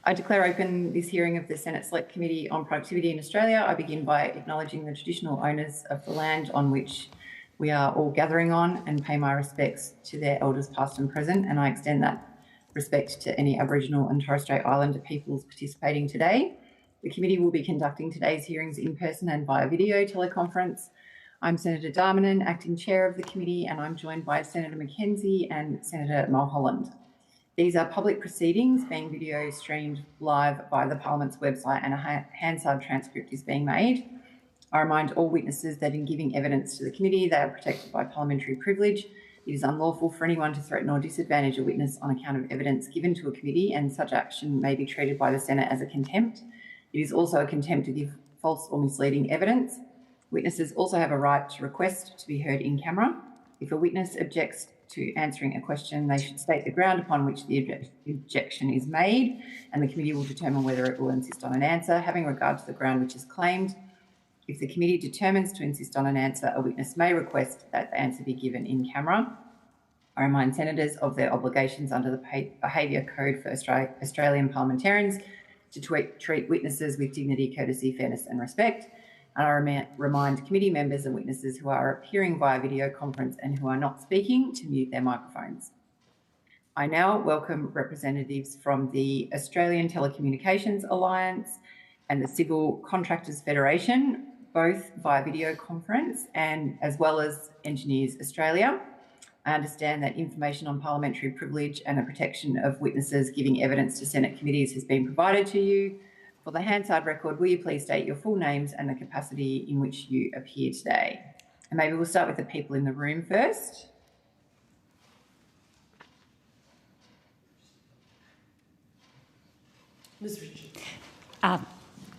I declare open this hearing of the Senate Select Committee on Productivity in Australia. I begin by acknowledging the traditional owners of the land on which we are all gathering on and pay my respects to their elders past and present, and I extend that respect to any Aboriginal and Torres Strait Islander peoples participating today. The committee will be conducting today's hearings in person and via video teleconference. I'm Senator Darmanin, Acting Chair of the committee, and I'm joined by Senator McKenzie and Senator Mulholland. These are public proceedings being video streamed live via the Parliament's website, and a Hansard transcript is being made. I remind all witnesses that in giving evidence to the committee, they are protected by parliamentary privilege. It is unlawful for anyone to threaten or disadvantage a witness on account of evidence given to a committee, and such action may be treated by the Senate as a contempt. It is also a contempt to give false or misleading evidence. Witnesses also have a right to request to be heard in camera. If a witness objects to answering a question, they should state the ground upon which the objection is made, and the committee will determine whether it will insist on an answer, having regard to the ground which is claimed. If the committee determines to insist on an answer, a witness may request that the answer be given in camera. I remind senators of their obligations under the Behaviour Code for Australian parliamentarians to treat witnesses with dignity, courtesy, fairness and respect. And I remind committee members and witnesses who are appearing via video conference and who are not speaking to mute their microphones. I now welcome representatives from the Australian Telecommunications Alliance and the Civil Contractors Federation, both via video conference, and as well as Engineers Australia. I understand that information on parliamentary privilege and the protection of witnesses giving evidence to Senate committees has been provided to you. For the Hansard record, will you please state your full names and the capacity in which you appear today? And maybe we'll start with the people in the room first. Ms. Richards.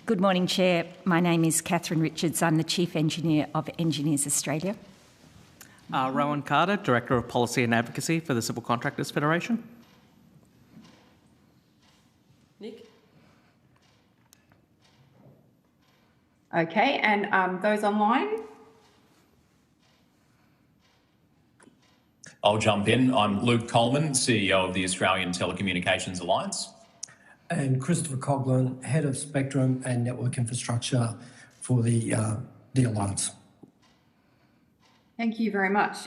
Good morning, Chair. My name is Catherine Richards. I'm the Chief Engineer of Engineers Australia. Rowan Carter, Director of Policy and Advocacy for the Civil Contractors Federation. Nick? Okay, and those online? I'll jump in. I'm Luke Coleman, CEO of the Australian Telecommunications Alliance. And Christopher Coughlin, Head of Spectrum and Network Infrastructure for the Alliance. Thank you very much.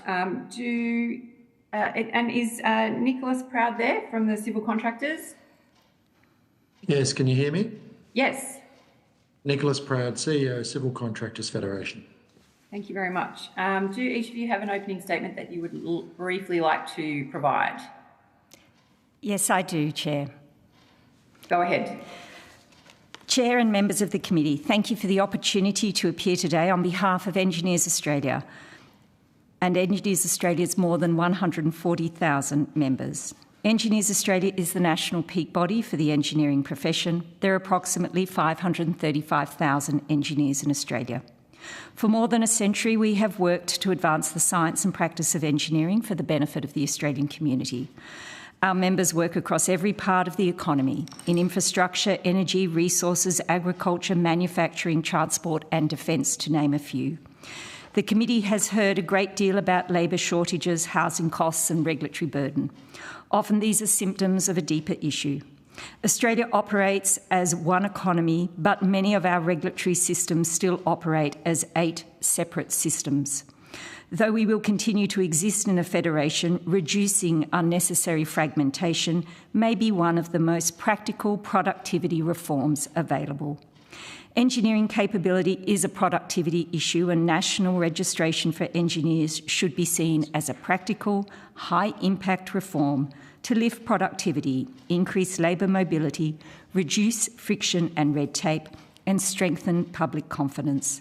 Is Nicholas Proud there from the Civil Contractors? Yes, can you hear me? Yes. Nicholas Proud, CEO, Civil Contractors Federation. Thank you very much. Do each of you have an opening statement that you would briefly like to provide? Yes, I do, Chair. Go ahead. Chair and members of the committee, thank you for the opportunity to appear today on behalf of Engineers Australia and Engineers Australia's more than 140,000 members. Engineers Australia is the national peak body for the engineering profession. There are approximately 535,000 engineers in Australia. For more than a century, we have worked to advance the science and practice of engineering for the benefit of the Australian community. Our members work across every part of the economy, in infrastructure, energy, resources, agriculture, manufacturing, transport and defence, to name a few. The committee has heard a great deal about labour shortages, housing costs and regulatory burden. Often these are symptoms of a deeper issue. Australia operates as one economy, but many of our regulatory systems still operate as 8 separate systems. Though we will continue to exist in a federation, reducing unnecessary fragmentation may be one of the most practical productivity reforms available. Engineering capability is a productivity issue, and national registration for engineers should be seen as a practical, high-impact reform to lift productivity, increase labour mobility, reduce friction and red tape, and strengthen public confidence.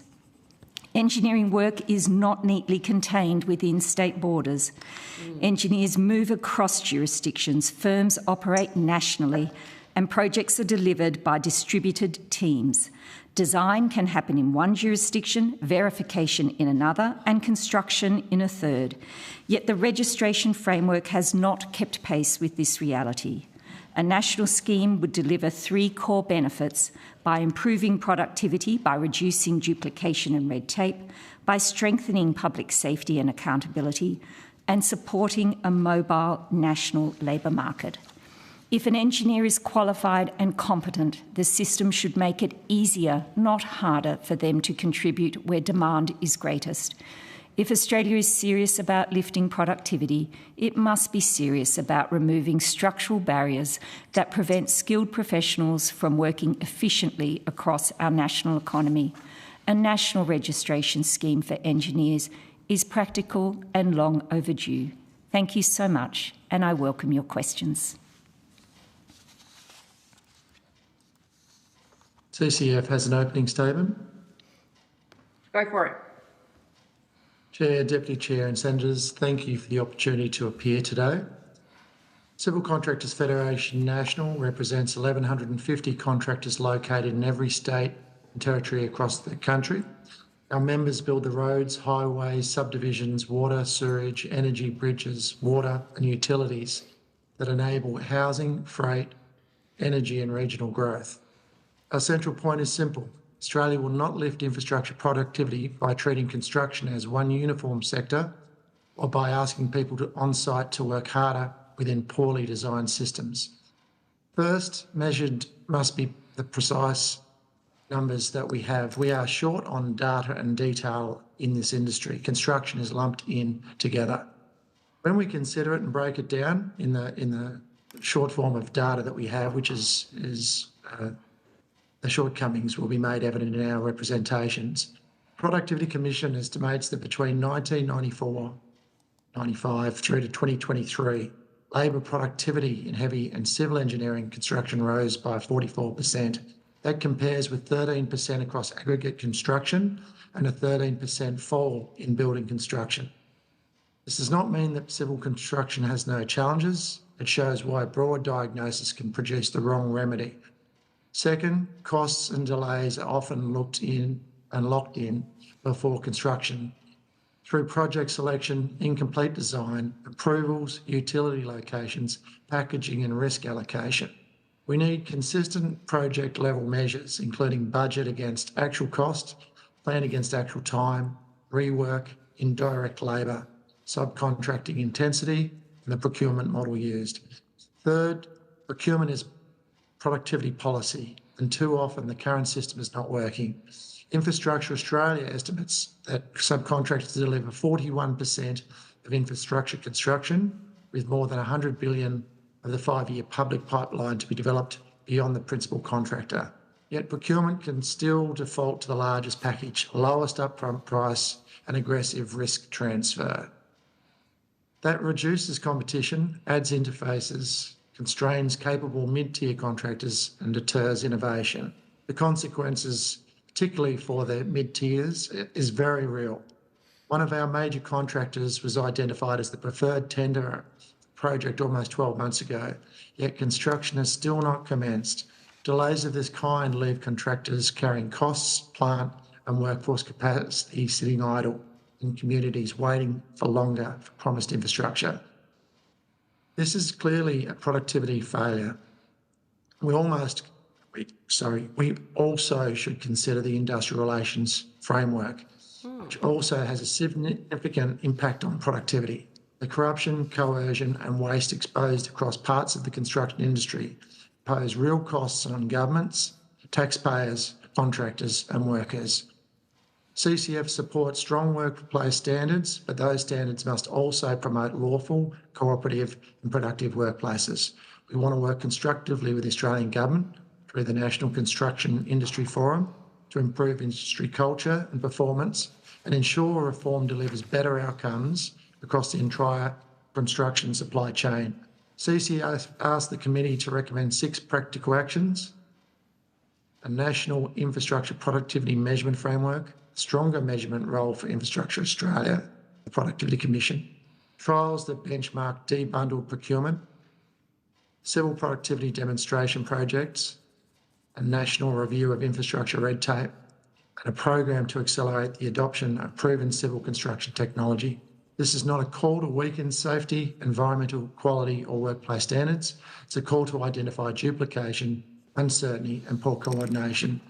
Engineering work is not neatly contained within state borders. Engineers move across jurisdictions, firms operate nationally, and projects are delivered by distributed teams. Design can happen in one jurisdiction, verification in another, and construction in a third. Yet the registration framework has not kept pace with this reality. A national scheme would deliver 3 core benefits: by improving productivity, by reducing duplication and red tape, by strengthening public safety and accountability, and supporting a mobile national labour market. If an engineer is qualified and competent, the system should make it easier, not harder, for them to contribute where demand is greatest. If Australia is serious about lifting productivity, it must be serious about removing structural barriers that prevent skilled professionals from working efficiently across our national economy. A national registration scheme for engineers is practical and long overdue. Thank you so much, and I welcome your questions. CCF has an opening statement. Go for it. Chair, Deputy Chair and Senators, thank you for the opportunity to appear today. Civil Contractors Federation National represents 1,150 contractors located in every state and territory across the country. Our members build the roads, highways, subdivisions, water, sewerage, energy, bridges, water and utilities that enable housing, freight, energy and regional growth. Our central point is simple. Australia will not lift infrastructure productivity by treating construction as one uniform sector or by asking people on-site to work harder within poorly designed systems. First, measured must be the precise numbers that we have. We are short on data and detail in this industry. Construction is lumped in together. When we consider it and break it down in the short form of data that we have, which is the shortcomings will be made evident in our representations. Productivity Commission estimates that between 1994-95 through to 2023, labour productivity in heavy and civil engineering construction rose by 44%. That compares with 13% across aggregate construction and a 13% fall in building construction. This does not mean that civil construction has no challenges. It shows why a broad diagnosis can produce the wrong remedy. Second, costs and delays are often looked in and locked in before construction through project selection, incomplete design, approvals, utility locations, packaging and risk allocation. We need consistent project level measures, including budget against actual cost, plan against actual time, rework, indirect labour, subcontracting intensity, and the procurement model used. Third, procurement is productivity policy, and too often the current system is not working. Infrastructure Australia estimates that subcontractors deliver 41% of infrastructure construction, with more than 100 billion of the 5-year public pipeline to be developed beyond the principal contractor. Yet procurement can still default to the largest package, lowest upfront price and aggressive risk transfer. That reduces competition, adds interfaces, constrains capable mid-tier contractors and deters innovation. The consequences, particularly for the mid-tiers, is very real. One of our major contractors was identified as the preferred tender project almost 12 months ago, yet construction has still not commenced. Delays of this kind leave contractors carrying costs, plant and workforce capacity sitting idle in communities waiting for longer for promised infrastructure. This is clearly a productivity failure. We also should consider the industrial relations framework, which also has a significant impact on productivity. The corruption, coercion and waste exposed across parts of the construction industry pose real costs on governments, taxpayers, contractors and workers. CCF supports strong workplace standards, but those standards must also promote lawful, cooperative and productive workplaces. We want to work constructively with the Australian Government through the National Construction Industry Forum to improve industry culture and performance and ensure reform delivers better outcomes across the entire construction supply chain. CCF asked the committee to recommend 6 practical actions: a national infrastructure productivity measurement framework, stronger measurement role for Infrastructure Australia, the Productivity Commission, trials that benchmark debundled procurement, civil productivity demonstration projects, a national review of infrastructure red tape, and a program to accelerate the adoption of proven civil construction technology. This is not a call to weaken safety, environmental quality or workplace standards. It's a call to identify duplication, uncertainty and poor coordination.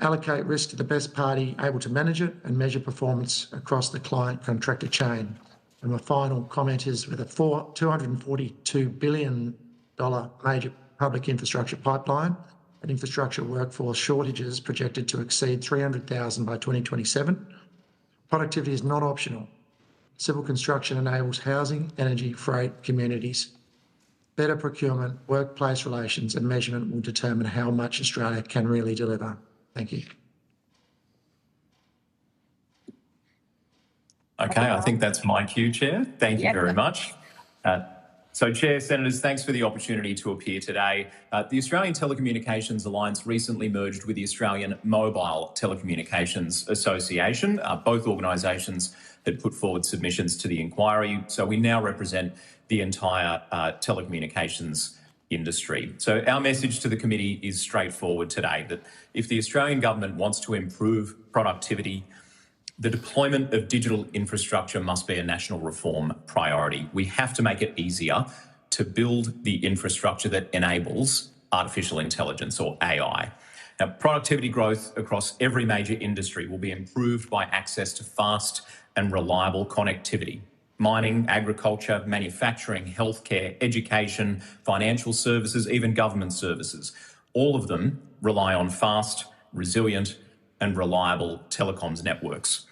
Allocate risk to the best party able to manage it and measure performance across the client contractor chain. And my final comment is with a $242 billion major public infrastructure pipeline and infrastructure workforce shortages projected to exceed 300,000 by 2027, productivity is not optional. Civil construction enables housing, energy, freight, communities. Better procurement, workplace relations and measurement will determine how much Australia can really deliver. Thank you. Okay, I think that's my cue, Chair. Thank you very much. So, Chair, Senators, thanks for the opportunity to appear today. The Australian Telecommunications Alliance recently merged with the Australian Mobile Telecommunications Association. Both organisations had put forward submissions to the inquiry, so we now represent the entire telecommunications industry. So our message to the committee is straightforward today, that if the Australian government wants to improve productivity, the deployment of digital infrastructure must be a national reform priority. We have to make it easier to build the infrastructure that enables artificial intelligence, or AI. Now, productivity growth across every major industry will be improved by access to fast and reliable connectivity. Mining, agriculture, manufacturing, healthcare, education, financial services, even government services, all of them rely on fast, resilient and reliable telecoms networks.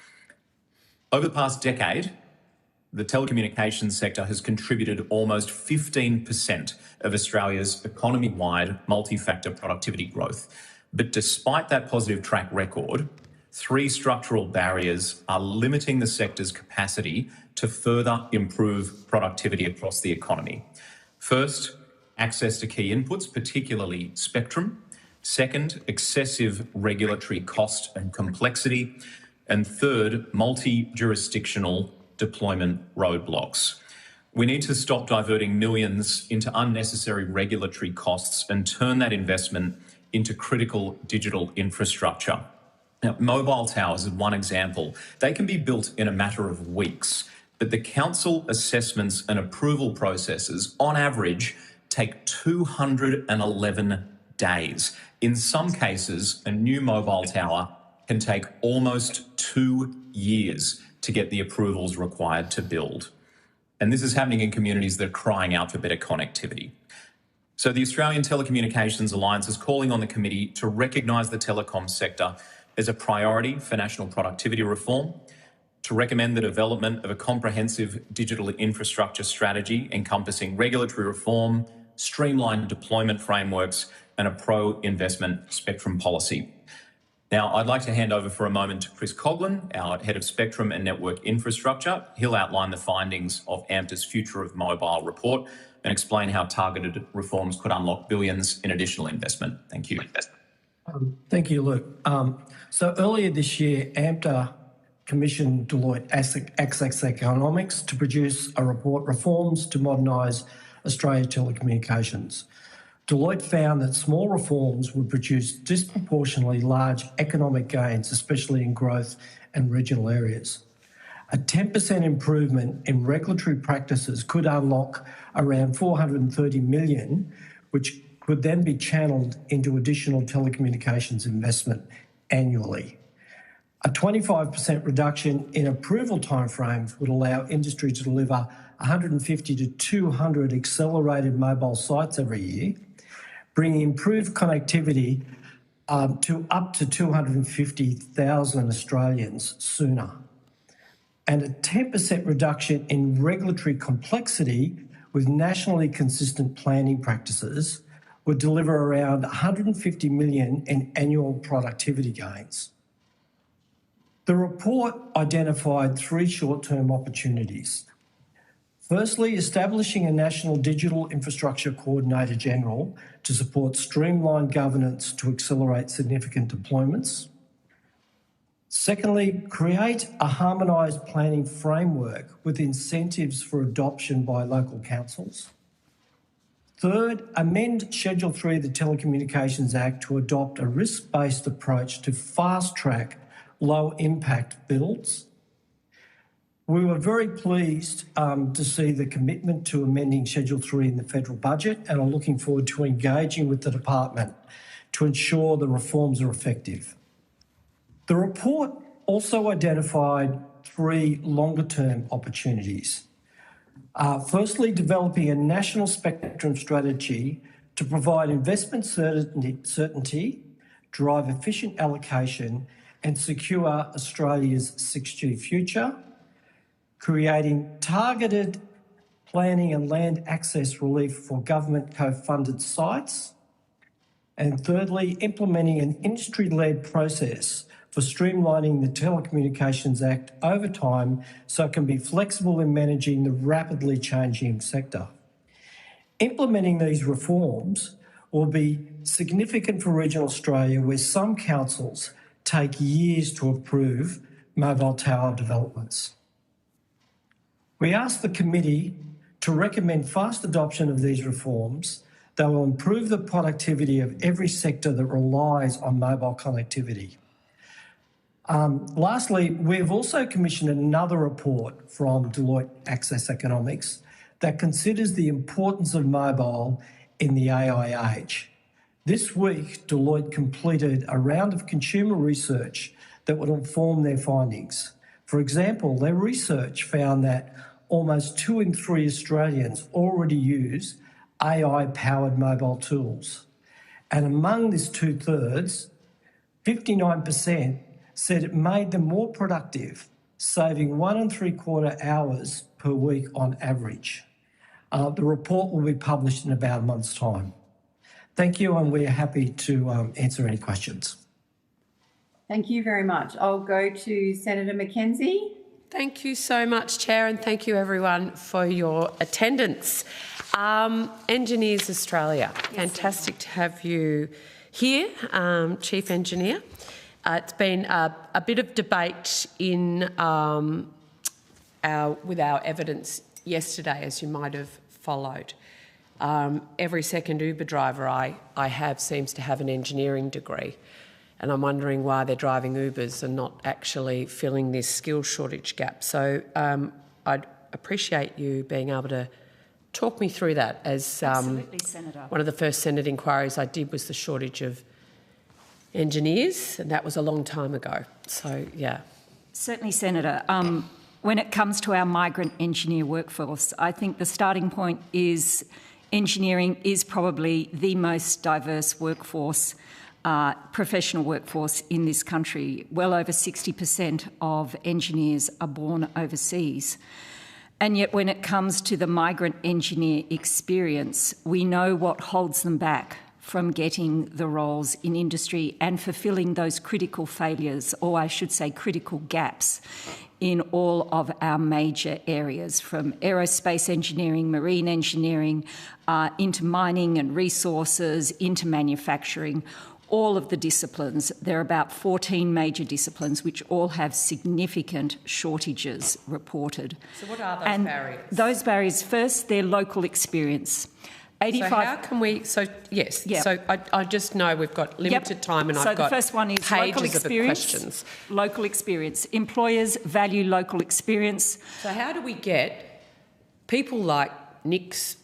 Over the past decade, the telecommunications sector has contributed almost 15% of Australia's economy-wide multi-factor productivity growth. But despite that positive track record, 3 structural barriers are limiting the sector's capacity to further improve productivity across the economy. First, access to key inputs, particularly spectrum. Second, excessive regulatory cost and complexity. And third, multi-jurisdictional deployment roadblocks. We need to stop diverting millions into unnecessary regulatory costs and turn that investment into critical digital infrastructure. Now, mobile towers is one example. They can be built in a matter of weeks, but the council assessments and approval processes, on average, take 211 days. In some cases, a new mobile tower can take almost 2 years to get the approvals required to build. And this is happening in communities that are crying out for better connectivity. So the Australian Telecommunications Alliance is calling on the committee to recognise the telecom sector as a priority for national productivity reform, to recommend the development of a comprehensive digital infrastructure strategy encompassing regulatory reform, streamlined deployment frameworks and a pro-investment spectrum policy. Now, I'd like to hand over for a moment to Chris Coghlan, our Head of Spectrum and Network Infrastructure. He'll outline the findings of AMTA's Future of Mobile report and explain how targeted reforms could unlock billions in additional investment. Thank you. Thank you, Luke. So earlier this year, AMTA commissioned Deloitte Access Economics to produce a report, Reforms to Modernise Australia's Telecommunications. Deloitte found that small reforms would produce disproportionately large economic gains, especially in growth and regional areas. A 10% improvement in regulatory practices could unlock around $430 million, which could then be channelled into additional telecommunications investment annually. A 25% reduction in approval timeframes would allow industry to deliver 150 to 200 accelerated mobile sites every year, bringing improved connectivity to up to 250,000 Australians sooner. And a 10% reduction in regulatory complexity with nationally consistent planning practices would deliver around $150 million in annual productivity gains. The report identified 3 short-term opportunities. Firstly, establishing a National Digital Infrastructure Coordinator General to support streamlined governance to accelerate significant deployments. Secondly, create a harmonised planning framework with incentives for adoption by local councils. Third, amend Schedule 3 of the Telecommunications Act to adopt a risk-based approach to fast-track low-impact builds. We were very pleased to see the commitment to amending Schedule 3 in the federal budget and are looking forward to engaging with the department to ensure the reforms are effective. The report also identified three longer-term opportunities. Firstly, developing a national spectrum strategy to provide investment certainty, drive efficient allocation and secure Australia's 6G future, creating targeted planning and land access relief for government co-funded sites, and thirdly, implementing an industry-led process for streamlining the Telecommunications Act over time so it can be flexible in managing the rapidly changing sector. Implementing these reforms will be significant for regional Australia, where some councils take years to approve mobile tower developments. We ask the committee to recommend fast adoption of these reforms that will improve the productivity of every sector that relies on mobile connectivity. Lastly, we've also commissioned another report from Deloitte Access Economics that considers the importance of mobile in the AI age. This week, Deloitte completed a round of consumer research that would inform their findings. For example, their research found that almost 2 in 3 Australians already use AI-powered mobile tools. And among this 2/3, 59% said it made them more productive, saving 1 3/4 hours per week on average. The report will be published in about a month's time. Thank you, and we're happy to answer any questions. Thank you very much. I'll go to Senator Mackenzie. Thank you so much, Chair, and thank you everyone for your attendance. Engineers Australia, fantastic to have you here, Chief Engineer. It's been a bit of debate with our evidence yesterday, as you might have followed. Every second Uber driver I have seems to have an engineering degree, and I'm wondering why they're driving Ubers and not actually filling this skill shortage gap. So I'd appreciate you being able to talk me through that, as Absolutely, Senator. One of the first Senate inquiries I did was the shortage of engineers, and that was a long time ago. So, yeah. Certainly, Senator. When it comes to our migrant engineer workforce, I think the starting point is engineering is probably the most diverse workforce, professional workforce in this country. Well over 60% of engineers are born overseas. And yet when it comes to the migrant engineer experience, we know what holds them back from getting the roles in industry and fulfilling those critical failures, or I should say critical gaps, in all of our major areas, from aerospace engineering, marine engineering, into mining and resources, into manufacturing. All of the disciplines, there are about 14 major disciplines which all have significant shortages reported. So what are those barriers? Those barriers, first, they're local experience. 85. So how can we? So yes. Yeah. So I just know we've got limited time, and I've got the first one is local experience. Questions. Local experience. Employers value local experience. So how do we get people like Nick's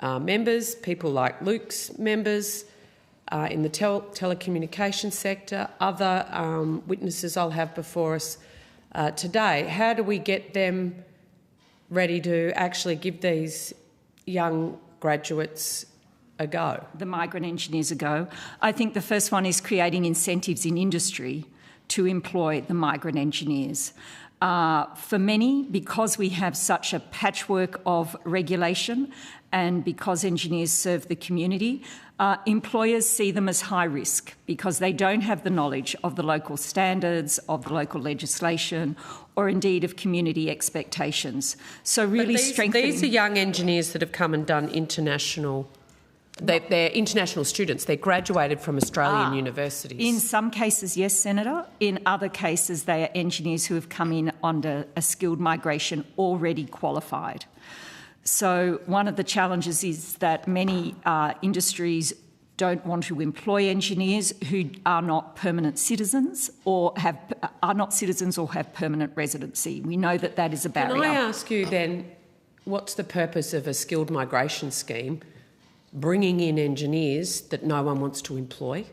members, people like Luke's members in the telecommunications sector, other witnesses I'll have before us today? How do we get them ready to actually give these young graduates a go? The migrant engineers a go. I think the first one is creating incentives in industry to employ the migrant engineers. For many, because we have such a patchwork of regulation and because engineers serve the community, employers see them as high risk because they don't have the knowledge of the local standards, of the local legislation, or indeed of community expectations. So really strengthening... These are young engineers that have come and done international... They're international students. They're graduated from Australian universities. In some cases, yes, Senator. In other cases, they are engineers who have come in under a skilled migration already qualified. So one of the challenges is that many industries don't want to employ engineers who are not permanent citizens or have permanent residency. We know that that is a barrier. Can I ask you then, what's the purpose of a skilled migration scheme bringing in engineers that no one wants to employ?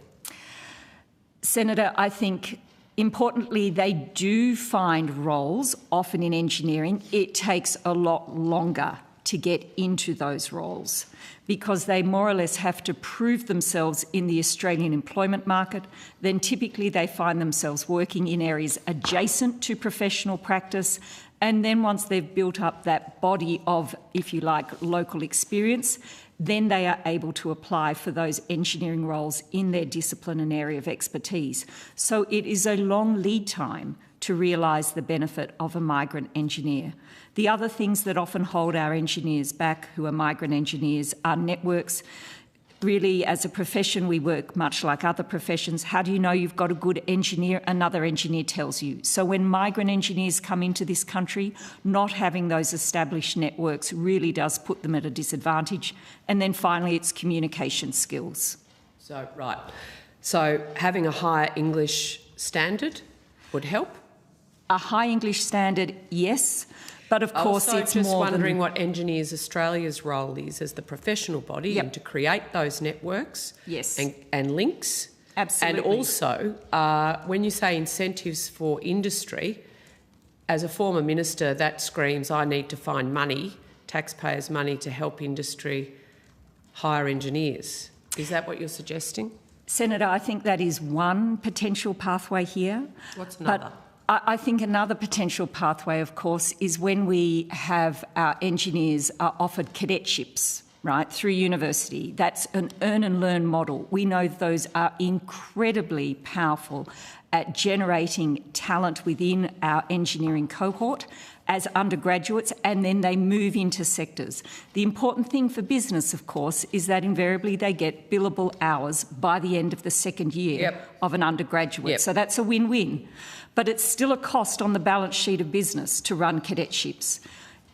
Senator, I think Importantly, they do find roles, often in engineering. It takes a lot longer to get into those roles because they more or less have to prove themselves in the Australian employment market. Then typically they find themselves working in areas adjacent to professional practice. And then once they've built up that body of, if you like, local experience, then they are able to apply for those engineering roles in their discipline and area of expertise. So it is a long lead time to realise the benefit of a migrant engineer. The other things that often hold our engineers back, who are migrant engineers, are networks. Really, as a profession, we work much like other professions. How do you know you've got a good engineer? Another engineer tells you. So when migrant engineers come into this country, not having those established networks really does put them at a disadvantage. And then finally, it's communication skills. So, right. So having a higher English standard would help? A high English standard, yes. But of course, also, it's just more wondering what Engineers Australia's role is as the professional body and to create those networks and links. Absolutely. And also, when you say incentives for industry, as a former minister, that screams I need to find money, taxpayers' money, to help industry hire engineers. Is that what you're suggesting? Senator, I think that is one potential pathway here. What's another? I think another potential pathway, of course, is when we have our engineers are offered cadetships, right, through university. That's an earn and learn model. We know those are incredibly powerful at generating talent within our engineering cohort as undergraduates, and then they move into sectors. The important thing for business, of course, is that invariably they get billable hours by the end of the second year of an undergraduate. So that's a win-win. But it's still a cost on the balance sheet of business to run cadetships.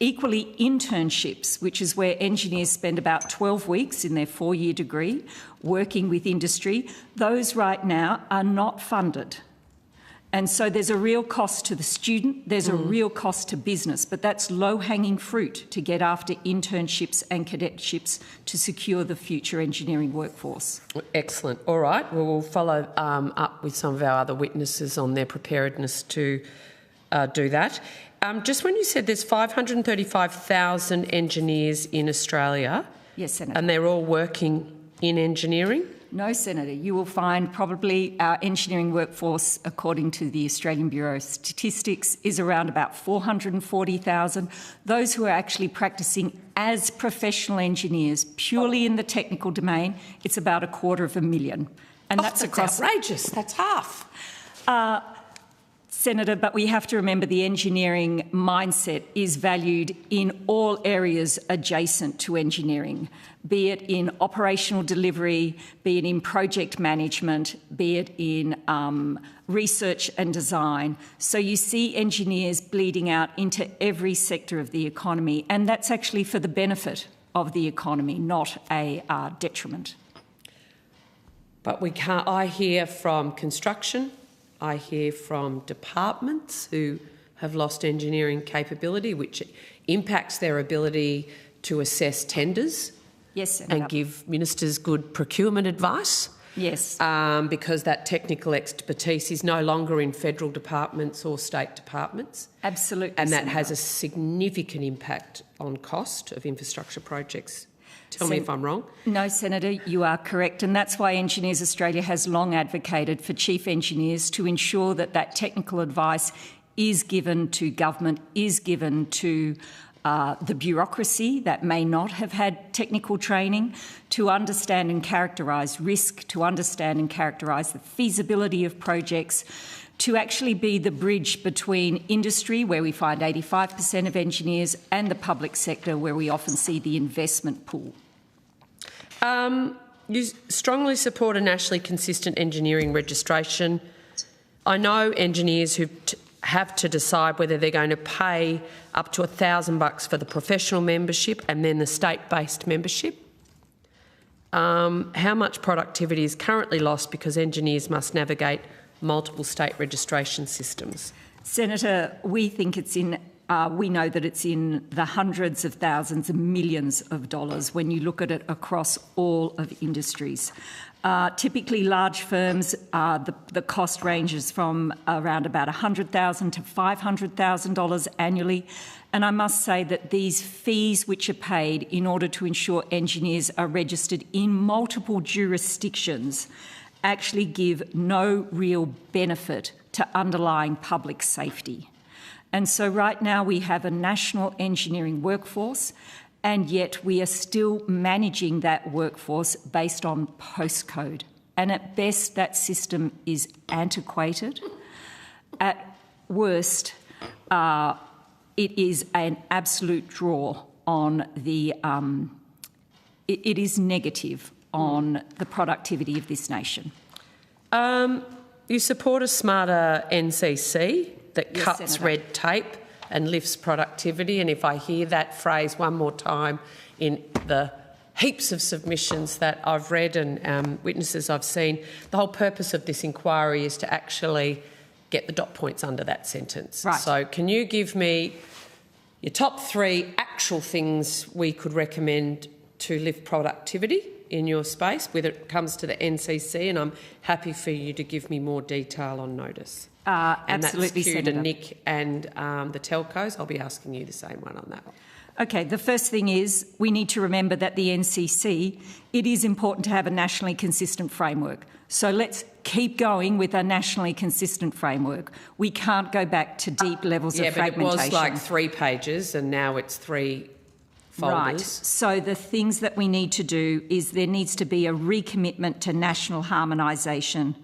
Equally, internships, which is where engineers spend about 12 weeks in their 4-year degree working with industry, those right now are not funded. And so there's a real cost to the student, there's a real cost to business, but that's low-hanging fruit to get after internships and cadetships to secure the future engineering workforce. Excellent. All right. Well, we'll follow up with some of our other witnesses on their preparedness to do that. Just when you said there's 535,000 engineers in Australia. Yes, Senator. And they're all working in engineering? No, Senator. You will find probably our engineering workforce, according to the Australian Bureau of Statistics, is around about 440,000. Those who are actually practising as professional engineers, purely in the technical domain, it's about 250,000. And that's across... outrageous. That's half. Senator, but we have to remember the engineering mindset is valued in all areas adjacent to engineering, be it in operational delivery, be it in project management, be it in research and design. So you see engineers bleeding out into every sector of the economy, and that's actually for the benefit of the economy, not a detriment. But we can't. I hear from construction, I hear from departments who have lost engineering capability, which impacts their ability to assess tenders and give ministers good procurement advice. Yes. Because that technical expertise is no longer in federal departments or state departments. Absolutely. And that has a significant impact on cost of infrastructure projects. Tell me if I'm wrong. No, Senator, you are correct. And that's why Engineers Australia has long advocated for chief engineers to ensure that that technical advice is given to government, is given to the bureaucracy that may not have had technical training, to understand and characterise risk, to understand and characterise the feasibility of projects, to actually be the bridge between industry, where we find 85% of engineers, and the public sector, where we often see the investment pool. You strongly support a nationally consistent engineering registration. I know engineers who have to decide whether they're going to pay up to $1,000 for the professional membership and then the state-based membership. How much productivity is currently lost because engineers must navigate multiple state registration systems? Senator, we think it's in we know that it's in the hundreds of thousands and millions of dollars when you look at it across all of industries. Typically, large firms, the cost ranges from around about $100,000 to $500,000 annually. And I must say that these fees which are paid in order to ensure engineers are registered in multiple jurisdictions actually give no real benefit to underlying public safety. And so right now we have a national engineering workforce, and yet we are still managing that workforce based on postcode. And at best, that system is antiquated. At worst, it is an absolute draw on the... it is negative on the productivity of this nation. You support a smarter NCC that Yes, cuts Senator. red tape and lifts productivity, and if I hear that phrase one more time in the heaps of submissions that I've read and witnesses I've seen, the whole purpose of this inquiry is to actually get the dot points under that sentence. Right. So can you give me your top 3 actual things we could recommend to lift productivity in your space, whether it comes to the NCC, and I'm happy for you to give me more detail on notice. And Absolutely, that's Q to Senator. Nick and the telcos. I'll be asking you the same one on that one. Okay, the first thing is we need to remember that the NCC, it is important to have a nationally consistent framework. So let's keep going with a nationally consistent framework. We can't go back to deep levels of fragmentation. But it was like 3 pages and now it's 3 folders. Right. So the things that we need to do is there needs to be a recommitment to national harmonisation,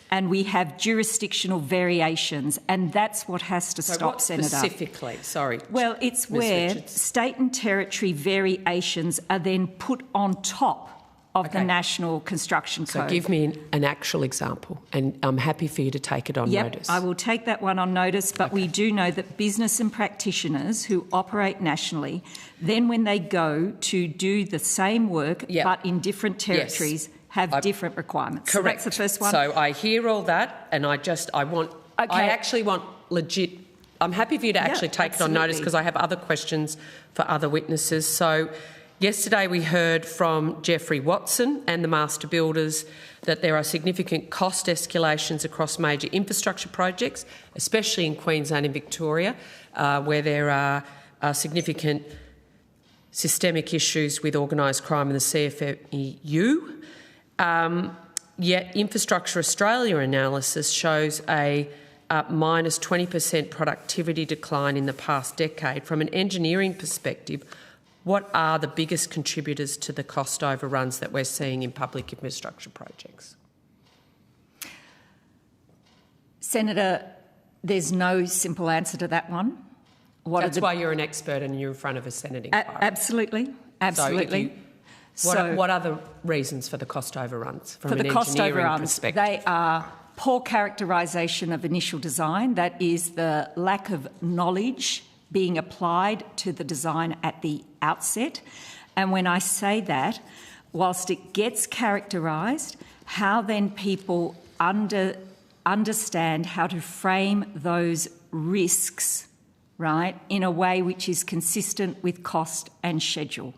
and we have jurisdictional variations, and that's what has to stop, what Senator. specifically? Sorry. Well, it's Ms. where Richards. state and territory variations are then put on top of the Okay. National Construction So Code. give me an actual example, and I'm happy for you to take it on notice. I will take that one on notice, but we do know that business and practitioners who operate nationally, then when they go to do the same work Yep. but in different territories, have different requirements. So Correct. that's the first one. So I hear all that, and I actually want legit. I'm happy for you to actually take it on notice absolutely. because I have other questions for other witnesses. So yesterday we heard from Jeffrey Watson and the master builders that there are significant cost escalations across major infrastructure projects, especially in Queensland and Victoria, where there are significant systemic issues with organised crime in the CFMEU. Yet Infrastructure Australia analysis shows a minus 20% productivity decline in the past decade. From an engineering perspective, what are the biggest contributors to the cost overruns that we're seeing in public infrastructure projects? Senator, there's no simple answer to that one. That's why you're an expert and you're in front of a Senate inquiry. Absolutely. What are the reasons for the cost overruns from for an the cost engineering overruns, perspective? they are poor characterisation of initial design. That is the lack of knowledge being applied to the design at the outset. And when I say that, whilst it gets characterised, how then people understand how to frame those risks, right, in a way which is consistent with cost and schedule.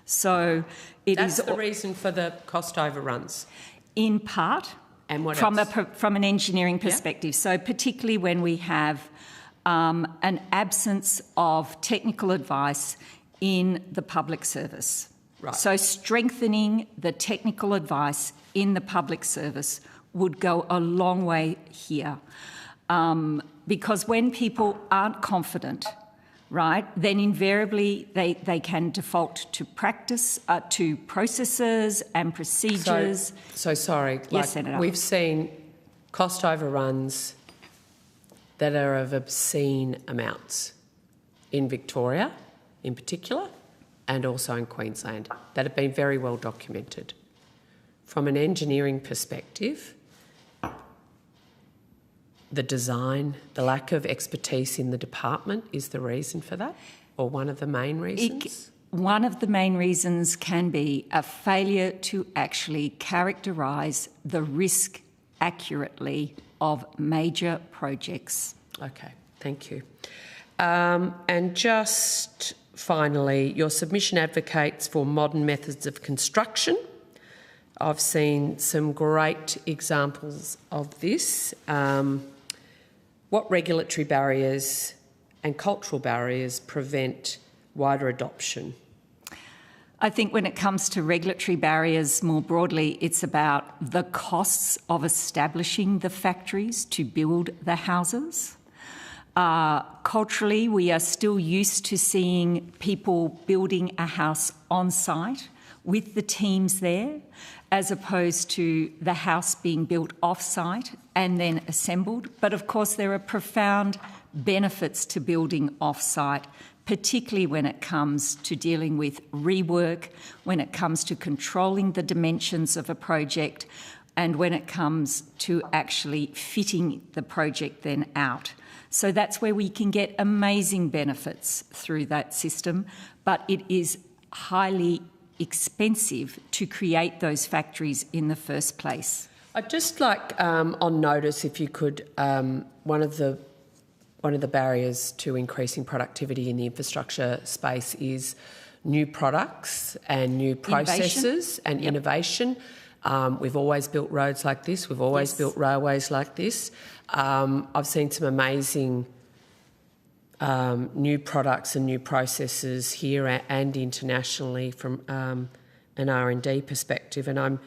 So That's the reason for the cost overruns. in part, And what from else? from an engineering perspective. So particularly when we have an absence of technical advice in the public service. Right. So strengthening the technical advice in the public service would go a long way here. Because when people aren't confident, right, then invariably they can default to practice, to processes and procedures. So sorry. Yes, Senator. We've seen cost overruns that are of obscene amounts in Victoria, in particular, and also in Queensland, that have been very well documented. From an engineering perspective, the design, the lack of expertise in the department is the reason for that, or one of the main reasons? One of the main reasons can be a failure to actually characterise the risk accurately of major projects. Okay, thank you. And just finally, your submission advocates for modern methods of construction. I've seen some great examples of this. What regulatory barriers and cultural barriers prevent wider adoption? I think when it comes to regulatory barriers more broadly, it's about the costs of establishing the factories to build the houses. Culturally, we are still used to seeing people building a house on site with the teams there, as opposed to the house being built off-site and then assembled. But of course, there are profound benefits to building off-site, particularly when it comes to dealing with rework, when it comes to controlling the dimensions of a project, and when it comes to actually fitting the project then out. So that's where we can get amazing benefits through that system, but it is highly expensive to create those factories in the first place. I'd just like on notice, if you could, one of the barriers to increasing productivity in the infrastructure space is new products and new processes and innovation. We've always built roads like this. We've always built railways like this. I've seen some amazing new products and new processes here and internationally from an R&D perspective, and I'm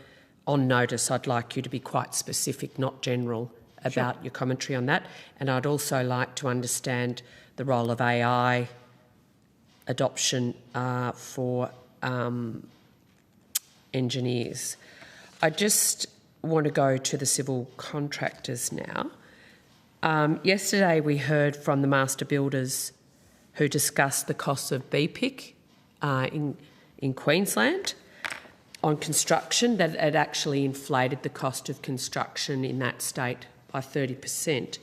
on notice. I'd like you to be quite specific, not general, about your commentary on that. And I'd also like to understand the role of AI adoption for engineers. I just want to go to the civil contractors now. Yesterday we heard from the master builders who discussed the cost of BPIC in Queensland on construction, that it actually inflated the cost of construction in that state by 30%.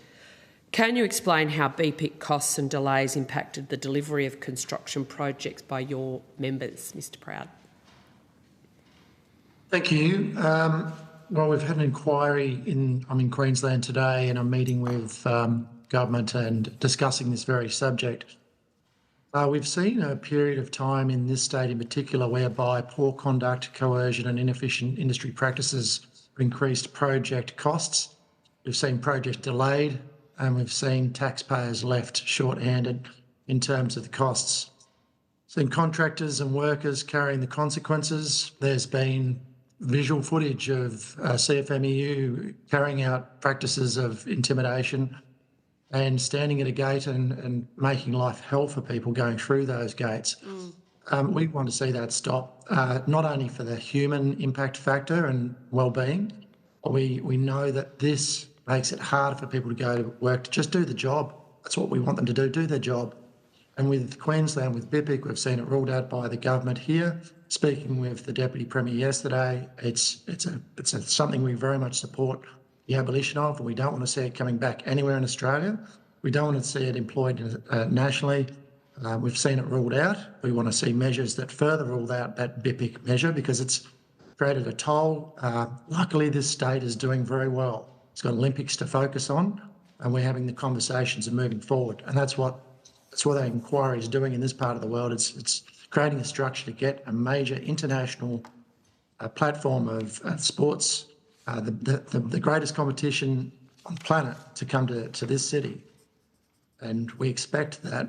Can you explain how BPIC costs and delays impacted the delivery of construction projects by your members, Mr Proud? Thank you. Well, we've had an inquiry I'm in Queensland today, and I'm meeting with government and discussing this very subject. We've seen a period of time in this state in particular whereby poor conduct, coercion and inefficient industry practices increased project costs. We've seen projects delayed, and we've seen taxpayers left short-handed in terms of the costs. Seen contractors and workers carrying the consequences. There's been visual footage of CFMEU carrying out practices of intimidation and standing at a gate and making life hell for people going through those gates. We want to see that stop, not only for the human impact factor and well-being. We know that this makes it harder for people to go to work, to just do the job. That's what we want them to do their job. And with Queensland, with BPIC, we've seen it ruled out by the government here. Speaking with the Deputy Premier yesterday, it's something we very much support the abolition of, and we don't want to see it coming back anywhere in Australia. We don't want to see it employed nationally. We've seen it ruled out. We want to see measures that further rule out that BPIC measure because it's created a toll. Luckily, this state is doing very well. It's got Olympics to focus on, and we're having the conversations and moving forward. And that's what the inquiry is doing in this part of the world. It's creating a structure to get a major international platform of sports, the greatest competition on the planet, to come to this city. And we expect that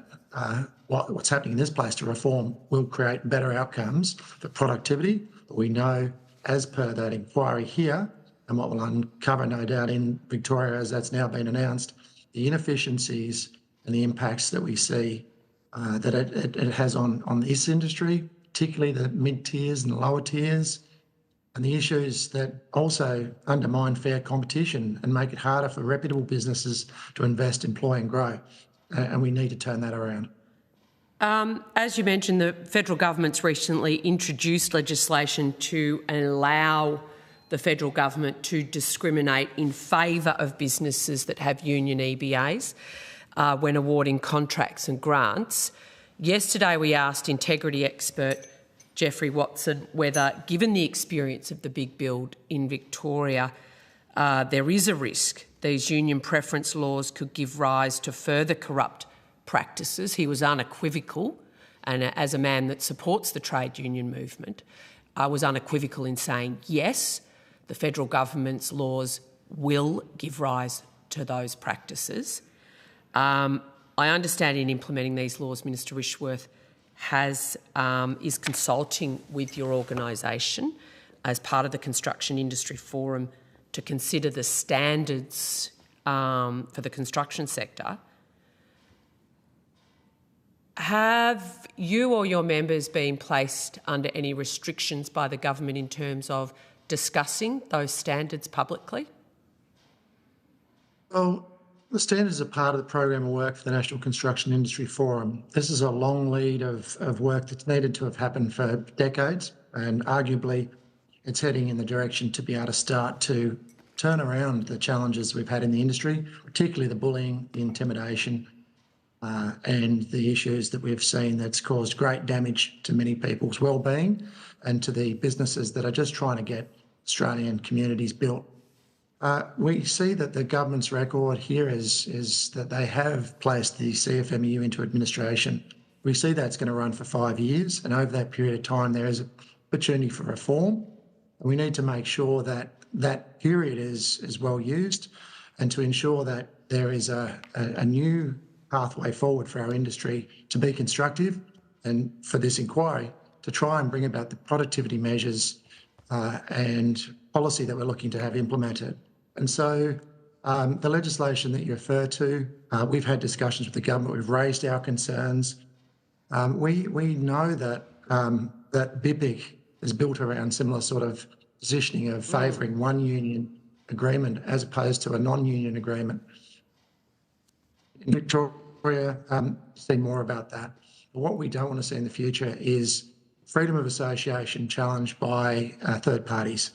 what's happening in this place to reform will create better outcomes for productivity. But we know, as per that inquiry here, and what we'll uncover no doubt in Victoria as that's now been announced, the inefficiencies and the impacts that we see that it has on this industry, particularly the mid-tiers and the lower tiers, and the issues that also undermine fair competition and make it harder for reputable businesses to invest, employ and grow. And we need to turn that around. As you mentioned, the federal government's recently introduced legislation to allow the federal government to discriminate in favour of businesses that have union EBAs when awarding contracts and grants. Yesterday we asked integrity expert Jeffrey Watson whether, given the experience of the big build in Victoria, there is a risk these union preference laws could give rise to further corrupt practices. He was unequivocal, and as a man that supports the trade union movement, I was unequivocal in saying, yes, the federal government's laws will give rise to those practices. I understand in implementing these laws, Minister Rishworth is consulting with your organisation as part of the Construction Industry Forum to consider the standards for the construction sector. Have you or your members been placed under any restrictions by the government in terms of discussing those standards publicly? Well, the standards are part of the program of work for the National Construction Industry Forum. This is a long lead of work that's needed to have happened for decades, and arguably it's heading in the direction to be able to start to turn around the challenges we've had in the industry, particularly the bullying, the intimidation, and the issues that we've seen that's caused great damage to many people's well-being and to the businesses that are just trying to get Australian communities built. We see that the government's record here is that they have placed the CFMEU into administration. We see that's going to run for 5 years, and over that period of time there is an opportunity for reform. And we need to make sure that that period is well used, and to ensure that there is a new pathway forward for our industry to be constructive, and for this inquiry to try and bring about the productivity measures and policy that we're looking to have implemented. And so the legislation that you refer to, we've had discussions with the government, we've raised our concerns. We know that that BIPIC is built around similar sort of positioning of favouring one union agreement as opposed to a non-union agreement. In Victoria, see more about that. But what we don't want to see in the future is freedom of association challenged by third parties.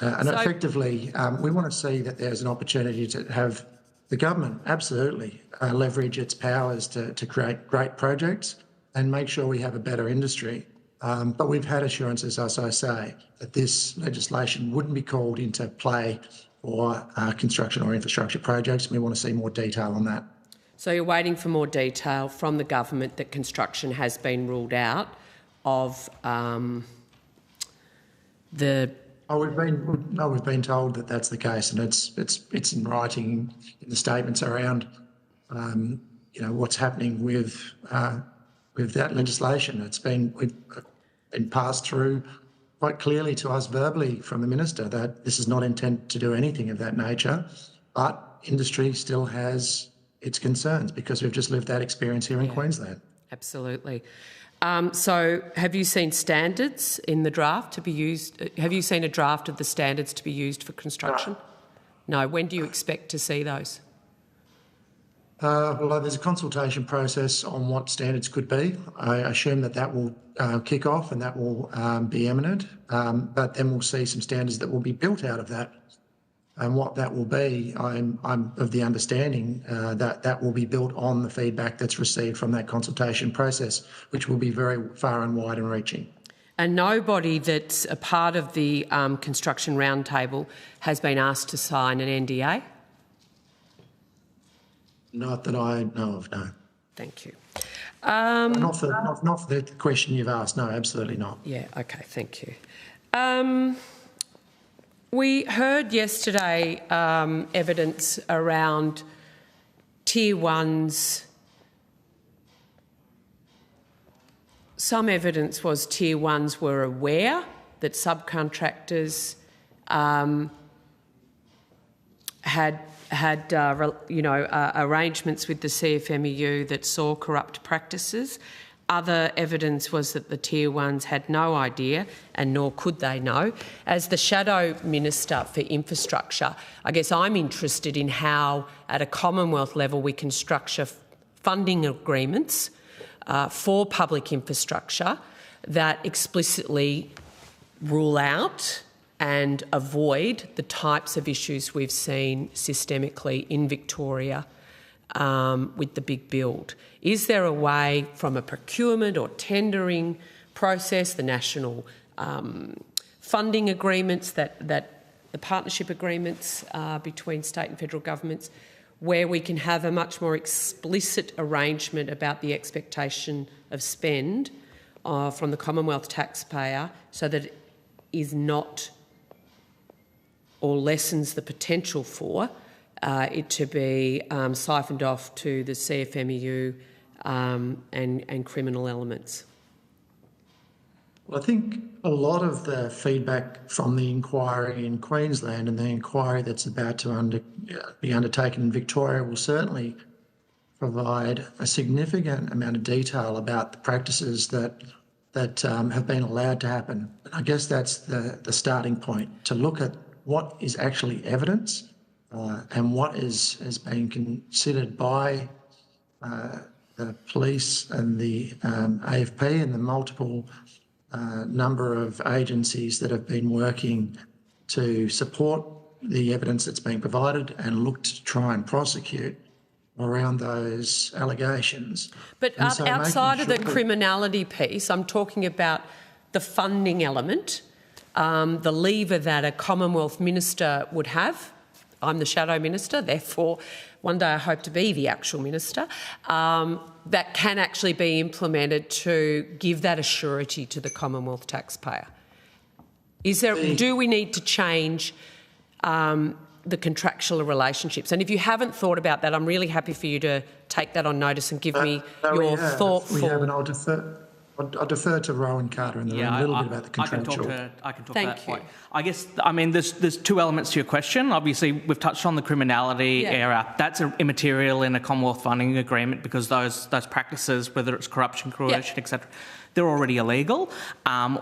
And effectively, we want to see that there's an opportunity to have the government absolutely leverage its powers to create great projects and make sure we have a better industry. But we've had assurances, as I say, that this legislation wouldn't be called into play for construction or infrastructure projects. And we want to see more detail on that. So you're waiting for more detail from the government that construction has been ruled out of the... We've been told that that's the case, and it's in writing in the statements around, what's happening with that legislation. It's been passed through quite clearly to us verbally from the minister that this is not intended to do anything of that nature, but industry still has its concerns because we've just lived that experience here in Queensland. Absolutely. So have you seen standards in the draft to be used? Have you seen a draft of the standards to be used for construction? No. When do you expect to see those? Well, there's a consultation process on what standards could be. I assume that will kick off and that will be imminent, but then we'll see some standards that will be built out of that. And what that will be, I'm of the understanding that will be built on the feedback that's received from that consultation process, which will be very far and wide and reaching. And nobody that's a part of the construction roundtable has been asked to sign an NDA? Not that I know of, no. Thank you. Not for the question you've asked, no, absolutely not. Yeah, okay, thank you. We heard yesterday evidence around Tier 1s. Some evidence was Tier 1s were aware that subcontractors had arrangements with the CFMEU that saw corrupt practices. Other evidence was that the Tier 1s had no idea, and nor could they know. As the Shadow Minister for Infrastructure, I guess I'm interested in how, at a Commonwealth level, we can structure funding agreements for public infrastructure that explicitly rule out and avoid the types of issues we've seen systemically in Victoria with the big build. Is there a way from a procurement or tendering process, the national funding agreements, that the partnership agreements between state and federal governments, where we can have a much more explicit arrangement about the expectation of spend from the Commonwealth taxpayer, so that it is not or lessens the potential for it to be siphoned off to the CFMEU and criminal elements. Well, I think a lot of the feedback from the inquiry in Queensland and the inquiry that's about to be undertaken in Victoria will certainly provide a significant amount of detail about the practices that have been allowed to happen. And I guess that's the starting point, to look at what is actually evidence and what has been considered by the police and the AFP and the multiple number of agencies that have been working to support the evidence that's been provided and look to try and prosecute around those allegations. But outside of the criminality piece, I'm talking about the funding element, the lever that a Commonwealth minister would have. I'm the shadow minister, therefore one day I hope to be the actual minister, that can actually be implemented to give that assurity to the Commonwealth taxpayer. Do we need to change the contractual relationships? And if you haven't thought about that, I'm really happy for you to take that on notice and give me your thoughtful... We have, and I'll defer to Rowan Carter in the room a little bit about the contractual. I can talk to Thank that you. point. I guess, I mean, there's two elements to your question. Obviously, we've touched on the criminality area. That's immaterial in a Commonwealth funding agreement because those practices, whether it's corruption, coercion, etc., they're already illegal.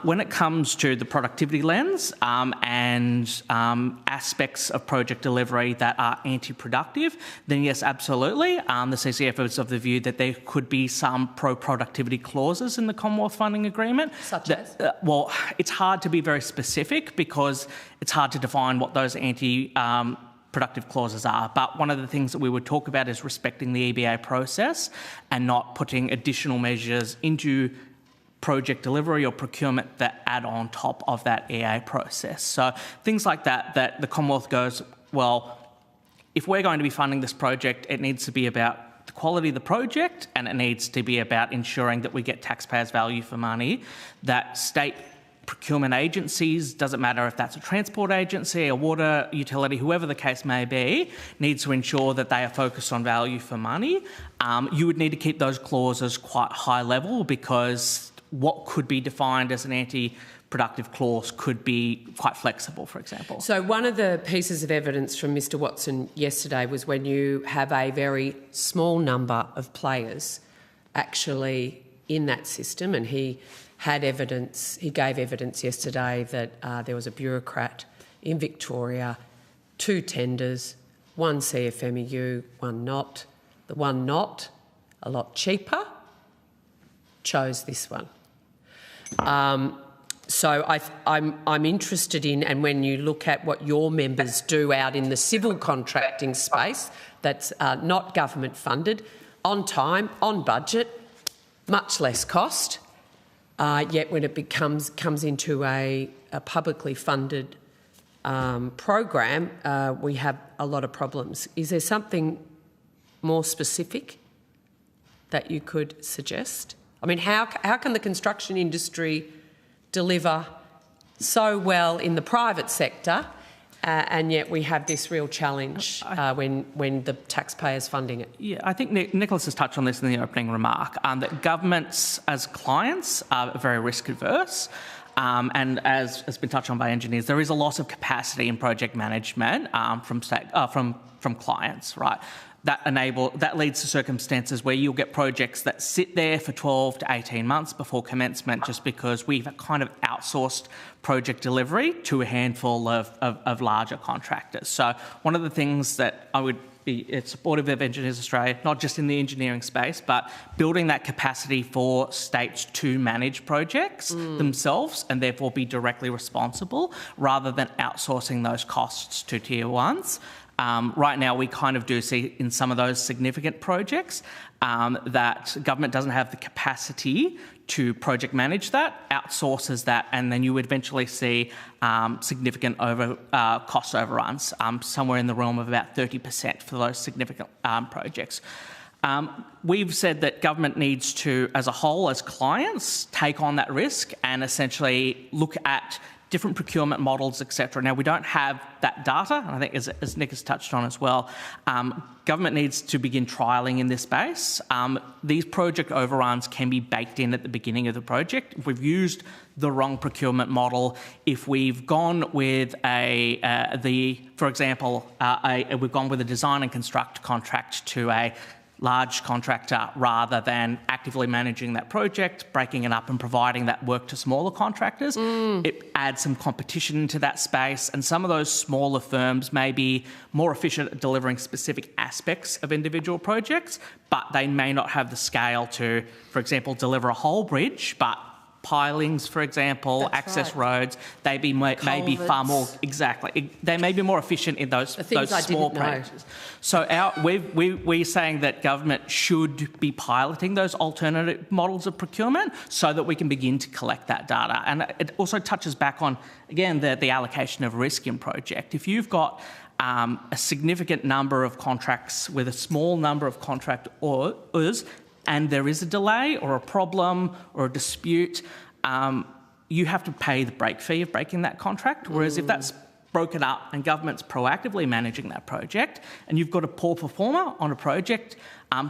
When it comes to the productivity lens and aspects of project delivery that are anti-productive, then yes, absolutely. The CCF is of the view that there could be some pro-productivity clauses in the Commonwealth funding agreement. Such as? Well, it's hard to be very specific because it's hard to define what those productive clauses are. But one of the things that we would talk about is respecting the EBA process and not putting additional measures into project delivery or procurement that add on top of that EA process. So things like that the Commonwealth goes, well, if we're going to be funding this project, it needs to be about the quality of the project and it needs to be about ensuring that we get taxpayers' value for money, that state procurement agencies, doesn't matter if that's a transport agency, a water utility, whoever the case may be, needs to ensure that they are focused on value for money. You would need to keep those clauses quite high level because what could be defined as an anti-productive clause could be quite flexible, for example. So one of the pieces of evidence from Mr Watson yesterday was when you have a very small number of players actually in that system, and he gave evidence yesterday that there was a bureaucrat in Victoria, 2 tenders, one CFMEU, one not. The one not, a lot cheaper, chose this one. So I'm interested in, and when you look at what your members do out in the civil contracting space, that's not government funded, on time, on budget, much less cost, yet when it comes into a publicly funded program, we have a lot of problems. Is there something more specific that you could suggest? I mean, how can the construction industry deliver so well in the private sector and yet we have this real challenge when the taxpayer's funding it? Yeah, I think Nicholas has touched on this in the opening remark, that governments as clients are very risk adverse. And as has been touched on by engineers, there is a loss of capacity in project management from clients, right? That leads to circumstances where you'll get projects that sit there for 12 to 18 months before commencement just because we've kind of outsourced project delivery to a handful of larger contractors. So one of the things that I would be supportive of Engineers Australia, not just in the engineering space, but building that capacity for states to manage projects themselves and therefore be directly responsible rather than outsourcing those costs to tier ones. Right now, we kind of do see in some of those significant projects that government doesn't have the capacity to project manage that, outsources that, and then you would eventually see significant cost overruns, somewhere in the realm of about 30% for those significant projects. We've said that government needs to, as a whole, as clients, take on that risk and essentially look at different procurement models, etc. Now, we don't have that data, and I think as Nick has touched on as well, government needs to begin trialling in this space. These project overruns can be baked in at the beginning of the project. If we've used the wrong procurement model, if we've gone with for example, we've gone with a design and construct contract to a large contractor rather than actively managing that project, breaking it up and providing that work to smaller contractors. It adds some competition into that space, and some of those smaller firms may be more efficient at delivering specific aspects of individual projects, but they may not have the scale to, for example, deliver a whole bridge, but pilings, for example, access roads, they may be far more, exactly, they may be more efficient in those small projects. So we're saying that government should be piloting those alternative models of procurement so that we can begin to collect that data. And it also touches back on, again, the allocation of risk in project. If you've got a significant number of contracts with a small number of contractors, and there is a delay or a problem or a dispute, you have to pay the break fee of breaking that contract. Whereas if that's broken up and government's proactively managing that project, and you've got a poor performer on a project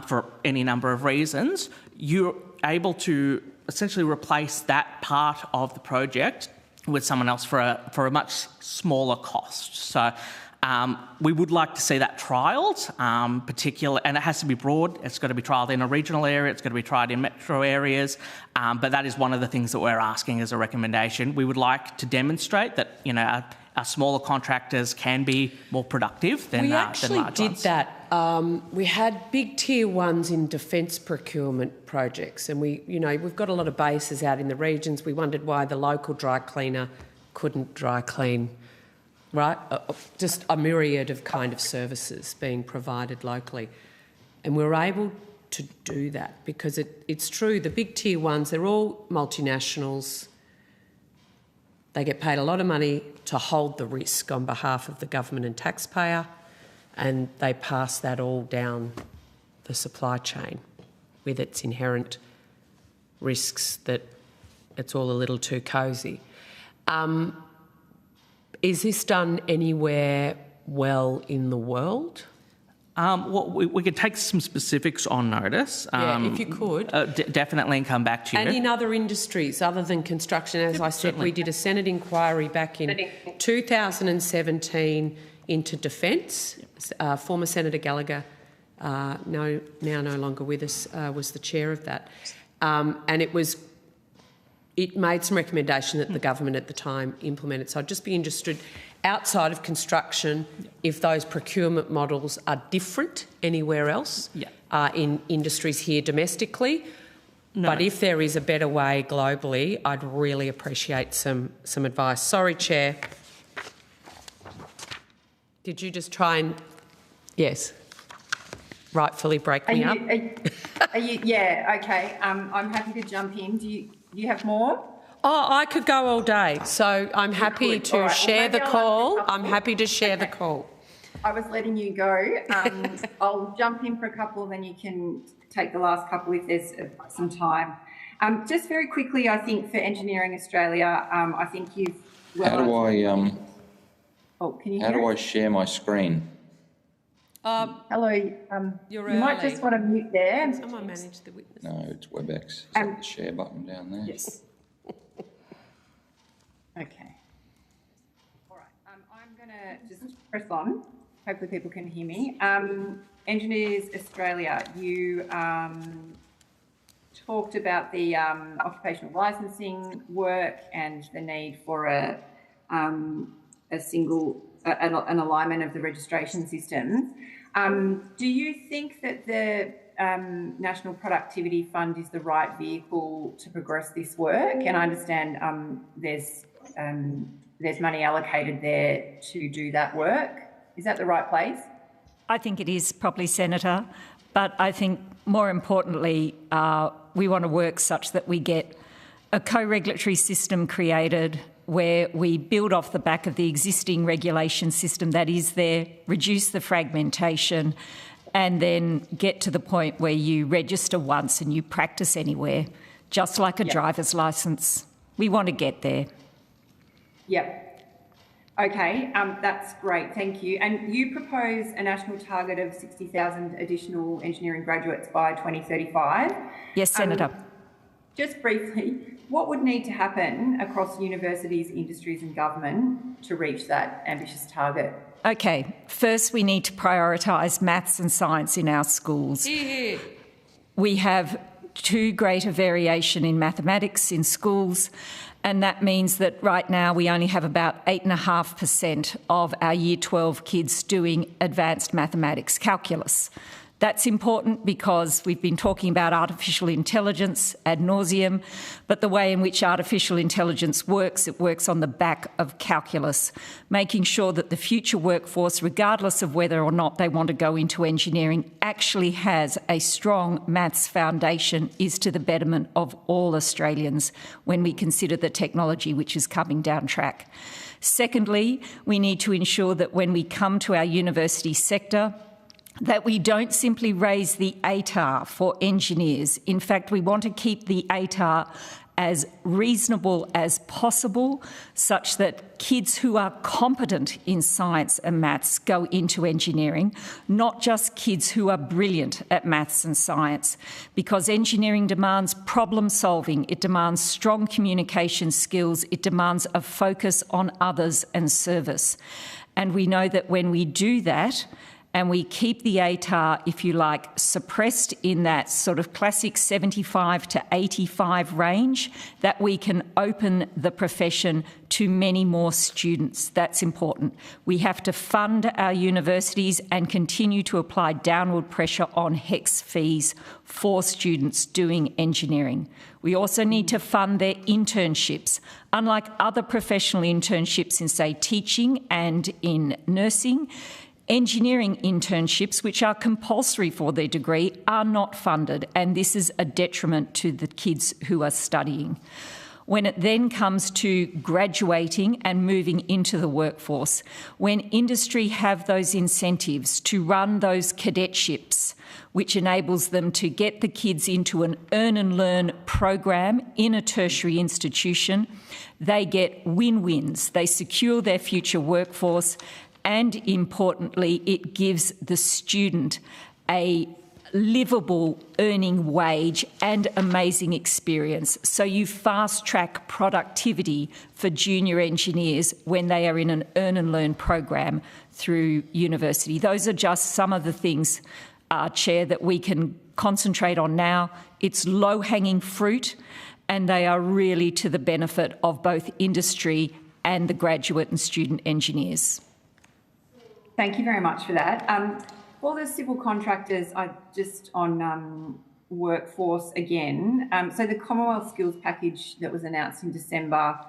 for any number of reasons, you're able to essentially replace that part of the project with someone else for a much smaller cost. So we would like to see that trialled, particularly, and it has to be broad. It's got to be trialled in a regional area. It's got to be tried in metro areas. But that is one of the things that we're asking as a recommendation. We would like to demonstrate that, our smaller contractors can be more productive than large ones. We actually did that. We had big tier ones in defence procurement projects, and we've got a lot of bases out in the regions. We wondered why the local dry cleaner couldn't dry clean. Right? Just a myriad of kind of services being provided locally. And we're able to do that because it's true, the big tier ones, they're all multinationals. They get paid a lot of money to hold the risk on behalf of the government and taxpayer, and they pass that all down the supply chain with its inherent risks that it's all a little too cosy. Is this done anywhere well in the world? Well, we could take some specifics on notice. If you could. Definitely, and come back to you. And in other industries other than construction, as I said, we did a Senate inquiry back in 2017 into defence. Former Senator Gallagher, now no longer with us, was the chair of that. And it made some recommendation that the government at the time implemented. So I'd just be interested, outside of construction, if those procurement models are different anywhere else in industries here domestically. No. But if there is a better way globally, I'd really appreciate some advice. Sorry, Chair. Did you just try and, yes, rightfully break me up? Yeah, okay. I'm happy to jump in. Do you have more? Oh, I could go all day. So I'm happy to share the call. I'm happy to share the call. I was letting you go. I'll jump in for a couple, then you can take the last couple if there's some time. Just very quickly, I think for Engineering Australia, I think you've... How do I can you hear How do I share my screen? Hello. You might just want to mute there. Someone manage the witness. No, it's WebEx. Is that the share button down there? Yes. Okay. All right. I'm going to just press on. Hopefully people can hear me. Engineers Australia, you talked about the occupational licensing work and the need for an alignment of the registration system. Do you think that the National Productivity Fund is the right vehicle to progress this work? And I understand there's money allocated there to do that work. Is that the right place? I think it is probably, Senator, but I think more importantly, we want to work such that we get a co-regulatory system created where we build off the back of the existing regulation system that is there, reduce the fragmentation, and then get to the point where you register once and you practice anywhere, just like a driver's licence. We want to get there. Yep. Okay, that's great, thank you. And you propose a national target of 60,000 additional engineering graduates by 2035. Yes, Senator. Just briefly, what would need to happen across universities, industries and government to reach that ambitious target? Okay, first we need to prioritise maths and science in our schools. Yeah. We have too great a variation in mathematics in schools, and that means that right now we only have about 8.5% of our Year 12 kids doing advanced mathematics, calculus. That's important because we've been talking about artificial intelligence ad nauseum, but the way in which artificial intelligence works, it works on the back of calculus, making sure that the future workforce, regardless of whether or not they want to go into engineering, actually has a strong maths foundation is to the betterment of all Australians when we consider the technology which is coming down track. Secondly, we need to ensure that when we come to our university sector, that we don't simply raise the ATAR for engineers. In fact, we want to keep the ATAR as reasonable as possible, such that kids who are competent in science and maths go into engineering, not just kids who are brilliant at maths and science, because engineering demands problem solving, it demands strong communication skills, it demands a focus on others and service. And we know that when we do that, and we keep the ATAR, if you like, suppressed in that sort of classic 75 to 85 range, that we can open the profession to many more students. That's important. We have to fund our universities and continue to apply downward pressure on HECS fees for students doing engineering. We also need to fund their internships. Unlike other professional internships in, say, teaching and in nursing, engineering internships, which are compulsory for their degree, are not funded, and this is a detriment to the kids who are studying. When it then comes to graduating and moving into the workforce, when industry have those incentives to run those cadetships, which enables them to get the kids into an earn and learn program in a tertiary institution, they get win-wins. They secure their future workforce, and importantly, it gives the student a livable earning wage and amazing experience. So you fast-track productivity for junior engineers when they are in an earn and learn program through university. Those are just some of the things, Chair, that we can concentrate on now. It's low-hanging fruit, and they are really to the benefit of both industry and the graduate and student engineers. Thank you very much for that. For the civil contractors, just on workforce again. So the Commonwealth Skills Package that was announced in December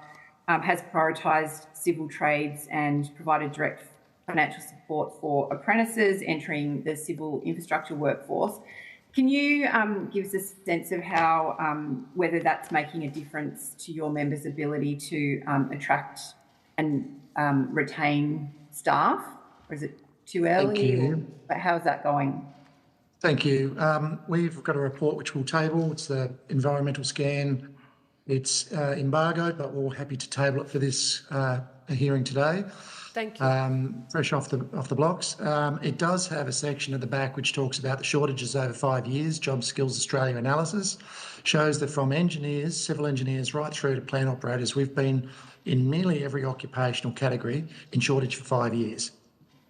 has prioritised civil trades and provided direct financial support for apprentices entering the civil infrastructure workforce. Can you give us a sense of how, whether that's making a difference to your members' ability to attract and retain staff? Or is it too early? Thank you. But how's that going? Thank you. We've got a report which we'll table. It's the environmental scan. It's embargoed, but we're happy to table it for this hearing today. Thank you. Fresh off the blocks. It does have a section at the back which talks about the shortages over 5 years. Job Skills Australia analysis shows that from engineers, civil engineers, right through to plant operators, we've been in nearly every occupational category in shortage for 5 years.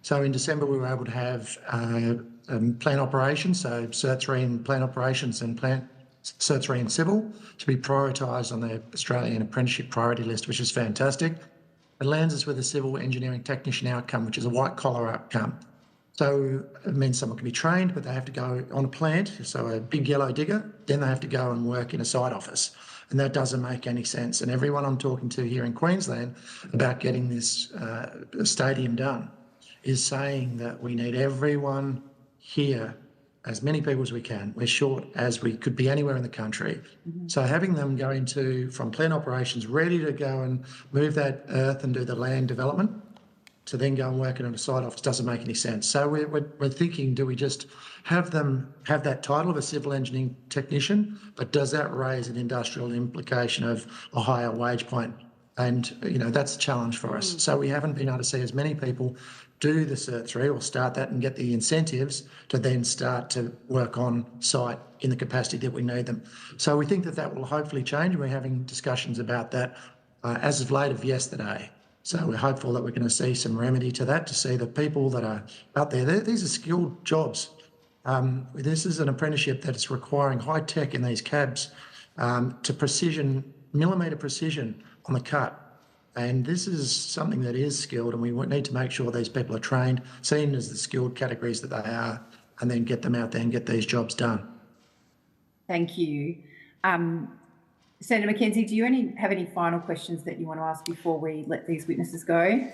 So in December, we were able to have plant operations, so Cert 3 in plant operations and Cert 3 in civil, to be prioritised on the Australian Apprenticeship Priority List, which is fantastic. It lands us with a civil engineering technician outcome, which is a white-collar outcome. So it means someone can be trained, but they have to go on a plant, so a big yellow digger, then they have to go and work in a site office. And that doesn't make any sense. And everyone I'm talking to here in Queensland about getting this stadium done is saying that we need everyone here, as many people as we can. We're short as we could be anywhere in the country. So having them go from plant operations ready to go and move that earth and do the land development to then go and work in a site office doesn't make any sense. So we're thinking, do we just have them have that title of a civil engineering technician, but does that raise an industrial implication of a higher wage point? And, you know, that's a challenge for us. So we haven't been able to see as many people do the Cert 3 or start that and get the incentives to then start to work on site in the capacity that we need them. So we think that that will hopefully change. We're having discussions about that as of late of yesterday. So we're hopeful that we're going to see some remedy to that, to see the people that are out there. These are skilled jobs. This is an apprenticeship that is requiring high tech in these cabs to precision, millimetre precision on the cut. And this is something that is skilled, and we need to make sure these people are trained, seen as the skilled categories that they are, and then get them out there and get these jobs done. Thank you. Senator McKenzie, do you have any final questions that you want to ask before we let these witnesses go?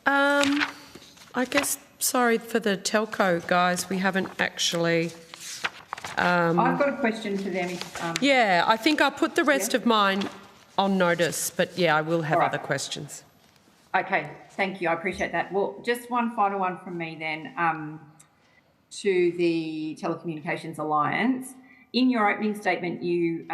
I guess, sorry for the telco guys, we haven't actually... I've got a question for them. Yeah, I think I'll put the rest of mine on notice, but yeah, I will have other questions. Okay, thank you. I appreciate that. Well, just one final one from me then to the Telecommunications Alliance. In your opening statement, you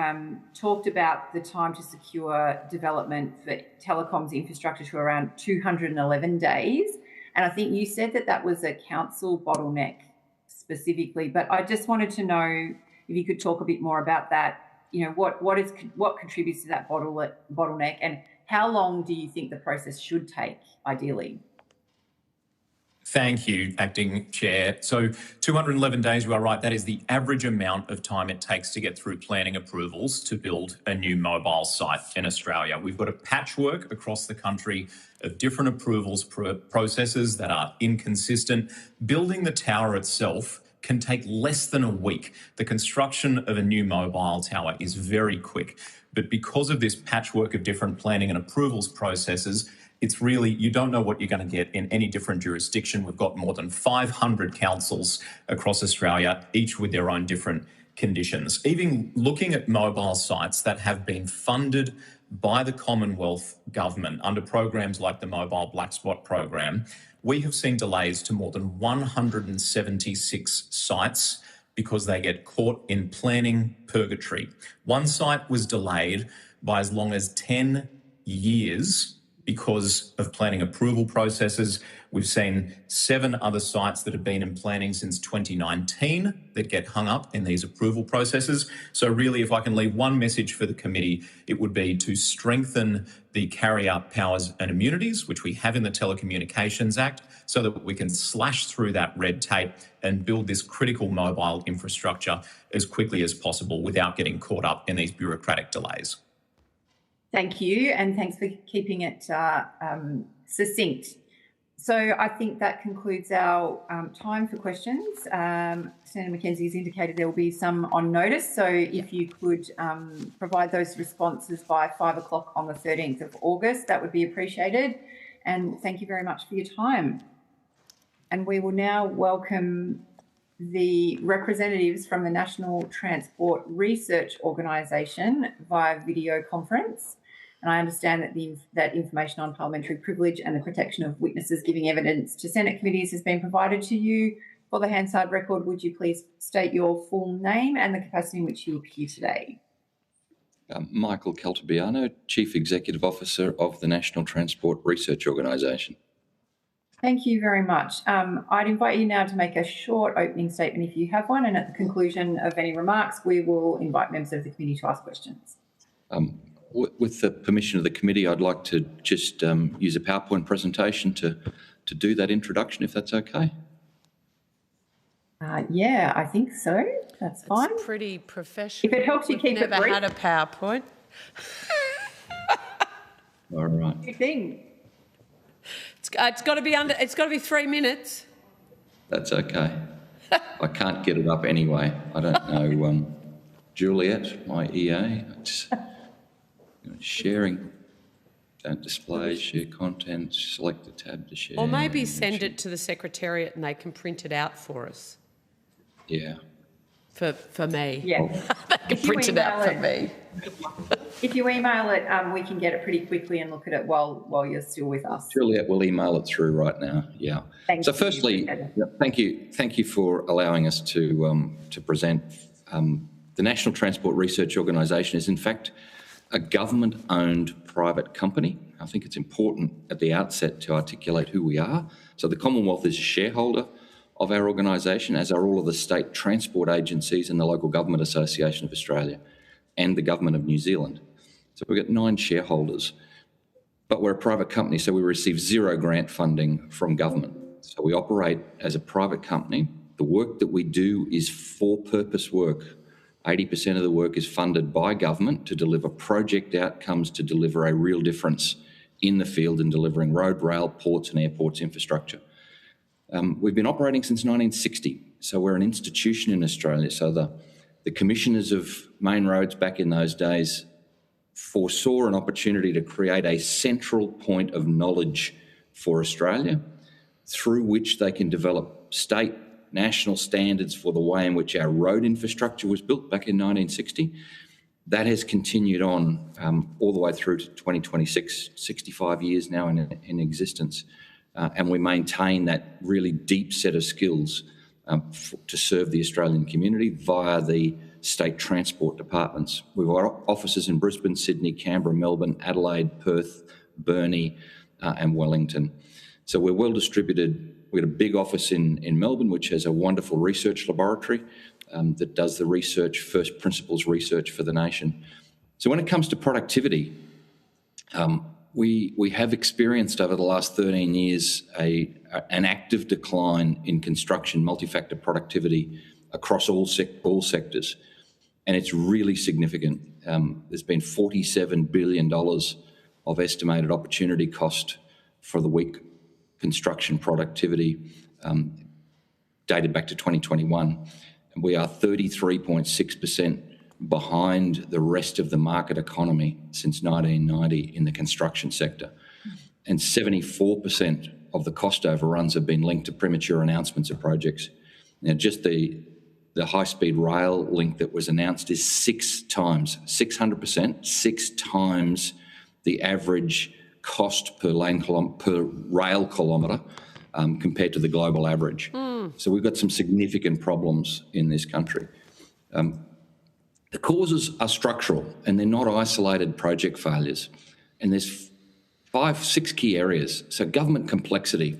talked about the time to secure development for telecoms infrastructure to around 211 days. And I think you said that that was a council bottleneck specifically, but I just wanted to know if you could talk a bit more about that. You know, what contributes to that bottleneck, and how long do you think the process should take, ideally? Thank you, Acting Chair. So 211 days, you are right, that is the average amount of time it takes to get through planning approvals to build a new mobile site in Australia. We've got a patchwork across the country of different approvals processes that are inconsistent. Building the tower itself can take less than a week. The construction of a new mobile tower is very quick. But because of this patchwork of different planning and approvals processes, it's really, you don't know what you're going to get in any different jurisdiction. We've got more than 500 councils across Australia, each with their own different conditions. Even looking at mobile sites that have been funded by the Commonwealth Government under programs like the Mobile Black Spot program, we have seen delays to more than 176 sites because they get caught in planning purgatory. One site was delayed by as long as 10 years because of planning approval processes. We've seen 7 other sites that have been in planning since 2019 that get hung up in these approval processes. So really, if I can leave one message for the committee, it would be to strengthen the carry-out powers and immunities, which we have in the Telecommunications Act, so that we can slash through that red tape and build this critical mobile infrastructure as quickly as possible without getting caught up in these bureaucratic delays. Thank you, and thanks for keeping it succinct. So I think that concludes our time for questions. Senator McKenzie has indicated there will be some on notice, so if you could provide those responses by 5 o'clock on the 13th of August, that would be appreciated. And thank you very much for your time. And we will now welcome the representatives from the National Transport Research Organisation via video conference. And I understand that that information on parliamentary privilege and the protection of witnesses giving evidence to Senate committees has been provided to you. For the Hansard record, would you please state your full name and the capacity in which you appear today? Michael Caltabiano, Chief Executive Officer of the National Transport Research Organisation. Thank you very much. I'd invite you now to make a short opening statement if you have one, and at the conclusion of any remarks, we will invite members of the committee to ask questions. With the permission of the committee, I'd like to just use a PowerPoint presentation to do that introduction, if that's okay. Yeah, I think so. That's fine. It's pretty professional. If it helps you keep it brief. Never had a PowerPoint. All right. What do you think? It's got to be under. It's got to be 3 minutes. That's okay. I can't get it up anyway. I don't know. Juliet, my EA, it's sharing Don't display, share content, select the tab to share. Or maybe send it to the Secretariat and they can print it out for us. Yeah. For me. Yeah. They can print it out for me. If you email it, we can get it pretty quickly and look at it while you're still with us. Juliet will email it through right now. Yeah. So firstly, thank you for allowing us to present. The National Transport Research Organisation is in fact a government-owned private company. I think it's important at the outset to articulate who we are. So the Commonwealth is a shareholder of our organisation, as are all of the state transport agencies and the Local Government Association of Australia and the Government of New Zealand. So we've got 9 shareholders, but we're a private company, so we receive 0 grant funding from government. So we operate as a private company. The work that we do is for-purpose work. 80% of the work is funded by government to deliver project outcomes, to deliver a real difference in the field in delivering road, rail, ports and airports infrastructure. We've been operating since 1960, so we're an institution in Australia. So the commissioners of main roads back in those days foresaw an opportunity to create a central point of knowledge for Australia through which they can develop state, national standards for the way in which our road infrastructure was built back in 1960. That has continued on all the way through to 2026, 65 years now in existence. And we maintain that really deep set of skills to serve the Australian community via the state transport departments. We've got offices in Brisbane, Sydney, Canberra, Melbourne, Adelaide, Perth, Burnie and Wellington. So we're well distributed. We've got a big office in Melbourne, which has a wonderful research laboratory that does the research, first principles research for the nation. So when it comes to productivity, we have experienced over the last 13 years an active decline in construction multi-factor productivity across all sectors, and it's really significant. There's been $47 billion of estimated opportunity cost for the weak construction productivity dated back to 2021, and we are 33.6% behind the rest of the market economy since 1990 in the construction sector. And 74% of the cost overruns have been linked to premature announcements of projects. Now, just the high-speed rail link that was announced is 6 times, 600%, 6 times the average cost per rail kilometre compared to the global average. So we've got some significant problems in this country. The causes are structural and they're not isolated project failures. And there's 5-6 key areas. So government complexity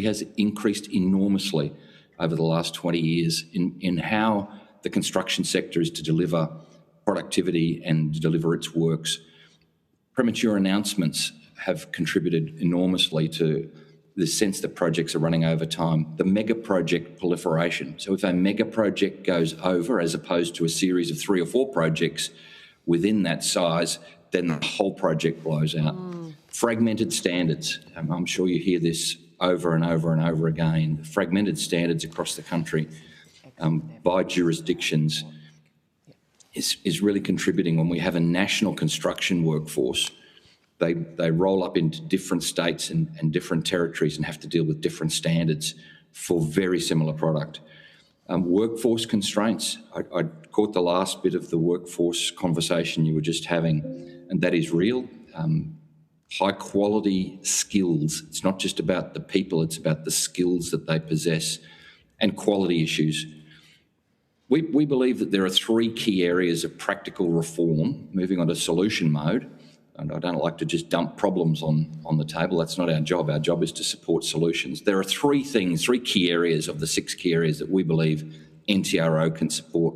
has increased enormously over the last 20 years in how the construction sector is to deliver productivity and deliver its works. Premature announcements have contributed enormously to the sense that projects are running over time. The mega project proliferation. So if a mega project goes over as opposed to a series of 3 or 4 projects within that size, then the whole project blows out. Fragmented standards. I'm sure you hear this over and over and over again. Fragmented standards across the country by jurisdictions is really contributing. When we have a national construction workforce, they roll up into different states and different territories and have to deal with different standards for very similar product. Workforce constraints. I caught the last bit of the workforce conversation you were just having, and that is real. High quality skills. It's not just about the people, it's about the skills that they possess, and quality issues. We believe that there are 3 key areas of practical reform, moving on to solution mode. And I don't like to just dump problems on the table. That's not our job. Our job is to support solutions. There are 3 key areas of the 6 key areas that we believe NTRO can support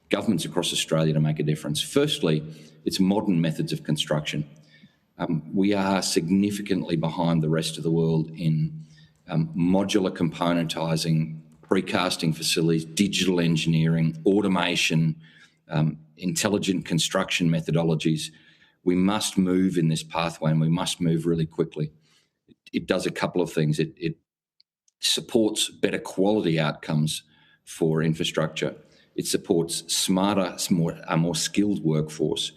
governments across Australia to make a difference. Firstly, it's modern methods of construction. We are significantly behind the rest of the world in modular componentising, precasting facilities, digital engineering, automation, intelligent construction methodologies. We must move in this pathway and we must move really quickly. It does a couple of things. It supports better quality outcomes for infrastructure. It supports smarter, a more skilled workforce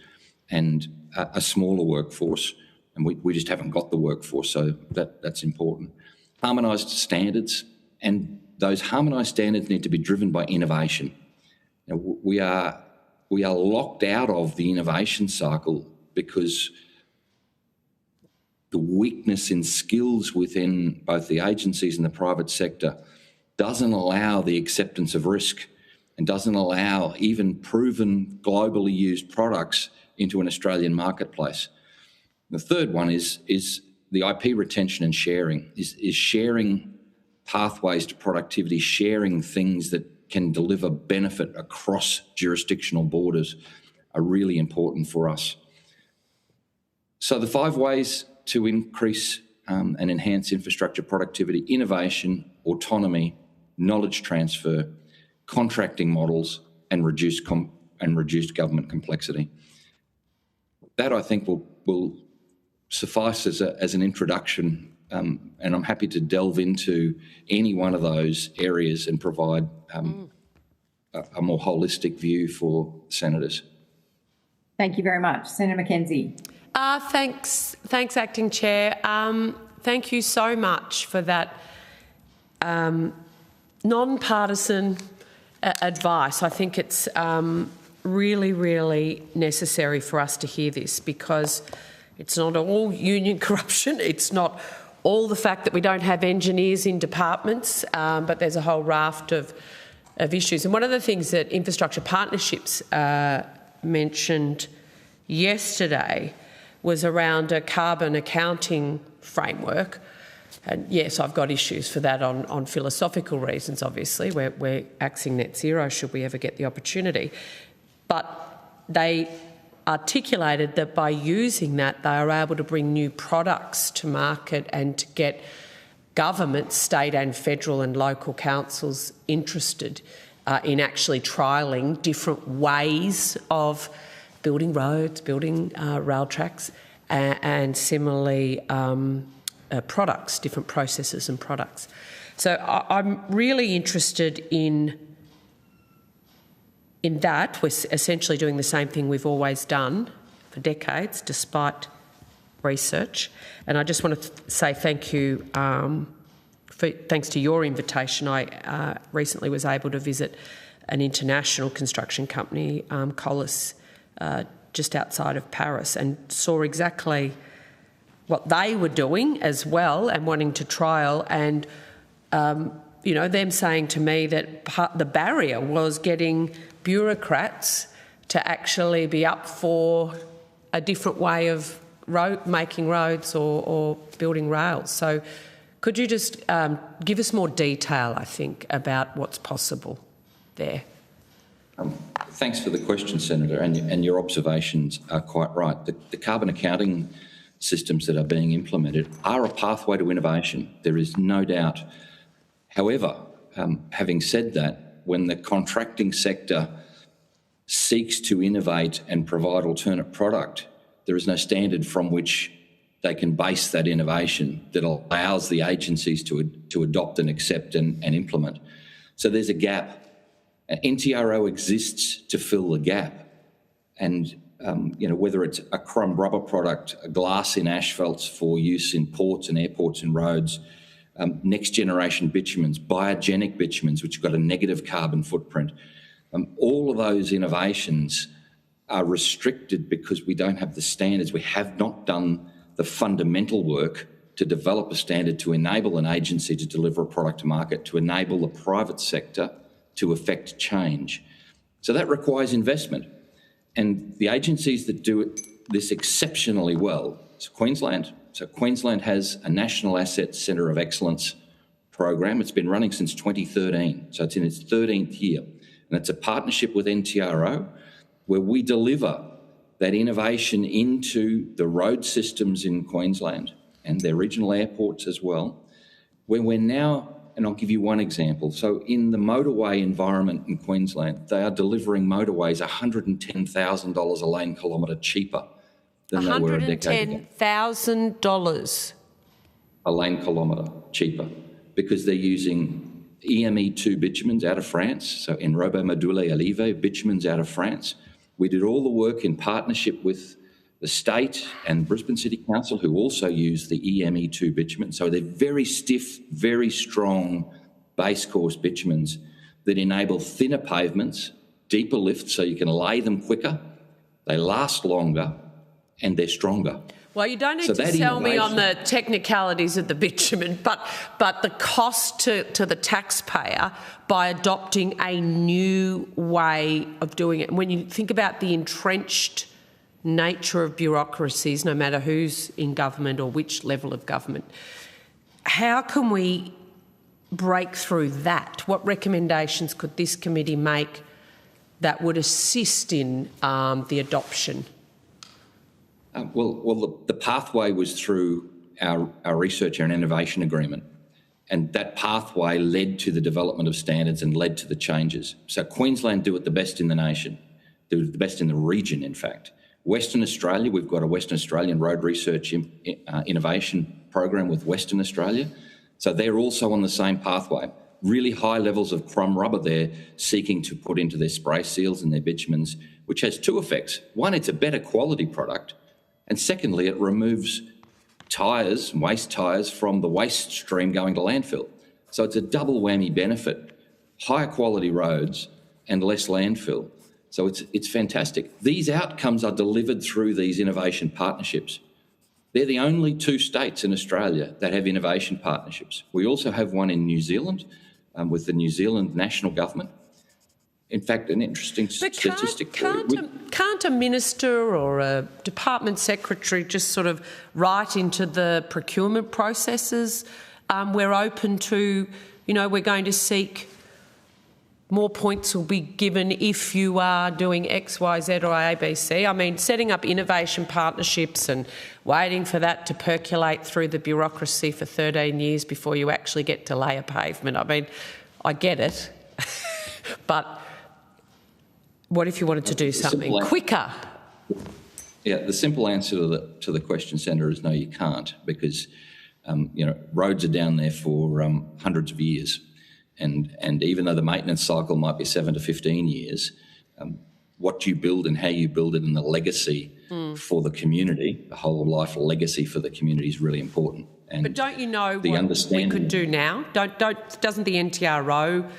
and a smaller workforce. and we just haven't got the workforce, so that's important. Harmonised standards, and those harmonised standards need to be driven by innovation. We are locked out of the innovation cycle because the weakness in skills within both the agencies and the private sector doesn't allow the acceptance of risk and doesn't allow even proven globally used products into an Australian marketplace. The third one is the IP retention and sharing, is sharing pathways to productivity, sharing things that can deliver benefit across jurisdictional borders are really important for us. So the 5 ways to increase and enhance infrastructure productivity: innovation, autonomy, knowledge transfer, contracting models, and reduced government complexity. That, I think, will suffice as an introduction, and I'm happy to delve into any one of those areas and provide a more holistic view for senators. Thank you very much. Senator McKenzie. Thanks, Acting Chair. Thank you so much for that non-partisan advice. I think it's really, really necessary for us to hear this, because it's not all union corruption. It's not all the fact that we don't have engineers in departments, but there's a whole raft of issues. And one of the things that Infrastructure Partnerships mentioned yesterday was around a carbon accounting framework. And yes, I've got issues for that on philosophical reasons, obviously. We're axing net zero should we ever get the opportunity. But they articulated that by using that, they are able to bring new products to market and to get government, state and federal and local councils interested in actually trialling different ways of building roads, building rail tracks, and similarly products, different processes and products. So I'm really interested in that. We're essentially doing the same thing we've always done for decades, despite research. And I just want to say thank you. Thanks to your invitation, I recently was able to visit an international construction company, Colas, just outside of Paris, and saw exactly what they were doing as well and wanting to trial, and you know, them saying to me that the barrier was getting bureaucrats to actually be up for a different way of making roads or building rails. So could you just give us more detail, I think, about what's possible there? Thanks for the question, Senator, and your observations are quite right. The carbon accounting systems that are being implemented are a pathway to innovation. There is no doubt. However, having said that, when the contracting sector seeks to innovate and provide alternate product, there is no standard from which they can base that innovation that allows the agencies to adopt and accept and implement. So there's a gap. NTRO exists to fill the gap. And you know, whether it's a chrome rubber product, a glass in asphalts for use in ports and airports and roads, next generation bitumens, biogenic bitumens, which have got a negative carbon footprint, all of those innovations are restricted because we don't have the standards. We have not done the fundamental work to develop a standard to enable an agency to deliver a product to market, to enable the private sector to effect change. So that requires investment. And the agencies that do this exceptionally well is Queensland. So Queensland has a National Asset Centre of Excellence program. It's been running since 2013, so it's in its 13th year. And it's a partnership with NTRO where we deliver that innovation into the road systems in Queensland and their regional airports as well, where we're now, and I'll give you one example. So in the motorway environment in Queensland, they are delivering motorways $110,000 a lane kilometre cheaper than they were a decade ago. $110,000 a lane kilometre cheaper, because they're using EME2 bitumens out of France, so Enrobe Module Alive bitumens out of France. We did all the work in partnership with the state and Brisbane City Council, who also use the EME2 bitumen. So they're very stiff, very strong base course bitumens that enable thinner pavements, deeper lifts so you can lay them quicker, they last longer, and they're stronger. Well, you don't need to sell me on the technicalities of the bitumen, but the cost to the taxpayer by adopting a new way of doing it. When you think about the entrenched nature of bureaucracies, no matter who's in government or which level of government, how can we break through that? What recommendations could this committee make that would assist in the adoption? Well, the pathway was through our research and innovation agreement, and that pathway led to the development of standards and led to the changes. So Queensland do it the best in the nation, do it the best in the region, in fact. Western Australia, we've got a Western Australian road research innovation program with Western Australia. So they're also on the same pathway. Really high levels of chrome rubber they're seeking to put into their spray seals and their bitumens, which has two effects. One, it's a better quality product. And secondly, it removes tyres, waste tyres, from the waste stream going to landfill. So it's a double whammy benefit, higher quality roads and less landfill. So it's fantastic. These outcomes are delivered through these innovation partnerships. They're the only two states in Australia that have innovation partnerships. We also have one in New Zealand with the New Zealand national government. In fact, an interesting statistic. Can't a minister or a department secretary just sort of write into the procurement processes, we're open to, we're going to seek more points will be given if you are doing X, Y, Z or A, B, C. I mean, setting up innovation partnerships and waiting for that to percolate through the bureaucracy for 13 years before you actually get to lay a pavement. I mean, I get it, but what if you wanted to do something quicker? Yeah, the simple answer to the question, Senator, is no, you can't, because roads are down there for hundreds of years. And even though the maintenance cycle might be 7 to 15 years, what you build and how you build it and the legacy for the community, the whole of life legacy for the community is really important. And but don't you know what we could do now? Doesn't the NTRO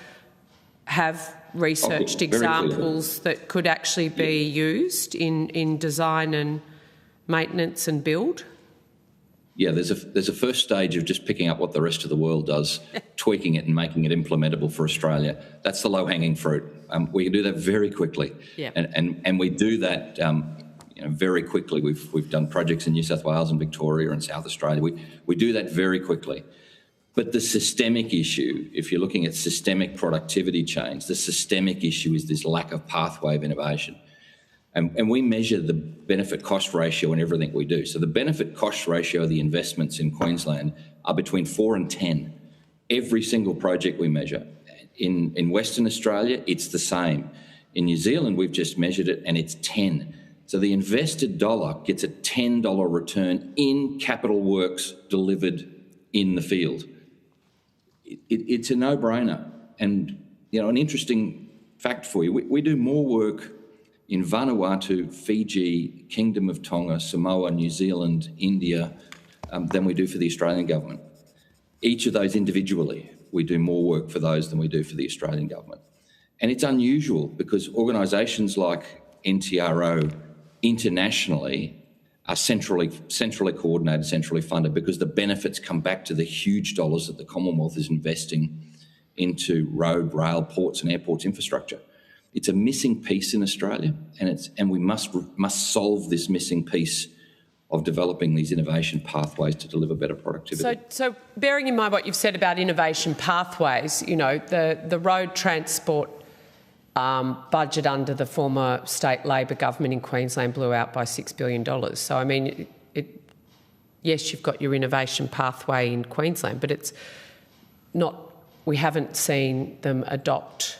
have researched examples that could actually be used in design and maintenance and build? Yeah, there's a first stage of just picking up what the rest of the world does, tweaking it and making it implementable for Australia. That's the low-hanging fruit. We can do that very quickly, and we do that very quickly. We've done projects in New South Wales and Victoria and South Australia. We do that very quickly. But the systemic issue, if you're looking at systemic productivity change, the systemic issue is this lack of pathway of innovation. And we measure the benefit-cost ratio in everything we do. So the benefit-cost ratio of the investments in Queensland are between 4 and 10. Every single project we measure. In Western Australia, it's the same. In New Zealand, we've just measured it and it's 10. So the invested dollar gets a $10 return in capital works delivered in the field. It's a no-brainer. And, an interesting fact for you, we do more work in Vanuatu, Fiji, Kingdom of Tonga, Samoa, New Zealand, India, than we do for the Australian government. Each of those individually, we do more work for those than we do for the Australian government. And it's unusual because organisations like NTRO internationally are centrally coordinated, centrally funded, because the benefits come back to the huge dollars that the Commonwealth is investing into road, rail, ports and airports infrastructure. It's a missing piece in Australia, and we must solve this missing piece of developing these innovation pathways to deliver better productivity. So bearing in mind what you've said about innovation pathways, the road transport budget under the former state Labor government in Queensland blew out by $6 billion. So, I mean, yes, you've got your innovation pathway in Queensland, but it's not, we haven't seen them adopt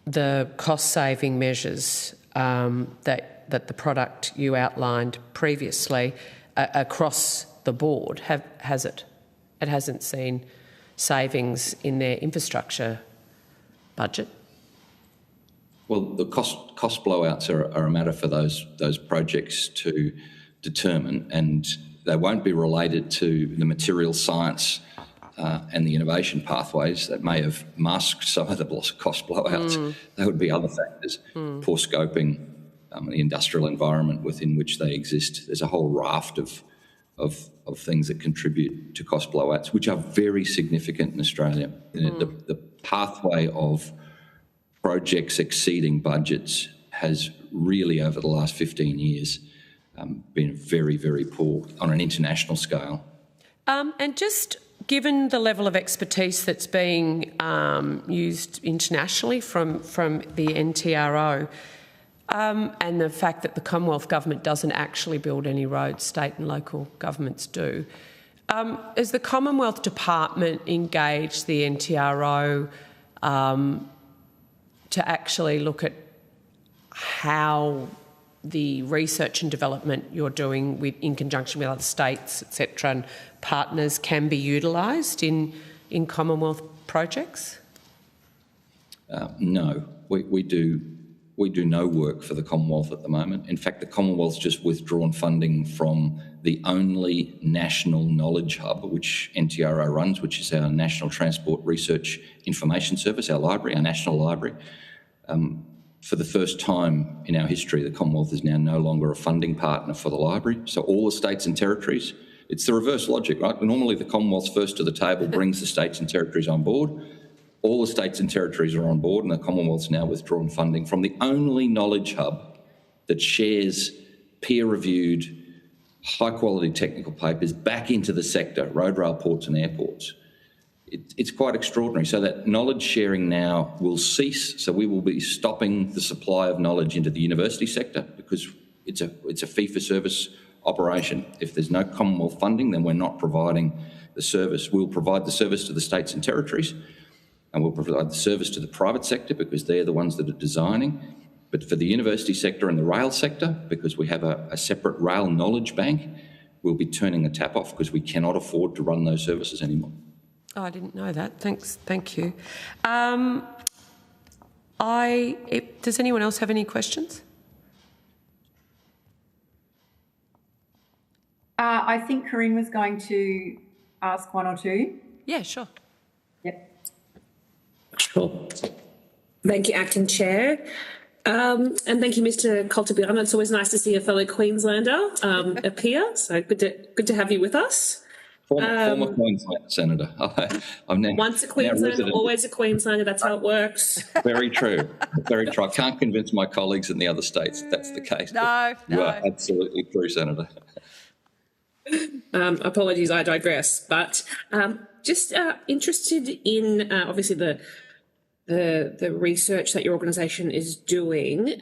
the cost-saving measures that the product you outlined previously across the board, has it? It hasn't seen savings in their infrastructure budget. Well, the cost blowouts are a matter for those projects to determine, and they won't be related to the material science and the innovation pathways that may have masked some of the cost blowouts. They would be other factors, poor scoping, the industrial environment within which they exist. There's a whole raft of things that contribute to cost blowouts, which are very significant in Australia. The pathway of projects exceeding budgets has really, over the last 15 years, been very, very poor on an international scale. And just given the level of expertise that's being used internationally from the NTRO, and the fact that the Commonwealth Government doesn't actually build any roads, state and local governments do, has the Commonwealth Department engaged the NTRO to actually look at how the research and development you're doing in conjunction with other states, etc., and partners can be utilised in Commonwealth projects? No, we do no work for the Commonwealth at the moment. In fact, the Commonwealth's just withdrawn funding from the only national knowledge hub which NTRO runs, which is our National Transport Research Information Service, our library, our national library. For the first time in our history, the Commonwealth is now no longer a funding partner for the library. So all the states and territories, it's the reverse logic, right? Normally the Commonwealth's first to the table, brings the states and territories on board. All the states and territories are on board, and the Commonwealth's now withdrawn funding from the only knowledge hub that shares peer-reviewed, high-quality technical papers back into the sector, road, rail, ports and airports. It's quite extraordinary. So that knowledge sharing now will cease. So we will be stopping the supply of knowledge into the university sector because it's a fee-for-service operation. If there's no Commonwealth funding, then we're not providing the service. We'll provide the service to the states and territories, and we'll provide the service to the private sector because they're the ones that are designing. But for the university sector and the rail sector, because we have a separate rail knowledge bank, we'll be turning the tap off because we cannot afford to run those services anymore. Oh, I didn't know that. Thanks. Thank you. Does anyone else have any questions? I think Corinne was going to ask one or two. Yeah, sure. Yep. Sure. Thank you, Acting Chair. And thank you, Mr. Coltabiano. It's always nice to see a fellow Queenslander appear. So good to have you with us. Former Queenslander Senator. I'm now once a Queenslander, always a Queenslander. That's how it works. Very true. Very true. I can't convince my colleagues in the other states that that's the case. No. You are absolutely true, Senator. Apologies, I digress. But just interested in obviously the research that your organisation is doing.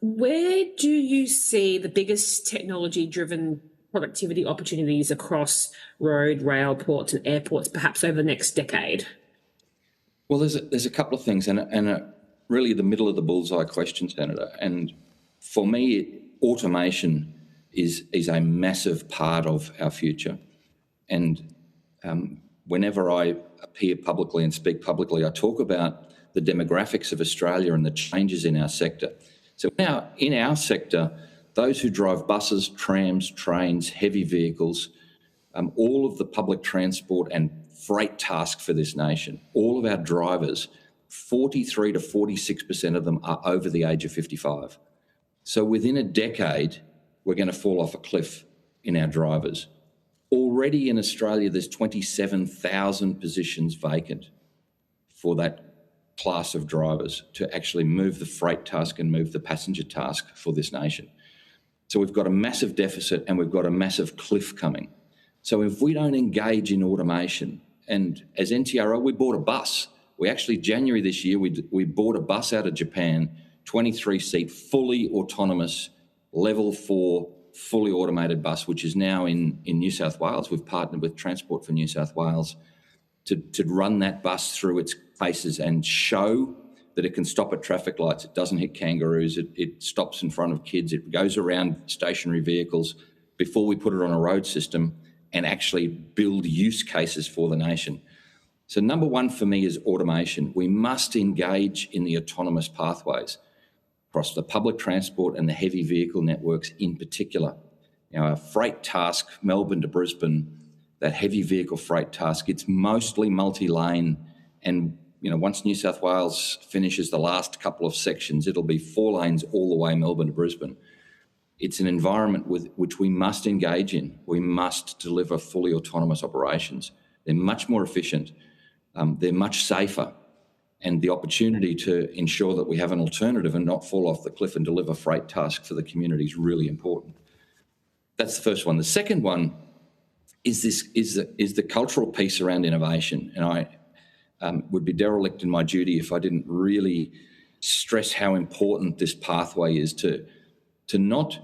Where do you see the biggest technology-driven productivity opportunities across road, rail, ports and airports, perhaps over the next decade? Well, there's a couple of things, and really the middle of the bullseye question, Senator. And for me, automation is a massive part of our future. And whenever I appear publicly and speak publicly, I talk about the demographics of Australia and the changes in our sector. So now in our sector, those who drive buses, trams, trains, heavy vehicles, all of the public transport and freight task for this nation, all of our drivers, 43 to 46% of them are over the age of 55. So within a decade, we're going to fall off a cliff in our drivers. Already in Australia, there's 27,000 positions vacant for that class of drivers to actually move the freight task and move the passenger task for this nation. So we've got a massive deficit and we've got a massive cliff coming. So if we don't engage in automation, and as NTRO, we bought a bus. We actually, January this year, we bought a bus out of Japan, 23-seat, fully autonomous, level 4, fully automated bus, which is now in New South Wales. We've partnered with Transport for New South Wales to run that bus through its paces and show that it can stop at traffic lights. It doesn't hit kangaroos. It stops in front of kids. It goes around stationary vehicles before we put it on a road system and actually build use cases for the nation. So number one for me is automation. We must engage in the autonomous pathways across the public transport and the heavy vehicle networks in particular. Our freight task, Melbourne to Brisbane, that heavy vehicle freight task, it's mostly multi-lane, and once New South Wales finishes the last couple of sections, it'll be 4 lanes all the way Melbourne to Brisbane. It's an environment which we must engage in. We must deliver fully autonomous operations. They're much more efficient, they're much safer, and the opportunity to ensure that we have an alternative and not fall off the cliff and deliver freight tasks for the community is really important. That's the first one. The second one is the cultural piece around innovation, and I would be derelict in my duty if I didn't really stress how important this pathway is to not,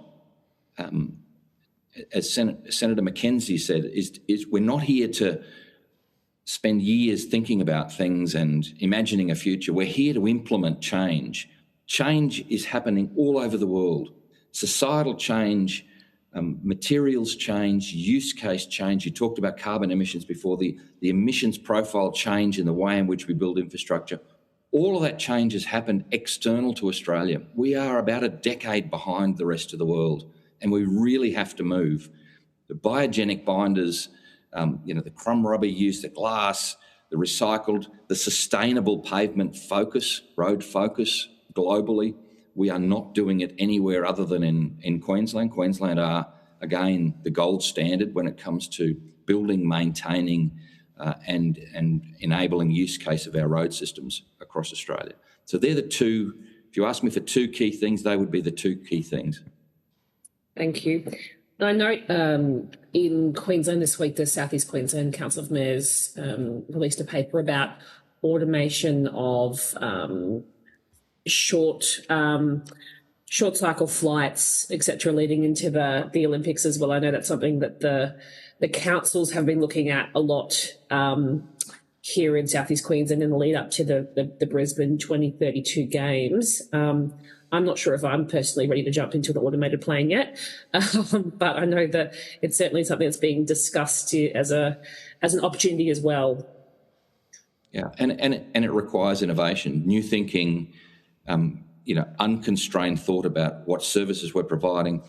as Senator McKenzie said, is we're not here to spend years thinking about things and imagining a future. We're here to implement change. Change is happening all over the world. Societal change, materials change, use case change. You talked about carbon emissions before, the emissions profile change in the way in which we build infrastructure. All of that change has happened external to Australia. We are about a decade behind the rest of the world, and we really have to move. The biogenic binders, the crumb rubber use, the glass, the recycled, the sustainable pavement focus, road focus globally. We are not doing it anywhere other than in Queensland. Queensland are, again, the gold standard when it comes to building, maintaining and enabling use case of our road systems across Australia. So they're the two, if you ask me for two key things, they would be the two key things. Thank you. I note in Queensland this week, the South East Queensland Council of Mayors released a paper about automation of short cycle flights, etc., leading into the Olympics as well. I know that's something that the councils have been looking at a lot here in South East Queensland in the lead up to the Brisbane 2032 Games. I'm not sure if I'm personally ready to jump into the automated plane yet, but I know that it's certainly something that's being discussed as an opportunity as well. Yeah, and it requires innovation, new thinking, unconstrained thought about what services we're providing.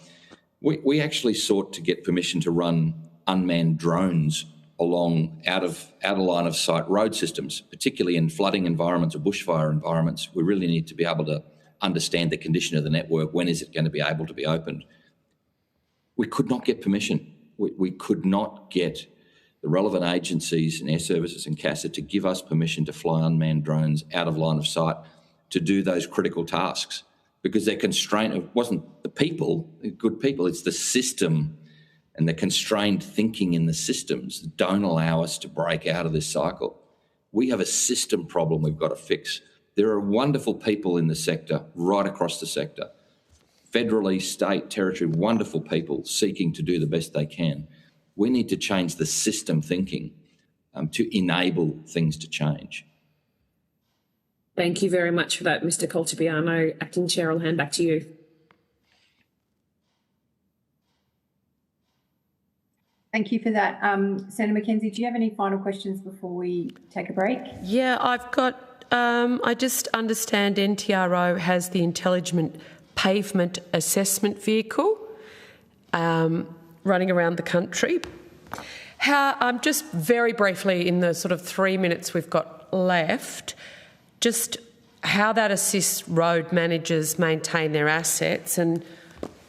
We actually sought to get permission to run unmanned drones along out of line of sight road systems, particularly in flooding environments or bushfire environments. We really need to be able to understand the condition of the network. When is it going to be able to be opened? We could not get permission. We could not get the relevant agencies and Air Services and CASA to give us permission to fly unmanned drones out of line of sight to do those critical tasks, because their constraint wasn't the people, good people, it's the system and the constrained thinking in the systems that don't allow us to break out of this cycle. We have a system problem we've got to fix. There are wonderful people in the sector, right across the sector, federally, state, territory, wonderful people seeking to do the best they can. We need to change the system thinking to enable things to change. Thank you very much for that, Mr. Coltibiano. Acting Chair, I'll hand back to you. Thank you for that. Senator McKenzie, do you have any final questions before we take a break? Yeah, I've got, I just understand NTRO has the Intelligent Pavement Assessment Vehicle running around the country. Just very briefly, in the sort of 3 minutes we've got left, just how that assists road managers maintain their assets, and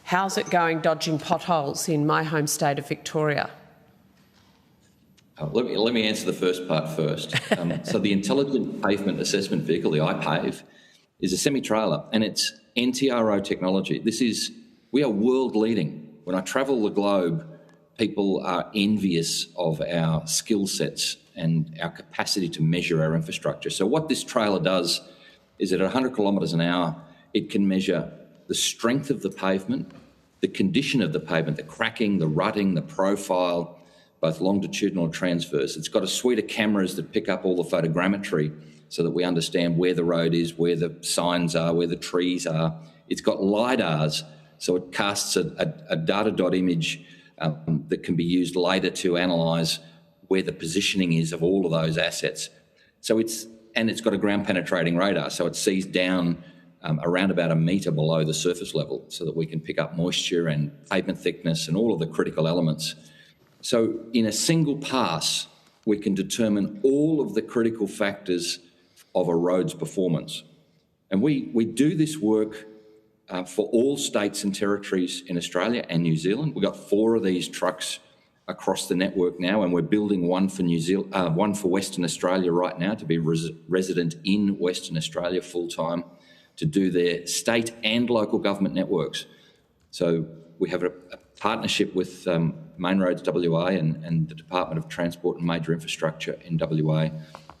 how's it going dodging potholes in my home state of Victoria? Let me answer the first part first. So the Intelligent Pavement Assessment Vehicle, the iPave, is a semi-trailer, and it's NTRO technology. We are world leading. When I travel the globe, people are envious of our skill sets and our capacity to measure our infrastructure. So what this trailer does is at 100 kilometres an hour, it can measure the strength of the pavement, the condition of the pavement, the cracking, the rutting, the profile, both longitudinal and transverse. It's got a suite of cameras that pick up all the photogrammetry so that we understand where the road is, where the signs are, where the trees are. It's got LiDARs, so it casts a data dot image that can be used later to analyse where the positioning is of all of those assets. So it's got a ground penetrating radar, so it sees down around about 1 metre below the surface level so that we can pick up moisture and pavement thickness and all of the critical elements. So in a single pass, we can determine all of the critical factors of a road's performance. And we do this work for all states and territories in Australia and New Zealand. We've got 4 of these trucks across the network now, and we're building one for one for Western Australia right now to be resident in Western Australia full-time to do their state and local government networks. So we have a partnership with Main Roads WA and the Department of Transport and Major Infrastructure in WA,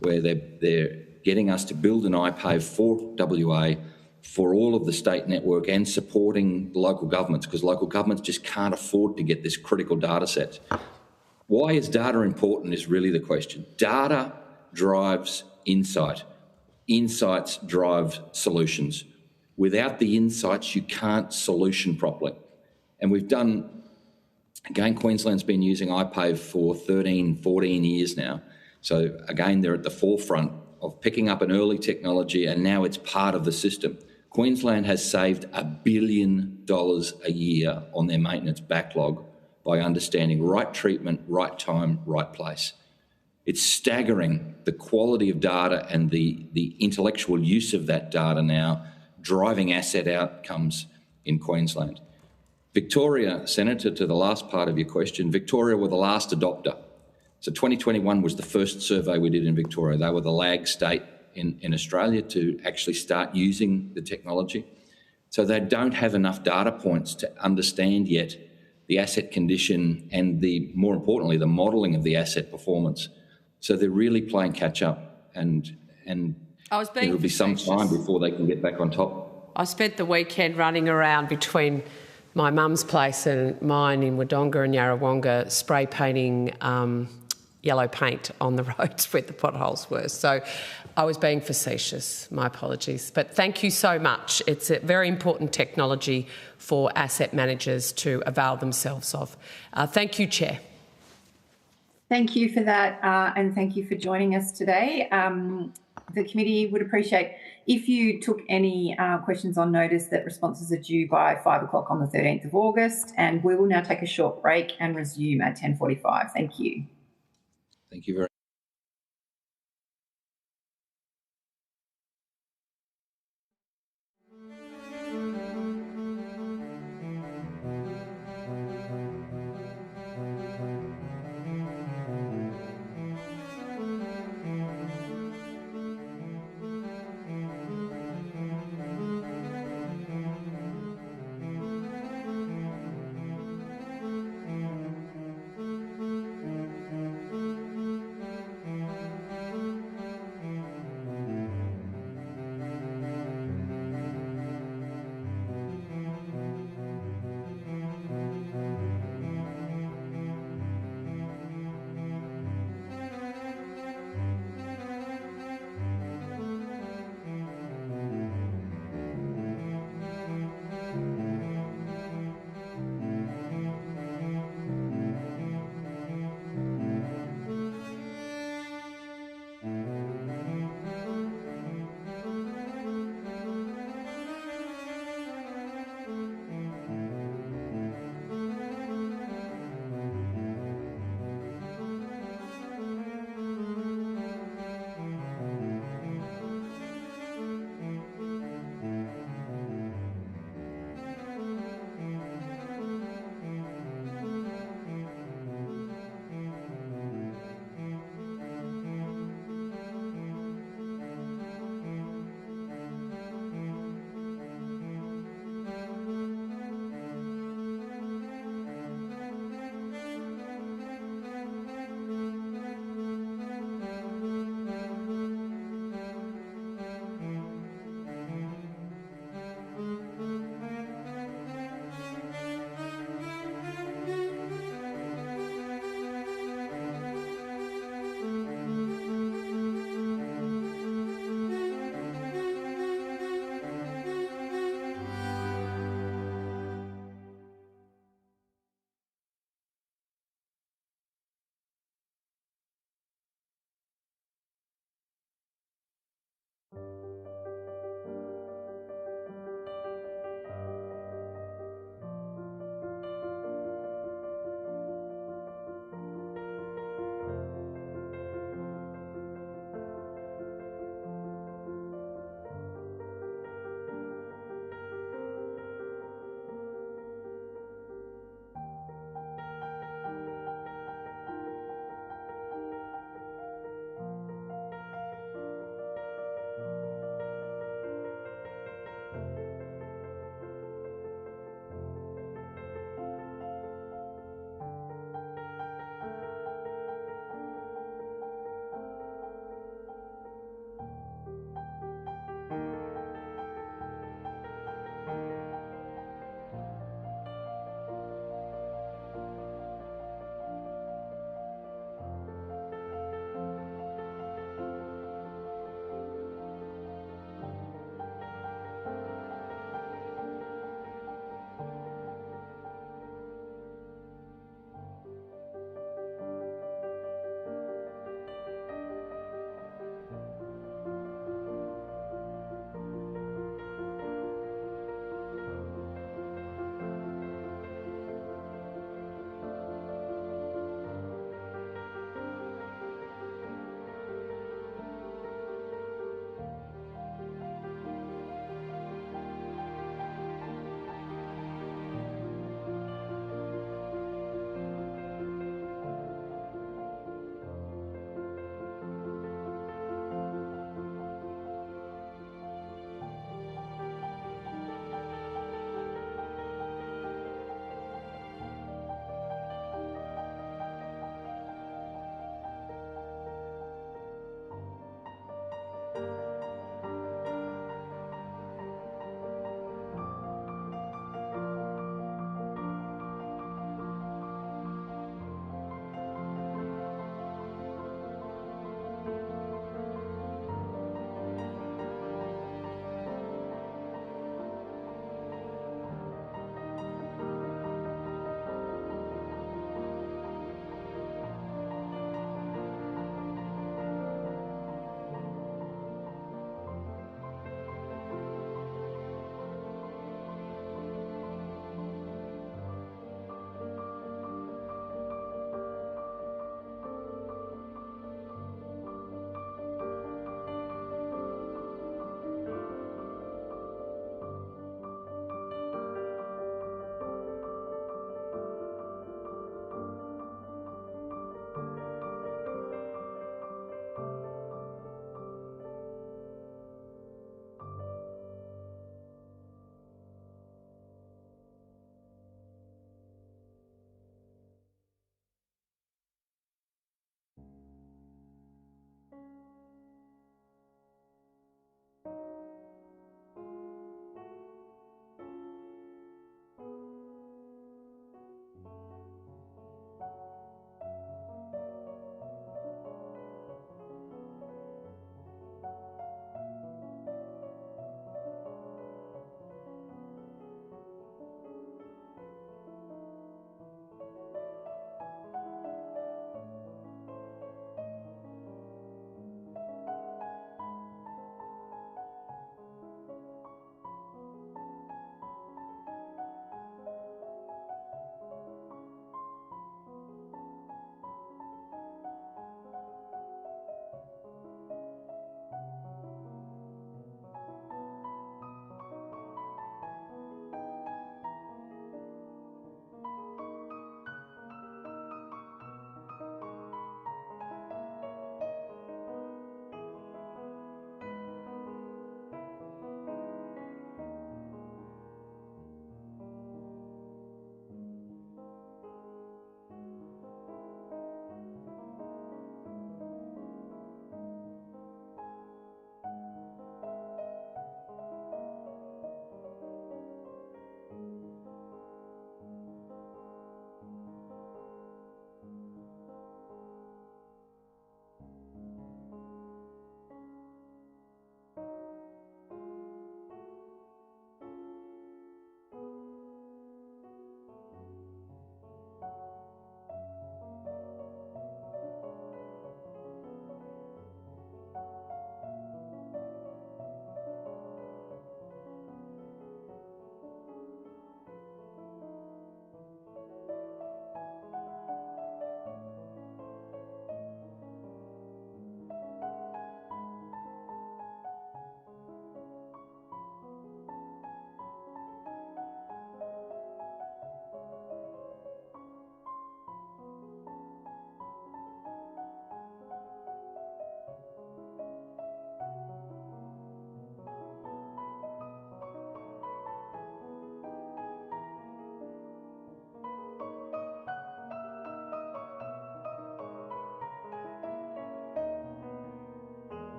where they're getting us to build an iPave for WA for all of the state network and supporting local governments, because local governments just can't afford to get this critical data set. Why is data important is really the question. Data drives insight. Insights drive solutions. Without the insights, you can't solution properly. And we've done, again, Queensland's been using iPave for 13, 14 years now. So again, they're at the forefront of picking up an early technology, and now it's part of the system. Queensland has saved $1 billion a year on their maintenance backlog by understanding right treatment, right time, right place. It's staggering the quality of data and the intellectual use of that data now driving asset outcomes in Queensland. Victoria, Senator, to the last part of your question, Victoria were the last adopter. So 2021 was the first survey we did in Victoria. They were the lag state in Australia to actually start using the technology. So they don't have enough data points to understand yet the asset condition and more importantly, the modelling of the asset performance. So they're really playing catch up, and it'll be some time before they can get back on top. I spent the weekend running around between my mum's place and mine in Wodonga and Yarrawonga, spray painting yellow paint on the roads where the potholes were. So I was being facetious, my apologies. But thank you so much. It's a very important technology for asset managers to avail themselves of. Thank you, Chair. Thank you for that, and thank you for joining us today. The committee would appreciate if you took any questions on notice that responses are due by 5 o'clock on the 13th of August, and we will now take a short break and resume at 10:45. Thank you. Thank you very much.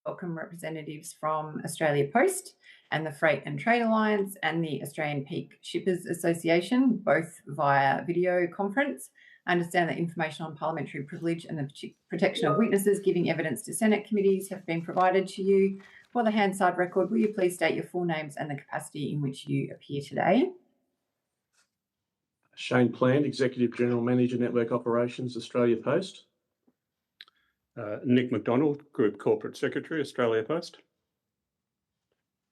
welcome representatives from Australia Post and the Freight and Trade Alliance and the Australian Peak Shippers Association, both via video conference. I understand that information on parliamentary privilege and the protection of witnesses giving evidence to Senate committees have been provided to you. For the Hansard record, will you please state your full names and the capacity in which you appear today? Shane Plant, Executive General Manager, Network Operations, Australia Post. Nick McDonald, Group Corporate Secretary, Australia Post.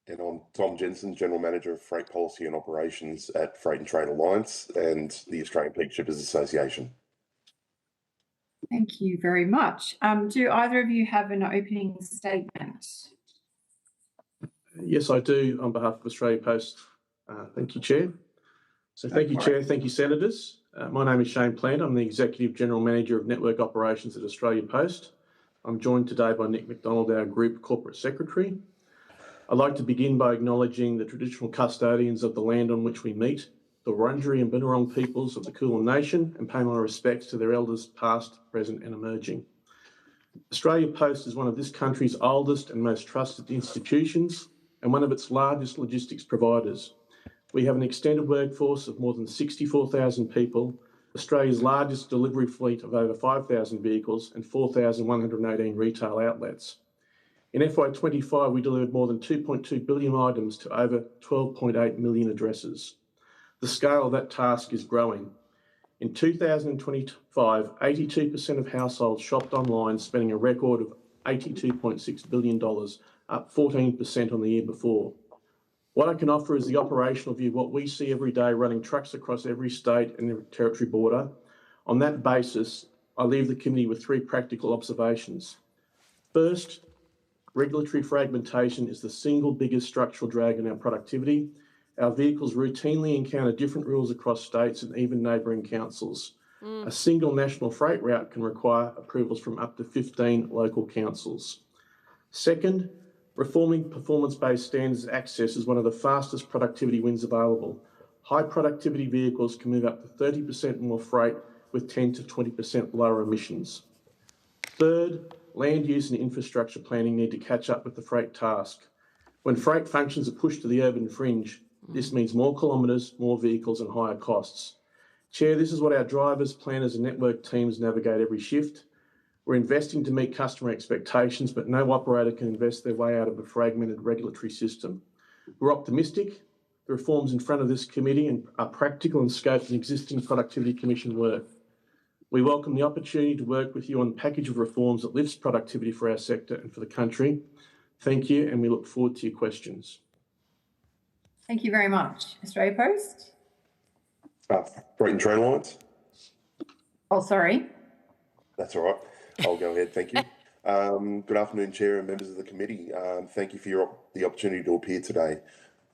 And I'm Tom Jensen, General Manager of Freight Policy and Operations at Freight and Trade Alliance and the Australian Peak Shippers Association. Thank you very much. Do either of you have an opening statement? Yes, I do, on behalf of Australia Post. Thank you, Chair. So thank you, Chair. Thank you, Senators. My name is Shane Plant. I'm the Executive General Manager of Network Operations at Australia Post. I'm joined today by Nick McDonald, our Group Corporate Secretary. I'd like to begin by acknowledging the traditional custodians of the land on which we meet, the Wurundjeri and Bunurong peoples of the Kulin Nation, and pay my respects to their elders past, present and emerging. Australia Post is one of this country's oldest and most trusted institutions and one of its largest logistics providers. We have an extended workforce of more than 64,000 people, Australia's largest delivery fleet of over 5,000 vehicles and 4,118 retail outlets. In FY25, we delivered more than 2.2 billion items to over 12.8 million addresses. The scale of that task is growing. In 2025, 82% of households shopped online, spending a record of $82.6 billion, up 14% on the year before. What I can offer is the operational view of what we see every day running trucks across every state and territory border. On that basis, I leave the committee with three practical observations. First, regulatory fragmentation is the single biggest structural drag on our productivity. Our vehicles routinely encounter different rules across states and even neighbouring councils. A single national freight route can require approvals from up to 15 local councils. Second, reforming performance-based standards access is one of the fastest productivity wins available. High productivity vehicles can move up to 30% more freight with 10 to 20% lower emissions. Third, land use and infrastructure planning need to catch up with the freight task. When freight functions are pushed to the urban fringe, this means more kilometres, more vehicles and higher costs. Chair, this is what our drivers, planners and network teams navigate every shift. We're investing to meet customer expectations, but no operator can invest their way out of a fragmented regulatory system. We're optimistic. The reforms in front of this committee are practical and scope in existing Productivity Commission work. We welcome the opportunity to work with you on a package of reforms that lifts productivity for our sector and for the country. Thank you, and we look forward to your questions. Thank you very much. Australia Post? Freight and Trade Alliance. Oh, sorry. That's all right. I'll go ahead. Thank you. Good afternoon, Chair and members of the committee. Thank you for the opportunity to appear today.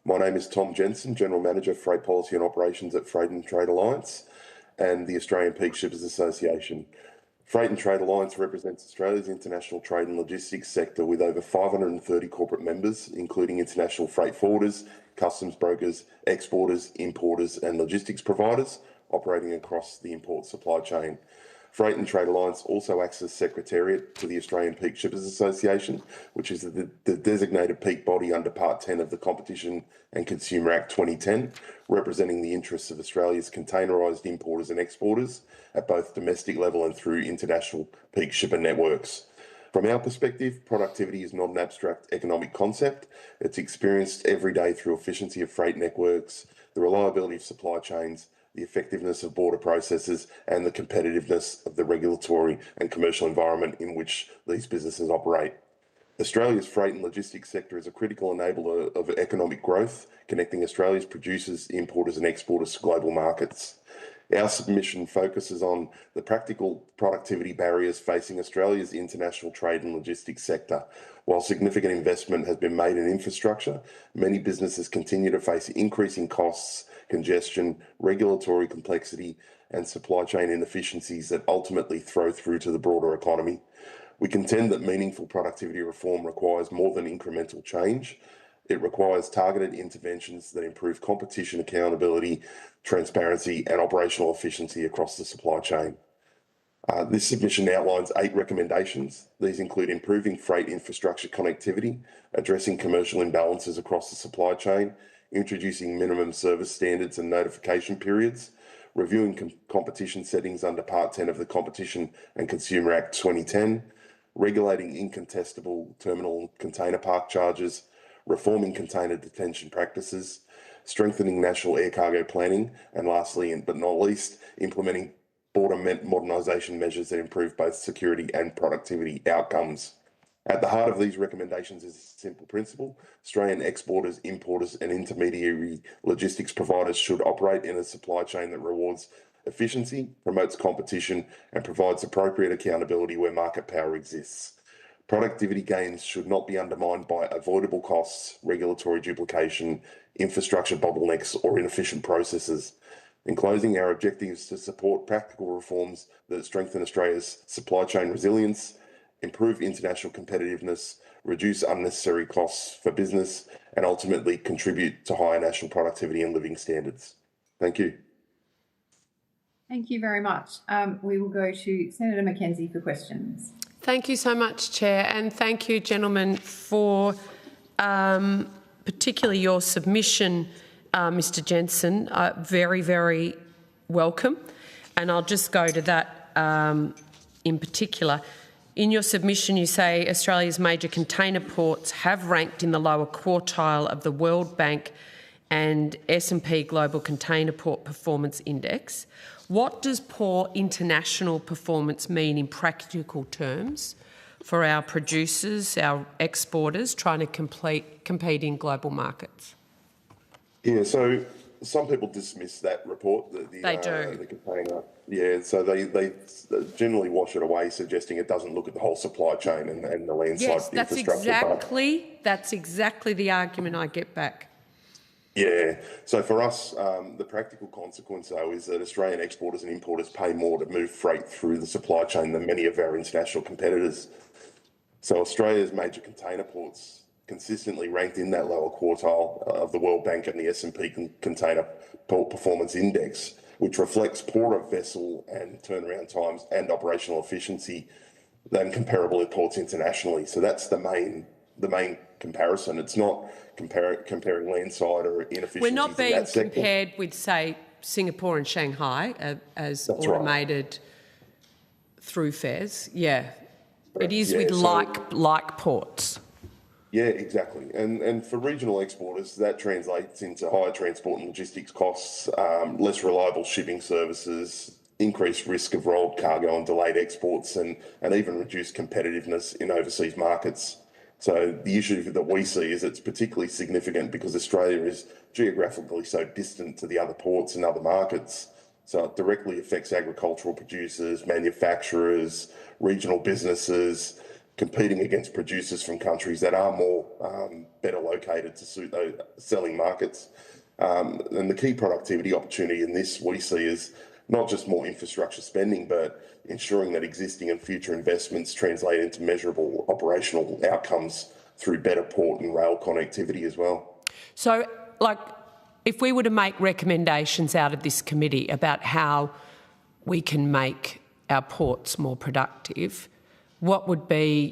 My name is Tom Jensen, General Manager of Freight Policy and Operations at Freight and Trade Alliance and the Australian Peak Shippers Association. Freight and Trade Alliance represents Australia's international trade and logistics sector with over 530 corporate members, including international freight forwarders, customs brokers, exporters, importers and logistics providers operating across the import supply chain. Freight and Trade Alliance also acts as secretariat to the Australian Peak Shippers Association, which is the designated peak body under Part 10 of the Competition and Consumer Act 2010, representing the interests of Australia's containerised importers and exporters at both domestic level and through international peak shipper networks. From our perspective, productivity is not an abstract economic concept. It's experienced every day through efficiency of freight networks, the reliability of supply chains, the effectiveness of border processes and the competitiveness of the regulatory and commercial environment in which these businesses operate. Australia's freight and logistics sector is a critical enabler of economic growth, connecting Australia's producers, importers and exporters to global markets. Our submission focuses on the practical productivity barriers facing Australia's international trade and logistics sector. While significant investment has been made in infrastructure, many businesses continue to face increasing costs, congestion, regulatory complexity, and supply chain inefficiencies that ultimately flow through to the broader economy. We contend that meaningful productivity reform requires more than incremental change. It requires targeted interventions that improve competition, accountability, transparency, and operational efficiency across the supply chain. This submission outlines 8 recommendations. These include improving freight infrastructure connectivity, addressing commercial imbalances across the supply chain, introducing minimum service standards and notification periods, reviewing competition settings under Part 10 of the Competition and Consumer Act 2010, regulating incontestable terminal and container park charges, reforming container detention practices, strengthening national air cargo planning, and lastly, but not least, implementing border modernisation measures that improve both security and productivity outcomes. At the heart of these recommendations is a simple principle. Australian exporters, importers and intermediary logistics providers should operate in a supply chain that rewards efficiency, promotes competition and provides appropriate accountability where market power exists. Productivity gains should not be undermined by avoidable costs, regulatory duplication, infrastructure bottlenecks or inefficient processes. In closing, our objective is to support practical reforms that strengthen Australia's supply chain resilience, improve international competitiveness, reduce unnecessary costs for business, and ultimately contribute to higher national productivity and living standards. Thank you. Thank you very much. We will go to Senator Mackenzie for questions. Thank you so much, Chair, and thank you, gentlemen, for particularly your submission, Mr Jensen. Very, very welcome. And I'll just go to that in particular. In your submission, you say Australia's major container ports have ranked in the lower quartile of the World Bank and S&P Global Container Port Performance Index. What does poor international performance mean in practical terms for our producers, our exporters, trying to compete in global markets? Yeah, so some people dismiss that report. They do. The container. Yeah, so they generally wash it away, suggesting it doesn't look at the whole supply chain and the landside infrastructure. Yes, that's exactly the argument I get back. Yeah, so for us, the practical consequence, though, is that Australian exporters and importers pay more to move freight through the supply chain than many of our international competitors. So Australia's major container ports consistently ranked in that lower quartile of the World Bank and the S&P Container Port Performance Index, which reflects poorer vessel and turnaround times and operational efficiency than comparable ports internationally. So that's the main comparison. It's not comparing landside or inefficiencies. We're not being compared with, say, Singapore and Shanghai as that's automated through fares. Yeah, it is with like ports. Yeah, exactly. And for regional exporters, that translates into higher transport and logistics costs, less reliable shipping services, increased risk of rolled cargo and delayed exports, and even reduced competitiveness in overseas markets. So the issue that we see is it's particularly significant because Australia is geographically so distant to the other ports and other markets. So it directly affects agricultural producers, manufacturers, regional businesses, competing against producers from countries that are more better located to suit those selling markets. And the key productivity opportunity in this we see is not just more infrastructure spending, but ensuring that existing and future investments translate into measurable operational outcomes through better port and rail connectivity as well. So, if we were to make recommendations out of this committee about how we can make our ports more productive, what would be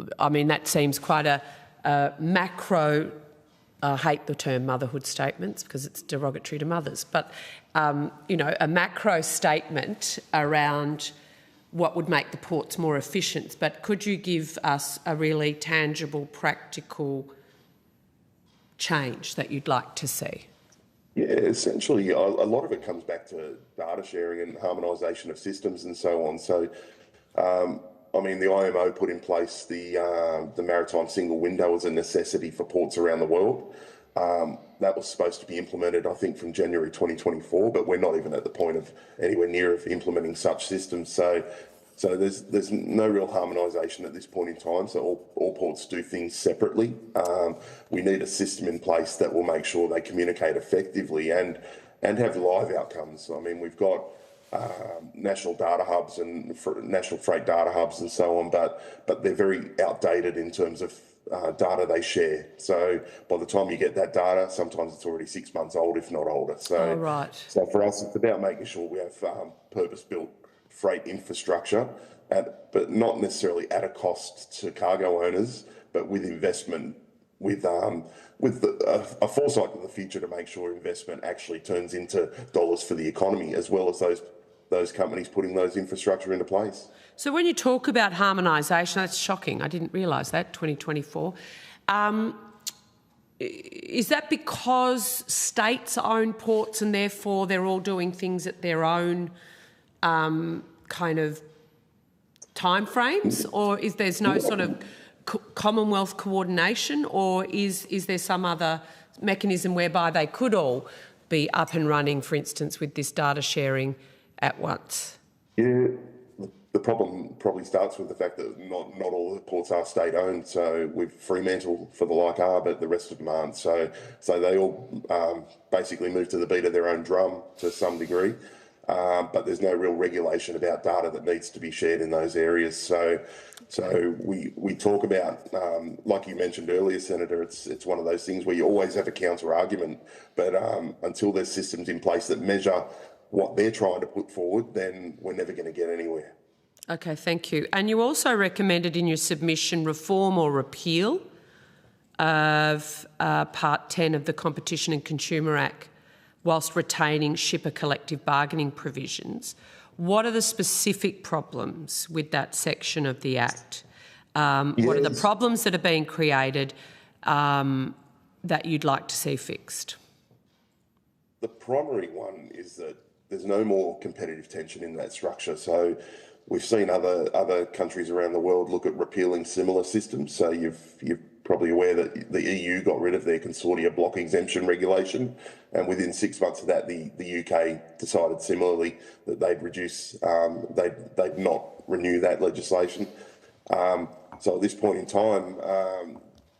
that seems quite a macro, I hate the term motherhood statements because it's derogatory to mothers, but, a macro statement around what would make the ports more efficient. But could you give us a really tangible, practical change that you'd like to see? Yeah, essentially, a lot of it comes back to data sharing and harmonisation of systems and so on. So, the IMO put in place the maritime single window as a necessity for ports around the world. That was supposed to be implemented, I think, from January 2024, but we're not even at the point of anywhere near of implementing such systems. So there's no real harmonisation at this point in time. So all ports do things separately. We need a system in place that will make sure they communicate effectively and have live outcomes. We've got national data hubs and national freight data hubs and so on, but they're very outdated in terms of data they share. So by the time you get that data, sometimes it's already 6 months old, if not older. So, right. So for us, it's about making sure we have purpose-built freight infrastructure, but not necessarily at a cost to cargo owners, but with investment, with a foresight in the future to make sure investment actually turns into dollars for the economy, as well as those companies putting those infrastructure into place. So when you talk about harmonisation, that's shocking. I didn't realise that, 2024. Is that because states own ports and therefore they're all doing things at their own kind of timeframes, or is there's no sort of Commonwealth coordination, or is there some other mechanism whereby they could all be up and running, for instance, with this data sharing at once? Yeah, the problem probably starts with the fact that not all the ports are state-owned. So we've Fremantle for the like are, but the rest of them aren't. So they all basically move to the beat of their own drum to some degree. But there's no real regulation about data that needs to be shared in those areas. So we talk about, like you mentioned earlier, Senator, it's one of those things where you always have a counter argument, but until there's systems in place that measure what they're trying to put forward, then we're never going to get anywhere. Okay, thank you. And you also recommended in your submission reform or repeal of Part 10 of the Competition and Consumer Act, whilst retaining shipper collective bargaining provisions. What are the specific problems with that section of the Act? What are the problems that are being created that you'd like to see fixed? The primary one is that there's no more competitive tension in that structure. So we've seen other countries around the world look at repealing similar systems. So you're probably aware that the EU got rid of their consortia block exemption regulation, and within 6 months of that, the UK decided similarly that they'd reduce, they'd not renew that legislation. So at this point in time,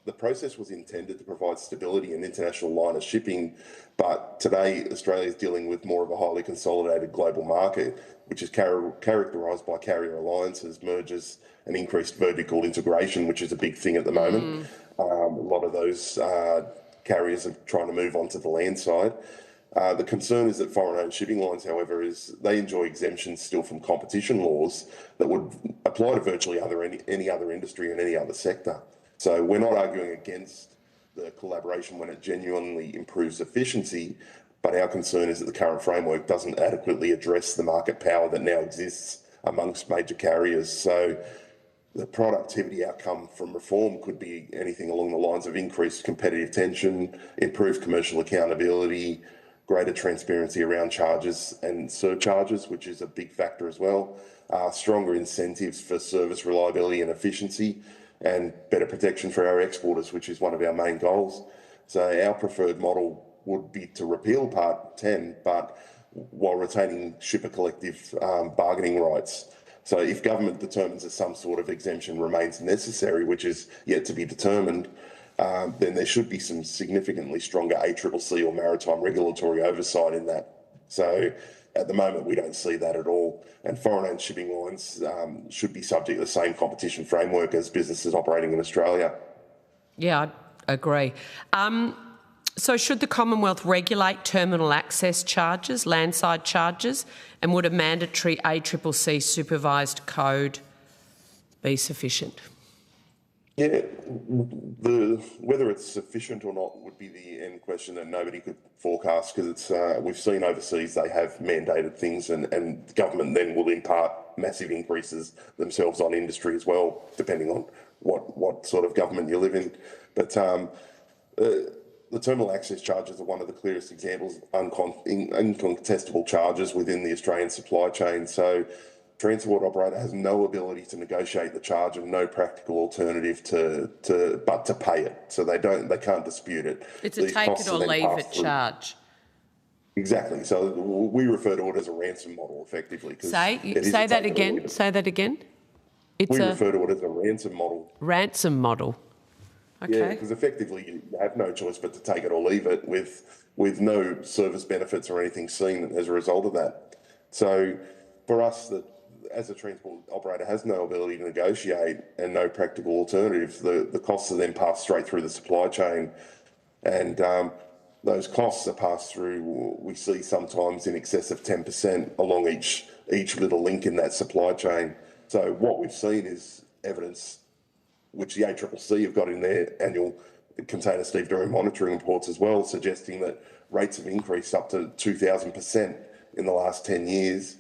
the process was intended to provide stability in international line of shipping, but today Australia is dealing with more of a highly consolidated global market, which is characterised by carrier alliances, mergers, and increased vertical integration, which is a big thing at the moment. A lot of those carriers are trying to move onto the land side. The concern is that foreign-owned shipping lines, however, is they enjoy exemptions still from competition laws that would apply to virtually any other industry and any other sector. So we're not arguing against the collaboration when it genuinely improves efficiency, but our concern is that the current framework doesn't adequately address the market power that now exists amongst major carriers. So the productivity outcome from reform could be anything along the lines of increased competitive tension, improved commercial accountability, greater transparency around charges and surcharges, which is a big factor as well, stronger incentives for service reliability and efficiency, and better protection for our exporters, which is one of our main goals. So our preferred model would be to repeal Part 10, but while retaining shipper collective bargaining rights. So if government determines that some sort of exemption remains necessary, which is yet to be determined, then there should be some significantly stronger ACCC or maritime regulatory oversight in that. So at the moment, we don't see that at all. And foreign-owned shipping lines should be subject to the same competition framework as businesses operating in Australia. Yeah, I agree. So should the Commonwealth regulate terminal access charges, landside charges, and would a mandatory ACCC supervised code be sufficient? Yeah, whether it's sufficient or not would be the end question that nobody could forecast, because it's we've seen overseas they have mandated things, and the government then will impart massive increases themselves on industry as well, depending on what sort of government you live in. But the terminal access charges are one of the clearest examples of incontestable charges within the Australian supply chain. So transport operator has no ability to negotiate the charge and no practical alternative but to pay it. So they can't dispute it. It's a take it or leave it charge. Exactly. So we refer to it as a ransom model, effectively. Say that again. Say that again. We refer to it as a ransom model. Ransom model. Okay. Yeah, because effectively you have no choice but to take it or leave it, with no service benefits or anything seen as a result of that. So for us, as a transport operator has no ability to negotiate and no practical alternative, the costs are then passed straight through the supply chain. And those costs are passed through, we see sometimes in excess of 10% along each little link in that supply chain. So what we've seen is evidence, which the ACCC have got in their annual container stevedoring monitoring reports as well, suggesting that rates have increased up to 2,000% in the last 10 years,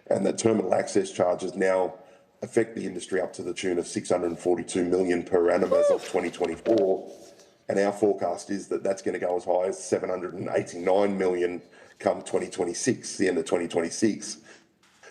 and that terminal access charges now affect the industry up to the tune of 642 million per annum as of 2024. And our forecast is that that's going to go as high as 789 million come 2026, the end of 2026,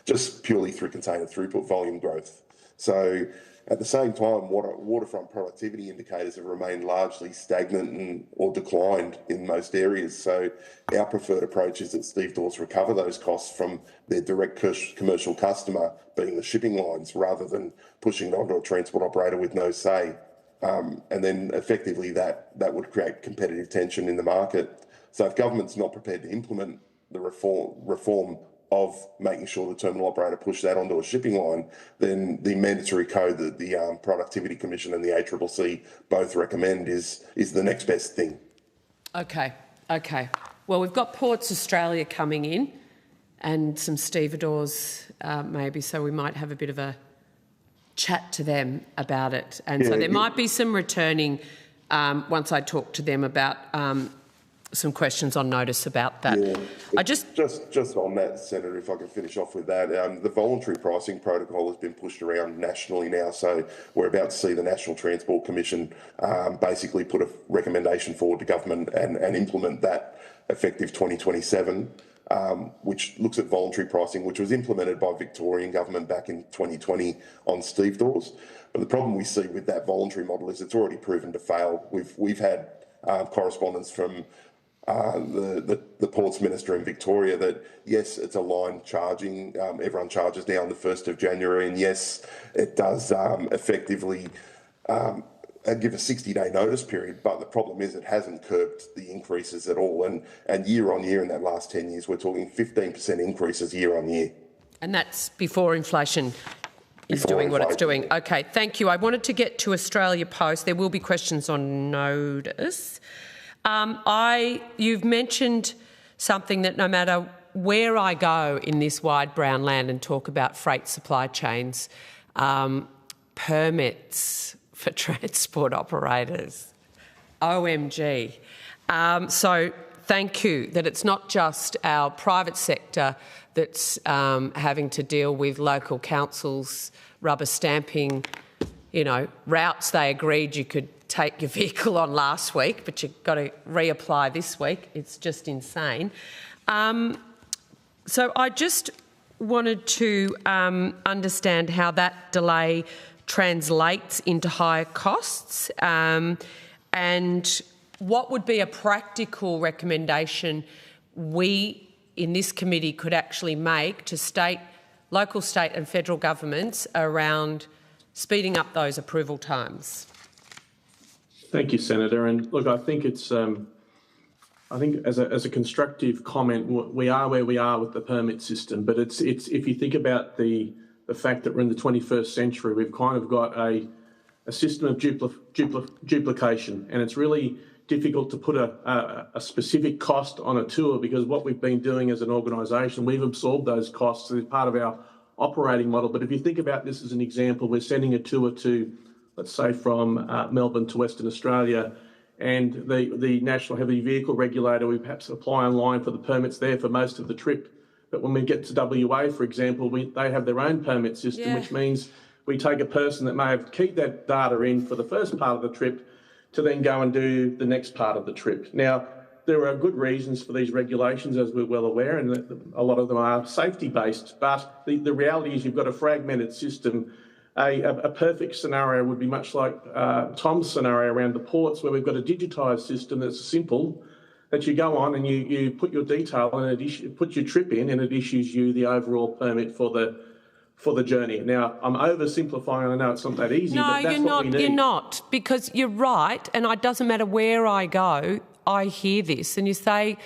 just purely through container throughput volume growth. So at the same time, waterfront productivity indicators have remained largely stagnant or declined in most areas. So our preferred approach is that stevedores recover those costs from their direct commercial customer, being the shipping lines, rather than pushing it onto a transport operator with no say. And then effectively that would create competitive tension in the market. So if government's not prepared to implement the reform of making sure the terminal operator push that onto a shipping line, then the mandatory code that the Productivity Commission and the ACCC both recommend is the next best thing. Okay. Well, we've got Ports Australia coming in and some stevedores maybe, so we might have a bit of a chat to them about it. And so there might be some returning once I talk to them about some questions on notice about that. Yeah. Just on that, Senator, if I can finish off with that, the voluntary pricing protocol has been pushed around nationally now, so we're about to see the National Transport Commission basically put a recommendation forward to government and implement that effective 2027, which looks at voluntary pricing, which was implemented by Victorian government back in 2020 on stevedores. But the problem we see with that voluntary model is it's already proven to fail. We've had correspondence from the Ports Minister in Victoria that, yes, it's a line charging, everyone charges now on the 1st of January, and yes, it does effectively give a 60-day notice period, but the problem is it hasn't curbed the increases at all, and year on year in that last 10 years, we're talking 15% increases year on year. And that's before inflation is doing what it's doing. Okay, thank you. I wanted to get to Australia Post. There will be questions on notice. You've mentioned something that no matter where I go in this wide brown land and talk about freight supply chains, permits for transport operators, OMG. So thank you that it's not just our private sector that's having to deal with local councils rubber stamping, routes they agreed you could take your vehicle on last week, but you've got to reapply this week. It's just insane. So I just wanted to understand how that delay translates into higher costs, and what would be a practical recommendation we in this committee could actually make to local, state and federal governments around speeding up those approval times. Thank you, Senator. And look, I think it's, I think as a constructive comment, we are where we are with the permit system. But it's if you think about the fact that we're in the 21st century, we've kind of got a system of duplication, and it's really difficult to put a specific cost on a tour, because what we've been doing as an organisation, we've absorbed those costs as part of our operating model. But if you think about this as an example, we're sending a tour to, let's say, from Melbourne to Western Australia, and the National Heavy Vehicle Regulator, we perhaps apply online for the permits there for most of the trip. But when we get to WA, for example, they have their own permit system, which means we take a person that may have keyed that data in for the first part of the trip to then go and do the next part of the trip. Now, there are good reasons for these regulations, as we're well aware, and a lot of them are safety-based, but the reality is you've got a fragmented system. A perfect scenario would be much like Tom's scenario around the ports, where we've got a digitised system that's simple, that you go on and you put your detail and put your trip in, and it issues you the overall permit for the journey. Now, I'm oversimplifying. I know it's not that easy, but that's what we need. You're not, because you're right, and it doesn't matter where I go, I hear this, and you say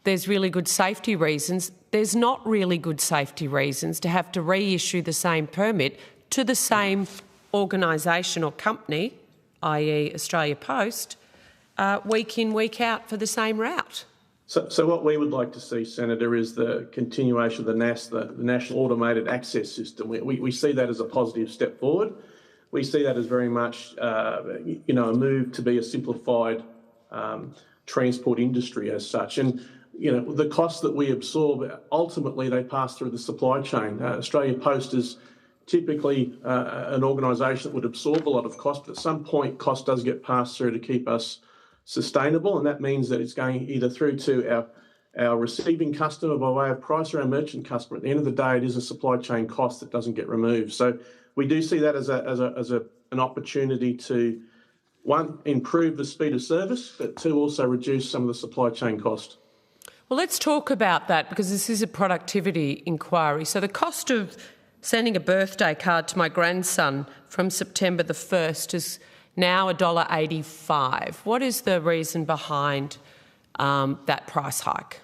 there's really good safety reasons. There's not really good safety reasons to have to reissue the same permit to the same organisation or company, i.e. Australia Post, week in, week out for the same route? So what we would like to see, Senator, is the continuation of the NAS, the National Automated Access System. We see that as a positive step forward. We see that as very much, a move to be a simplified transport industry as such. And, the costs that we absorb, ultimately they pass through the supply chain. Australia Post is typically an organisation that would absorb a lot of cost, but at some point cost does get passed through to keep us sustainable, and that means that it's going either through to our receiving customer by way of price or our merchant customer. At the end of the day, it is a supply chain cost that doesn't get removed. So we do see that as an opportunity to, one, improve the speed of service, but two, also reduce some of the supply chain cost. Well, let's talk about that because this is a productivity inquiry. So the cost of sending a birthday card to my grandson from September the 1st is now $1.85. What is the reason behind that price hike?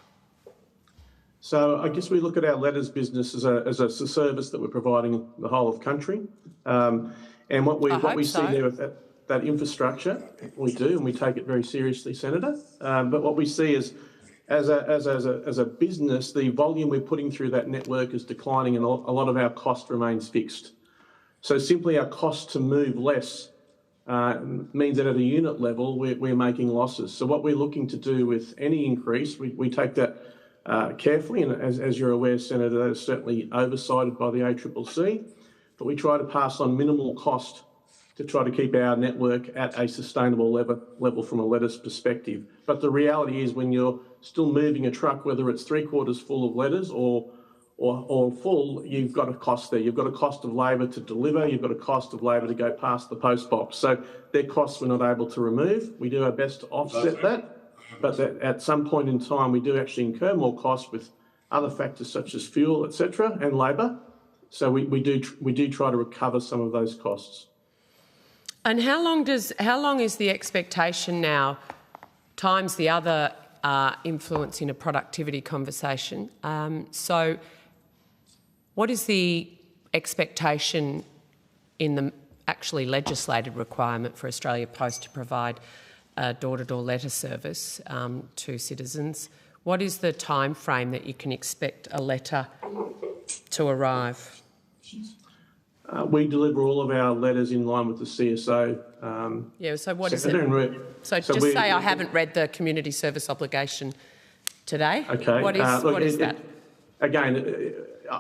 So I guess we look at our letters business as a service that we're providing in the whole of country. And what we see there with that infrastructure, we do, and we take it very seriously, Senator. But what we see is as a business, the volume we're putting through that network is declining and a lot of our cost remains fixed. So simply our cost to move less means that at a unit level, we're making losses. So what we're looking to do with any increase, we take that carefully, and as you're aware, Senator, that is certainly oversighted by the ACCC, but we try to pass on minimal cost to try to keep our network at a sustainable level from a letters perspective. But the reality is when you're still moving a truck, whether it's 3/4 full of letters or full, you've got a cost there. You've got a cost of labour to deliver, you've got a cost of labour to go past the post box. So they're costs we're not able to remove. We do our best to offset that, but at some point in time we do actually incur more costs with other factors such as fuel, etc., and labour. So we do try to recover some of those costs. And how long is the expectation now, times the other influence in a productivity conversation? So what is the expectation in the actually legislated requirement for Australia Post to provide a door-to-door letter service to citizens? What is the time frame that you can expect a letter to arrive? We deliver all of our letters in line with the CSO. So what is it? So just say I haven't read the community service obligation today. Okay. What is that? Again,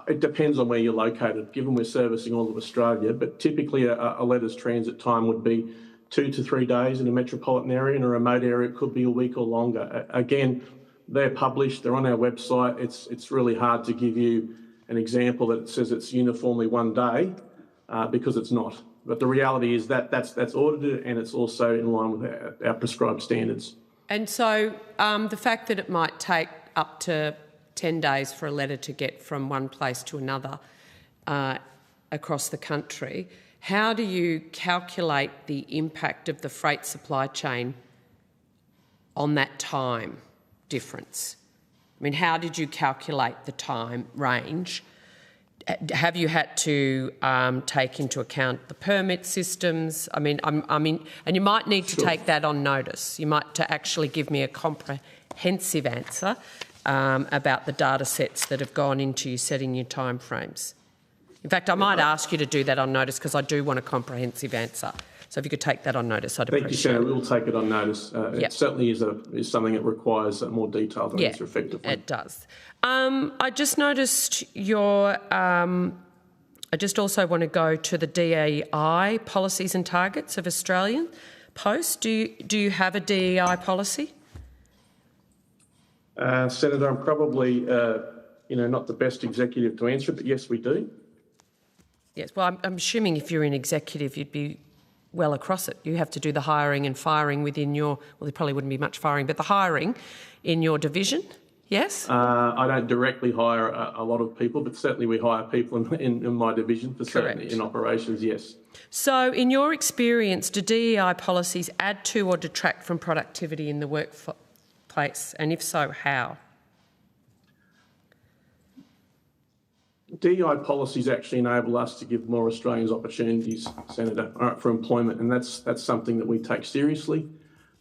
it depends on where you're located, given we're servicing all of Australia, but typically a letter's transit time would be 2 to 3 days in a metropolitan area. In a remote area, it could be a week or longer. Again, they're published, they're on our website. It's really hard to give you an example that says it's uniformly 1 day because it's not. But the reality is that's audited and it's also in line with our prescribed standards. And so the fact that it might take up to 10 days for a letter to get from one place to another across the country, how do you calculate the impact of the freight supply chain on that time difference? I mean, how did you calculate the time range? Have you had to take into account the permit systems? I mean, and you might need to take that on notice. You might to actually give me a comprehensive answer about the data sets that have gone into you setting your timeframes. In fact, I might ask you to do that on notice because I do want a comprehensive answer. So if you could take that on notice, I'd appreciate it. Thank you, Senator. We'll take it on notice. It certainly is something that requires a more detailed answer effectively. It does. I just noticed I just also want to go to the DEI policies and targets of Australian Post. Do you have a DEI policy? Senator, I'm probably not the best executive to answer it, but yes, we do. Yes, well, I'm assuming if you're an executive, you'd be well across it. You have to do the hiring and firing within your, well, there probably wouldn't be much firing, but the hiring in your division, yes? I don't directly hire a lot of people, but certainly we hire people in my division for certainly in operations, yes. So in your experience, do DEI policies add to or detract from productivity in the workplace? And if so, how? DEI policies actually enable us to give more Australians opportunities, Senator, for employment, and that's something that we take seriously.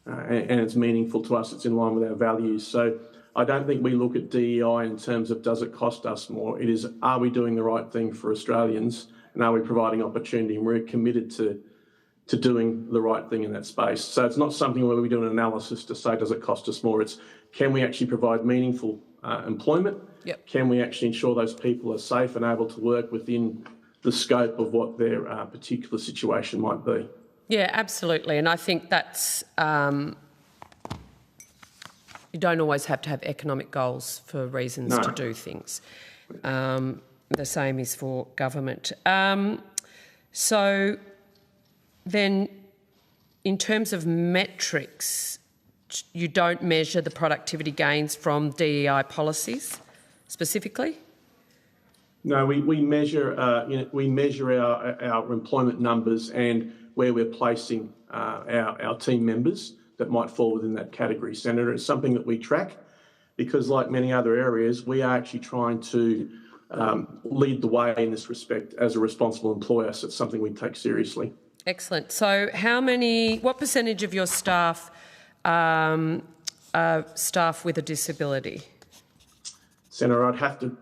and it's meaningful to us. It's in line with our values. So I don't think we look at DEI in terms of does it cost us more. It is, are we doing the right thing for Australians, and are we providing opportunity? And we're committed to doing the right thing in that space. So it's not something where we do an analysis to say, does it cost us more? It's, can we actually provide meaningful employment? Yep. Can we actually ensure those people are safe and able to work within the scope of what their particular situation might be? Yeah, absolutely. And I think that's, you don't always have to have economic goals for reasons to do things. The same is for government. So then, in terms of metrics, you don't measure the productivity gains from DEI policies specifically? No, we measure our employment numbers and where we're placing our team members that might fall within that category, Senator. It's something that we track because, like many other areas, we are actually trying to lead the way in this respect as a responsible employer. So it's something we take seriously. Excellent. So what percentage of your staff are staff with a disability? Senator, I'd have to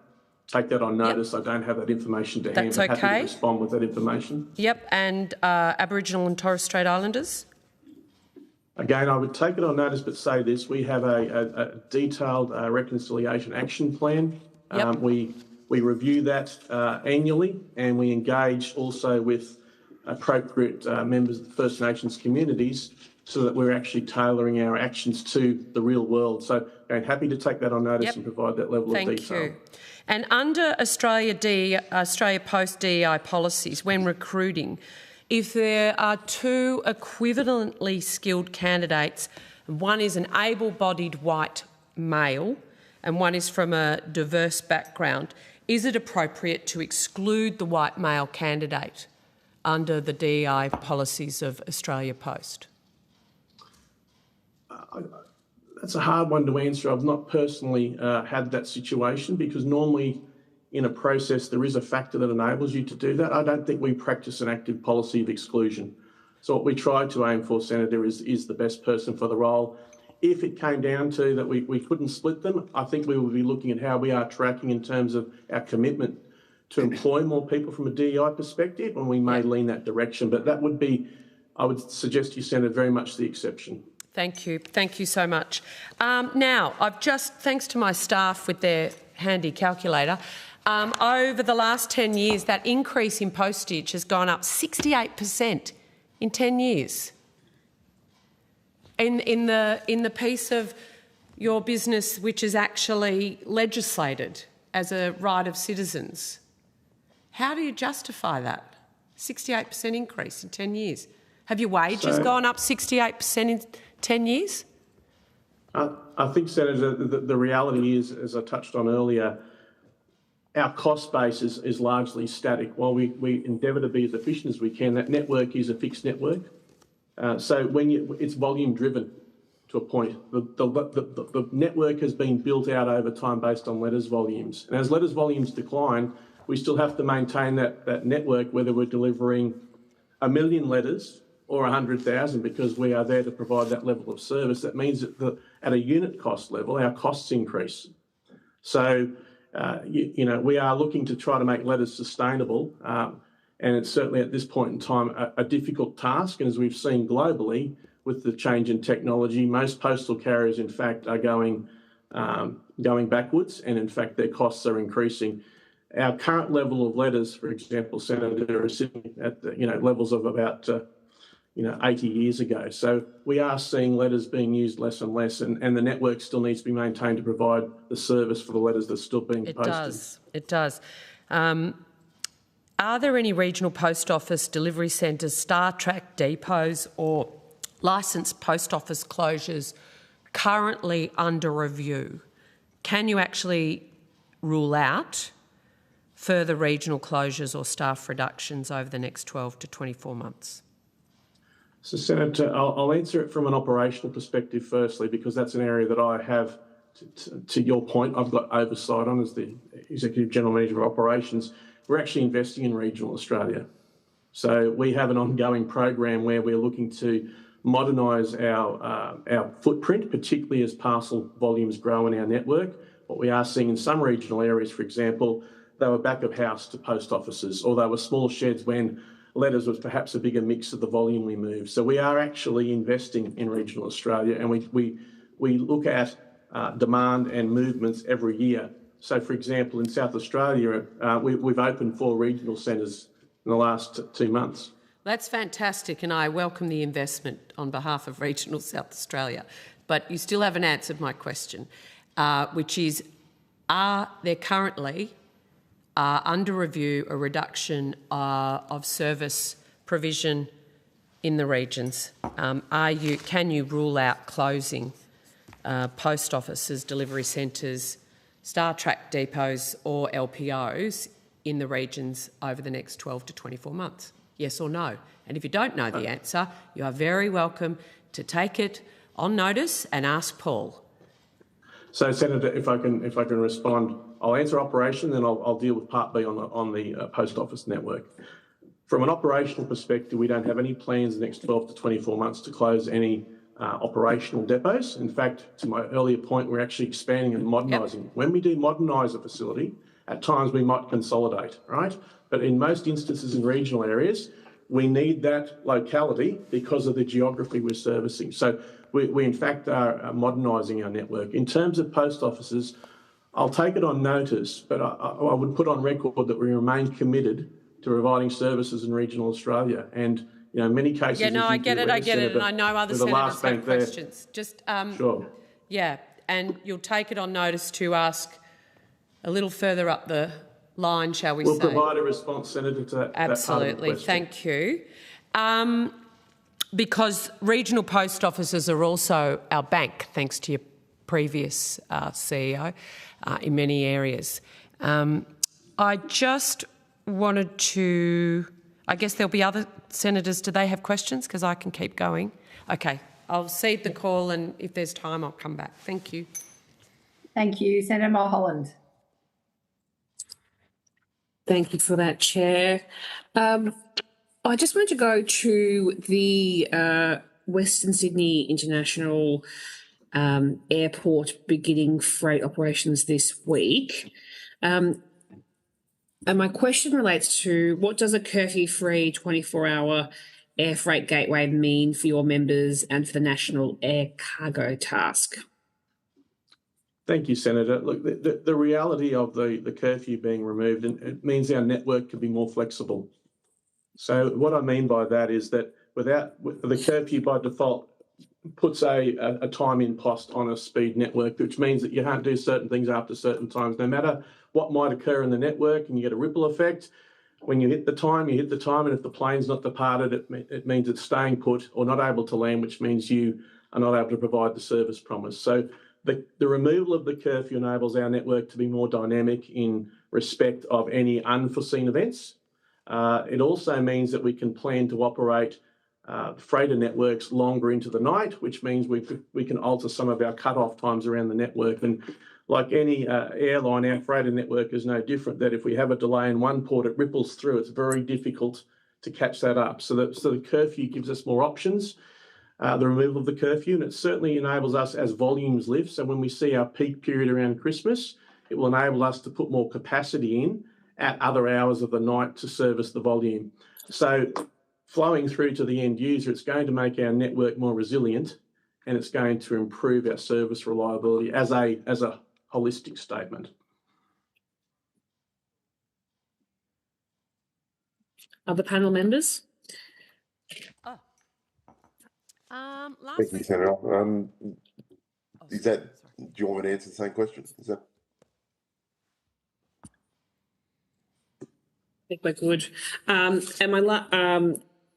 take that on notice. Yep. I don't have that information to hand. I'm happy to respond with that information. Yep. And Aboriginal and Torres Strait Islanders? Again, I would take it on notice, but say this. We have a detailed reconciliation action plan. Yep. We review that annually, and we engage also with appropriate members of the First Nations communities so that we're actually tailoring our actions to the real world. So I'm happy to take that on notice and provide that level of detail. Thank you. And under Australia Post DEI policies, when recruiting, if there are two equivalently skilled candidates, one is an able-bodied white male and one is from a diverse background, is it appropriate to exclude the white male candidate under the DEI policies of Australia Post? That's a hard one to answer. I've not personally had that situation because normally in a process there is a factor that enables you to do that. I don't think we practice an active policy of exclusion. So what we try to aim for, Senator, is the best person for the role. If it came down to that we couldn't split them, I think we would be looking at how we are tracking in terms of our commitment to employ more people from a DEI perspective, and we may lean that direction. But that would be, I would suggest you, Senator, very much the exception. Thank you. Thank you so much. Now, thanks to my staff with their handy calculator, over the last 10 years, that increase in postage has gone up 68% in 10 years. In the piece of your business which is actually legislated as a right of citizens, how do you justify that? 68% increase in 10 years. Have your wages gone up 68% in 10 years? I think, Senator, the reality is, as I touched on earlier, our cost base is largely static. While we endeavour to be as efficient as we can, that network is a fixed network. So it's volume driven to a point. The network has been built out over time based on letters volumes. And as letters volumes decline, we still have to maintain that network, whether we're delivering 1 million letters or 100,000, because we are there to provide that level of service. That means that at a unit cost level, our costs increase. So, we are looking to try to make letters sustainable, and it's certainly at this point in time a difficult task. And as we've seen globally with the change in technology, most postal carriers, in fact, are going backwards, and in fact their costs are increasing. Our current level of letters, for example, Senator, are sitting at levels of about 80 years ago. So we are seeing letters being used less and less, and the network still needs to be maintained to provide the service for the letters that's still being posted. It does. Are there any regional post office delivery centres, Star Track depots or licensed post office closures currently under review? Can you actually rule out further regional closures or staff reductions over the next 12 to 24 months? So, Senator, I'll answer it from an operational perspective firstly, because that's an area that I have, to your point, I've got oversight on as the Executive General Manager of Operations. We're actually investing in regional Australia. So we have an ongoing program where we're looking to modernise our footprint, particularly as parcel volumes grow in our network. What we are seeing in some regional areas, for example, they were back of house to post offices, or they were small sheds when letters was perhaps a bigger mix of the volume we moved. So we are actually investing in regional Australia, and we look at demand and movements every year. So, for example, in South Australia, we've opened 4 regional centres in the last 2 months. That's fantastic, and I welcome the investment on behalf of regional South Australia. But you still haven't answered my question, which is, are there currently under review a reduction of service provision in the regions? Can you rule out closing post offices, delivery centres, Star Track depots or LPOs in the regions over the next 12 to 24 months? Yes or no? And if you don't know the answer, you are very welcome to take it on notice and ask Paul. So, Senator, if I can respond, I'll answer operation, then I'll deal with Part B on the post office network. From an operational perspective, we don't have any plans in the next 12 to 24 months to close any operational depots. In fact, to my earlier point, we're actually expanding and modernising. Yep. When we do modernise a facility, at times we might consolidate, right? But in most instances in regional areas, we need that locality because of the geography we're servicing. So we in fact are modernising our network. In terms of post offices, I'll take it on notice, but I would put on record that we remain committed to providing services in regional Australia. And, you know, in many cases... Yeah, no, I get it, and I know other senators have questions. Just, sure. Yeah, and you'll take it on notice to ask a little further up the line, shall we say? We'll provide a response, Senator, to that. Absolutely, thank you. Because regional post offices are also our bank, thanks to your previous CEO, in many areas. I just wanted to... I guess there'll be other senators. Do they have questions? Because I can keep going. Okay, I'll cede the call, and if there's time, I'll come back. Thank you. Thank you. Senator Mulholland. Thank you for that, Chair. I just wanted to go to the Western Sydney International Airport beginning freight operations this week. And my question relates to, what does a curfew-free 24-hour air freight gateway mean for your members and for the National Air Cargo Task? Thank you, Senator. Look, the reality of the curfew being removed, and it means our network can be more flexible. So what I mean by that is that the curfew by default puts a time impost on a speed network, which means that you can't do certain things after certain times, no matter what might occur in the network, and you get a ripple effect. When you hit the time, and if the plane's not departed, it means it's staying put or not able to land, which means you are not able to provide the service promise. So the removal of the curfew enables our network to be more dynamic in respect of any unforeseen events. It also means that we can plan to operate freighter networks longer into the night, which means we can alter some of our cut-off times around the network. And like any airline, our freighter network is no different, that if we have a delay in one port, it ripples through. It's very difficult to catch that up. So the curfew gives us more options, the removal of the curfew, and it certainly enables us as volumes lift. So when we see our peak period around Christmas, it will enable us to put more capacity in at other hours of the night to service the volume. So flowing through to the end user, it's going to make our network more resilient, and it's going to improve our service reliability as a holistic statement. Other panel members? Thank you, Senator. Do you want me to answer the same question? I think we're good. And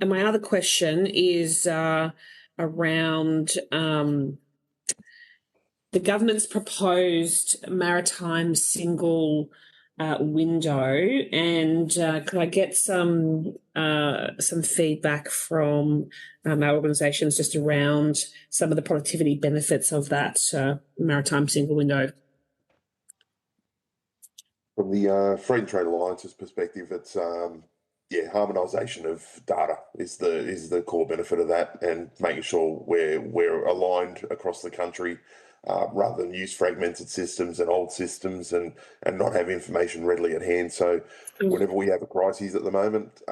my other question is around the government's proposed maritime single window, and could I get some feedback from our organisations just around some of the productivity benefits of that maritime single window? From the Free and Trade Alliance's perspective, it's harmonisation of data is the core benefit of that, and making sure we're aligned across the country, rather than use fragmented systems and old systems and not have information readily at hand. So whenever we have a crisis at the moment,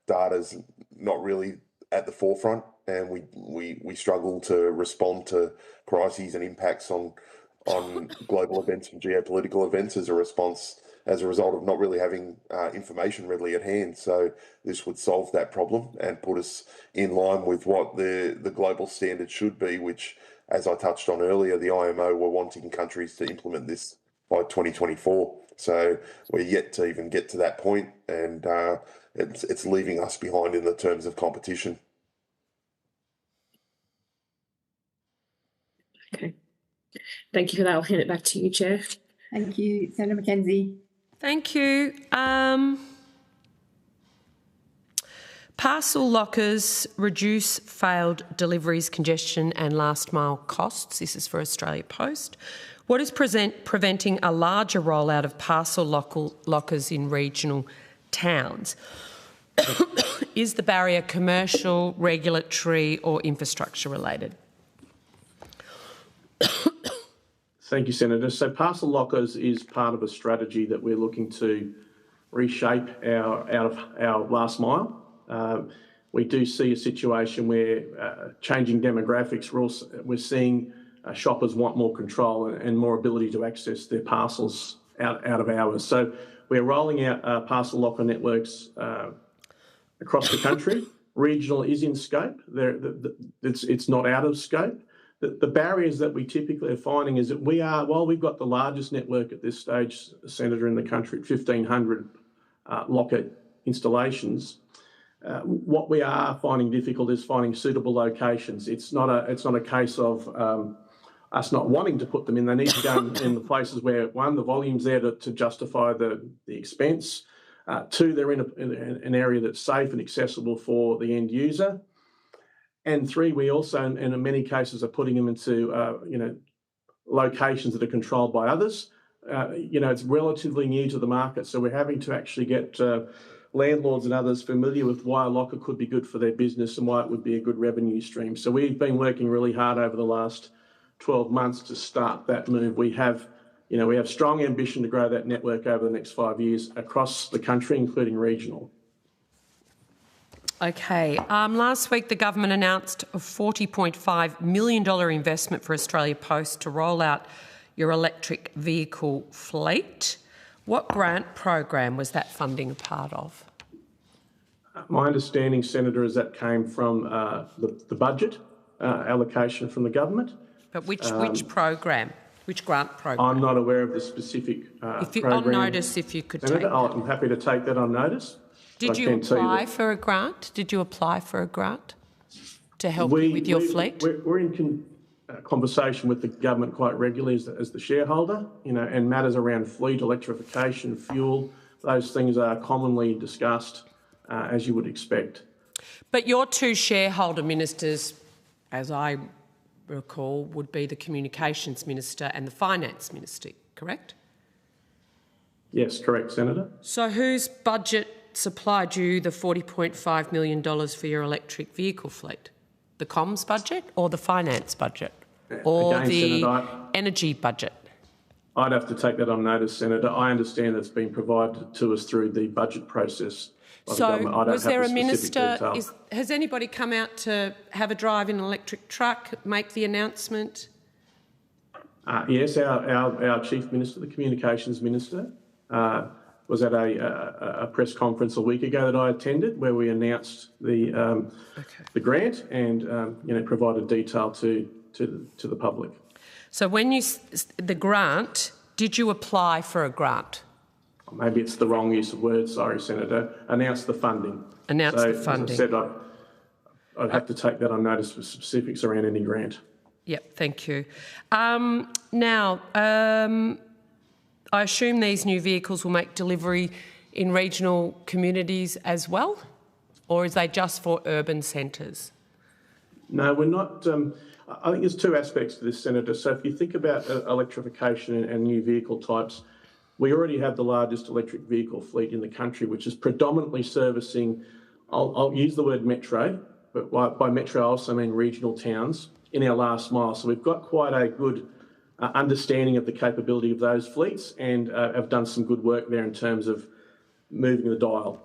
data's not really at the forefront, and we struggle to respond to crises and impacts on global events and geopolitical events as a result of not really having information readily at hand. So this would solve that problem and put us in line with what the global standard should be, which, as I touched on earlier, the IMO were wanting countries to implement this by 2024. So we're yet to even get to that point, and it's leaving us behind in the terms of competition. Okay. Thank you for that. I'll hand it back to you, Chair. Thank you, Senator McKenzie. Thank you. Parcel lockers reduce failed deliveries, congestion and last mile costs. This is for Australia Post. What is preventing a larger rollout of parcel lockers in regional towns? Is the barrier commercial, regulatory or infrastructure related? Thank you, Senator. So parcel lockers is part of a strategy that we're looking to reshape our last mile. We do see a situation where changing demographics, we're seeing shoppers want more control and more ability to access their parcels out of hours. So we're rolling out parcel locker networks across the country. Regional is in scope. It's not out of scope. The barriers that we typically are finding is that while we've got the largest network at this stage, Senator, in the country at 1,500 locker installations, what we are finding difficult is finding suitable locations. It's not a case of us not wanting to put them in. They need to go in the places where, one, the volume's there to justify the expense. Two, they're in an area that's safe and accessible for the end user. And three, we also, and in many cases, are putting them into locations that are controlled by others. It's relatively new to the market, so we're having to actually get landlords and others familiar with why a locker could be good for their business and why it would be a good revenue stream. So we've been working really hard over the last 12 months to start that move. We have strong ambition to grow that network over the next 5 years across the country, including regional. Okay. Last week, the government announced a $40.5 million investment for Australia Post to roll out your electric vehicle fleet. What grant program was that funding a part of? My understanding, Senator, is that came from the budget allocation from the government. But which program? Which grant program? I'm not aware of the specific program. On notice, if you could Senator, take that. I'm happy to take that on notice. Did you apply for a grant? Did you apply for a grant to help you with your fleet? We're in conversation with the government quite regularly as the shareholder, and matters around fleet, electrification, fuel, those things are commonly discussed, as you would expect. But your two shareholder ministers, as I recall, would be the Communications Minister and the Finance Minister, correct? Yes, correct, Senator. So whose budget supplied you the $40.5 million for your electric vehicle fleet? The comms budget or the finance budget or Again, the Senator, energy budget? I'd have to take that on notice, Senator. I understand that's been provided to us through the budget process. So was there a minister, has anybody come out to have a drive in an electric truck, make the announcement? Yes, our Chief Minister, the Communications Minister, was at a press conference a week ago that I attended, where we announced the grant and provided detail to the public. So when the grant, did you apply for a grant? Maybe it's the wrong use of words. Sorry, Senator. Announced the funding. Announced the funding. As I said, I'd have to take that on notice for specifics around any grant. Yep. Thank you. Now. I assume these new vehicles will make delivery in regional communities as well, or is they just for urban centres? No, we're not. I think there's two aspects to this, Senator. So if you think about electrification and new vehicle types, we already have the largest electric vehicle fleet in the country, which is predominantly servicing, I'll use the word metro, but by metro I also mean regional towns in our last mile. So we've got quite a good understanding of the capability of those fleets and have done some good work there in terms of moving the dial.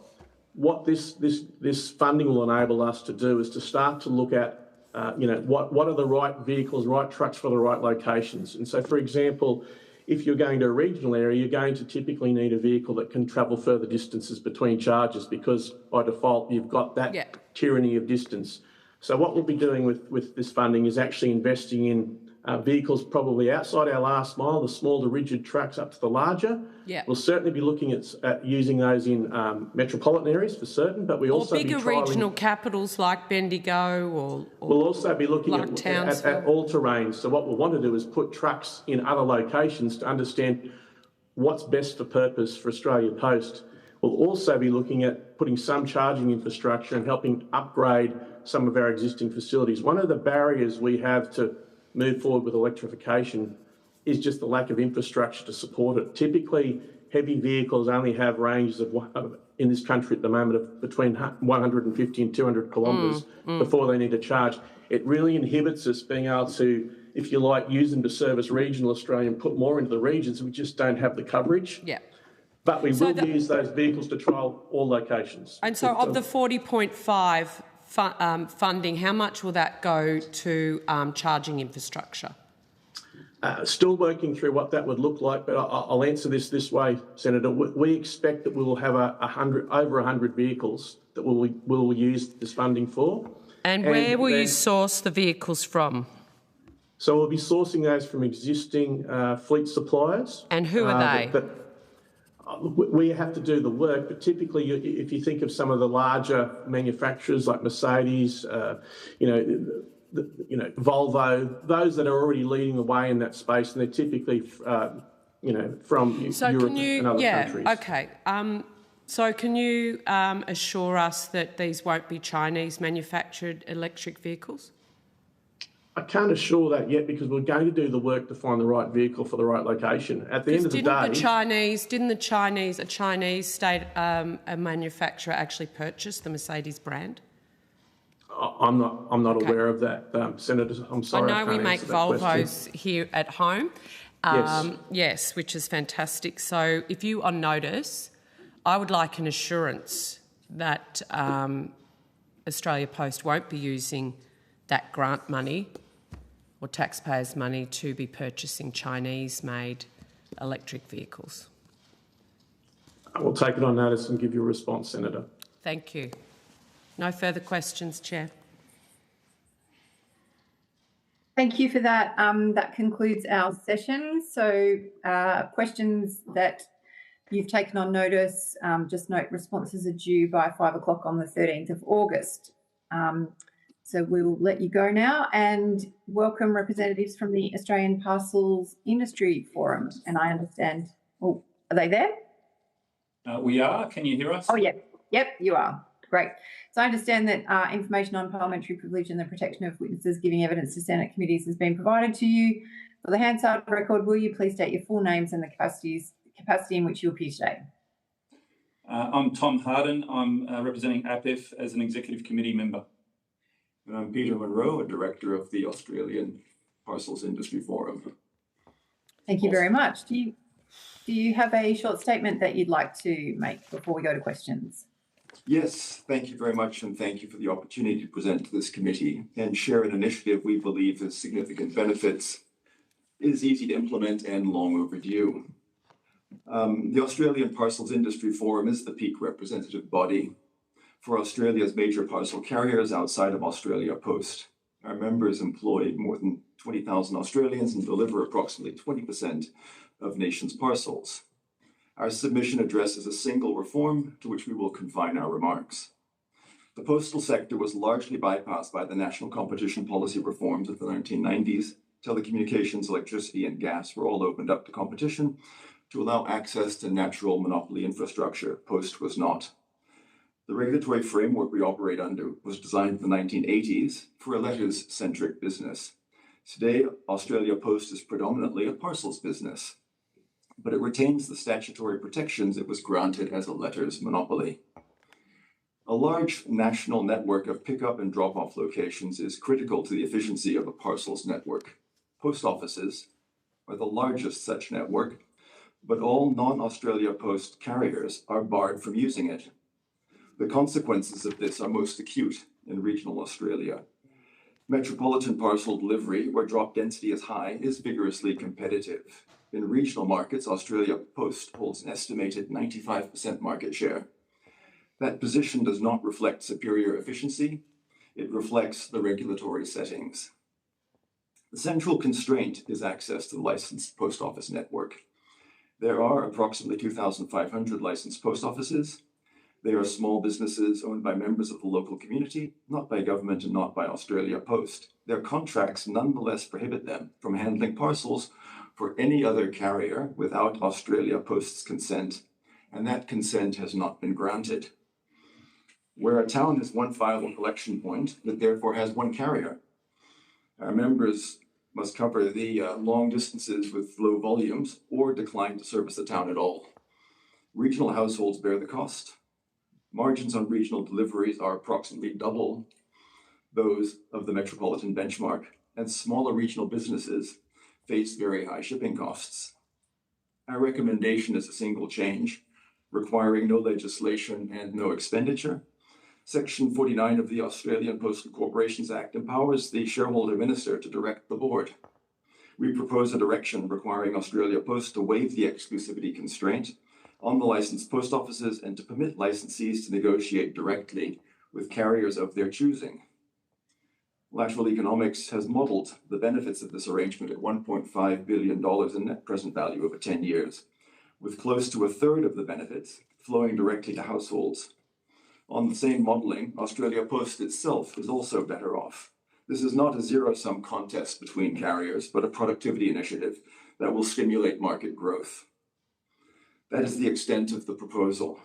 What this funding will enable us to do is to start to look at what are the right vehicles, right trucks for the right locations. And so, for example, if you're going to a regional area, you're going to typically need a vehicle that can travel further distances between charges because by default you've got that tyranny of distance. So what we'll be doing with this funding is actually investing in vehicles probably outside our last mile, the smaller rigid trucks up to the larger. Yeah. We'll certainly be looking at using those in metropolitan areas for certain, but we also bigger regional capitals like Bendigo or we'll also be looking like at all terrains. So what we'll want to do is put trucks in other locations to understand what's best for purpose for Australia Post. We'll also be looking at putting some charging infrastructure and helping upgrade some of our existing facilities. One of the barriers we have to move forward with electrification is just the lack of infrastructure to support it. Typically, heavy vehicles only have ranges of, in this country at the moment, of between 150 and 200 kilometres before they need to charge. It really inhibits us being able to, if you like, use them to service regional Australia and put more into the regions. We just don't have the coverage. Yeah. But we will use those vehicles to trial all locations. And so of the 40.5 funding, how much will that go to charging infrastructure? Still working through what that would look like, but I'll answer this way, Senator. We expect that we will have over 100 vehicles that we'll use this funding for. And where will you source the vehicles from? So we'll be sourcing those from existing fleet suppliers. And who are they? We have to do the work, but typically, if you think of some of the larger manufacturers like Mercedes, Volvo, those that are already leading the way in that space, and they're typically, from Europe and other countries. Okay. So can you assure us that these won't be Chinese manufactured electric vehicles? I can't assure that yet because we're going to do the work to find the right vehicle for the right location. At the end of the day, didn't a Chinese state a manufacturer actually purchase the Mercedes brand? I'm not aware of that, Senator. I'm sorry. I know we make Volvos here at home. Yes. Yes, which is fantastic. So if you on notice, I would like an assurance that Australia Post won't be using that grant money or taxpayers' money to be purchasing Chinese-made electric vehicles. I will take it on notice and give you a response, Senator. Thank you. No further questions, Chair. Thank you for that. That concludes our session. So questions that you've taken on notice, just note responses are due by 5 o'clock on the 13th of August. So we'll let you go now and welcome representatives from the Australian Parcels Industry Forum. And I understand, are they there? We are. Can you hear us? Oh, yeah. Yep, you are. Great. So I understand that information on parliamentary privilege and the protection of witnesses giving evidence to Senate committees has been provided to you. For the Hansard record, will you please state your full names and the capacity in which you appear today? I'm Tom Harden. I'm representing APIF as an Executive Committee member. And I'm Peter Monroe, a Director of the Australian Parcels Industry Forum. Thank you very much. Do you have a short statement that you'd like to make before we go to questions? Yes, thank you very much, and thank you for the opportunity to present to this committee and share an initiative we believe has significant benefits, is easy to implement, and long overdue. The Australian Parcels Industry Forum is the peak representative body for Australia's major parcel carriers outside of Australia Post. Our members employ more than 20,000 Australians and deliver approximately 20% of nation's parcels. Our submission addresses a single reform to which we will confine our remarks. The postal sector was largely bypassed by the national competition policy reforms of the 1990s. Telecommunications, electricity, and gas were all opened up to competition to allow access to natural monopoly infrastructure. Post was not. The regulatory framework we operate under was designed in the 1980s for a letters-centric business. Today, Australia Post is predominantly a parcels business. but it retains the statutory protections it was granted as a letters monopoly. A large national network of pick-up and drop-off locations is critical to the efficiency of a parcels network. Post offices are the largest such network, but all non-Australia Post carriers are barred from using it. The consequences of this are most acute in regional Australia. Metropolitan parcel delivery, where drop density is high, is vigorously competitive. In regional markets, Australia Post holds an estimated 95% market share. That position does not reflect superior efficiency, it reflects the regulatory settings. The central constraint is access to the licensed post office network. There are approximately 2,500 licensed post offices. They are small businesses owned by members of the local community, not by government and not by Australia Post. Their contracts nonetheless prohibit them from handling parcels for any other carrier without Australia Post's consent, and that consent has not been granted. Where a town has one viable collection point, it therefore has one carrier. Our members must cover the long distances with low volumes or decline to service the town at all. Regional households bear the cost. Margins on regional deliveries are approximately double those of the metropolitan benchmark, and smaller regional businesses face very high shipping costs. Our recommendation is a single change, requiring no legislation and no expenditure. Section 49 of the Australian Postal Corporations Act empowers the shareholder minister to direct the board. We propose a direction requiring Australia Post to waive the exclusivity constraint on the licensed post offices and to permit licensees to negotiate directly with carriers of their choosing. Lateral Economics has modelled the benefits of this arrangement at $1.5 billion in net present value over 10 years, with close to a third of the benefits flowing directly to households. On the same modelling, Australia Post itself is also better off. This is not a zero-sum contest between carriers, but a productivity initiative that will stimulate market growth. That is the extent of the proposal.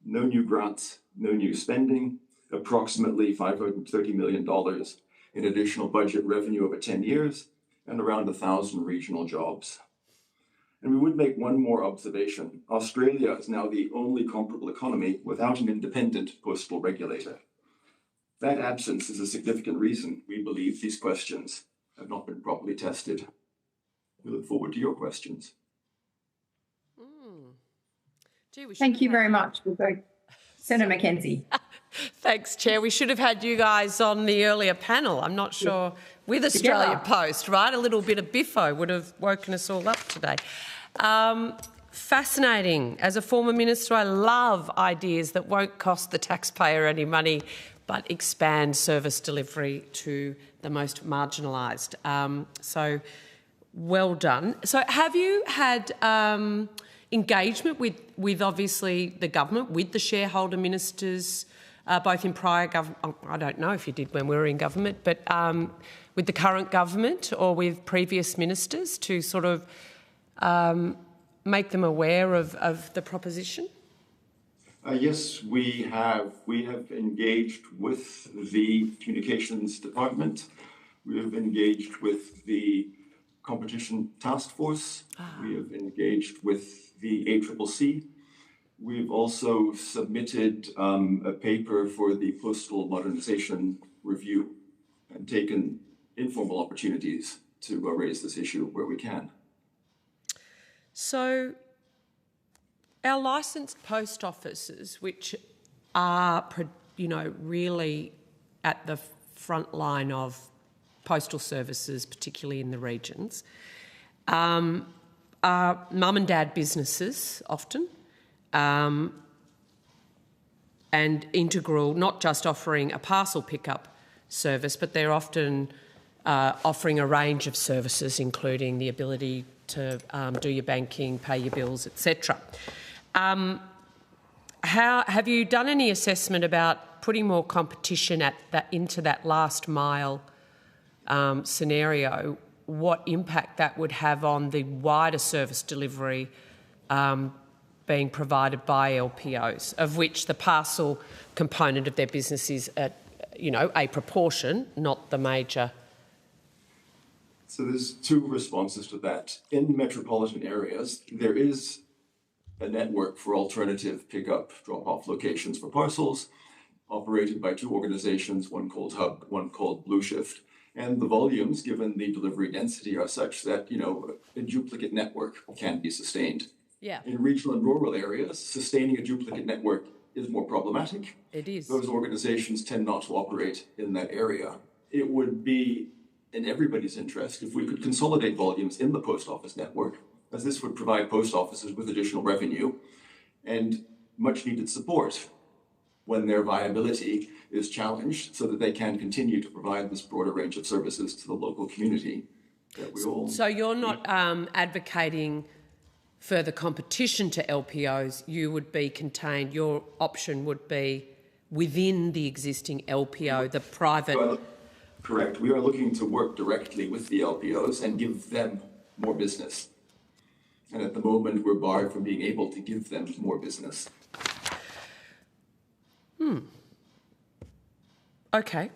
No new grants, no new spending, approximately $530 million in additional budget revenue over 10 years, and around 1,000 regional jobs. And we would make one more observation. Australia is now the only comparable economy without an independent postal regulator. That absence is a significant reason we believe these questions have not been properly tested. We look forward to your questions. Thank you very much. Senator Mackenzie. Thanks, Chair. We should have had you guys on the earlier panel. I'm not sure, with Australia Post, right? A little bit of biffo would have woken us all up today. Fascinating. As a former minister, I love ideas that won't cost the taxpayer any money but expand service delivery to the most marginalised. So well done. So have you had engagement with obviously the government, with the shareholder ministers, both in prior government, I don't know if you did when we were in government, but with the current government or with previous ministers to sort of make them aware of the proposition? Yes, we have. We have engaged with the Communications Department. We have engaged with the Competition Task Force. We have engaged with the ACCC. We've also submitted a paper for the Postal Modernisation Review and taken informal opportunities to raise this issue where we can. So our licensed post offices, which are, really at the front line of postal services, particularly in the regions, are mum and dad businesses often, and integral, not just offering a parcel pickup service, but they're often offering a range of services, including the ability to do your banking, pay your bills, etc. Have you done any assessment about putting more competition into that last mile scenario? What impact that would have on the wider service delivery being provided by LPOs, of which the parcel component of their business is a proportion, not the major So there's two responses to that. In metropolitan areas, there is a network for alternative pickup drop-off locations for parcels operated by two organizations, one called Hub, one called Blue Shift. And the volumes, given the delivery density, are such that, a duplicate network can be sustained. Yeah. In regional and rural areas, sustaining a duplicate network is more problematic. It is. Those organizations tend not to operate in that area. It would be in everybody's interest if we could consolidate volumes in the post office network, as this would provide post offices with additional revenue and much needed support when their viability is challenged, so that they can continue to provide this broader range of services to the local community that we all... So you're not advocating further competition to LPOs. You would be contained, your option would be within the existing LPO, the private... Correct. We are looking to work directly with the LPOs and give them more business. And at the moment, we're barred from being able to give them more business. Okay.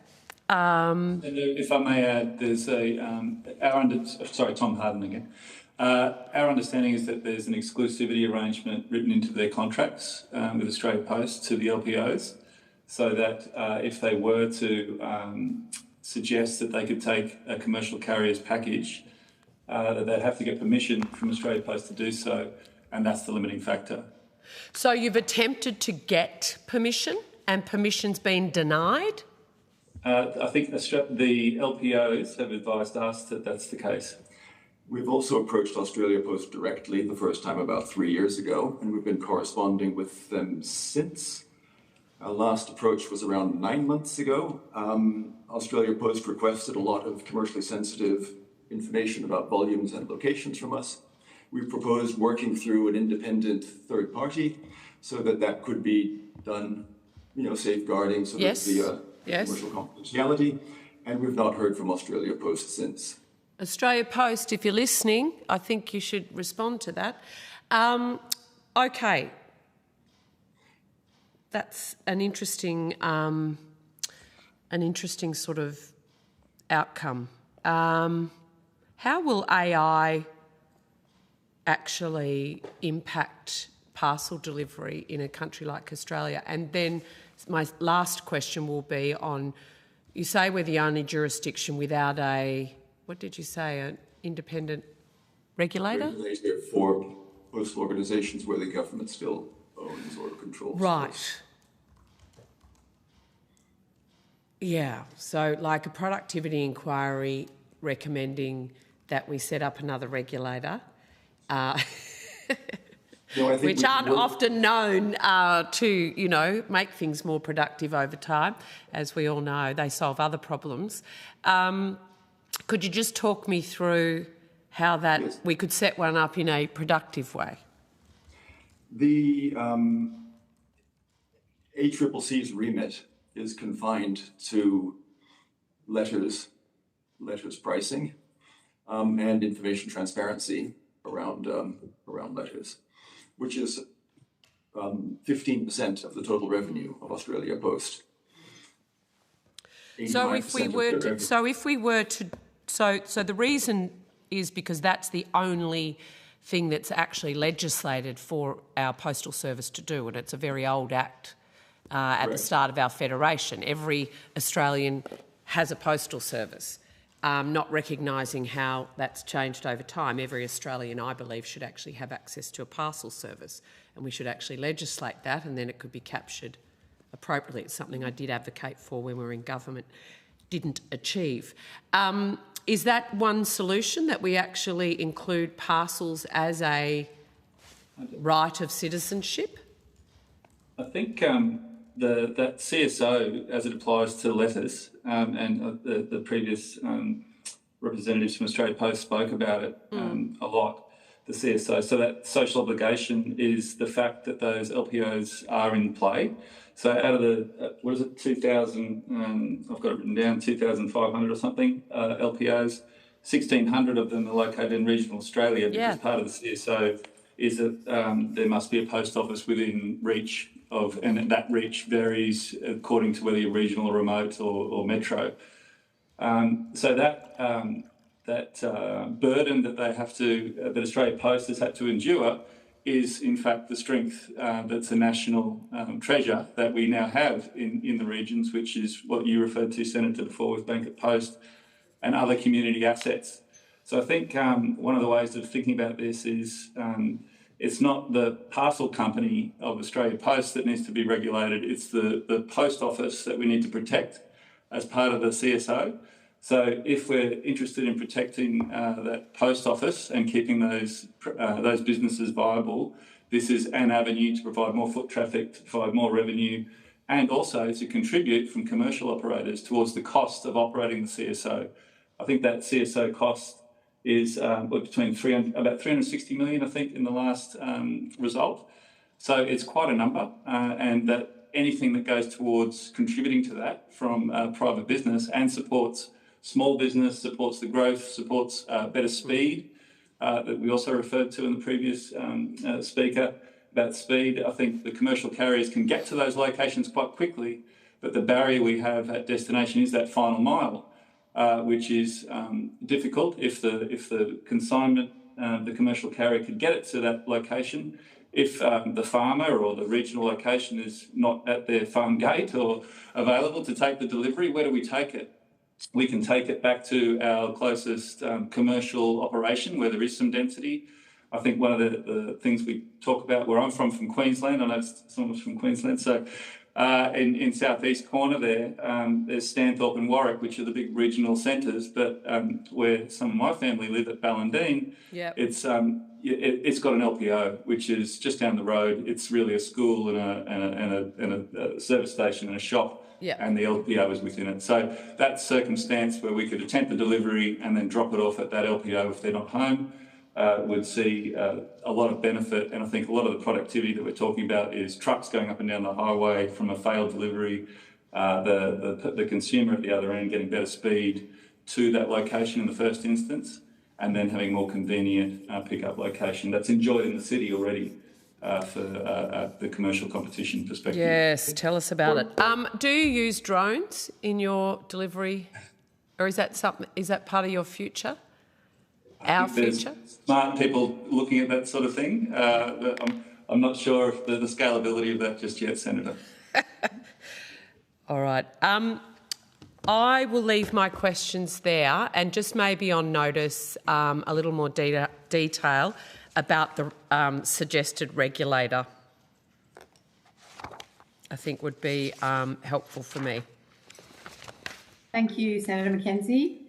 And if I may add, there's Tom Harden again. Our understanding is that there's an exclusivity arrangement written into their contracts with Australia Post to the LPOs, so that if they were to suggest that they could take a commercial carrier's package, that they'd have to get permission from Australia Post to do so, and that's the limiting factor. So you've attempted to get permission and permission's been denied? I think the LPOs have advised us that that's the case. We've also approached Australia Post directly the first time about 3 years ago, and we've been corresponding with them since. Our last approach was around 9 months ago. Australia Post requested a lot of commercially sensitive information about volumes and locations from us. We've proposed working through an independent third party so that that could be done, safeguarding sort of the commercial confidentiality, and we've not heard from Australia Post since. Australia Post, if you're listening, I think you should respond to that. Okay. That's an interesting sort of outcome. How will AI actually impact parcel delivery in a country like Australia? And then my last question will be on, you say we're the only jurisdiction without an independent regulator? Regulator for postal organisations where the government still owns or controls. Right. Yeah, so like a productivity inquiry recommending that we set up another regulator, which aren't often known to, make things more productive over time. As we all know, they solve other problems. Could you just talk me through how that we could set one up in a productive way? The ACCC's remit is confined to letters pricing and information transparency around letters, which is 15% of the total revenue of Australia Post. So the reason is because that's the only thing that's actually legislated for our postal service to do, and it's a very old act at the start of our federation. Every Australian has a postal service, not recognising how that's changed over time. Every Australian, I believe, should actually have access to a parcel service, and we should actually legislate that, and then it could be captured appropriately. It's something I did advocate for when we were in government, didn't achieve. Is that one solution, that we actually include parcels as a right of citizenship? I think that CSO, as it applies to letters, and the previous representatives from Australia Post spoke about it a lot, the CSO. So that social obligation is the fact that those LPOs are in play. So out of the, 2,000, I've got it written down, 2,500 or something, LPOs, 1,600 of them are located in regional Australia, because part of the CSO is that there must be a post office within reach of, and that reach varies according to whether you're regional or remote or metro. So that burden that they have to, that Australia Post has had to endure, is in fact the strength that's a national treasure that we now have in the regions, which is what you referred to, Senator, before with Bank at Post and other community assets. So I think one of the ways of thinking about this is it's not the parcel company of Australia Post that needs to be regulated, it's the post office that we need to protect as part of the CSO. So if we're interested in protecting that post office and keeping those businesses viable, this is an avenue to provide more foot traffic, to provide more revenue, and also to contribute from commercial operators towards the cost of operating the CSO. I think that CSO cost is between about 360 million, I think, in the last result. So it's quite a number, and that anything that goes towards contributing to that from private business and supports small business, supports the growth, supports better speed that we also referred to in the previous speaker about speed. I think the commercial carriers can get to those locations quite quickly, but the barrier we have at destination is that final mile, which is difficult. If the consignment, the commercial carrier could get it to that location, if the farmer or the regional location is not at their farm gate or available to take the delivery, where do we take it? We can take it back to our closest commercial operation where there is some density. I think one of the things we talk about, where I'm from Queensland, I know someone's from Queensland, so in southeast corner there's Stanthorpe and Warwick, which are the big regional centres, but where some of my family live at Ballandean, it's got an LPO, which is just down the road. It's really a school and a service station and a shop. And the LPO is within it. So that circumstance where we could attempt the delivery and then drop it off at that LPO if they're not home would see a lot of benefit. And I think a lot of the productivity that we're talking about is trucks going up and down the highway from a failed delivery, the consumer at the other end getting better speed to that location in the first instance, and then having more convenient pickup location that's enjoyed in the city already. For the commercial competition perspective. Yes, tell us about it. Do you use drones in your delivery, or is that part of your future? Our future? Smart people looking at that sort of thing. But I'm not sure of the scalability of that just yet, Senator. All right. I will leave my questions there, and just maybe on notice a little more detail about the suggested regulator, I think would be helpful for me. Thank you, Senator Mackenzie.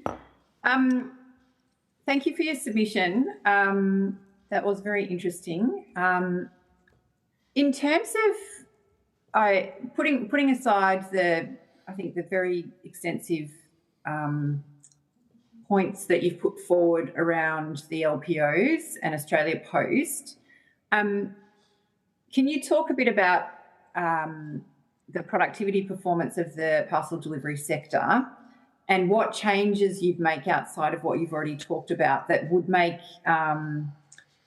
Thank you for your submission. That was very interesting. In terms of putting aside the very extensive points that you've put forward around the LPOs and Australia Post, can you talk a bit about the productivity performance of the parcel delivery sector and what changes you'd make outside of what you've already talked about that would make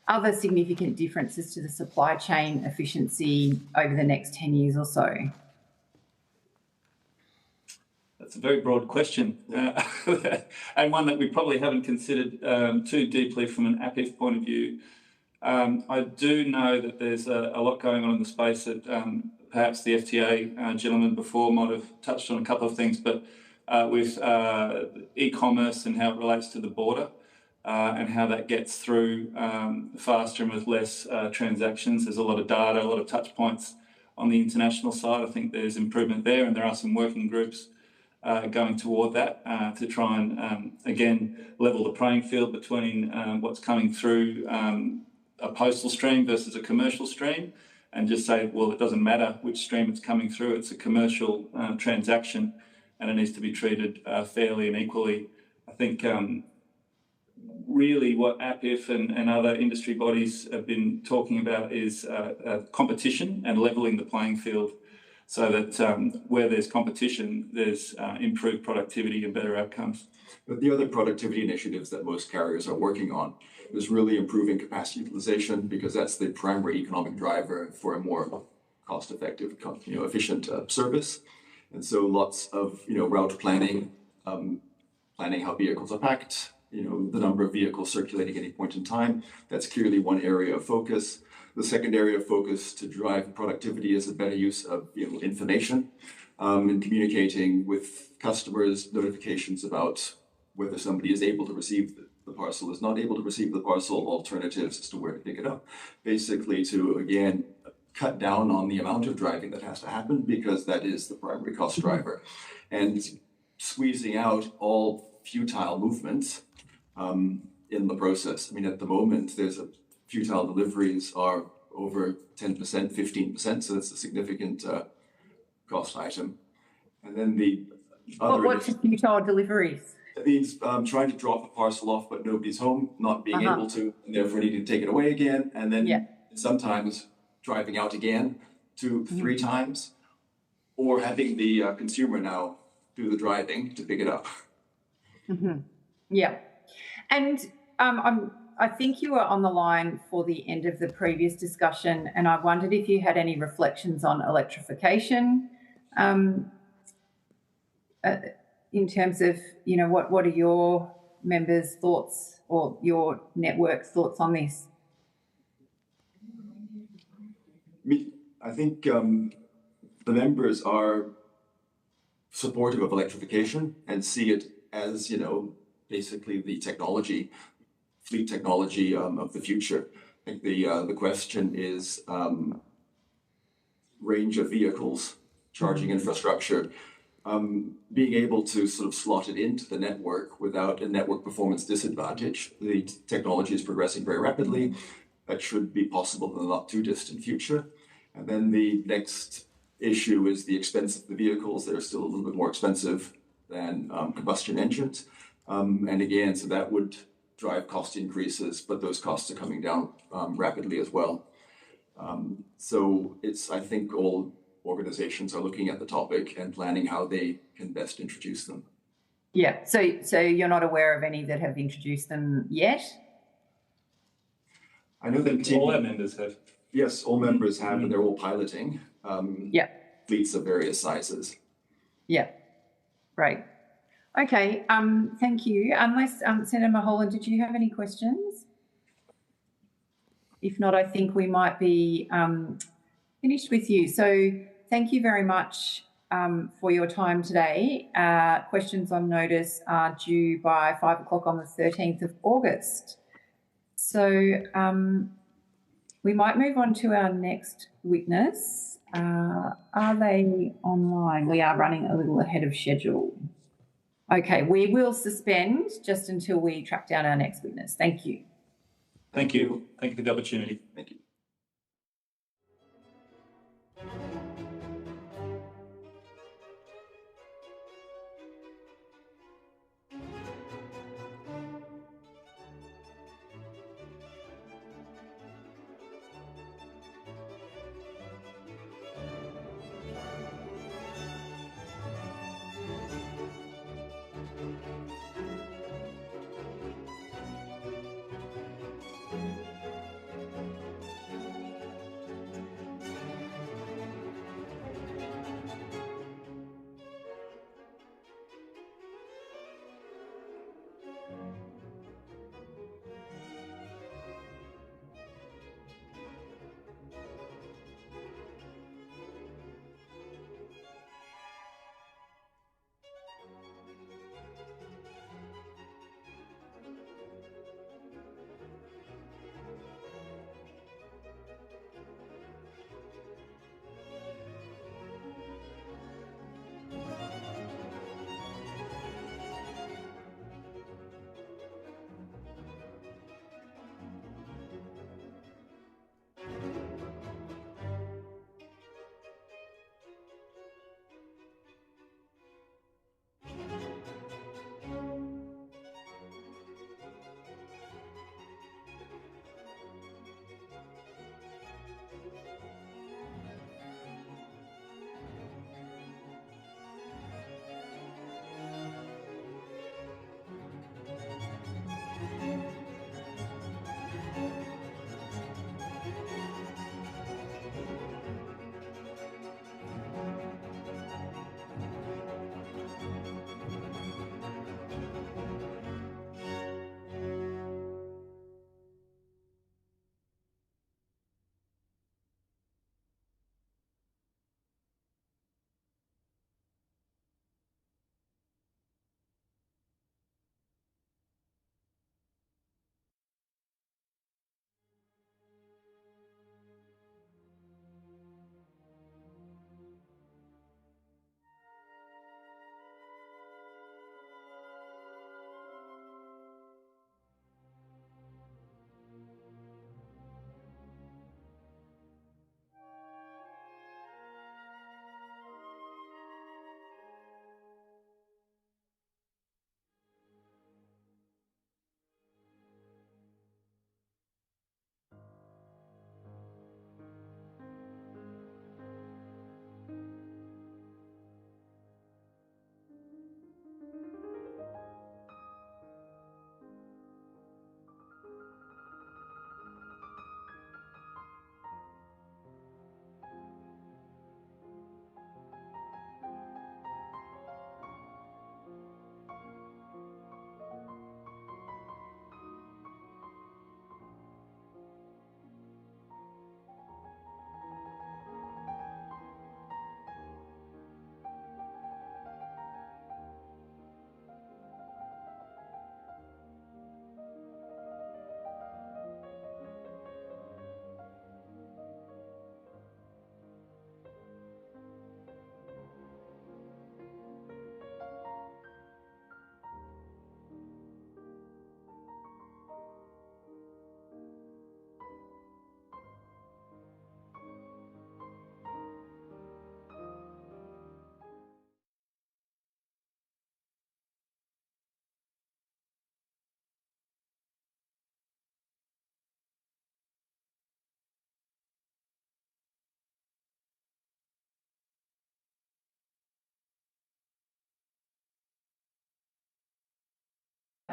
other significant differences to the supply chain efficiency over the next 10 years or so? That's a very broad question, and one that we probably haven't considered too deeply from an APIF point of view. I do know that there's a lot going on in the space that perhaps the FTA gentleman before might have touched on a couple of things, but with e-commerce and how it relates to the border and how that gets through faster and with less transactions. There's a lot of data, a lot of touch points on the international side. I think there's improvement there, and there are some working groups going toward that to try and, again, level the playing field between what's coming through a postal stream versus a commercial stream, and just say, well, it doesn't matter which stream it's coming through, it's a commercial transaction and it needs to be treated fairly and equally. I think really what APIF and other industry bodies have been talking about is competition and levelling the playing field, so that where there's competition, there's improved productivity and better outcomes. But the other productivity initiatives that most carriers are working on is really improving capacity utilization, because that's the primary economic driver for a more cost-effective, efficient service. And so lots of route planning, planning how vehicles are packed, the number of vehicles circulating at any point in time. That's clearly one area of focus. The second area of focus to drive productivity is a better use of information and communicating with customers, notifications about whether somebody is able to receive the parcel, is not able to receive the parcel, alternatives as to where to pick it up. Basically to, again, cut down on the amount of driving that has to happen, because that is the primary cost driver. And squeezing out all futile movements in the process. I mean, at the moment, futile deliveries are over 10%, 15%, so that's a significant cost item. And then the other... What's futile deliveries? It means trying to drop a parcel off, but nobody's home, not being able to, and therefore needing to take it away again, and then sometimes driving out again 2, 3 times, or having the consumer now do the driving to pick it up. Yeah. And I think you were on the line for the end of the previous discussion, and I wondered if you had any reflections on electrification in terms of, what are your members' thoughts or your network's thoughts on this? I think the members are supportive of electrification and see it as, basically the technology, fleet technology of the future. I think the question is range of vehicles, charging infrastructure, being able to sort of slot it into the network without a network performance disadvantage. The technology is progressing very rapidly. That should be possible in the not too distant future. And then the next issue is the expense of the vehicles. They're still a little bit more expensive than combustion engines. And again, so that would drive cost increases, but those costs are coming down rapidly as well. So I think all organizations are looking at the topic and planning how they can best introduce them. Yeah, so you're not aware of any that have introduced them yet? I know that all our members have. Yes, all members have, and they're all piloting fleets of various sizes. Yeah, great. Okay, thank you. Unless, Senator Mulholland, did you have any questions? If not, I think we might be finished with you. So thank you very much for your time today. Questions on notice are due by 5 o'clock on the 13th of August. So we might move on to our next witness. Are they online? We are running a little ahead of schedule. Okay, we will suspend just until we track down our next witness. Thank you. Thank you. Thank you for the opportunity. Thank you.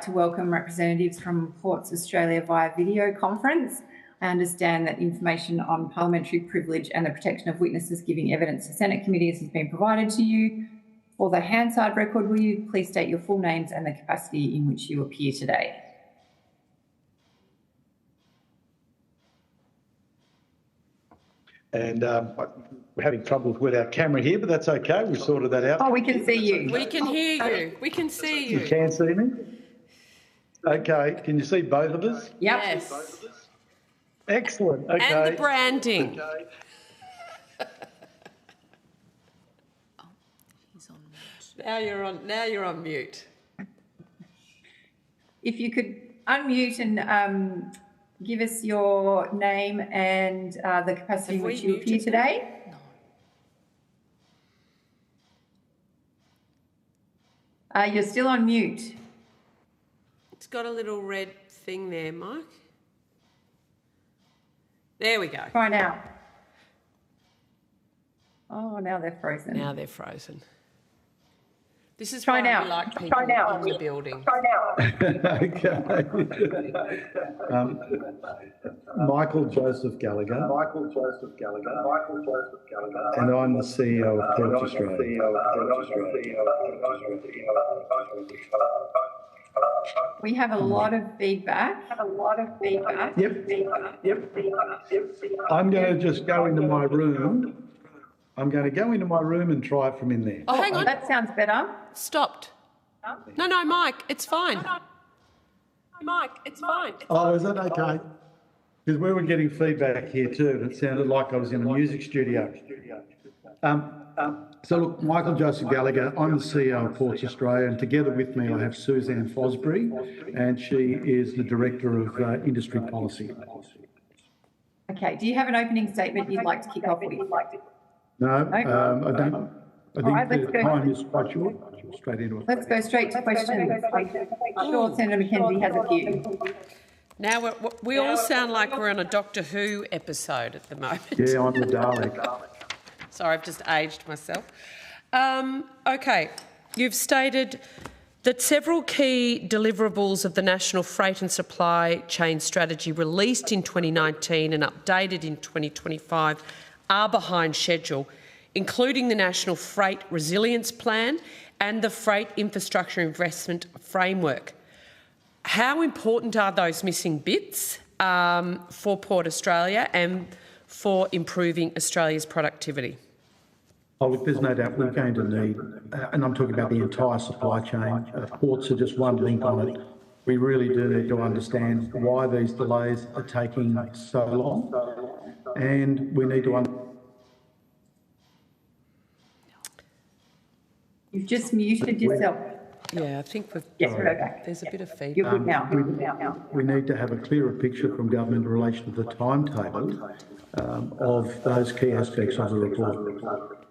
to welcome representatives from Ports Australia via video conference. I understand that information on parliamentary privilege and the protection of witnesses giving evidence to Senate committees has been provided to you. For the Hansard record, will you please state your full names and the capacity in which you appear today? And we're having troubles with our camera here, but that's okay. We sorted that out. Oh, we can see you. We can hear you. We can see you. You can see me? Okay. Can you see both of us? Yep. Yes. Excellent. Okay. And the branding. Okay. Now you're on mute. If you could unmute and give us your name and the capacity in which you appear today. No. You're still on mute. It's got a little red thing there, Mike. There we go. Try now. Oh, now they're frozen. Now they're frozen. This is Try why now. we like people in the building. Try now. Okay. Michael Joseph Gallagher. And I'm the CEO of Ports Australia. We have a lot of feedback. Yep. I'm going to just go into my room. I'm going to go into my room and try it from in there. Oh, hang on. That sounds better. Stopped. No, Mike, it's fine. Mike, it's fine. Oh, is that okay? Because we were getting feedback here too, and it sounded like I was in a music studio. So look, Michael Joseph Gallagher, I'm the CEO of Ports Australia, and together with me I have Suzanne Fosbury, and she is the Director of Industry Policy. Okay, do you have an opening statement you'd like to kick off with? No, I don't. I think the time is quite short. Straight into it. Let's go straight to questions. I'm sure Senator McKenzie has a few. Now we all sound like we're on a Doctor Who episode at the moment. Yeah, I'm the Dalek. Sorry, I've just aged myself. Okay, you've stated that several key deliverables of the National Freight and Supply Chain Strategy released in 2019 and updated in 2025 are behind schedule, including the National Freight Resilience Plan and the Freight Infrastructure Investment Framework. How important are those missing bits for Port Australia and for improving Australia's productivity? Oh, look, there's no doubt we're going to need, and I'm talking about the entire supply chain, ports are just one link on it. We really do need to understand why these delays are taking so long, and we need to You've just muted yourself. Yeah, I think there's a bit of feedback. You're good now. We need to have a clearer picture from government in relation to the timetable of those key aspects of the report.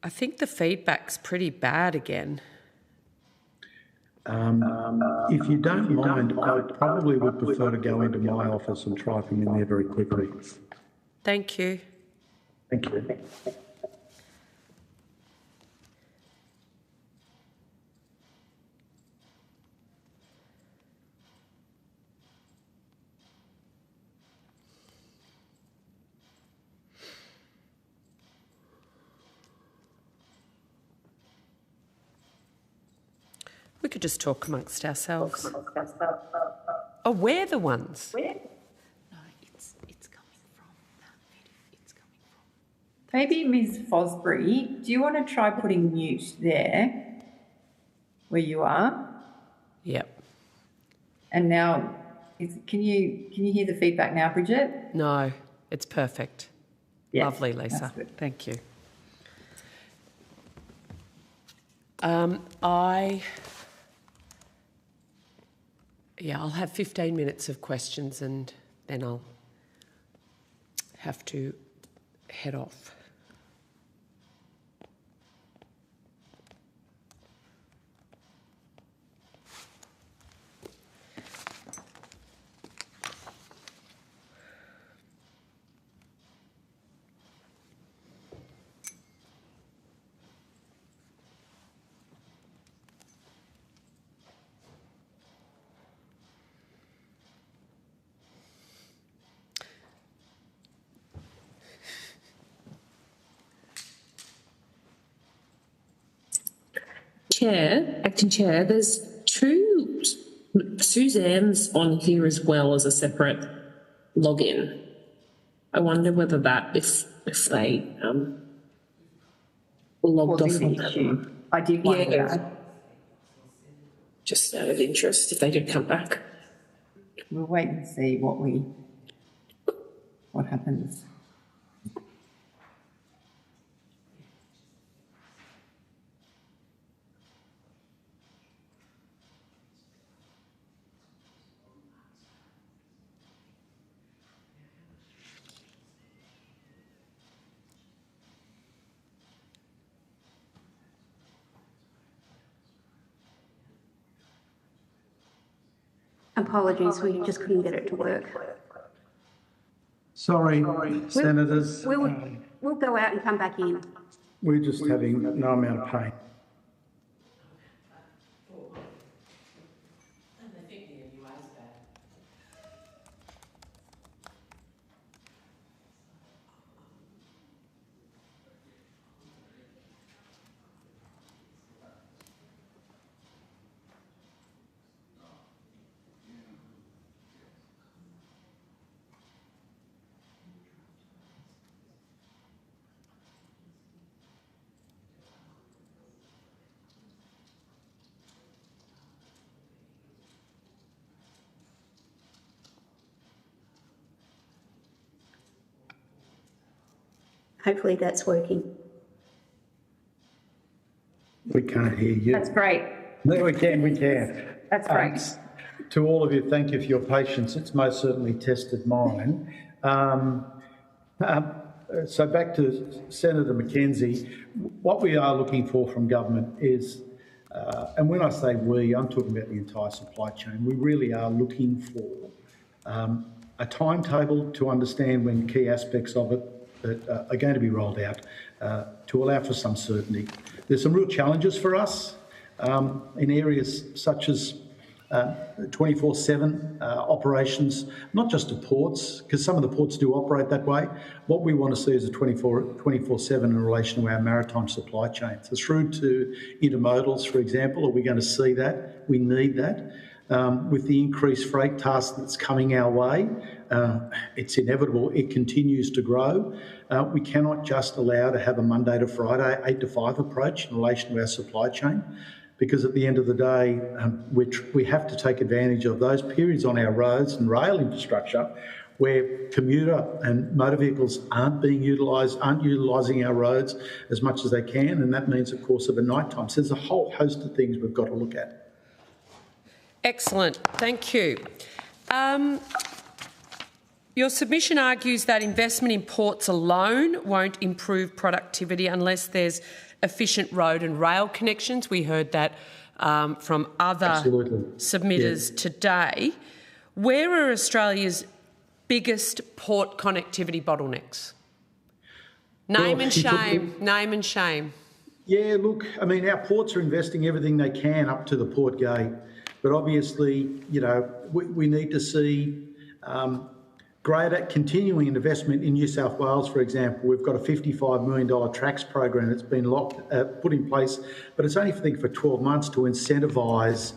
I think the feedback's pretty bad again. If you don't mind, I probably would prefer to go into my office and try from in there very quickly. Thank you. Thank you. We could just talk amongst ourselves. Oh, we're the ones. No, it's coming from. Maybe Ms. Fosbury, do you want to try putting mute there where you are? Yep. And now, can you hear the feedback now, Bridget? No, it's perfect. Yes, lovely, Lisa. Thank you. I'll have 15 minutes of questions and then I'll have to head off. Acting Chair, there's two Suzanne's on here as well as a separate login. I wonder whether that, if they logged off on that one. I did wonder that. Just out of interest, if they did come back. We'll wait and see what happens. Apologies, we just couldn't get it to work. Sorry, Senators. We'll go out and come back in. We're just having no amount of pain. Hopefully that's working. We can't hear you. That's great. No, we can. That's great. To all of you, thank you for your patience. It's most certainly tested mine. So back to Senator McKenzie, what we are looking for from government is, and when I say we, I'm talking about the entire supply chain, we really are looking for a timetable to understand when key aspects of it that are going to be rolled out to allow for some certainty. There's some real challenges for us in areas such as 24/7 operations, not just at ports, because some of the ports do operate that way. What we want to see is a 24/7 in relation to our maritime supply chains. So through to intermodals, for example, are we going to see that? We need that. With the increased freight task that's coming our way, it's inevitable. It continues to grow. We cannot just allow to have a Monday to Friday, 8 to 5 approach in relation to our supply chain, because at the end of the day, we have to take advantage of those periods on our roads and rail infrastructure where commuter and motor vehicles aren't utilising our roads as much as they can, and that means, of course, of a night time. So there's a whole host of things we've got to look at. Excellent, thank you. Your submission argues that investment in ports alone won't improve productivity unless there's efficient road and rail connections. We heard that from other submitters today. Where are Australia's biggest port connectivity bottlenecks? Name and shame. Yeah, look, I mean, our ports are investing everything they can up to the port gate, but obviously, you know, we need to see greater continuing investment in New South Wales, for example. We've got a $55 million TRACS program that's been put in place, but it's only for 12 months to incentivise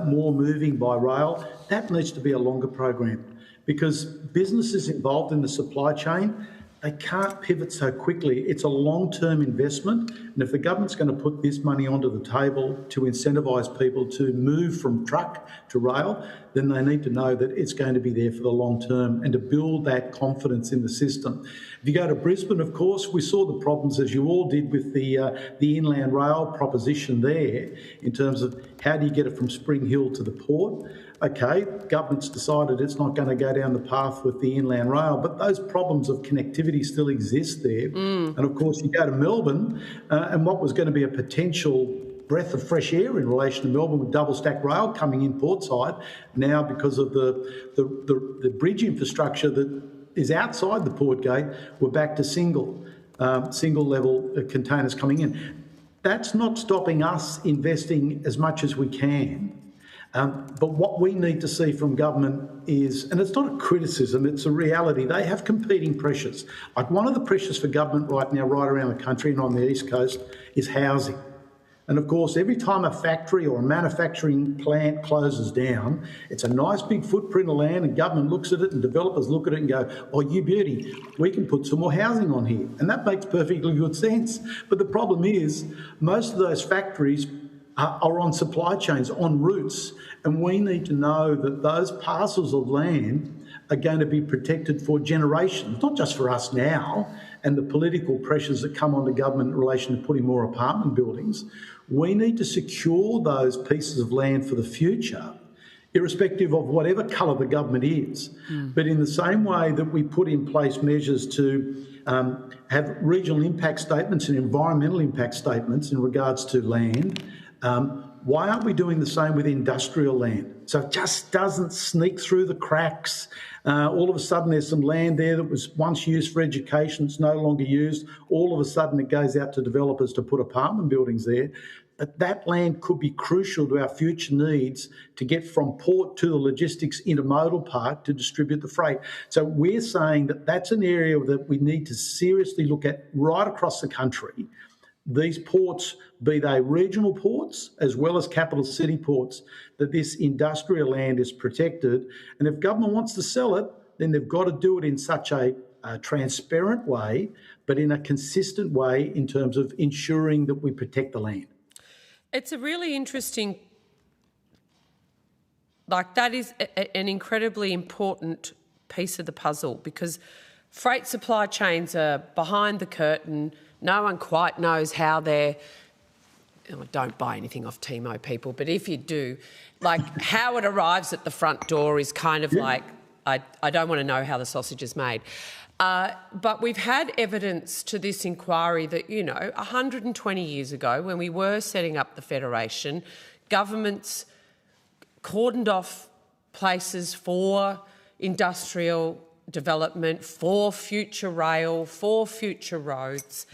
more moving by rail. That needs to be a longer program because businesses involved in the supply chain, they can't pivot so quickly. It's a long-term investment, and if the government's going to put this money onto the table to incentivise people to move from truck to rail, then they need to know that it's going to be there for the long term and to build that confidence in the system. If you go to Brisbane, of course, we saw the problems, as you all did, with the inland rail proposition there in terms of how do you get it from Spring Hill to the port. Okay, government's decided it's not going to go down the path with the inland rail, but those problems of connectivity still exist there. And of course, you go to Melbourne, and what was going to be a potential breath of fresh air in relation to Melbourne with double stack rail coming in portside, now because of the bridge infrastructure that is outside the port gate, we're back to single level containers coming in. That's not stopping us investing as much as we can. But what we need to see from government is, and it's not a criticism, it's a reality, they have competing pressures. Like one of the pressures for government right now, right around the country and on the East Coast, is housing. And of course, every time a factory or a manufacturing plant closes down, it's a nice big footprint of land, and government looks at it and developers look at it and go, oh, you beauty, we can put some more housing on here. And that makes perfectly good sense. But the problem is most of those factories are on supply chains, on routes, and we need to know that those parcels of land are going to be protected for generations, not just for us now and the political pressures that come onto government in relation to putting more apartment buildings. We need to secure those pieces of land for the future, irrespective of whatever colour the government is. But in the same way that we put in place measures to have regional impact statements and environmental impact statements in regards to land, why aren't we doing the same with industrial land? So it just doesn't sneak through the cracks. All of a sudden there's some land there that was once used for education, it's no longer used. All of a sudden it goes out to developers to put apartment buildings there. But that land could be crucial to our future needs to get from port to the logistics intermodal park to distribute the freight. So we're saying that that's an area that we need to seriously look at right across the country. These ports, be they regional ports as well as capital city ports, that this industrial land is protected. And if government wants to sell it, then they've got to do it in such a transparent way, but in a consistent way in terms of ensuring that we protect the land. It's a really interesting, that is an incredibly important piece of the puzzle, because freight supply chains are behind the curtain. No one quite knows how they're, don't buy anything off Timo, people, but if you do, how it arrives at the front door is kind of I don't want to know how the sausage is made. But we've had evidence to this inquiry that, 120 years ago, when we were setting up the Federation, governments cordoned off places for industrial development, for future rail, for future roads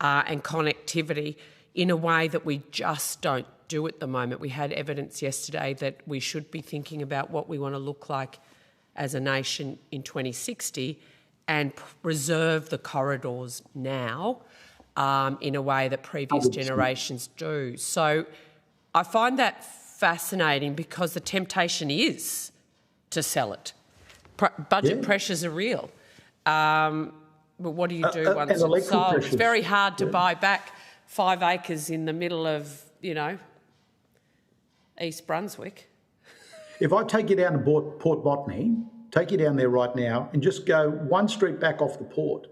and connectivity in a way that we just don't do at the moment. We had evidence yesterday that we should be thinking about what we want to look like as a nation in 2060 and reserve the corridors now in a way that previous generations do. So I find that fascinating because the temptation is to sell it. Budget pressures are real. But what do you do once it's sold? It's very hard to buy back 5 acres in the middle of, East Brunswick. If I take you down to Port Botany, take you down there right now and just go one street back off the port,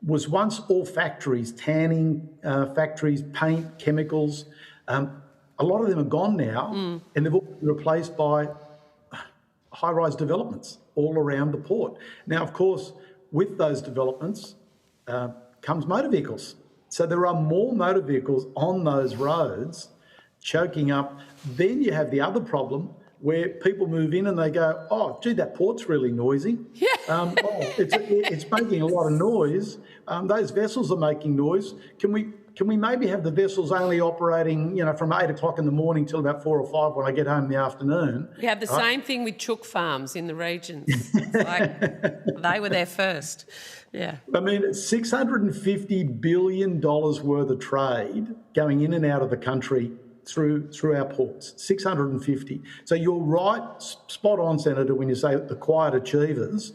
was once all factories, tanning factories, paint, chemicals. A lot of them are gone now and they've all been replaced by high-rise developments all around the port. Now, of course, with those developments comes motor vehicles. So there are more motor vehicles on those roads choking up. Then you have the other problem where people move in and they go, oh, gee, that port's really noisy. Yeah. It's making a lot of noise. Those vessels are making noise. Can we maybe have the vessels only operating, from 8 o'clock in the morning till about 4 or 5 when I get home in the afternoon? We have the same thing with chook farms in the regions. They were there first. Yeah. I mean, $650 billion worth of trade going in and out of the country through our ports, 650. So you're right, spot on, Senator, when you say the quiet achievers.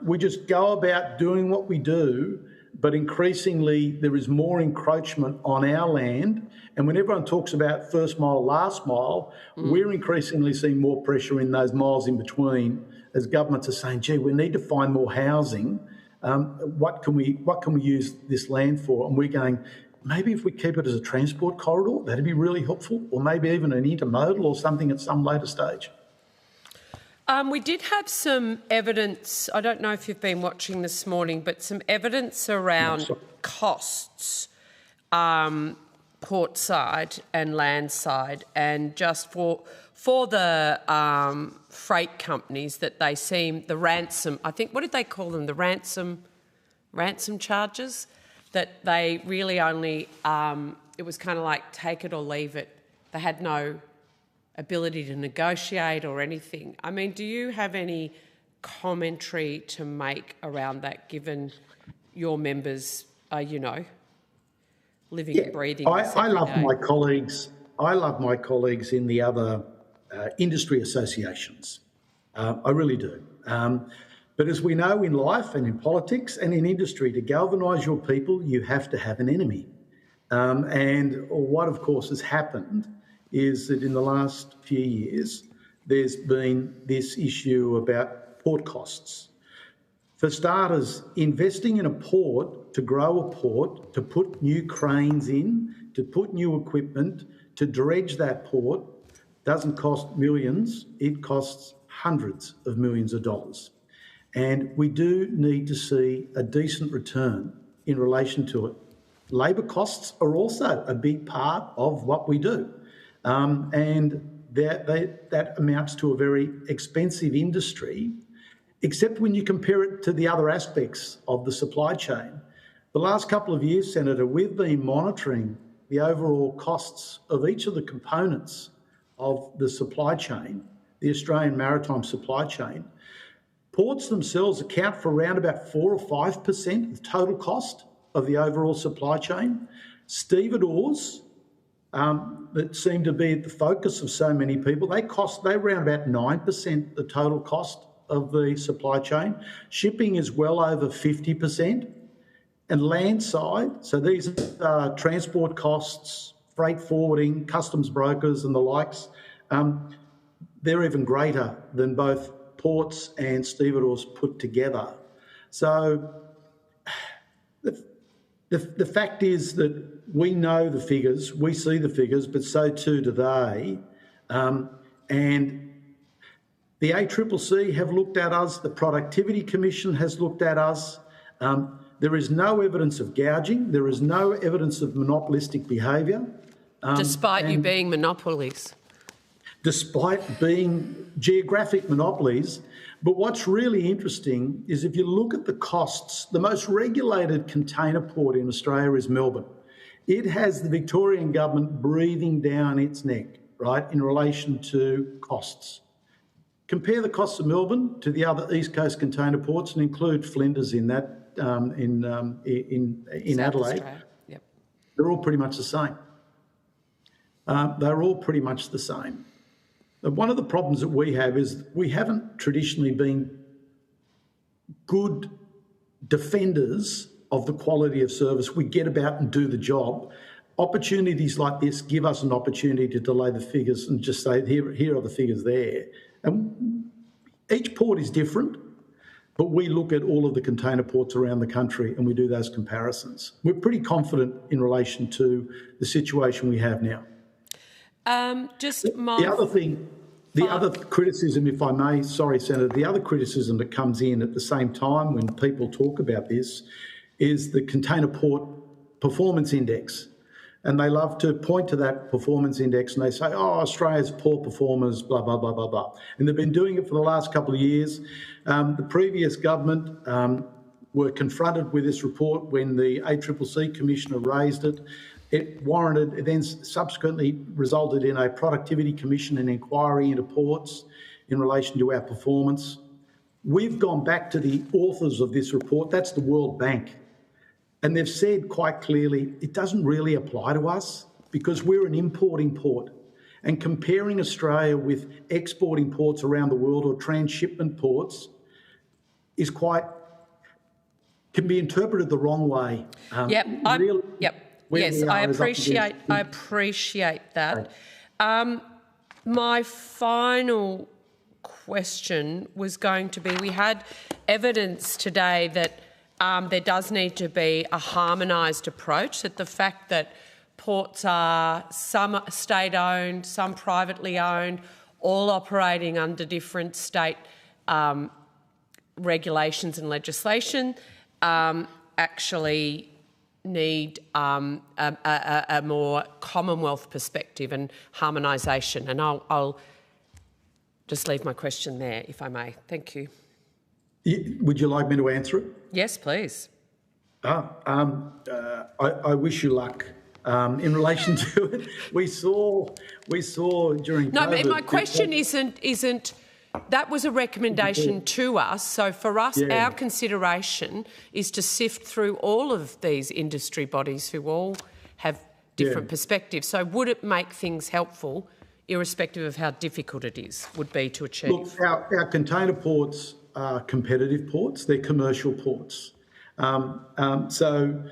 We just go about doing what we do, but increasingly there is more encroachment on our land. And when everyone talks about first mile, last mile, we're increasingly seeing more pressure in those miles in between as governments are saying, gee, we need to find more housing. What can we use this land for? And we're going, maybe if we keep it as a transport corridor, that'd be really helpful, or maybe even an intermodal or something at some later stage. We did have some evidence, I don't know if you've been watching this morning, but some evidence around costs, port side and land side, and just for the freight companies that they seem, the ransom, I think, what did they call them? The ransom charges? That they really only, it was kind of like take it or leave it. They had no ability to negotiate or anything. I mean, do you have any commentary to make around that, given your members are, living and breathing this I every love day. my colleagues. I love my colleagues in the other industry associations. I really do. But as we know in life and in politics and in industry, to galvanise your people, you have to have an enemy. And what, of course, has happened is that in the last few years, there's been this issue about port costs. For starters, investing in a port, to grow a port, to put new cranes in, to put new equipment, to dredge that port, doesn't cost millions, it costs hundreds of millions of dollars. And we do need to see a decent return in relation to it. Labour costs are also a big part of what we do. And that amounts to a very expensive industry, except when you compare it to the other aspects of the supply chain. The last couple of years, Senator, we've been monitoring the overall costs of each of the components of the supply chain, the Australian maritime supply chain. Ports themselves account for around about 4 or 5% of total cost of the overall supply chain. Stevedores, that seem to be at the focus of so many people, they around about 9% the total cost of the supply chain. Shipping is well over 50%. And landside, so these are transport costs, freight forwarding, customs brokers and the likes, they're even greater than both ports and stevedores put together. So the fact is that we know the figures, we see the figures, but so too do they. And the ACCC have looked at us, the Productivity Commission has looked at us. There is no evidence of gouging. There is no evidence of monopolistic behaviour. Despite you being monopolies. Despite being geographic monopolies. But what's really interesting is if you look at the costs, the most regulated container port in Australia is Melbourne. It has the Victorian government breathing down its neck, right, in relation to costs. Compare the costs of Melbourne to the other East Coast container ports and include Flinders in that, in Adelaide. Yep. They're all pretty much the same. They're all pretty much the same. One of the problems that we have is we haven't traditionally been good defenders of the quality of service. We get about and do the job. Opportunities like this give us an opportunity to delay the figures and just say, here are the figures there. And each port is different, but we look at all of the container ports around the country and we do those comparisons. We're pretty confident in relation to the situation we have now. The other criticism, if I may, sorry, Senator, the other criticism that comes in at the same time when people talk about this is the Container Port Performance Index. And they love to point to that performance index and they say, oh, Australia's poor performers, blah, blah, blah, blah, blah. And they've been doing it for the last couple of years. The previous government were confronted with this report when the ACCC Commissioner raised it. It then subsequently resulted in a Productivity Commission and inquiry into ports in relation to our performance. We've gone back to the authors of this report, that's the World Bank, and they've said quite clearly it doesn't really apply to us because we're an importing port. And comparing Australia with exporting ports around the world or transshipment ports is can be interpreted the wrong way. Yes, I appreciate that. My final question was going to be, we had evidence today that there does need to be a harmonised approach, that the fact that ports are some state-owned, some privately owned, all operating under different state regulations and legislation, actually need a more Commonwealth perspective and harmonisation. And I'll just leave my question there, if I may. Thank you. Would you like me to answer it? Yes, please. I wish you luck. In relation to it, we saw during No, COVID, but my question isn't. That was a recommendation to us. So for us, our consideration is to sift through all of these industry bodies who all have different perspectives. So would it make things helpful, irrespective of how difficult it is, would be to achieve? Look, our container ports are competitive ports. They're commercial ports. So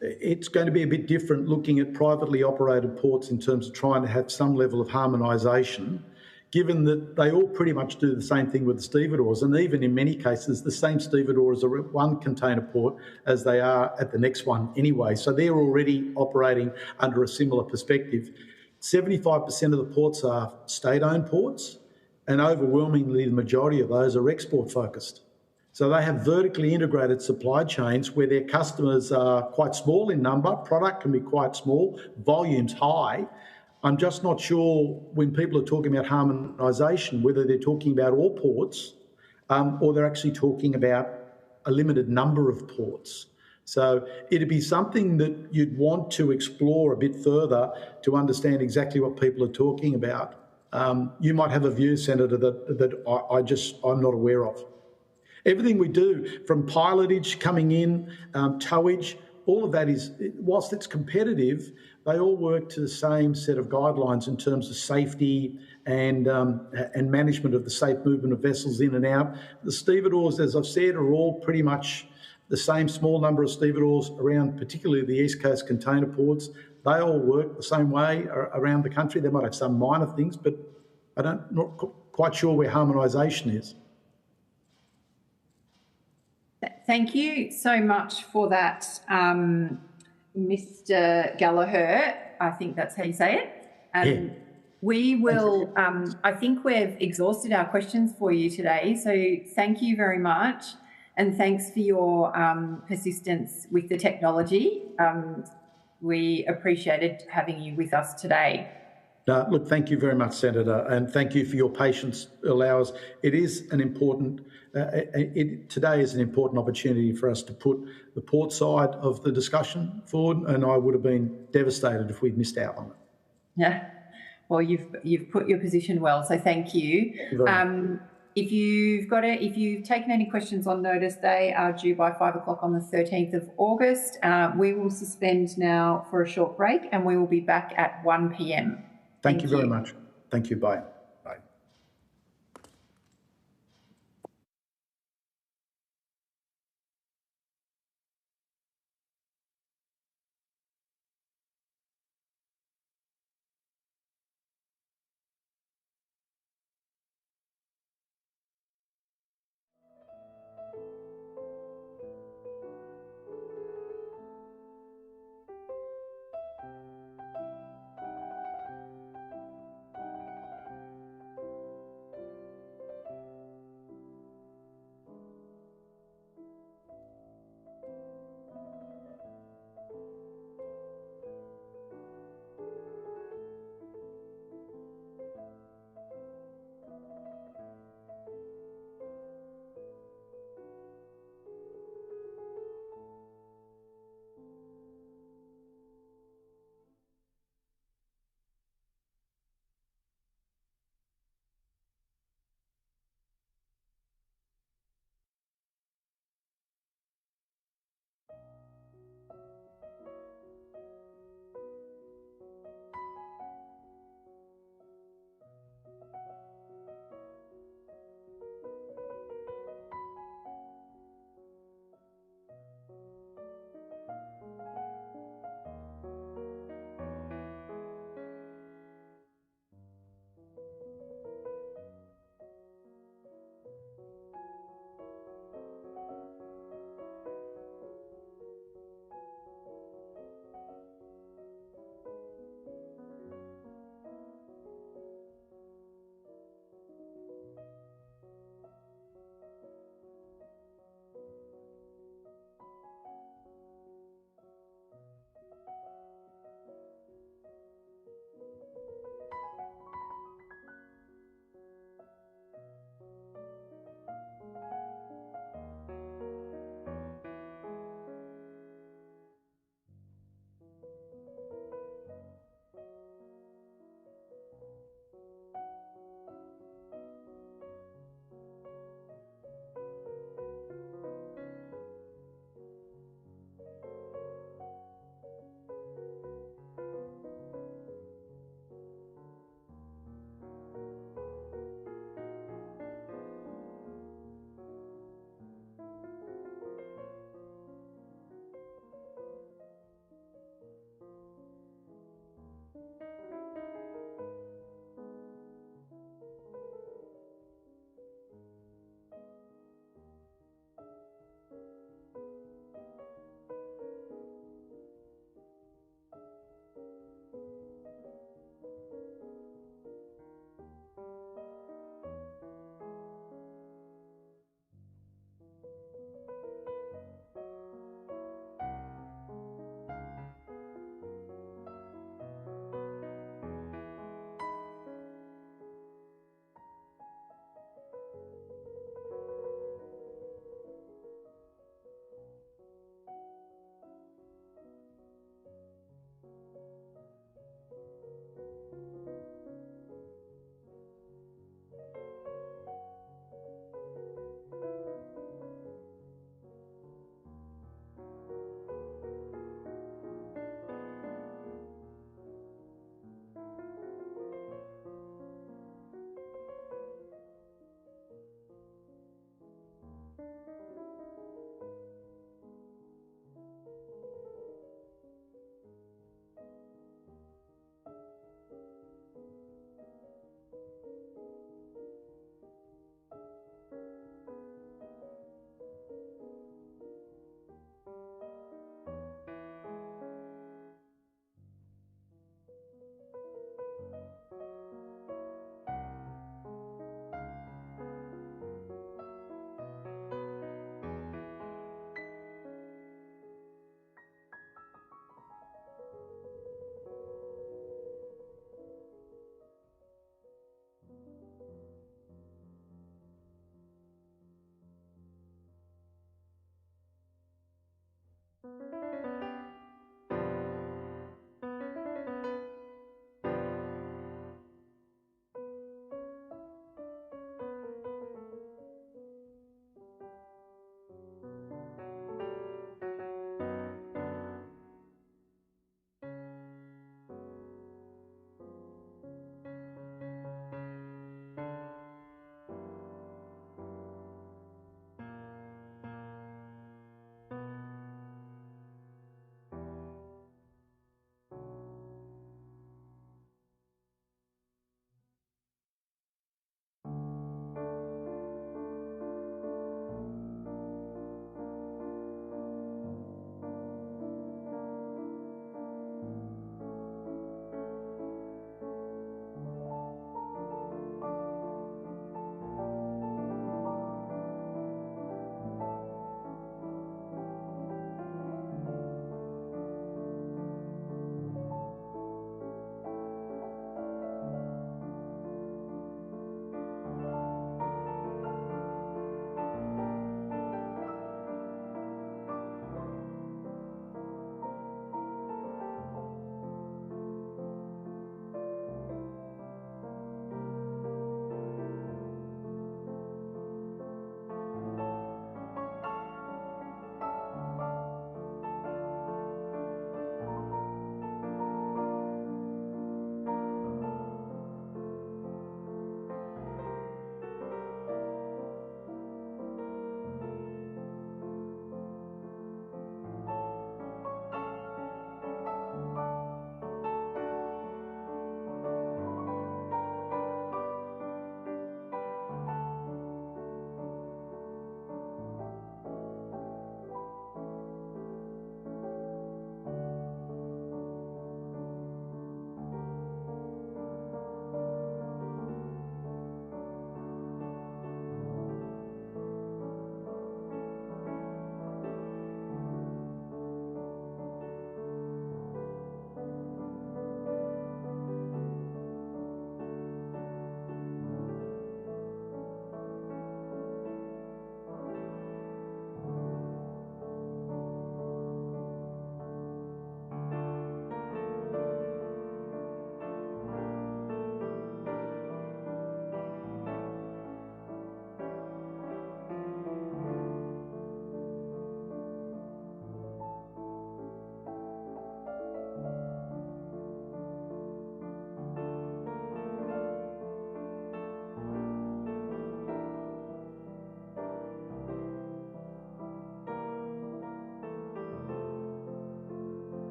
it's going to be a bit different looking at privately operated ports in terms of trying to have some level of harmonisation, given that they all pretty much do the same thing with the stevedores, and even in many cases, the same stevedores are at one container port as they are at the next one anyway. So they're already operating under a similar perspective. 75% of the ports are state-owned ports, and overwhelmingly the majority of those are export-focused. So they have vertically integrated supply chains where their customers are quite small in number, product can be quite small, volumes high. I'm just not sure when people are talking about harmonisation, whether they're talking about all ports or they're actually talking about a limited number of ports. So it'd be something that you'd want to explore a bit further to understand exactly what people are talking about. You might have a view, Senator, that I'm not aware of. Everything we do, from pilotage coming in, towage, all of that is, whilst it's competitive, they all work to the same set of guidelines in terms of safety and management of the safe movement of vessels in and out. The stevedores, as I've said, are all pretty much the same small number of stevedores around, particularly the East Coast container ports. They all work the same way around the country. They might have some minor things, but not quite sure where harmonisation is. Thank you so much for that, Mr. Gallagher. I think that's how you say it. We will, I think we've exhausted our questions for you today. So thank you very much. And thanks for your persistence with the technology. We appreciated having you with us today. Look, thank you very much, Senator, and thank you for your patience. It is an important, today is an important opportunity for us to put the port side of the discussion forward, and I would have been devastated if we'd missed out on it. Yeah, well, you've put your position well, so thank you. If you've taken any questions on notice, they are due by 5 o'clock on the 13th of August. We will suspend now for a short break, and we will be back at 1 p.m. Thank you very much. Thank you. Bye.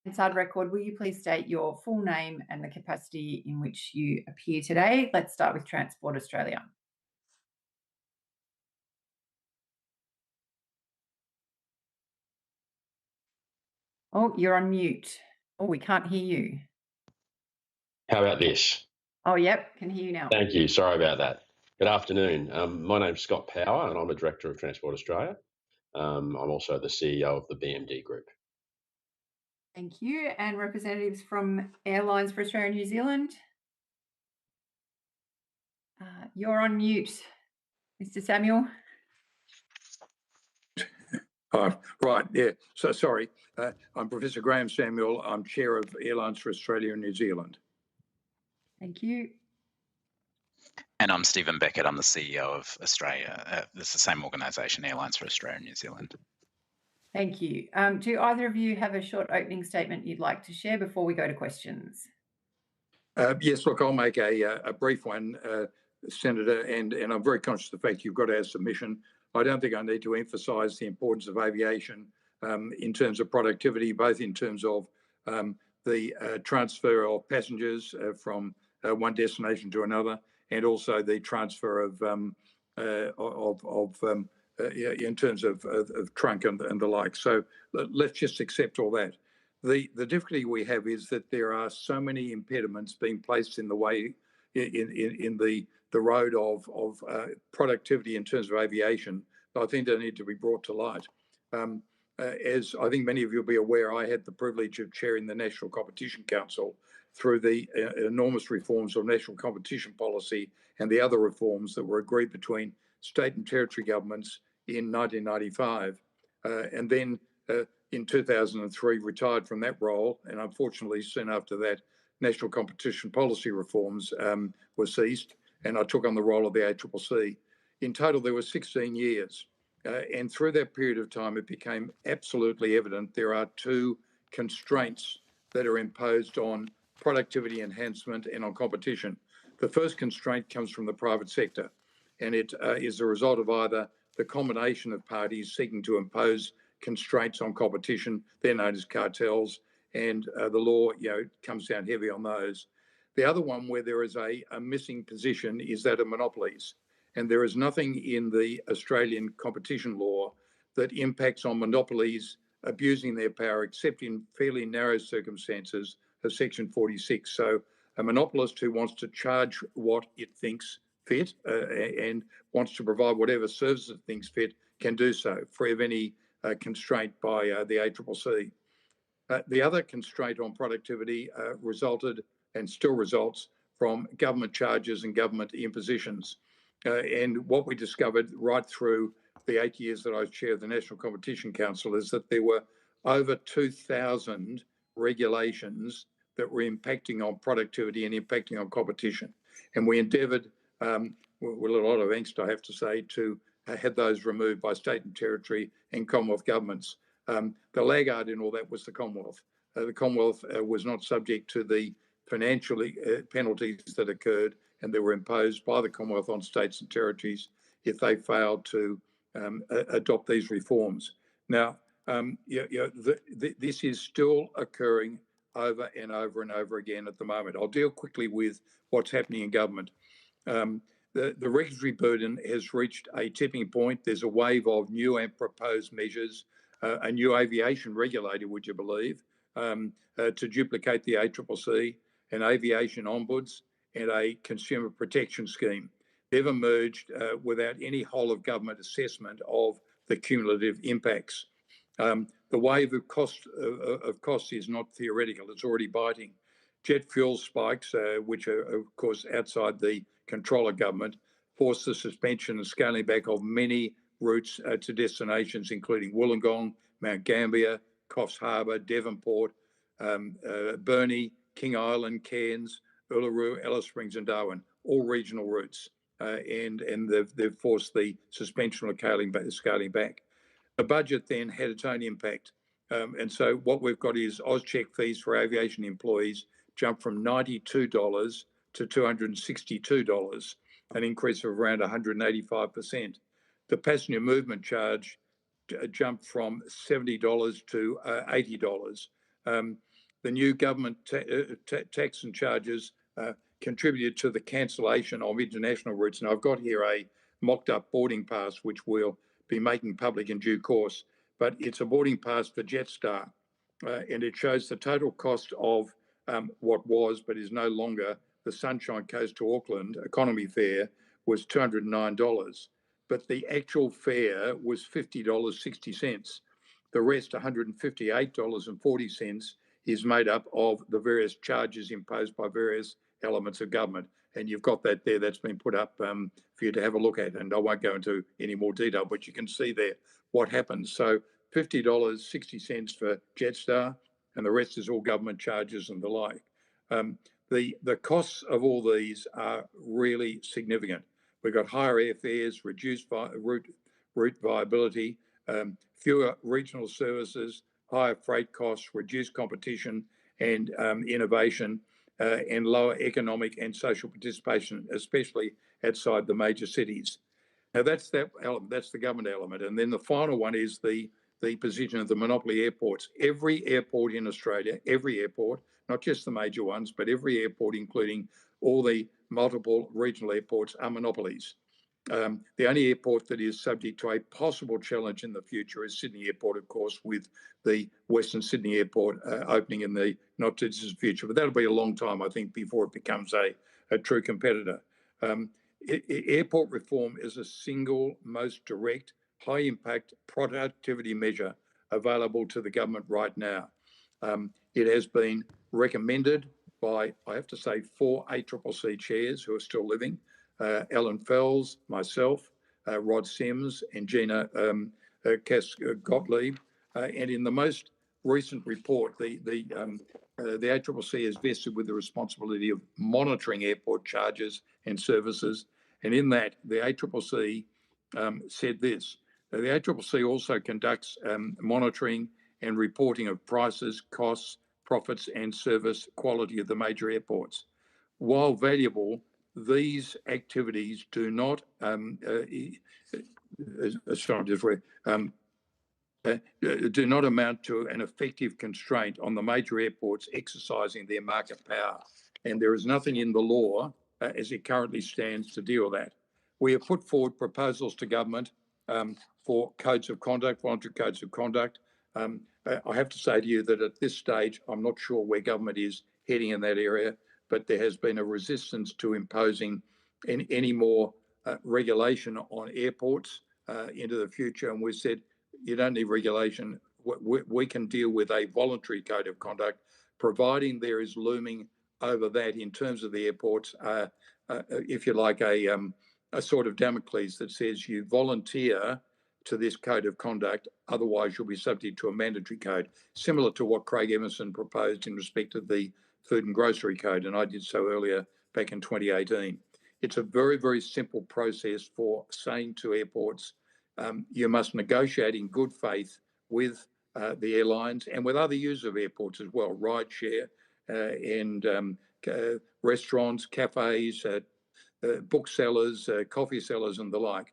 Hansard record, will you please state your full name and the capacity in which you appear today? Let's start with Transport Australia. Oh, you're on mute. Oh, we can't hear you. How about this? Oh, yep, can hear you now. Thank you. Sorry about that. Good afternoon. My name's Scott Power and I'm a Director of Transport Australia. I'm also the CEO of the BMD Group. Thank you. And representatives from Airlines for Australia and New Zealand? You're on mute, Mr. Samuel. Right, yeah. So sorry. I'm Professor Graham Samuel. I'm Chair of Airlines for Australia and New Zealand. Thank you. And I'm Stephen Beckett. I'm the CEO of Australia. It's the same organisation, Airlines for Australia and New Zealand. Thank you. Do either of you have a short opening statement you'd like to share before we go to questions? Yes, look, I'll make a brief one, Senator, and I'm very conscious of the fact you've got our submission. I don't think I need to emphasise the importance of aviation in terms of productivity, both in terms of the transfer of passengers from one destination to another, and also the transfer of in terms of trunk and the like. So let's just accept all that. The difficulty we have is that there are so many impediments being placed in the way in the road of productivity in terms of aviation. I think they need to be brought to light. As I think many of you will be aware, I had the privilege of chairing the National Competition Council through the enormous reforms of national competition policy and the other reforms that were agreed between state and territory governments in 1995. And then in 2003, retired from that role. And unfortunately, soon after that, national competition policy reforms were ceased, and I took on the role of the ACCC. In total, there were 16 years. And through that period of time, it became absolutely evident there are two constraints that are imposed on productivity enhancement and on competition. The first constraint comes from the private sector, and it is a result of either the combination of parties seeking to impose constraints on competition, they're known as cartels, and the law comes down heavy on those. The other one where there is a missing position is that of monopolies. And there is nothing in the Australian competition law that impacts on monopolies abusing their power, except in fairly narrow circumstances of Section 46. So a monopolist who wants to charge what it thinks fit and wants to provide whatever services it thinks fit can do so, free of any constraint by the ACCC. The other constraint on productivity resulted and still results from government charges and government impositions. And what we discovered right through the 8 years that I was chair of the National Competition Council is that there were over 2,000 regulations that were impacting on productivity and impacting on competition. And we endeavoured, with a lot of angst, I have to say, to have those removed by state and territory and Commonwealth governments. The laggard in all that was the Commonwealth. The Commonwealth was not subject to the financial penalties that occurred and that were imposed by the Commonwealth on states and territories if they failed to adopt these reforms. Now, this is still occurring over and over and over again at the moment. I'll deal quickly with what's happening in government. The regulatory burden has reached a tipping point. There's a wave of new and proposed measures, a new aviation regulator, would you believe, to duplicate the ACCC, an aviation ombuds, and a consumer protection scheme. They've emerged without any whole of government assessment of the cumulative impacts. The wave of cost is not theoretical, it's already biting. Jet fuel spikes, which are of course outside the control of government, forced the suspension and scaling back of many routes to destinations, including Wollongong, Mount Gambier, Coffs Harbour, Devonport, Burnie, King Island, Cairns, Uluru, Alice Springs and Darwin, all regional routes. And they've forced the suspension or scaling back. The budget then had its own impact. And so what we've got is AusCheck fees for aviation employees jumped from $92 to $262, an increase of around 185%. The passenger movement charge jumped from $70 to $80. the new government tax and charges contributed to the cancellation of international routes. And I've got here a mocked up boarding pass, which we'll be making public in due course, but it's a boarding pass for Jetstar. And it shows the total cost of what was, but is no longer, the Sunshine Coast to Auckland economy fare was $209. But the actual fare was $50.60. The rest, $158.40, is made up of the various charges imposed by various elements of government. And you've got that there, that's been put up for you to have a look at. And I won't go into any more detail, but you can see there what happens. So $50.60 for Jetstar, and the rest is all government charges and the like. The costs of all these are really significant. We've got higher airfares, reduced route viability, fewer regional services, higher freight costs, reduced competition and innovation, and lower economic and social participation, especially outside the major cities. Now that's that element, that's the government element. And then the final one is the position of the monopoly airports. Every airport in Australia, every airport, not just the major ones, but every airport, including all the multiple regional airports, are monopolies. The only airport that is subject to a possible challenge in the future is Sydney Airport, of course, with the Western Sydney Airport opening in the not too distant future. But that'll be a long time, I think, before it becomes a true competitor. Airport reform is a single most direct, high-impact productivity measure available to the government right now. It has been recommended by, I have to say, 4 ACCC chairs who are still living, Alan Fells, myself, Rod Sims and Gina Gottlieb. And in the most recent report, the ACCC is vested with the responsibility of monitoring airport charges and services. And in that, the ACCC said this. The ACCC also conducts monitoring and reporting of prices, costs, profits and service quality of the major airports. While valuable, these activities do not do not amount to an effective constraint on the major airports exercising their market power. And there is nothing in the law as it currently stands to deal with that. We have put forward proposals to government for codes of conduct, voluntary codes of conduct. I have to say to you that at this stage, I'm not sure where government is heading in that area, but there has been a resistance to imposing any more regulation on airports into the future. And we've said, you don't need regulation. We can deal with a voluntary code of conduct, providing there is looming over that in terms of the airports, if you like, a sort of Damocles that says you volunteer to this code of conduct, otherwise you'll be subject to a mandatory code, similar to what Craig Emerson proposed in respect of the food and grocery code, and I did so earlier back in 2018. It's a very, very simple process for saying to airports, you must negotiate in good faith with the airlines and with other users of airports as well, rideshare and restaurants, cafes, booksellers, coffee sellers and the like.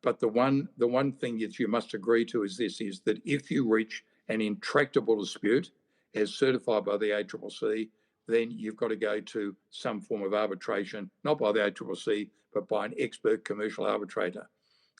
But the one thing that you must agree to is this, is that if you reach an intractable dispute, as certified by the ACCC, then you've got to go to some form of arbitration, not by the ACCC, but by an expert commercial arbitrator.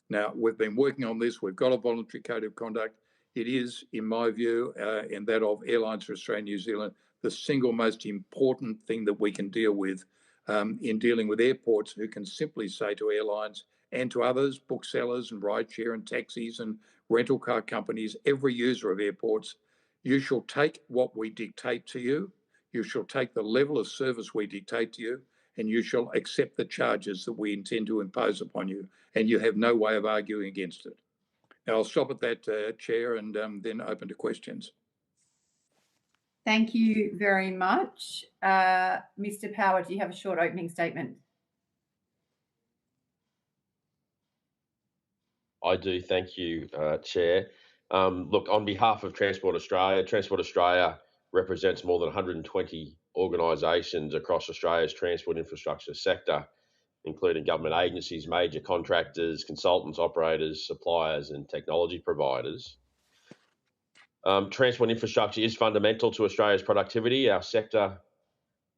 Now, we've been working on this. We've got a voluntary code of conduct. It is, in my view, and that of Airlines for Australia and New Zealand, the single most important thing that we can deal with in dealing with airports, who can simply say to airlines and to others, booksellers and rideshare and taxis and rental car companies, every user of airports, you shall take what we dictate to you, you shall take the level of service we dictate to you, and you shall accept the charges that we intend to impose upon you, and you have no way of arguing against it. Now, I'll stop at that, Chair, and then open to questions. Thank you very much. Mr. Power, do you have a short opening statement? I do, thank you, Chair. Look, on behalf of Transport Australia represents more than 120 organisations across Australia's transport infrastructure sector, including government agencies, major contractors, consultants, operators, suppliers and technology providers. Transport infrastructure is fundamental to Australia's productivity. Our sector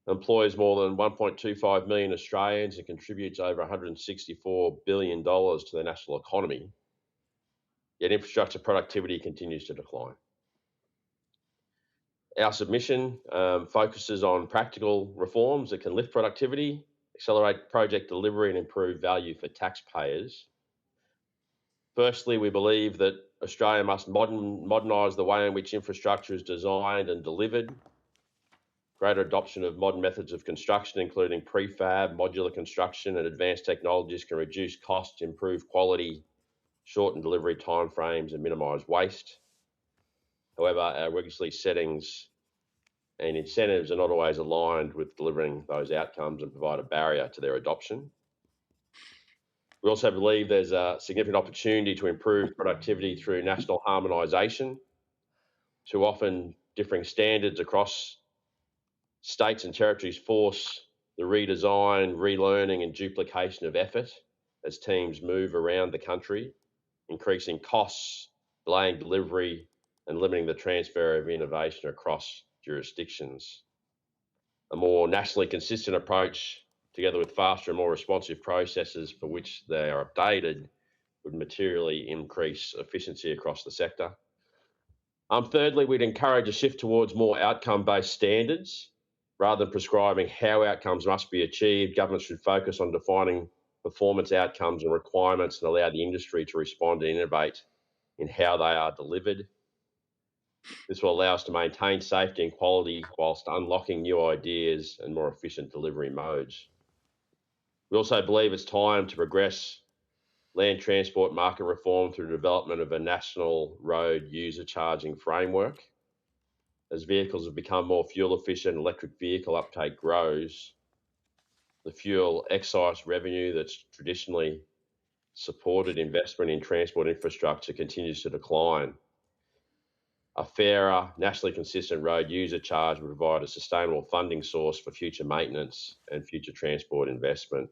employs more than 1.25 million Australians and contributes over $164 billion to the national economy. Yet infrastructure productivity continues to decline. Our submission focuses on practical reforms that can lift productivity, accelerate project delivery and improve value for taxpayers. Firstly, we believe that Australia must modernise the way in which infrastructure is designed and delivered. Greater adoption of modern methods of construction, including prefab, modular construction and advanced technologies, can reduce costs, improve quality, shorten delivery timeframes and minimise waste. However, our regulatory settings and incentives are not always aligned with delivering those outcomes and provide a barrier to their adoption. We also believe there's a significant opportunity to improve productivity through national harmonisation. Too often, differing standards across states and territories force the redesign, relearning and duplication of effort as teams move around the country, increasing costs, delaying delivery and limiting the transfer of innovation across jurisdictions. A more nationally consistent approach, together with faster and more responsive processes for which they are updated, would materially increase efficiency across the sector. Thirdly, we'd encourage a shift towards more outcome-based standards. Rather than prescribing how outcomes must be achieved, governments should focus on defining performance outcomes and requirements and allow the industry to respond and innovate in how they are delivered. This will allow us to maintain safety and quality whilst unlocking new ideas and more efficient delivery modes. We also believe it's time to progress land transport market reform through the development of a national road user charging framework. As vehicles have become more fuel efficient, electric vehicle uptake grows. The fuel excise revenue that's traditionally supported investment in transport infrastructure continues to decline. A fairer, nationally consistent road user charge will provide a sustainable funding source for future maintenance and future transport investment.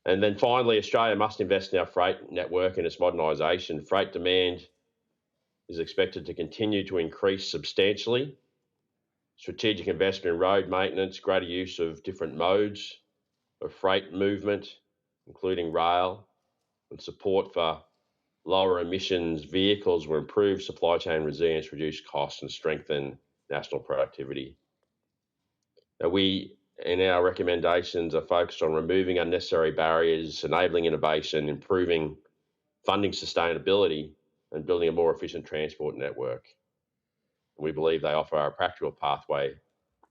And then finally, Australia must invest in our freight network and its modernisation. Freight demand is expected to continue to increase substantially. Strategic investment in road maintenance, greater use of different modes of freight movement, including rail, and support for lower emissions vehicles will improve supply chain resilience, reduce costs and strengthen national productivity. Now, we, in our recommendations, are focused on removing unnecessary barriers, enabling innovation, improving funding sustainability and building a more efficient transport network. We believe they offer a practical pathway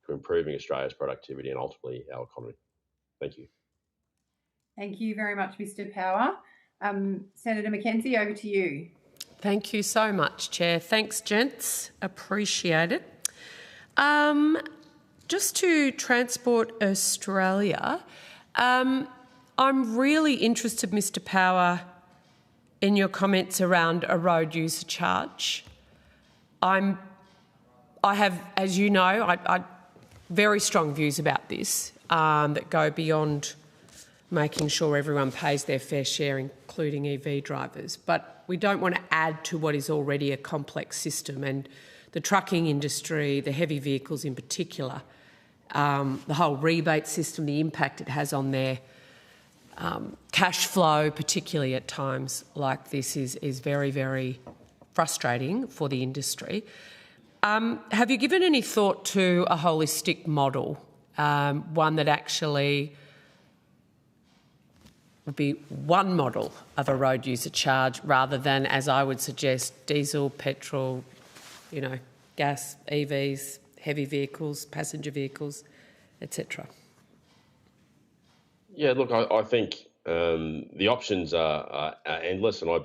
to improving Australia's productivity and ultimately our economy. Thank you. Thank you very much, Mr. Power. Senator McKenzie, over to you. Thank you so much, Chair. Thanks, gents. Appreciate it. Just to Transport Australia, I'm really interested, Mr. Power, in your comments around a road user charge. I have, as you know, I very strong views about this that go beyond making sure everyone pays their fair share, including EV drivers. But we don't want to add to what is already a complex system. And the trucking industry, the heavy vehicles in particular, the whole rebate system, the impact it has on their cash flow, particularly at times like this, is very, very frustrating for the industry. Have you given any thought to a holistic model, one that actually would be one model of a road user charge rather than, as I would suggest, diesel, petrol, gas, EVs, heavy vehicles, passenger vehicles, etc.? Yeah, look, I think the options are endless, and I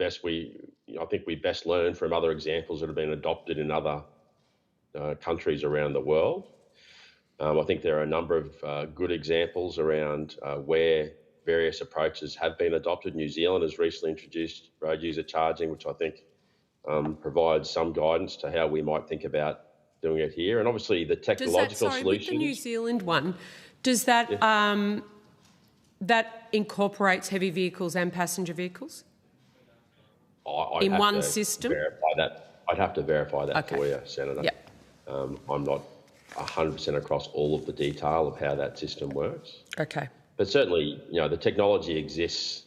think we best learn from other examples that have been adopted in other countries around the world. I think there are a number of good examples around where various approaches have been adopted. New Zealand has recently introduced road user charging, which I think provides some guidance to how we might think about doing it here. And obviously the technological solutions... With the New Zealand one, does that that incorporates heavy vehicles and passenger vehicles in one system? I'd have to verify that Okay. for you, Senator. Yep. I'm not 100% across all of the detail of how that system works. Okay. But certainly, the technology exists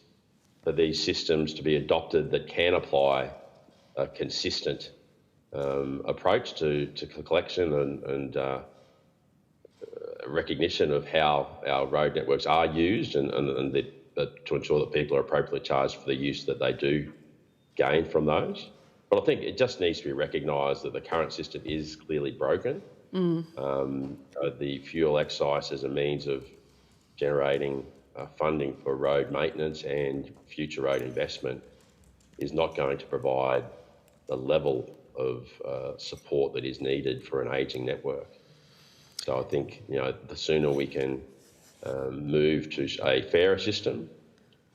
for these systems to be adopted that can apply a consistent approach to collection and recognition of how our road networks are used and to ensure that people are appropriately charged for the use that they do gain from those. But I think it just needs to be recognised that the current system is clearly broken. The fuel excise as a means of generating funding for road maintenance and future road investment is not going to provide the level of support that is needed for an ageing network. So I think the sooner we can move to a fairer system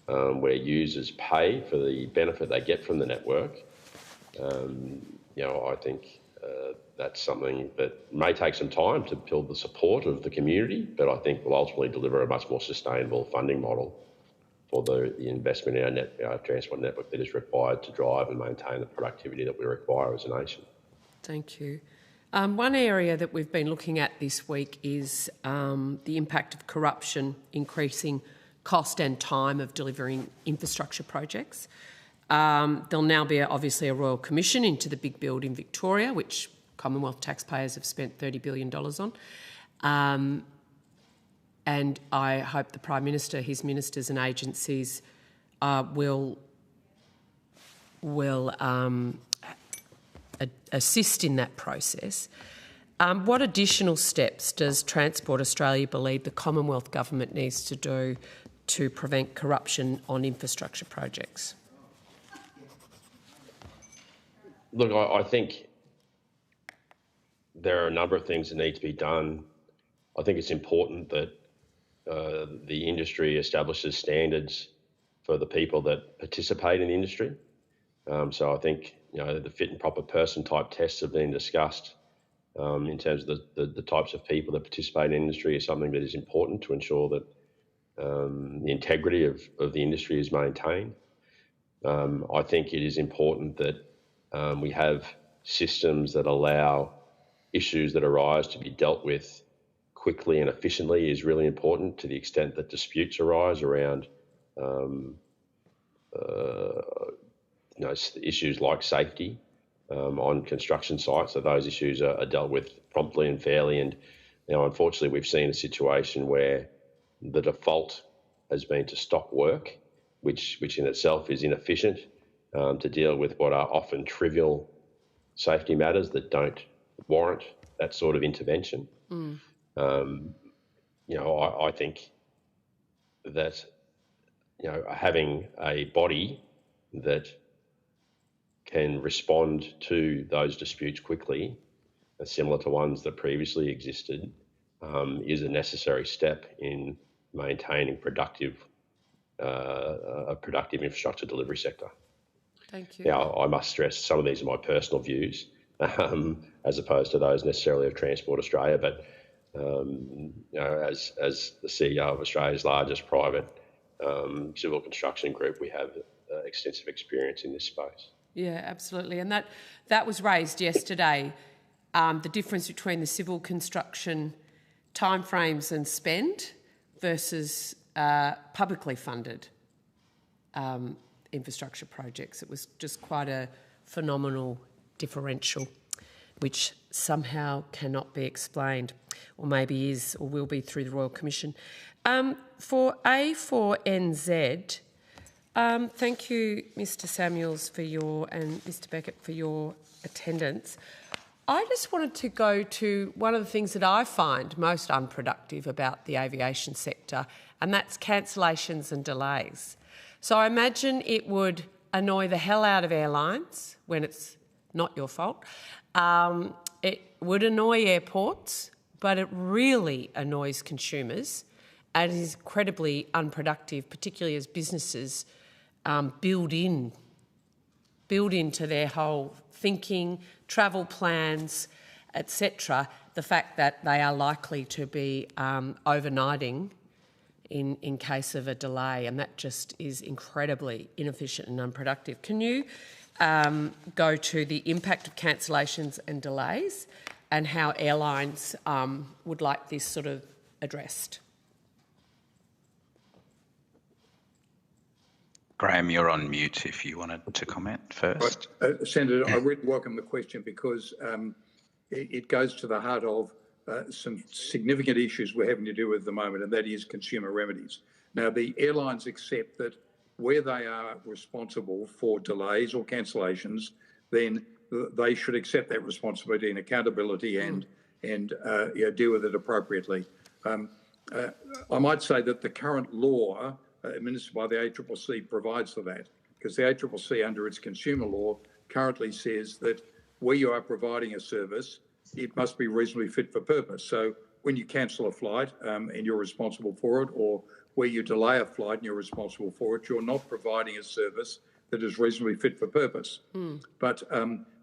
where users pay for the benefit they get from the network, I think that's something that may take some time to build the support of the community, but I think will ultimately deliver a much more sustainable funding model for the investment in our transport network that is required to drive and maintain the productivity that we require as a nation. Thank you. One area that we've been looking at this week is the impact of corruption increasing cost and time of delivering infrastructure projects. There'll now be obviously a Royal Commission into the big build in Victoria, which Commonwealth taxpayers have spent $30 billion on. And I hope the Prime Minister, his ministers and agencies will assist in that process. What additional steps does Transport Australia believe the Commonwealth Government needs to do to prevent corruption on infrastructure projects? Look, I think there are a number of things that need to be done. I think it's important that the industry establishes standards for the people that participate in the industry. So I think the fit and proper person type tests have been discussed in terms of the types of people that participate in the industry is something that is important to ensure that the integrity of the industry is maintained. I think it is important that we have systems that allow issues that arise to be dealt with quickly and efficiently is really important, to the extent that disputes arise around issues like safety on construction sites, that those issues are dealt with promptly and fairly. And unfortunately, we've seen a situation where the default has been to stop work, which in itself is inefficient to deal with what are often trivial safety matters that don't warrant that sort of intervention. I think that having a body that can respond to those disputes quickly, similar to ones that previously existed, is a necessary step in maintaining a productive infrastructure delivery sector. Thank you. Now, I must stress some of these are my personal views, as opposed to those necessarily of Transport Australia. But as the CEO of Australia's largest private civil construction group, we have extensive experience in this space. Yeah, absolutely. And that was raised yesterday, the difference between the civil construction timeframes and spend versus publicly funded infrastructure projects. It was just quite a phenomenal differential, which somehow cannot be explained, or maybe is or will be through the Royal Commission. For A4NZ, thank you, Mr Samuels, and Mr Beckett for your attendance. I just wanted to go to one of the things that I find most unproductive about the aviation sector, and that's cancellations and delays. So I imagine it would annoy the hell out of airlines when it's not your fault. It would annoy airports, but it really annoys consumers and is incredibly unproductive, particularly as businesses build into their whole thinking, travel plans, etc., the fact that they are likely to be overnighting in case of a delay, and that just is incredibly inefficient and unproductive. Can you go to the impact of cancellations and delays and how airlines would like this sort of addressed. Graham, you're on mute if you wanted to comment first. Senator, I really welcome the question because it goes to the heart of some significant issues we're having to deal with at the moment, and that is consumer remedies. Now, the airlines accept that where they are responsible for delays or cancellations, then they should accept that responsibility and accountability and deal with it appropriately. I might say that the current law administered by the ACCC provides for that, because the ACCC, under its consumer law, currently says that where you are providing a service, it must be reasonably fit for purpose. So when you cancel a flight and you're responsible for it, or where you delay a flight and you're responsible for it, you're not providing a service that is reasonably fit for purpose. But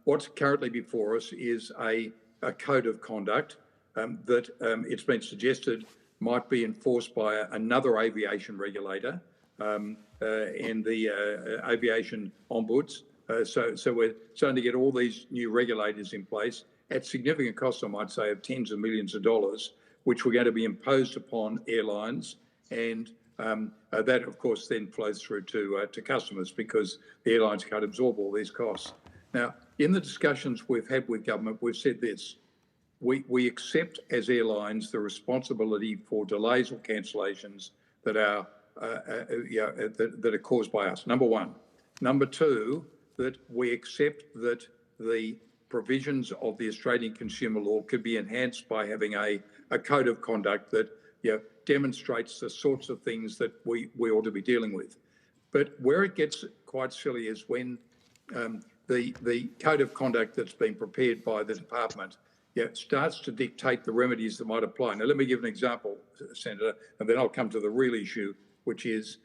what's currently before us is a code of conduct that it's been suggested might be enforced by another aviation regulator and the aviation ombuds. So we're starting to get all these new regulators in place at significant costs, I might say, of tens of millions of dollars, which were going to be imposed upon airlines. And that, of course, then flows through to customers, because the airlines can't absorb all these costs. Now, in the discussions we've had with government, we've said this. We accept as airlines the responsibility for delays or cancellations that are that are caused by us, number one. Number two, that we accept that the provisions of the Australian consumer law could be enhanced by having a code of conduct that demonstrates the sorts of things that we ought to be dealing with. But where it gets quite silly is when the code of conduct that's been prepared by the department starts to dictate the remedies that might apply. Now, let me give an example, Senator, and then I'll come to the real issue, which is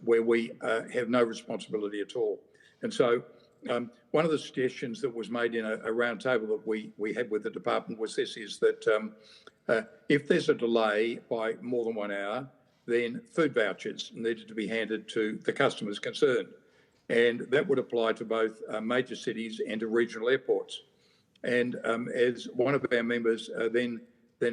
where we have no responsibility at all. And so one of the suggestions that was made in a round table that we had with the department was this, is that if there's a delay by more than 1 hour, then food vouchers needed to be handed to the customers concerned. And that would apply to both major cities and to regional airports. And as one of our members then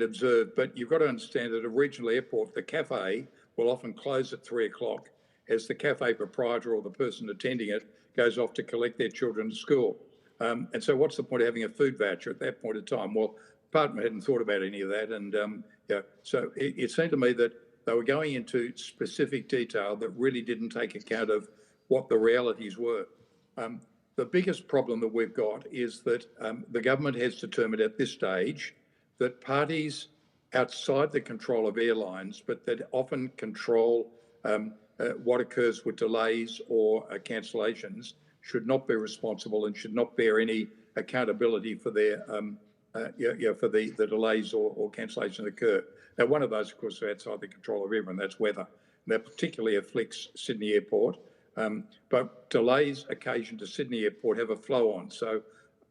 observed, but you've got to understand that at a regional airport, the cafe will often close at 3 o'clock as the cafe proprietor or the person attending it goes off to collect their children to school. And so what's the point of having a food voucher at that point in time? Well, the department hadn't thought about any of that. And so it seemed to me that they were going into specific detail that really didn't take account of what the realities were. The biggest problem that we've got is that the government has determined at this stage that parties outside the control of airlines, but that often control what occurs with delays or cancellations, should not be responsible and should not bear any accountability for their for the delays or cancellations that occur. Now, one of those, of course, is outside the control of everyone. That's weather. And that particularly afflicts Sydney Airport. But delays occasioned to Sydney Airport have a flow-on. So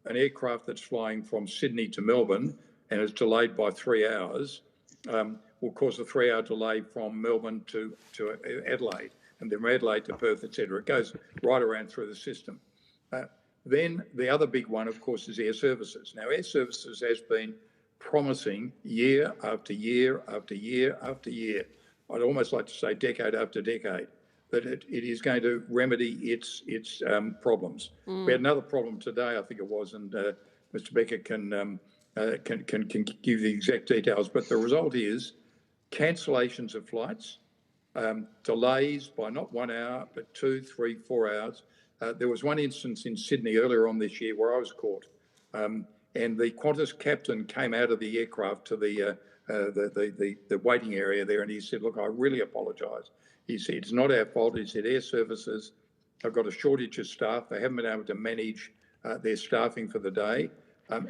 an aircraft that's flying from Sydney to Melbourne and is delayed by 3 hours will cause a 3-hour delay from Melbourne to Adelaide, and then from Adelaide to Perth, etc. It goes right around through the system. Then the other big one, of course, is air services. Now, air services has been promising year after year after year after year, I'd almost like to say decade after decade, that it is going to remedy its problems. We had another problem today, I think it was, and Mr. Becker can give the exact details. But the result is cancellations of flights, delays by not 1 hour, but 2, 3, 4 hours. There was one instance in Sydney earlier on this year where I was caught, and the Qantas captain came out of the aircraft to the waiting area there, and he said, "Look, I really apologise." He said, "It's not our fault." He said, "Air services have got a shortage of staff. They haven't been able to manage their staffing for the day.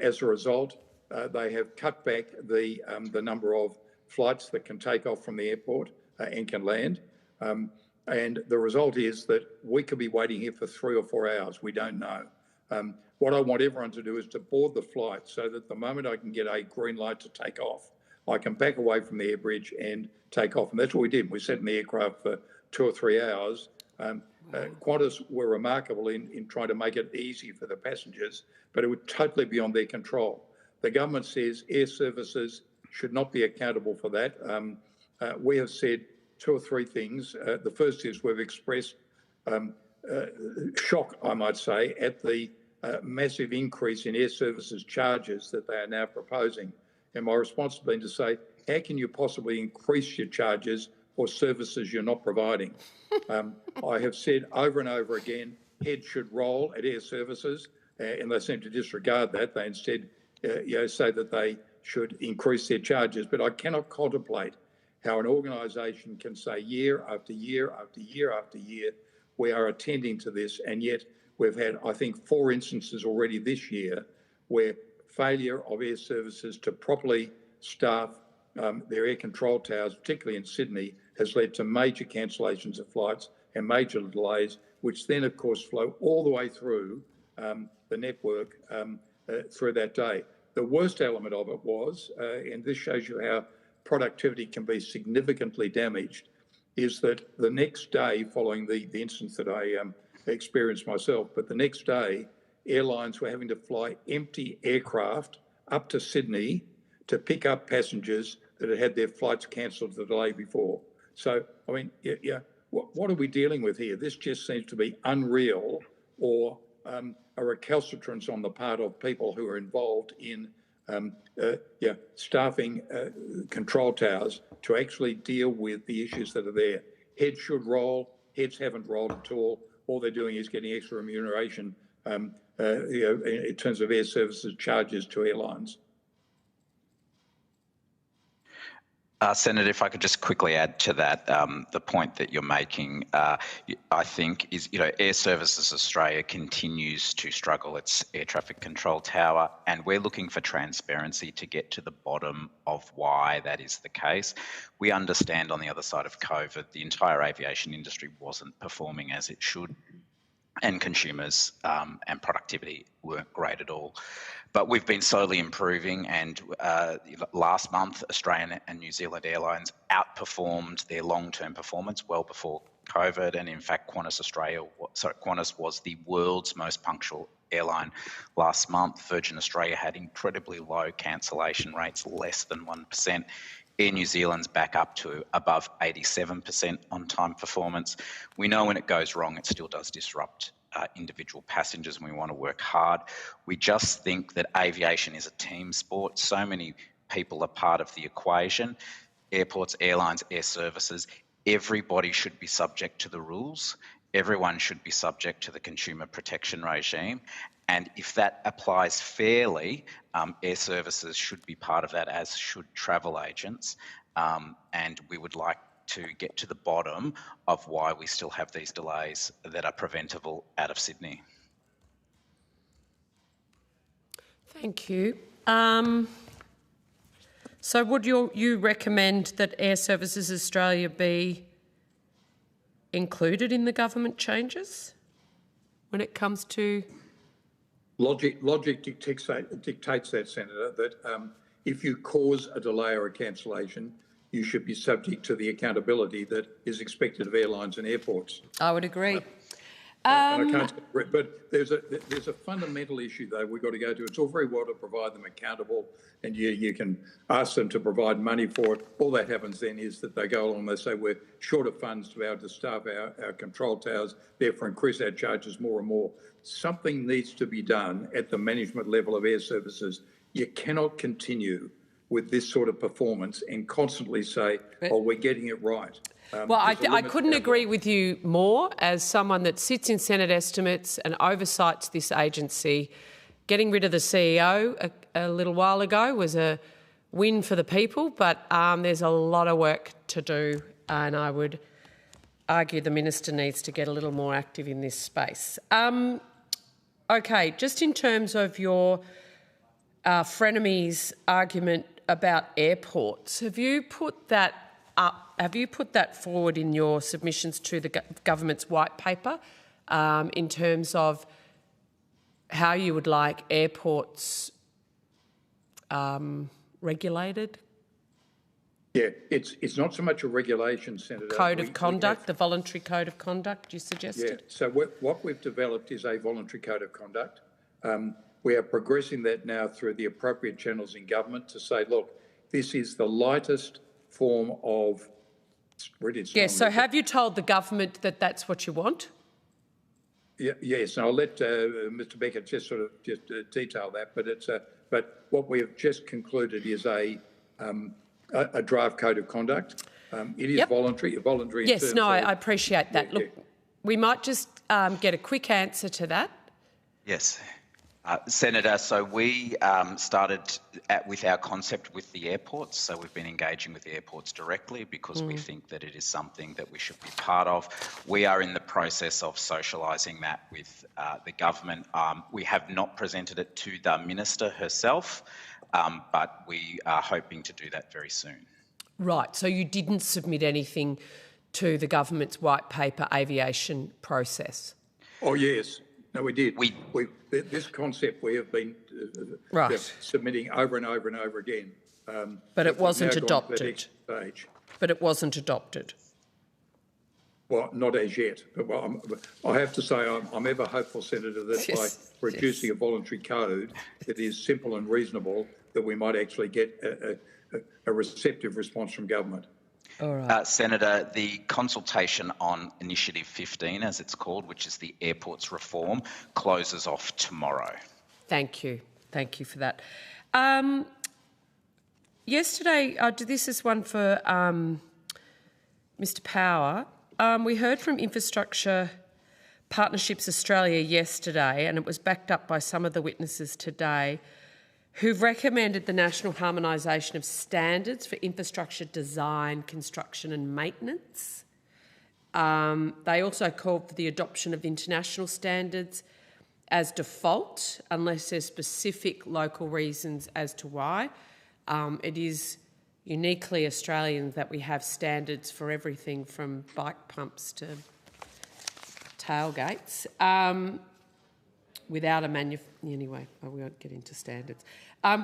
As a result, they have cut back the number of flights that can take off from the airport and can land. And the result is that we could be waiting here for 3 or 4 hours. We don't know." What I want everyone to do is to board the flight so that the moment I can get a green light to take off, I can back away from the air bridge and take off. And that's what we did. We sat in the aircraft for 2 or 3 hours Qantas were remarkable in trying to make it easy for the passengers, but it was totally beyond their control. The government says air services should not be accountable for that. We have said two or three things. The first is we've expressed shock, I might say, at the massive increase in air services charges that they are now proposing. And my response has been to say, how can you possibly increase your charges for services you're not providing? I have said over and over again, heads should roll at air services, and they seem to disregard that. They instead say that they should increase their charges. But I cannot contemplate how an organisation can say year after year after year after year, we are attending to this, and yet we've had, I think, 4 instances already this year where failure of air services to properly staff their air control towers, particularly in Sydney, has led to major cancellations of flights and major delays, which then, of course, flow all the way through the network through that day. The worst element of it was, and this shows you how productivity can be significantly damaged, is that the next day following the instance that I experienced myself, but the next day, airlines were having to fly empty aircraft up to Sydney to pick up passengers that had had their flights cancelled the day before. So, I mean, what are we dealing with here? This just seems to be unreal, or a recalcitrance on the part of people who are involved in staffing control towers to actually deal with the issues that are there. Heads should roll. Heads haven't rolled at all. All they're doing is getting extra remuneration in terms of air services charges to airlines. Senator, if I could just quickly add to that, the point that you're making, I think is, Air Services Australia continues to struggle its air traffic control tower, and we're looking for transparency to get to the bottom of why that is the case. We understand on the other side of COVID, the entire aviation industry wasn't performing as it should, and consumers and productivity weren't great at all. But we've been slowly improving, and last month, Australian and New Zealand Airlines outperformed their long-term performance well before COVID, and in fact, Qantas was the world's most punctual airline last month. Virgin Australia had incredibly low cancellation rates, less than 1%. Air New Zealand's back up to above 87% on-time performance. We know when it goes wrong, it still does disrupt individual passengers, and we want to work hard. We just think that aviation is a team sport. So many people are part of the equation. Airports, airlines, air services, everybody should be subject to the rules. Everyone should be subject to the consumer protection regime. And if that applies fairly, air services should be part of that, as should travel agents. And we would like to get to the bottom of why we still have these delays that are preventable out of Sydney. Thank you. So would you recommend that Air Services Australia be included in the government changes when it comes to... Logic dictates that, Senator, that if you cause a delay or a cancellation, you should be subject to the accountability that is expected of airlines and airports. I would agree. And I can't, but there's a fundamental issue, though, we've got to go to. It's all very well to provide them accountable, and you can ask them to provide money for it. All that happens then is that they go along and they say, we're short of funds to be able to staff our control towers, therefore increase our charges more and more. Something needs to be done at the management level of air services. You cannot continue with this sort of performance and constantly say, oh, we're getting it right. Well, I couldn't agree with you more. As someone that sits in Senate estimates and oversights this agency, getting rid of the CEO a little while ago was a win for the people, but there's a lot of work to do, and I would argue the minister needs to get a little more active in this space. Okay, just in terms of your frenemies argument about airports, have you put that up? Have you put that forward in your submissions to the government's white paper in terms of how you would like airports regulated? Yeah, it's not so much a regulation, Senator. Code of conduct, the voluntary code of conduct you suggested? Yeah, so what we've developed is a voluntary code of conduct. We are progressing that now through the appropriate channels in government to say, look, this is the lightest form of... Yes, so have you told the government that that's what you want? Yeah, yes, and I'll let Mr Beckett just detail that, but what we have just concluded is a draft code of conduct. It is voluntary. Yes, no, I appreciate that. Look, we might just get a quick answer to that. Yes. Senator, so we started with our concept with the airports. So we've been engaging with the airports directly because we think that it is something that we should be part of. We are in the process of socialising that with the government. We have not presented it to the Minister herself, but we are hoping to do that very soon. Right, so you didn't submit anything to the government's white paper aviation process? Oh, yes. No, we did. This concept we have been submitting over and over and over again. But it wasn't adopted. But it wasn't adopted. Well, not as yet. But I have to say I'm ever hopeful, Senator, that by producing a voluntary code that is simple and reasonable, that we might actually get a receptive response from government. All right. Senator, the consultation on Initiative 15, as it's called, which is the airports reform, closes off tomorrow. Thank you. Thank you for that. Yesterday, this is one for Mr Power. We heard from Infrastructure Partnerships Australia yesterday, and it was backed up by some of the witnesses today, who've recommended the national harmonisation of standards for infrastructure design, construction and maintenance. They also called for the adoption of international standards as default, unless there's specific local reasons as to why. It is uniquely Australian that we have standards for everything from bike pumps to tailgates. Without a anyway, we won't get into standards.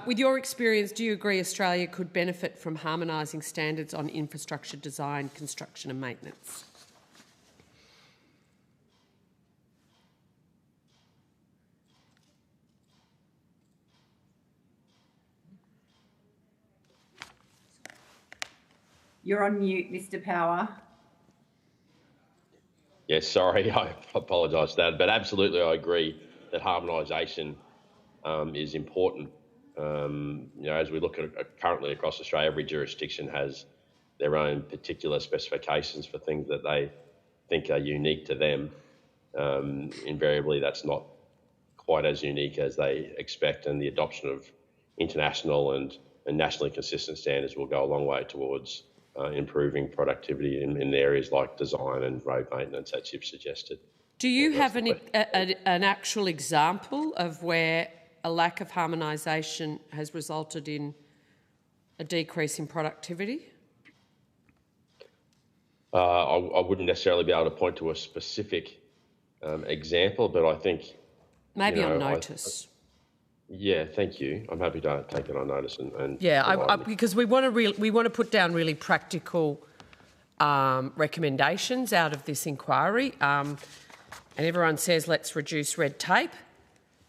With your experience, do you agree Australia could benefit from harmonising standards on infrastructure design, construction and maintenance? You're on mute, Mr Power. Yes, sorry, I apologise for that, but absolutely I agree that harmonisation is important. As we look at currently across Australia, every jurisdiction has their own particular specifications for things that they think are unique to them. Invariably, that's not quite as unique as they expect, and the adoption of international and nationally consistent standards will go a long way towards improving productivity in areas like design and road maintenance, as you've suggested. Do you have an actual example of where a lack of harmonisation has resulted in a decrease in productivity? I wouldn't necessarily be able to point to a specific example, but I think... Maybe on notice. Yeah, thank you. I'm happy to take it on notice and because we want to put down really practical recommendations out of this inquiry. And everyone says, let's reduce red tape.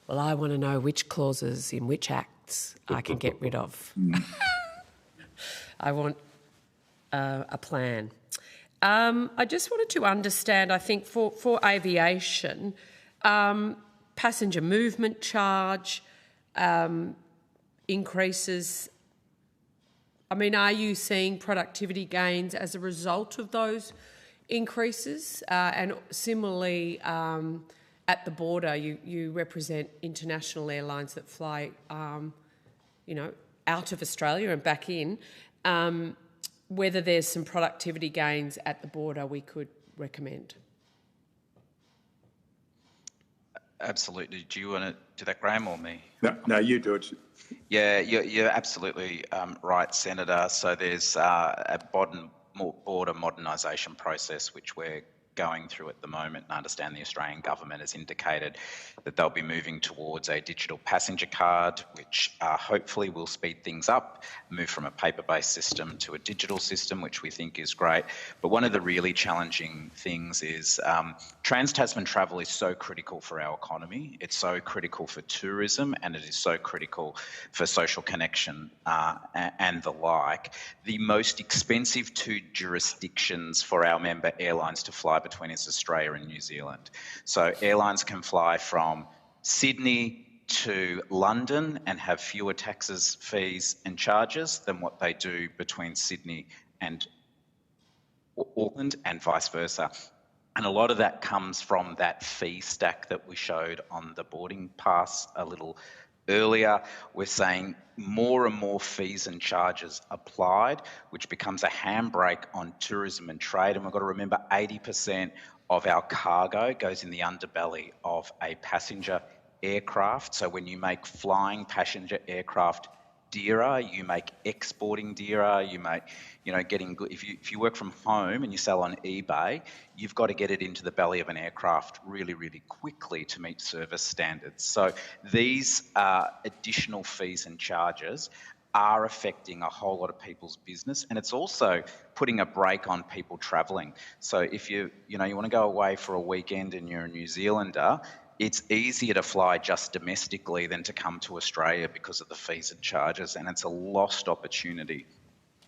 Well, I want to know which clauses in which acts I can get rid of. I want a plan. I just wanted to understand, I think, for aviation, passenger movement charge increases. I mean, are you seeing productivity gains as a result of those increases? And similarly, at the border, you represent international airlines that fly, out of Australia and back in. Whether there's some productivity gains at the border we could recommend. Absolutely. Do you want to do that, Graham, or me? No, you do it. Yeah, you're absolutely right, Senator. So there's a border modernisation process which we're going through at the moment. And I understand the Australian government has indicated that they'll be moving towards a digital passenger card, which hopefully will speed things up, move from a paper-based system to a digital system, which we think is great. But one of the really challenging things is Trans-Tasman travel is so critical for our economy. It's so critical for tourism, and it is so critical for social connection and the like. The most expensive two jurisdictions for our member airlines to fly between is Australia and New Zealand. So airlines can fly from Sydney to London and have fewer taxes, fees and charges than what they do between Sydney and Auckland and vice versa. And a lot of that comes from that fee stack that we showed on the boarding pass a little earlier. We're saying more and more fees and charges applied, which becomes a handbrake on tourism and trade. And we've got to remember 80% of our cargo goes in the underbelly of a passenger aircraft. So when you make flying passenger aircraft dearer, you make exporting dearer, you make, getting good. If you work from home and you sell on eBay, you've got to get it into the belly of an aircraft really, really quickly to meet service standards. So these additional fees and charges are affecting a whole lot of people's business, and it's also putting a brake on people travelling. So if you want to go away for a weekend and you're a New Zealander, it's easier to fly just domestically than to come to Australia because of the fees and charges, and it's a lost opportunity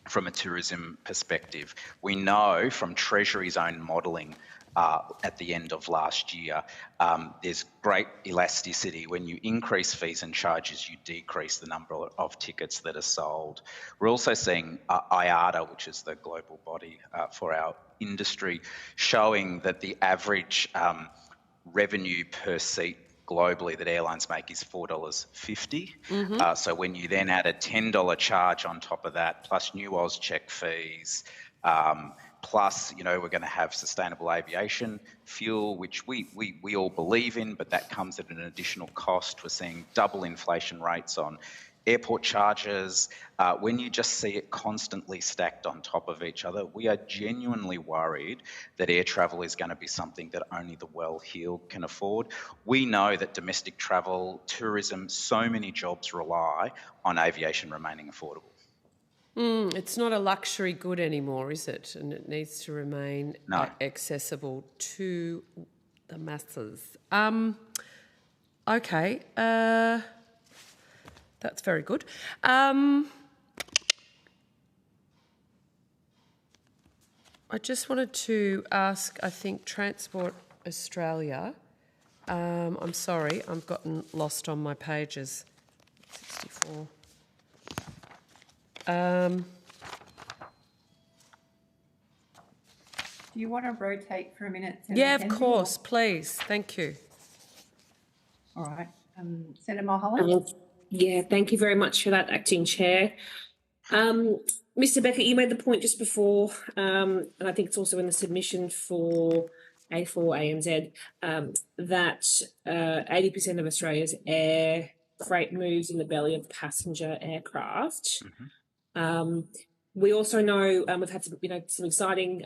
from a tourism perspective. We know from Treasury's own modelling at the end of last year, there's great elasticity. When you increase fees and charges, you decrease the number of tickets that are sold. We're also seeing IATA, which is the global body for our industry, showing that the average revenue per seat globally that airlines make is $4.50. So when you then add a $10 charge on top of that, plus new AusCheck fees, plus, we're going to have sustainable aviation fuel, which we all believe in, but that comes at an additional cost. We're seeing double inflation rates on airport charges. When you just see it constantly stacked on top of each other, we are genuinely worried that air travel is going to be something that only the well-heeled can afford. We know that domestic travel, tourism, so many jobs rely on aviation remaining affordable. It's not a luxury good anymore, is it? And it needs to remain accessible to the masses. Okay. That's very good. I just wanted to ask, I think, Transport Australia. I'm sorry, I've gotten lost on my pages. 64. Do you want to rotate for a minute? Senator Yeah, of Kennedy, course, please. Thank you. All right. Senator Mulholland? Yeah, thank you very much for that, Acting Chair. Mr. Beckett, you made the point just before, and I think it's also in the submission for A4ANZ, that 80% of Australia's air freight moves in the belly of passenger aircraft. We also know we've had some exciting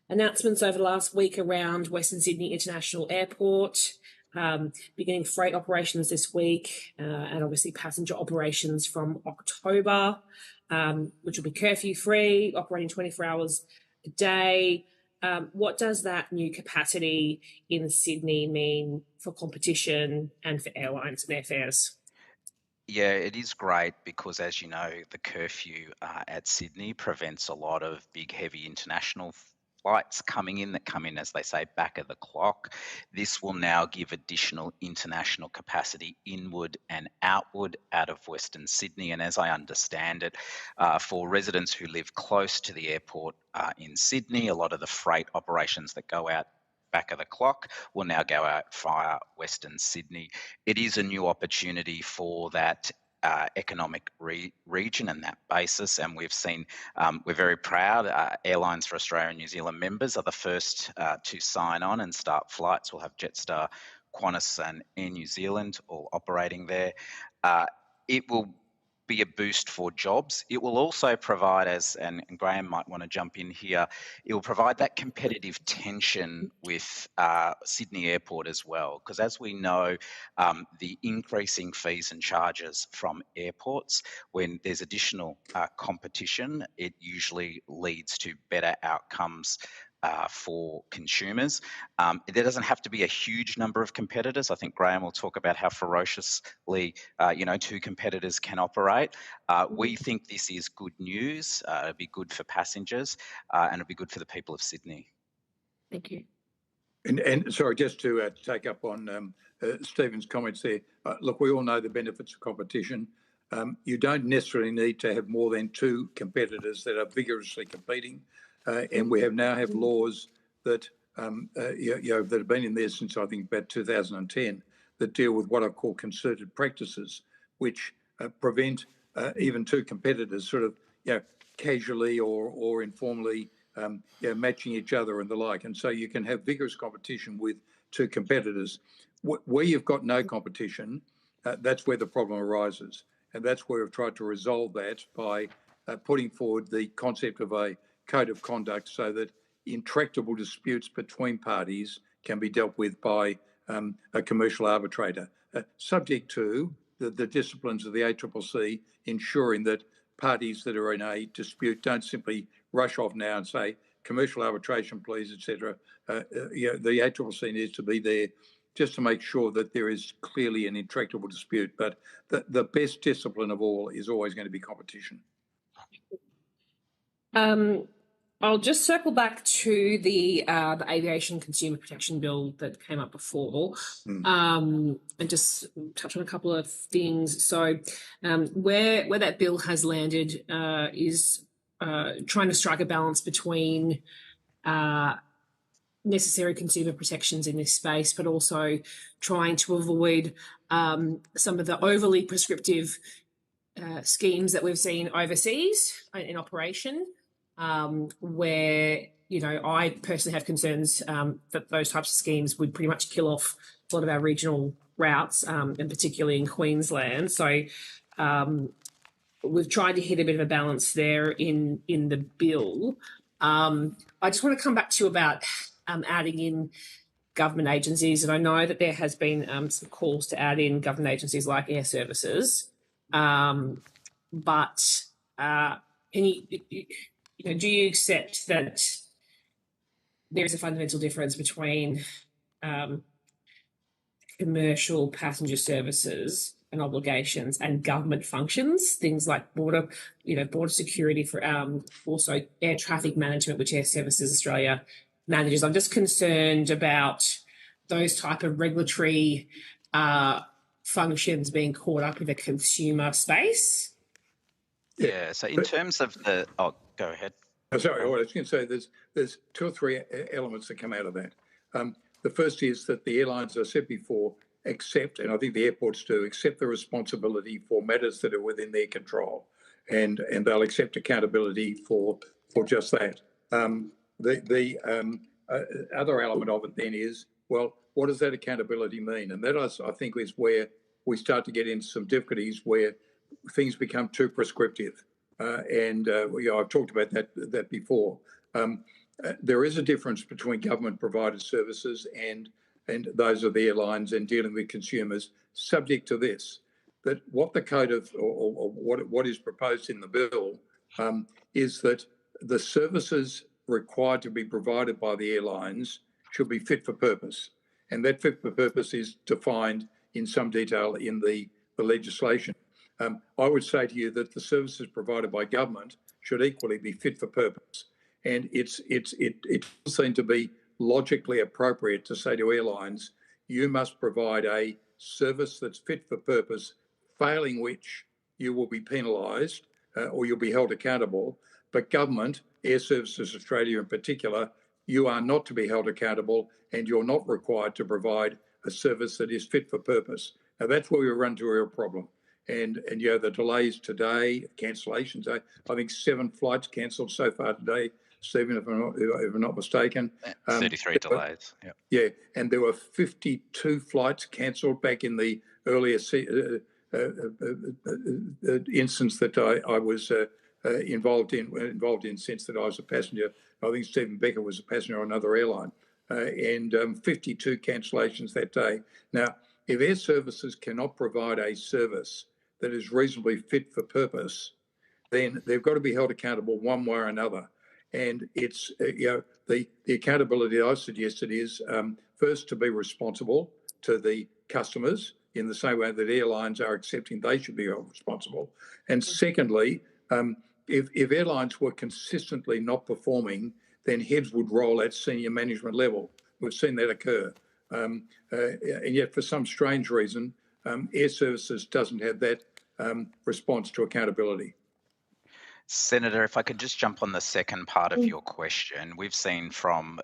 announcements over the last week around Western Sydney International Airport, beginning freight operations this week, and obviously passenger operations from October, which will be curfew-free, operating 24 hours a day. What does that new capacity in Sydney mean for competition and for airlines and airfares? Yeah, it is great because, as you know, the curfew at Sydney prevents a lot of big, heavy international flights coming in that come in, as they say, back of the clock. This will now give additional international capacity inward and outward out of Western Sydney. And as I understand it, for residents who live close to the airport in Sydney, a lot of the freight operations that go out back of the clock will now go out via Western Sydney. It is a new opportunity for that economic region and that basis, and we've seen, we're very proud, Airlines for Australia and New Zealand members are the first to sign on and start flights. We'll have Jetstar, Qantas and Air New Zealand all operating there. It will be a boost for jobs. It will also provide, and Graham might want to jump in here, it will provide that competitive tension with Sydney Airport as well, because as we know, the increasing fees and charges from airports, when there's additional competition, it usually leads to better outcomes for consumers. There doesn't have to be a huge number of competitors. I think Graham will talk about how ferociously, two competitors can operate. We think this is good news. It'll be good for passengers, and it'll be good for the people of Sydney. Thank you. And sorry, just to take up on Stephen's comments there. Look, we all know the benefits of competition. You don't necessarily need to have more than two competitors that are vigorously competing. And we now have laws that that have been in there since I think about 2010 that deal with what I call concerted practices, which prevent even two competitors sort of casually or informally matching each other and the like. And so you can have vigorous competition with two competitors. Where you've got no competition, that's where the problem arises. And that's where we've tried to resolve that by putting forward the concept of a code of conduct so that intractable disputes between parties can be dealt with by a commercial arbitrator, subject to the disciplines of the ACCC, ensuring that parties that are in a dispute don't simply rush off now and say, commercial arbitration, please, etc. The ACCC needs to be there just to make sure that there is clearly an intractable dispute. But the best discipline of all is always going to be competition. I'll just circle back to the Aviation Consumer Protection Bill that came up before, and just touch on a couple of things. So, where that bill has landed is trying to strike a balance between necessary consumer protections in this space, but also trying to avoid some of the overly prescriptive schemes that we've seen overseas in operation. Where, I personally have concerns that those types of schemes would pretty much kill off a lot of our regional routes, and particularly in Queensland. So we've tried to hit a bit of a balance there in the bill. I just want to come back to you about adding in government agencies, and I know that there has been some calls to add in government agencies like air services, but can you... do you accept that there is a fundamental difference between commercial passenger services and obligations and government functions, things like border security, for also air traffic management, which Air Services Australia manages? I'm just concerned about those type of regulatory functions being caught up in the consumer space. Yeah, so in terms of the... Oh, go ahead. Sorry, I was going to say there's two or three elements that come out of that. The first is that the airlines, as I said before, accept, and I think the airports do, accept the responsibility for matters that are within their control, and they'll accept accountability for just that. The other element of it then is, well, what does that accountability mean? And that, I think, is where we start to get into some difficulties where things become too prescriptive. I've talked about that before. There is a difference between government-provided services and those of the airlines and dealing with consumers, subject to this, that what the code of, or what is proposed in the bill is that the services required to be provided by the airlines should be fit for purpose. And that fit for purpose is defined in some detail in the legislation. I would say to you that the services provided by government should equally be fit for purpose. And it does seem to be logically appropriate to say to airlines, you must provide a service that's fit for purpose, failing which you will be penalised or you'll be held accountable. But government, Air Services Australia in particular, you are not to be held accountable and you're not required to provide a service that is fit for purpose. Now, that's where we run into a real problem. And the delays today, cancellations, I think 7 flights cancelled so far today, Stephen, if I'm not mistaken. 33 delays. Yeah, and there were 52 flights cancelled back in the earlier instance that I was involved in since that I was a passenger. I think Stephen Becker was a passenger on another airline, and 52 cancellations that day. Now, if Air Services cannot provide a service that is reasonably fit for purpose, then they've got to be held accountable one way or another. And it's, the accountability I suggested is first to be responsible to the customers in the same way that airlines are accepting they should be held responsible. And secondly, if airlines were consistently not performing, then heads would roll at senior management level. We've seen that occur. And yet, for some strange reason, Air Services doesn't have that response to accountability. Senator, if I could just jump on the second part of your question, we've seen from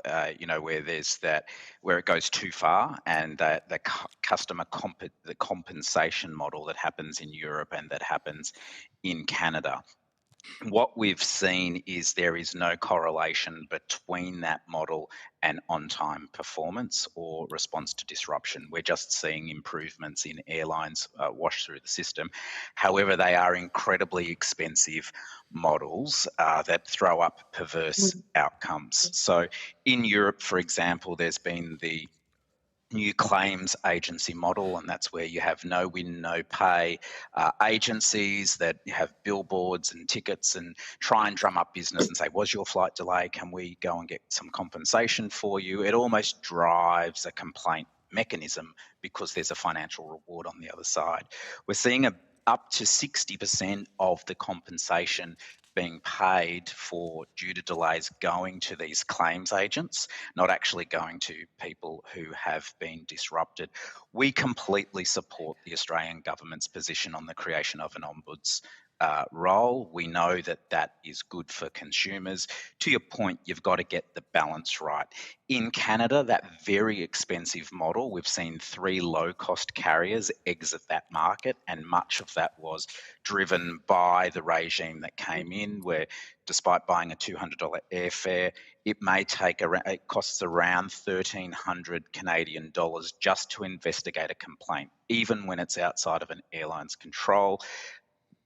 where it goes too far, and the compensation model that happens in Europe and that happens in Canada. What we've seen is there is no correlation between that model and on-time performance or response to disruption. We're just seeing improvements in airlines wash through the system. However, they are incredibly expensive models that throw up perverse outcomes. So in Europe, for example, there's been the new claims agency model, and that's where you have no win, no pay agencies that have billboards and tickets and try and drum up business and say, was your flight delayed? Can we go and get some compensation for you? It almost drives a complaint mechanism because there's a financial reward on the other side. We're seeing up to 60% of the compensation being paid for due to delays going to these claims agents, not actually going to people who have been disrupted. We completely support the Australian government's position on the creation of an ombuds role. We know that that is good for consumers. To your point, you've got to get the balance right. In Canada, that very expensive model, we've seen 3 low-cost carriers exit that market, and much of that was driven by the regime that came in, where despite buying a $200 airfare, it costs around 1,300 Canadian dollars just to investigate a complaint, even when it's outside of an airline's control.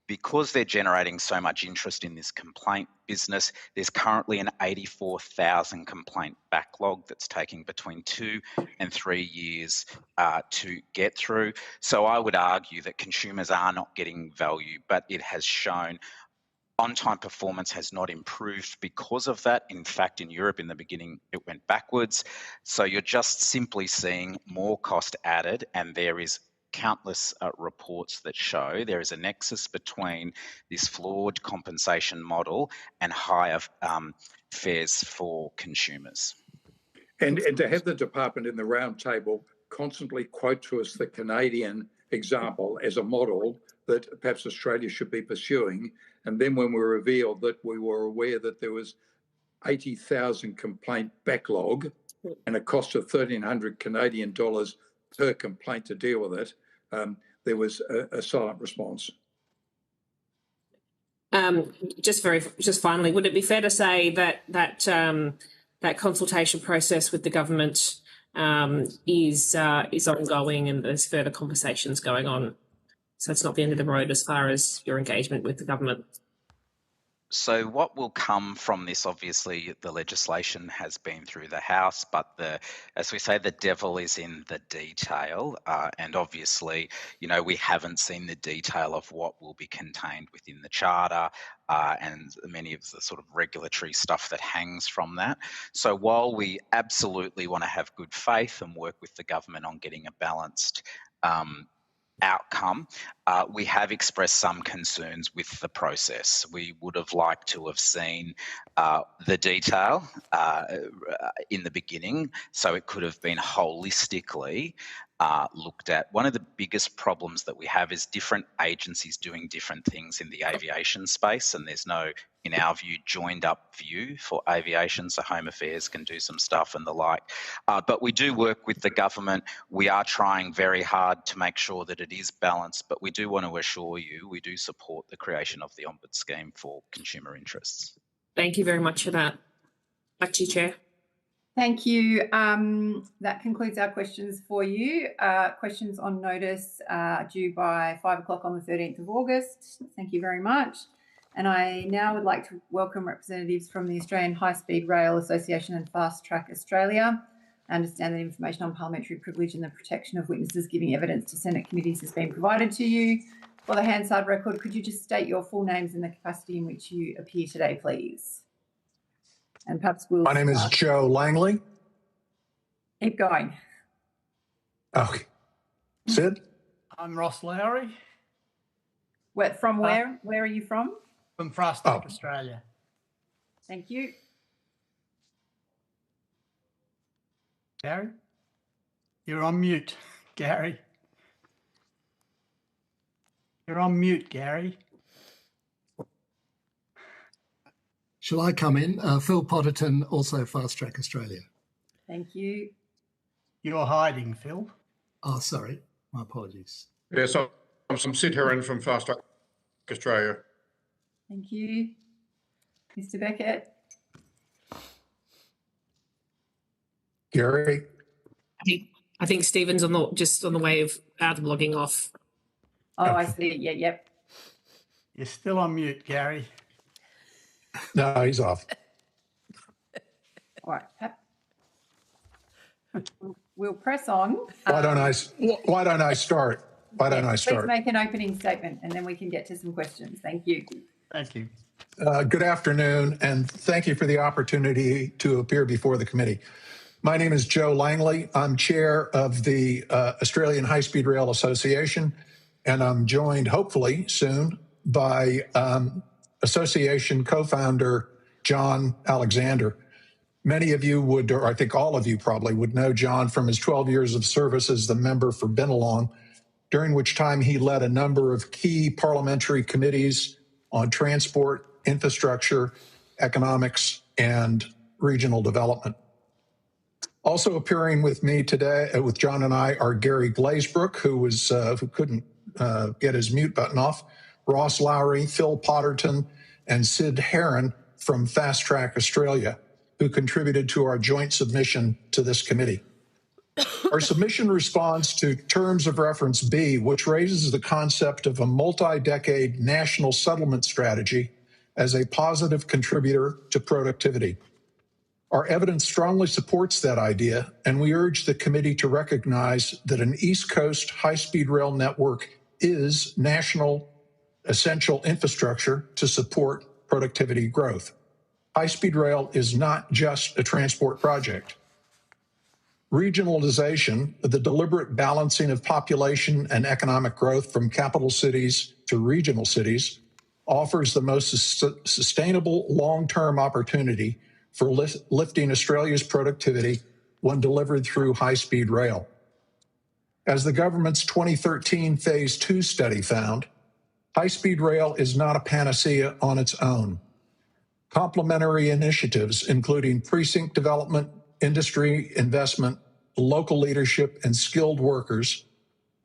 Because they're generating so much interest in this complaint business, there's currently an 84,000 complaint backlog that's taking between 2 and 3 years to get through. So I would argue that consumers are not getting value, but it has shown on-time performance has not improved because of that. In fact, in Europe, in the beginning, it went backwards. So you're just simply seeing more cost added, and there is countless reports that show there is a nexus between this flawed compensation model and higher fares for consumers. And to have the department in the round table constantly quote to us the Canadian example as a model that perhaps Australia should be pursuing, and then when we revealed that we were aware that there was 80,000 complaint backlog and a cost of 1,300 Canadian dollars per complaint to deal with it, there was a silent response. Just finally, would it be fair to say that that consultation process with the government is ongoing, and there's further conversations going on? So it's not the end of the road as far as your engagement with the government. So what will come from this, obviously, the legislation has been through the House, but as we say, the devil is in the detail. And obviously, we haven't seen the detail of what will be contained within the Charter and many of the sort of regulatory stuff that hangs from that. So while we absolutely want to have good faith and work with the government on getting a balanced outcome, we have expressed some concerns with the process. We would have liked to have seen the detail in the beginning, so it could have been holistically looked at. One of the biggest problems that we have is different agencies doing different things in the aviation space, and there's no, in our view, joined up view for aviation, so Home Affairs can do some stuff and the like. But we do work with the government. We are trying very hard to make sure that it is balanced, but we do want to assure you we do support the creation of the Ombuds scheme for consumer interests. Thank you very much for that. Back to you, Chair. Thank you. That concludes our questions for you. Questions on notice are due by 5 o'clock on the 13th of August. Thank you very much. And I now would like to welcome representatives from the Australian High Speed Rail Association and Fast Track Australia. I understand that information on parliamentary privilege and the protection of witnesses giving evidence to Senate committees has been provided to you. For the Hansard record, could you just state your full names and the capacity in which you appear today, please? And perhaps we'll... My name is Joe Langley. Keep going. Okay. Sid? I'm Ross Lowry. From where? Where are you from? From Fast Track Australia. Thank you. Gary? You're on mute, Gary. You're on mute, Gary. Shall I come in? Phil Potterton, also Fast Track Australia. Thank you. You're hiding, Phil. Oh, sorry. My apologies. Yes, I'm Sid Heron from Fast Track Australia. Thank you. Mr. Beckett. Gary? I think Stephen's just on the way of out of logging off. Oh, I see. Yeah, yep. You're still on mute, Gary. No, he's off. All right. We'll press on. Why don't I start? Why don't I start? Please make an opening statement and then we can get to some questions. Thank you. Thank you. Good afternoon, and thank you for the opportunity to appear before the committee. My name is Joe Langley. I'm chair of the Australian High Speed Rail Association, and I'm joined hopefully soon by association co-founder John Alexander. Many of you would, or I think all of you probably would know John from his 12 years of service as the member for Bennelong, during which time he led a number of key parliamentary committees on transport, infrastructure, economics, and regional development. Also appearing with me today, with John and I, are Gary Glazebrook, who couldn't get his mute button off, Ross Lowry, Phil Potterton, and Sid Heron from Fast Track Australia, who contributed to our joint submission to this committee. Our submission responds to Terms of Reference B, which raises the concept of a multi-decade national settlement strategy as a positive contributor to productivity. Our evidence strongly supports that idea, and we urge the committee to recognize that an East Coast high-speed rail network is national essential infrastructure to support productivity growth. High-speed rail is not just a transport project. Regionalization, the deliberate balancing of population and economic growth from capital cities to regional cities, offers the most sustainable long-term opportunity for lifting Australia's productivity when delivered through high-speed rail. As the government's 2013 Phase 2 study found, high-speed rail is not a panacea on its own. Complementary initiatives, including precinct development, industry investment, local leadership, and skilled workers,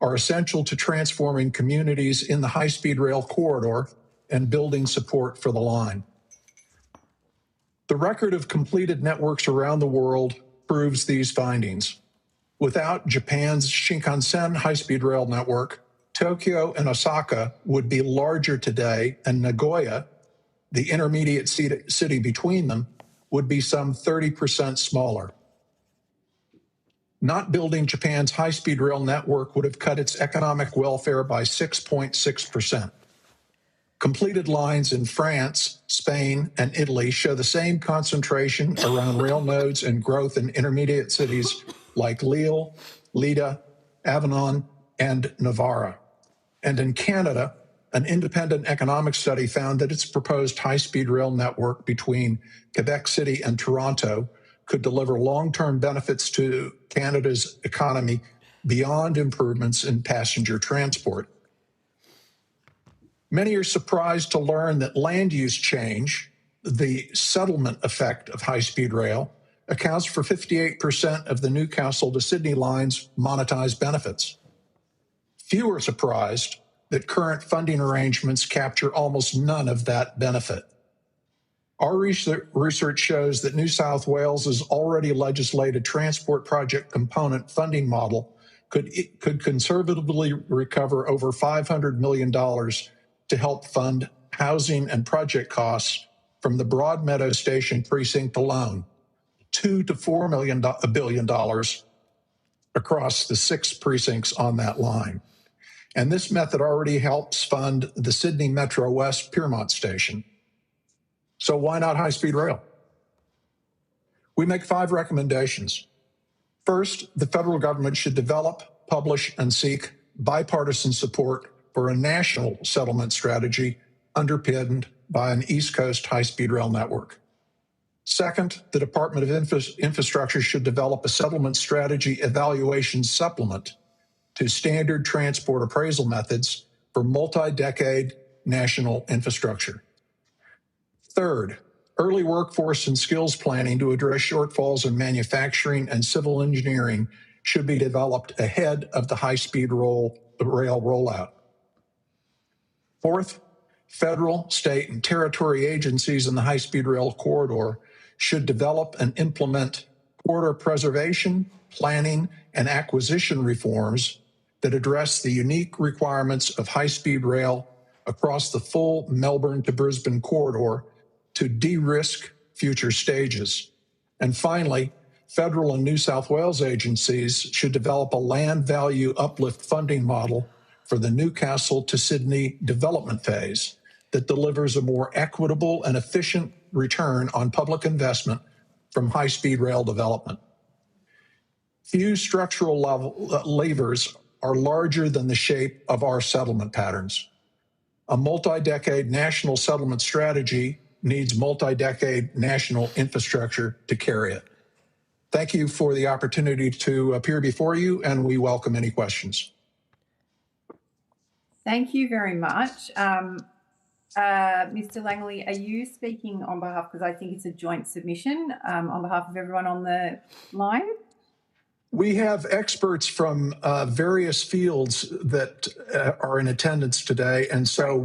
are essential to transforming communities in the high-speed rail corridor and building support for the line. The record of completed networks around the world proves these findings. Without Japan's Shinkansen high-speed rail network, Tokyo and Osaka would be larger today, and Nagoya, the intermediate city between them, would be some 30% smaller. Not building Japan's high-speed rail network would have cut its economic welfare by 6.6%. Completed lines in France, Spain, and Italy show the same concentration around rail nodes and growth in intermediate cities like Lille, Lida, Avignon, and Navarra. And in Canada, an independent economic study found that its proposed high-speed rail network between Quebec City and Toronto could deliver long-term benefits to Canada's economy beyond improvements in passenger transport. Many are surprised to learn that land use change, the settlement effect of high-speed rail, accounts for 58% of the Newcastle to Sydney line's monetized benefits. Few are surprised that current funding arrangements capture almost none of that benefit. Our research shows that New South Wales's already legislated transport project component funding model could conservatively recover over $500 million to help fund housing and project costs from the Broadmeadow Station precinct alone, $2 to $4 billion across the 6 precincts on that line. And this method already helps fund the Sydney Metro West Pyrmont Station. So why not high-speed rail? We make 5 recommendations. First, the federal government should develop, publish, and seek bipartisan support for a national settlement strategy underpinned by an East Coast high-speed rail network. Second, the Department of Infrastructure should develop a settlement strategy evaluation supplement to standard transport appraisal methods for multi-decade national infrastructure. Third, early workforce and skills planning to address shortfalls in manufacturing and civil engineering should be developed ahead of the high-speed rail rollout. Fourth, federal, state, and territory agencies in the high-speed rail corridor should develop and implement corridor preservation, planning, and acquisition reforms that address the unique requirements of high-speed rail across the full Melbourne to Brisbane corridor to de-risk future stages. And finally, federal and New South Wales agencies should develop a land value uplift funding model for the Newcastle to Sydney development phase that delivers a more equitable and efficient return on public investment from high-speed rail development. Few structural levers are larger than the shape of our settlement patterns. A multi-decade national settlement strategy needs multi-decade national infrastructure to carry it. Thank you for the opportunity to appear before you, and we welcome any questions. Thank you very much. Mr. Langley, are you speaking on behalf, because I think it's a joint submission, on behalf of everyone on the line? We have experts from various fields that are in attendance today, and so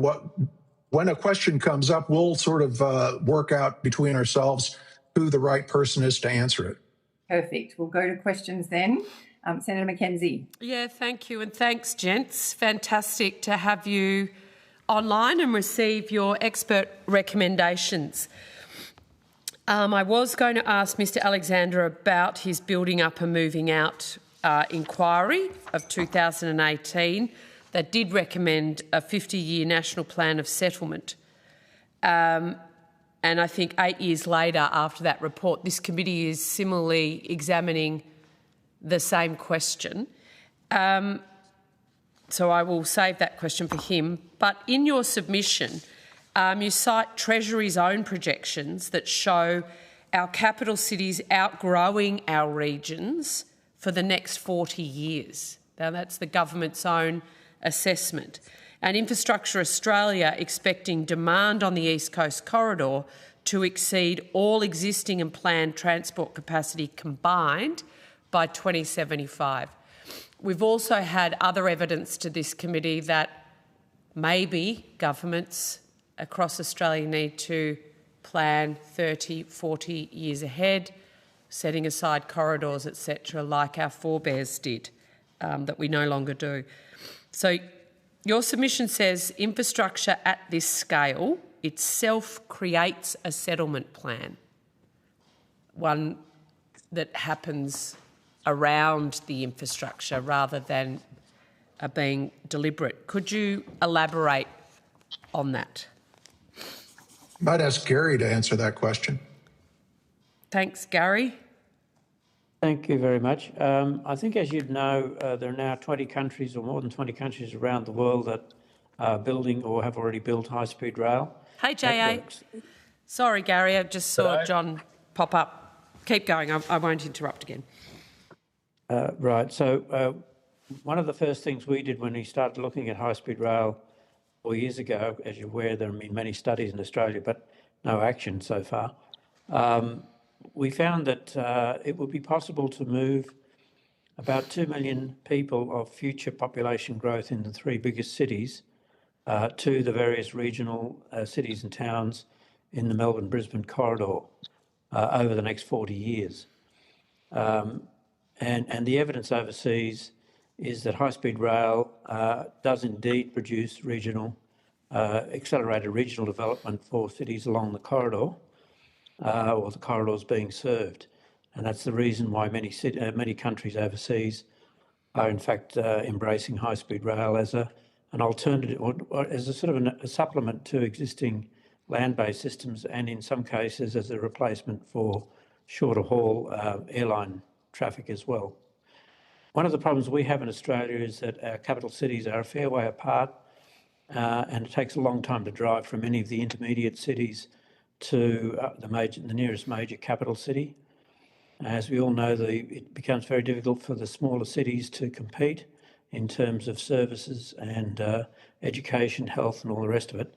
when a question comes up, we'll sort of work out between ourselves who the right person is to answer it. Perfect. We'll go to questions then. Senator McKenzie. Yeah, thank you. And thanks, gents. Fantastic to have you online and receive your expert recommendations. I was going to ask Mr. Alexander about his building up and moving out inquiry of 2018 that did recommend a 50-year national plan of settlement. And I think 8 years later, after that report, this committee is similarly examining the same question. So I will save that question for him. But in your submission, you cite Treasury's own projections that show our capital cities outgrowing our regions for the next 40 years. Now, that's the government's own assessment. And Infrastructure Australia expecting demand on the East Coast corridor to exceed all existing and planned transport capacity combined by 2075. We've also had other evidence to this committee that maybe governments across Australia need to plan 30, 40 years ahead, setting aside corridors, etc., like our forebears did, that we no longer do. So your submission says infrastructure at this scale itself creates a settlement plan, one that happens around the infrastructure rather than being deliberate. Could you elaborate on that? I might ask Gary to answer that question. Thanks, Gary. Thank you very much. I think, as you know, there are now 20 countries or more than 20 countries around the world that are building or have already built high-speed rail. Hey, JA. Sorry, Gary, I just saw John pop up. Keep going. I won't interrupt again. Right. So one of the first things we did when we started looking at high-speed rail 4 years ago, as you're aware, there have been many studies in Australia, but no action so far. We found that it would be possible to move about 2 million people of future population growth in the 3 biggest cities to the various regional cities and towns in the Melbourne-Brisbane corridor over the next 40 years. And the evidence overseas is that high-speed rail does indeed produce accelerated regional development for cities along the corridor, or the corridors being served. And that's the reason why many countries overseas are in fact embracing high-speed rail as an alternative, or as a sort of a supplement to existing land-based systems, and in some cases as a replacement for shorter haul airline traffic as well. One of the problems we have in Australia is that our capital cities are a fair way apart, and it takes a long time to drive from any of the intermediate cities to the nearest major capital city. As we all know, it becomes very difficult for the smaller cities to compete in terms of services and education, health and all the rest of it.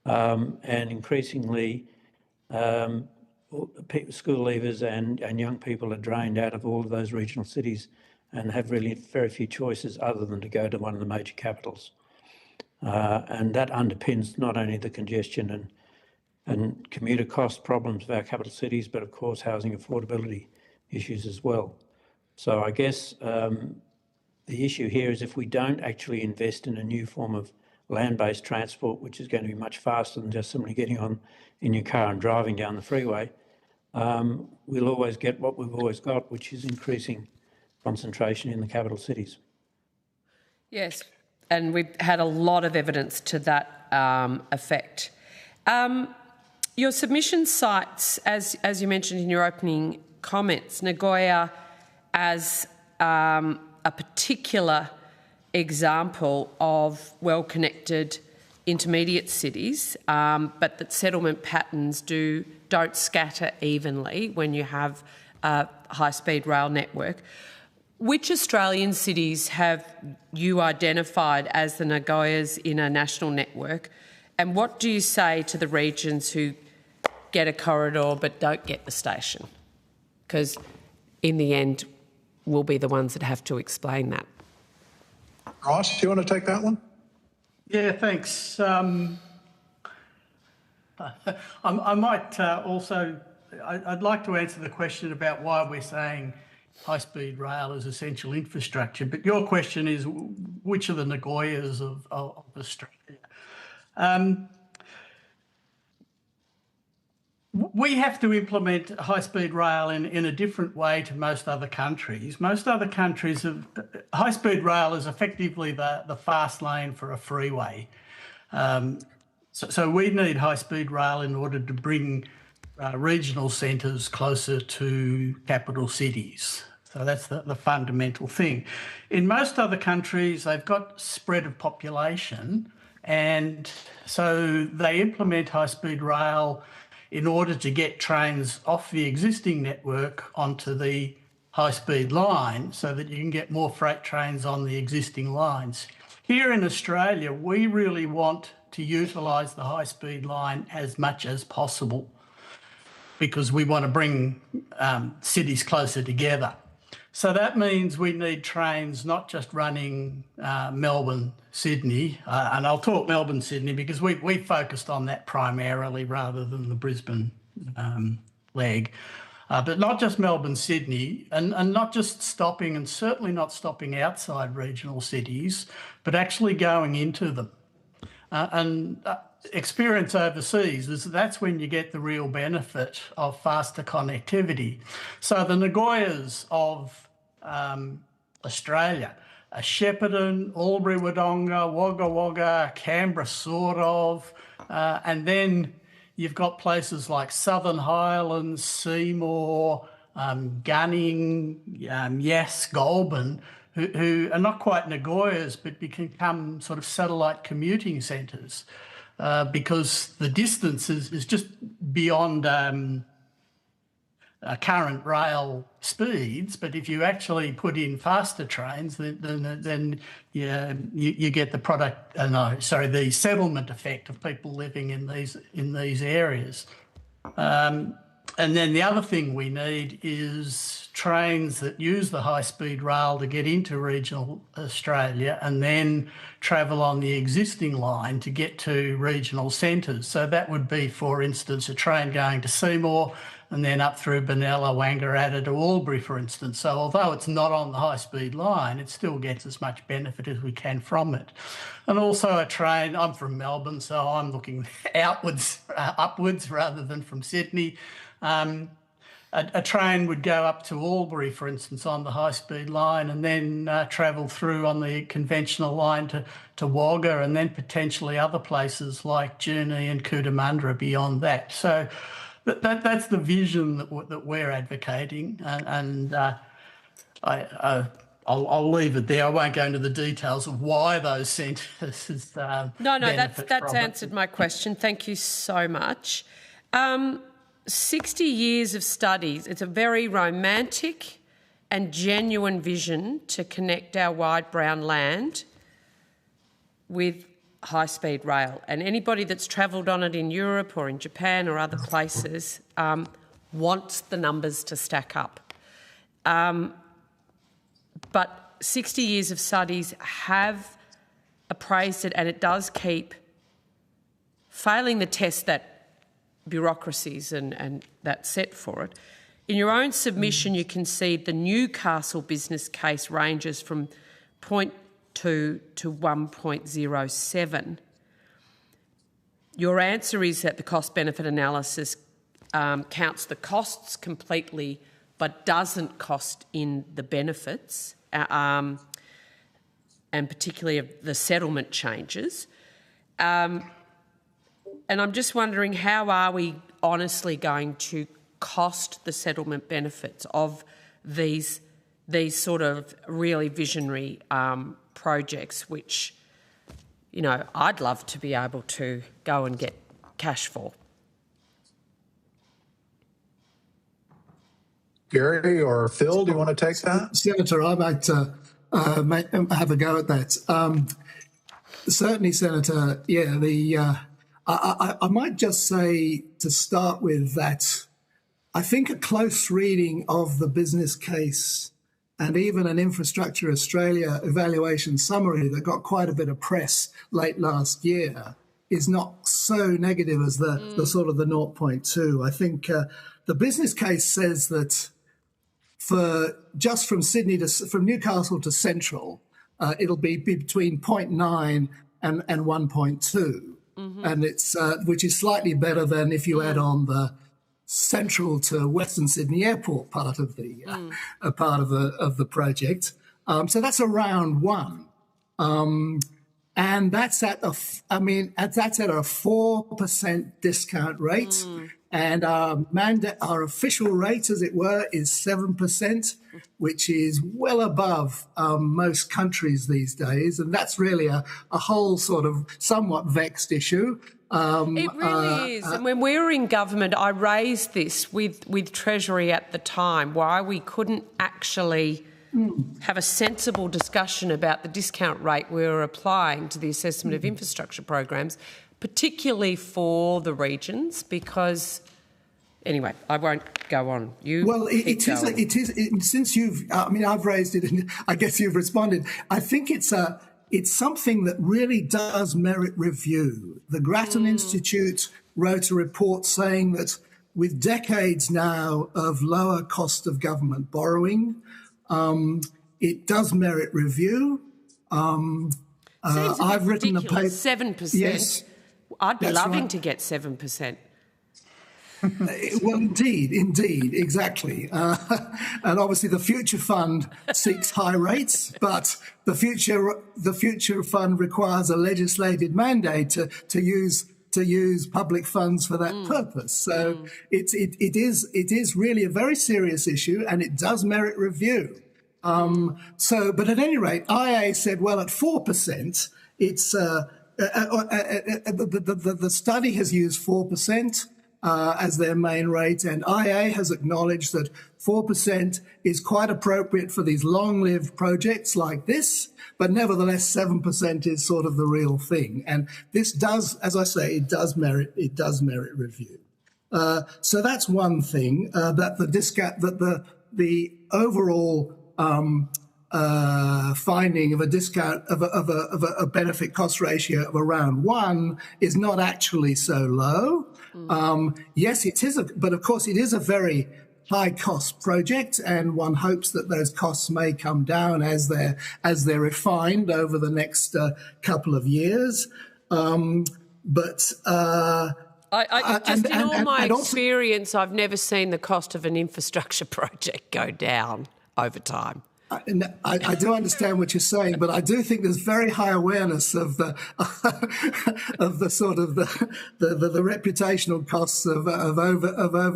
And increasingly, school leavers and young people are drained out of all of those regional cities and have really very few choices other than to go to one of the major capitals. And that underpins not only the congestion and commuter cost problems of our capital cities, but of course housing affordability issues as well. So I guess the issue here is if we don't actually invest in a new form of land-based transport, which is going to be much faster than just simply getting on in your car and driving down the freeway, we'll always get what we've always got, which is increasing concentration in the capital cities. Yes, and we've had a lot of evidence to that effect. Your submission cites, as you mentioned in your opening comments, Nagoya as a particular example of well-connected intermediate cities, but that settlement patterns don't scatter evenly when you have a high-speed rail network. Which Australian cities have you identified as the Nagoyas in a national network, and what do you say to the regions who get a corridor but don't get the station? Because in the end, we'll be the ones that have to explain that. Ross, do you want to take that one? Yeah, thanks. I might also, I'd like to answer the question about why we're saying high-speed rail is essential infrastructure, but your question is which are the Nagoyas of Australia? We have to implement high-speed rail in a different way to most other countries. Most other countries have high-speed rail is effectively the fast lane for a freeway. So we need high-speed rail in order to bring regional centres closer to capital cities. So that's the fundamental thing. In most other countries, they've got spread of population, and so they implement high-speed rail in order to get trains off the existing network onto the high-speed line so that you can get more freight trains on the existing lines. Here in Australia, we really want to utilise the high-speed line as much as possible because we want to bring cities closer together. So that means we need trains not just running Melbourne-Sydney, and I'll talk Melbourne-Sydney because we focused on that primarily rather than the Brisbane leg, but not just Melbourne-Sydney, and not just stopping, and certainly not stopping outside regional cities, but actually going into them. Experience overseas is that's when you get the real benefit of faster connectivity. So the Nagoyas of Australia are Shepparton, Albury-Wodonga, Wagga Wagga, Canberra sort of, and then you've got places like Southern Highlands, Seymour, Gunning, Yass, Goulburn, who are not quite Nagoyas but become sort of satellite commuting centres. Because the distance is just beyond current rail speeds, but if you actually put in faster trains, then you get the settlement effect of people living in these areas. And then the other thing we need is trains that use the high-speed rail to get into regional Australia and then travel on the existing line to get to regional centres. So that would be, for instance, a train going to Seymour and then up through Benalla, Wangaratta to Albury, for instance. So although it's not on the high-speed line, it still gets as much benefit as we can from it. And also a train, I'm from Melbourne, so I'm looking upwards rather than from Sydney. A train would go up to Albury, for instance, on the high-speed line and then travel through on the conventional line to Wagga and then potentially other places like Junee and Cootamundra beyond that. So that's the vision that we're advocating, and I'll leave it there. I won't go into the details of why those centres. No, that's answered my question. Thank you so much. 60 years of studies. It's a very romantic and genuine vision to connect our wide brown land with high-speed rail, and anybody that's travelled on it in Europe or in Japan or other places wants the numbers to stack up. But 60 years of studies have appraised it, and it does keep failing the test that bureaucracies and that set for it. In your own submission, you concede the Newcastle business case ranges from 0.2 to 1.07. Your answer is that the cost-benefit analysis counts the costs completely but doesn't cost in the benefits, and particularly of the settlement changes. And I'm just wondering, how are we honestly going to cost the settlement benefits of these sort of really visionary projects, which, you know, I'd love to be able to go and get cash for? Gary or Phil, do you want to take that? Senator, I might have a go at that. Certainly, Senator, I might just say to start with that I think a close reading of the business case and even an Infrastructure Australia evaluation summary that got quite a bit of press late last year is not so negative as the sort of the 0.2. I think the business case says that for just from Newcastle to Central, it'll be between 0.9 and 1.2, and it's which is slightly better than if you add on the Central to Western Sydney Airport part of the project. So that's around 1, and that's at a 4% discount rate, and our official rate, as it were, is 7%, which is well above most countries these days, and that's really a whole sort of somewhat vexed issue. It really is. And when we were in government, I raised this with Treasury at the time, why we couldn't actually have a sensible discussion about the discount rate we were applying to the assessment of infrastructure programs, particularly for the regions, because... Anyway, I won't go on. It is. Since I've raised it, and I guess you've responded. I think it's something that really does merit review. The Grattan Institute wrote a report saying that with decades now of lower cost of government borrowing, it does merit review. I've written a paper. 7%. Yes, I'd be loving to get 7%. Well, indeed, exactly. And obviously the Future Fund seeks high rates, but the Future Fund requires a legislated mandate to use public funds for that purpose. So it is really a very serious issue, and it does merit review. But at any rate, IA said, well, at 4%, it's the study has used 4%. As their main rate, and IA has acknowledged that 4% is quite appropriate for these long-lived projects like this, but nevertheless 7% is sort of the real thing. And this does, as I say, it does merit review. So that's one thing, that the the overall finding of a discount of a benefit cost ratio of around 1 is not actually so low. Yes, it is, but of course it is a very high cost project, and one hopes that those costs may come down as they're refined over the next couple of years. In all my experience, I've never seen the cost of an infrastructure project go down over time. I do understand what you're saying, but I do think there's very high awareness of the of the sort of the reputational costs of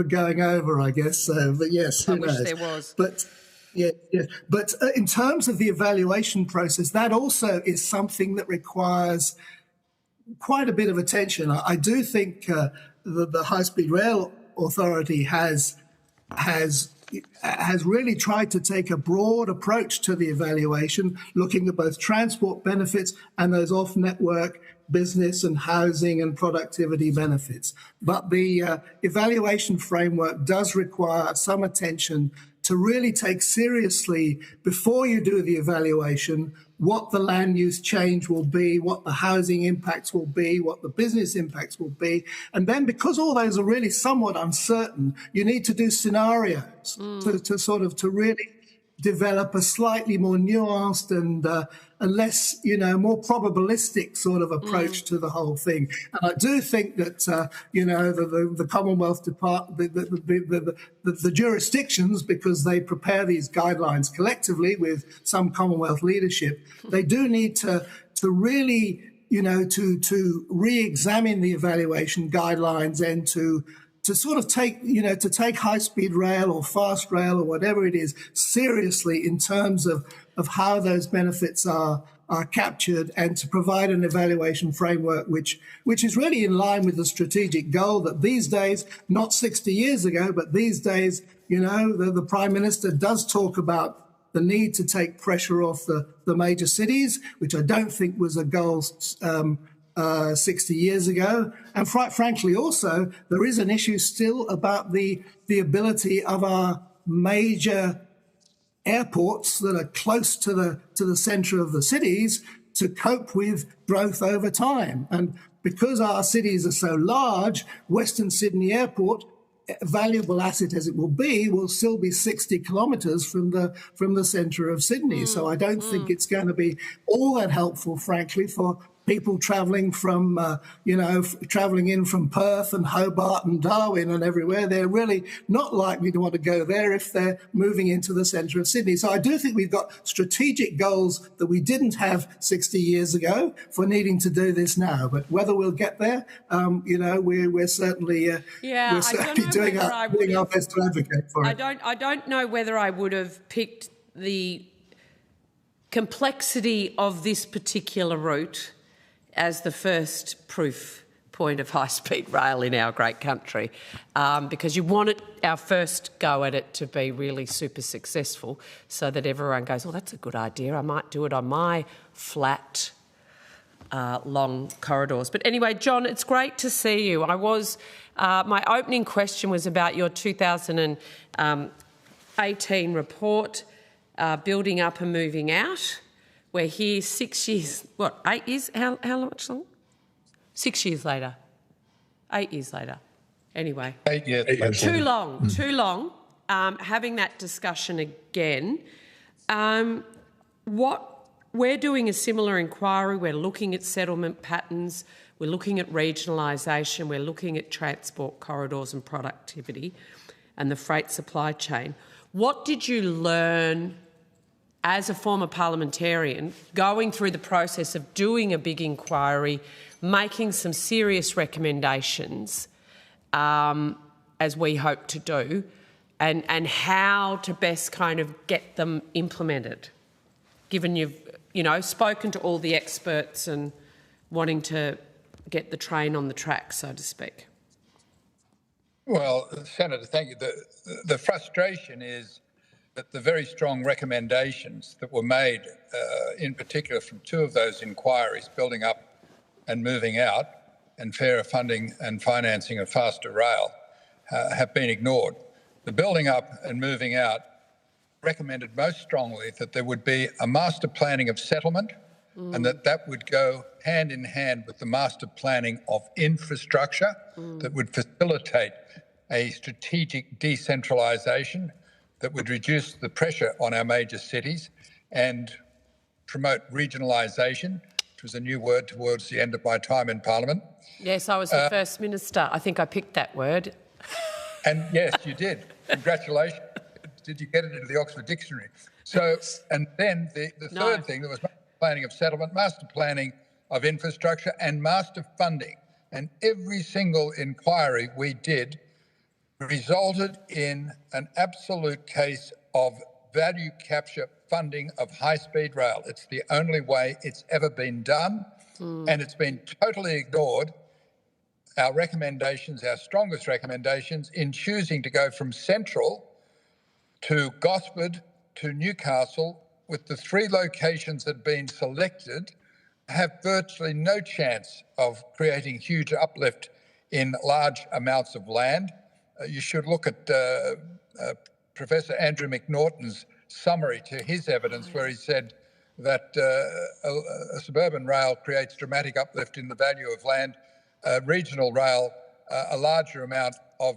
going over, I guess. So, but yes, who knows? I wish there was. But yeah. But in terms of the evaluation process, that also is something that requires quite a bit of attention. I do think the High Speed Rail Authority has really tried to take a broad approach to the evaluation, looking at both transport benefits and those off-network business and housing and productivity benefits. But the evaluation framework does require some attention to really take seriously, before you do the evaluation, what the land use change will be, what the housing impacts will be, what the business impacts will be. And then, because all those are really somewhat uncertain, you need to do scenarios to really develop a slightly more nuanced and less, more probabilistic sort of approach to the whole thing. And I do think that, the Commonwealth Department, the jurisdictions, because they prepare these guidelines collectively with some Commonwealth leadership, they do need to really, to re-examine the evaluation guidelines and to sort of take high-speed rail or fast rail or whatever it is seriously in terms of how those benefits are captured, and to provide an evaluation framework which is really in line with the strategic goal that these days, not 60 years ago, but these days, the Prime Minister does talk about the need to take pressure off the major cities, which I don't think was a goal 60 years ago. And frankly, also, there is an issue still about the ability of our major airports that are close to the centre of the cities to cope with growth over time. And because our cities are so large, Western Sydney Airport, valuable asset as it will still be 60 kilometres from the centre of Sydney. So I don't think it's going to be all that helpful, frankly, for people travelling from, travelling in from Perth and Hobart and Darwin and everywhere. They're really not likely to want to go there if they're moving into the centre of Sydney. So I do think we've got strategic goals that we didn't have 60 years ago for needing to do this now. But whether we'll get there, we're certainly doing our best to advocate for it. I don't know whether I would have picked the complexity of this particular route as the first proof point of high-speed rail in our great country, because you want our first go at it to be really super successful, so that everyone goes, oh, that's a good idea, I might do it on my flat, long corridors. But anyway, John, it's great to see you. My opening question was about your 2018 report, Building Up and Moving Out. We're here 6 years, 8 years? How much long? 6 years later. 8 years later. Anyway. 8 years. Too long. Having that discussion again. We're doing a similar inquiry. We're looking at settlement patterns. We're looking at regionalisation. We're looking at transport corridors and productivity and the freight supply chain. What did you learn as a former parliamentarian, going through the process of doing a big inquiry, making some serious recommendations, as we hope to do, and how to best kind of get them implemented, given you've, spoken to all the experts and wanting to get the train on the track, so to speak? Well, Senator, thank you. The frustration is that the very strong recommendations that were made, in particular from two of those inquiries, Building Up and Moving Out, and fairer funding and financing of faster rail, have been ignored. The Building Up and Moving Out recommended most strongly that there would be a master planning of settlement and that would go hand in hand with the master planning of infrastructure that would facilitate a strategic decentralisation that would reduce the pressure on our major cities and promote regionalisation, which was a new word towards the end of my time in Parliament. Yes, I was the First Minister. I think I picked that word. And yes, you did. Congratulations. Did you get it into the Oxford Dictionary? So, and then the third thing, there was master planning of settlement, master planning of infrastructure and master funding. And every single inquiry we did resulted in an absolute case of value capture funding of high-speed rail. It's the only way it's ever been done, and it's been totally ignored. Our recommendations, our strongest recommendations in choosing to go from Central to Gosford to Newcastle, with the 3 locations that have been selected, have virtually no chance of creating huge uplift in large amounts of land. You should look at Professor Andrew McNaughton's summary to his evidence, where he said that a suburban rail creates dramatic uplift in the value of land, regional rail a larger amount of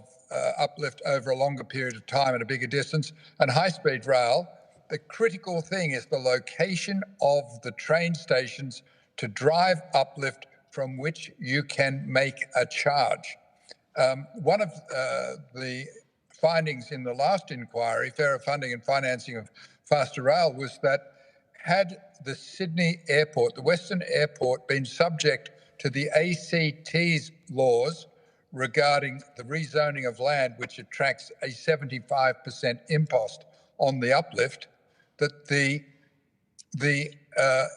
uplift over a longer period of time and a bigger distance, and high-speed rail, the critical thing is the location of the train stations to drive uplift from which you can make a charge. One of the findings in the last inquiry, fairer funding and financing of faster rail, was that had the Sydney airport, the Western airport, been subject to the ACT's laws regarding the rezoning of land, which attracts a 75% impost on the uplift, that the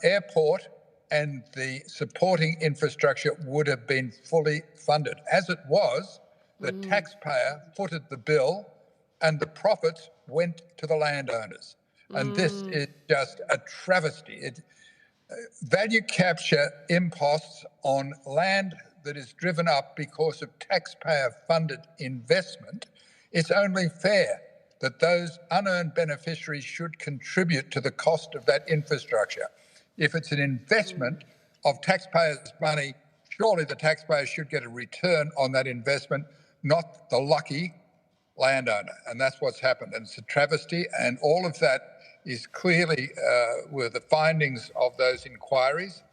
airport and the supporting infrastructure would have been fully funded. As it was, the taxpayer footed the bill and the profits went to the landowners. And this is just a travesty. Value capture imposts on land that is driven up because of taxpayer-funded investment. It's only fair that those unearned beneficiaries should contribute to the cost of that infrastructure. If it's an investment of taxpayers' money, surely the taxpayer should get a return on that investment, not the lucky landowner. And that's what's happened. And it's a travesty. And all of that is clearly were the findings of those inquiries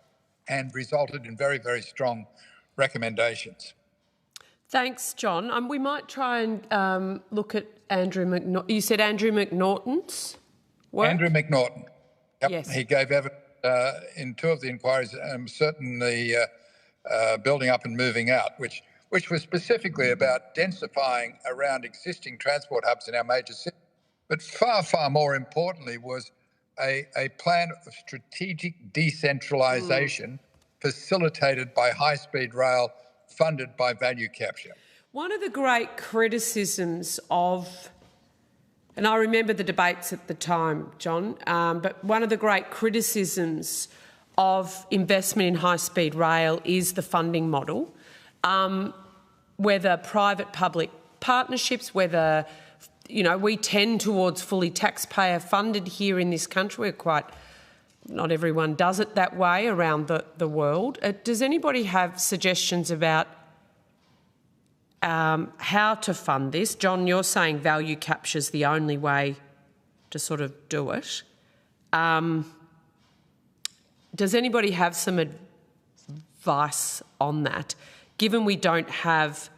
and resulted in very, very strong recommendations. Thanks, John. We might try and look at Andrew McNaughton. You said Andrew McNaughton's work? Andrew McNaughton. Yep. Yes. He gave evidence in 2 of the inquiries, certainly building up and moving out, which was specifically about densifying around existing transport hubs in our major cities. But far, far more importantly was a plan of strategic decentralisation facilitated by high-speed rail, funded by value capture. One of the great criticisms of, and I remember the debates at the time, John, but one of the great criticisms of investment in high-speed rail is the funding model, whether private-public partnerships, whether, you know, we tend towards fully taxpayer-funded here in this country. We're quite, not everyone does it that way around the world. Does anybody have suggestions about how to fund this? John, you're saying value capture's the only way to sort of do it. Does anybody have some advice on that, given we don't have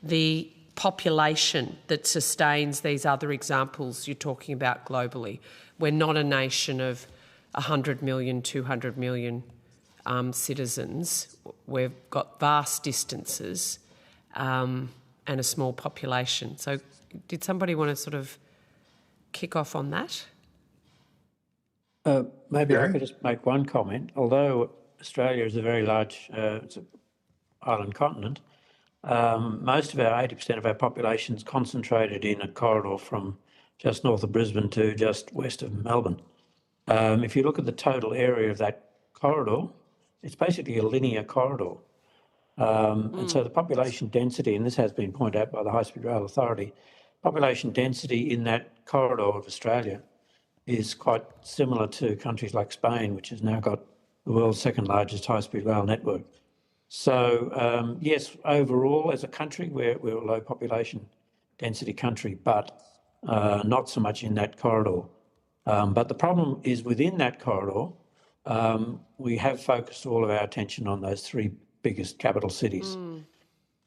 the population that sustains these other examples you're talking about globally? We're not a nation of 100 million, 200 million citizens. We've got vast distances and a small population. So did somebody want to sort of kick off on that? Maybe I could just make one comment. Although Australia is a very large it's an island continent, most of our 80% of our population is concentrated in a corridor from just north of Brisbane to just west of Melbourne. If you look at the total area of that corridor, it's basically a linear corridor. And so the population density, and this has been pointed out by the High Speed Rail Authority, population density in that corridor of Australia is quite similar to countries like Spain, which has now got the world's second largest high-speed rail network. So yes, overall as a country, we're a low population density country, but not so much in that corridor. But the problem is within that corridor, we have focused all of our attention on those three biggest capital cities.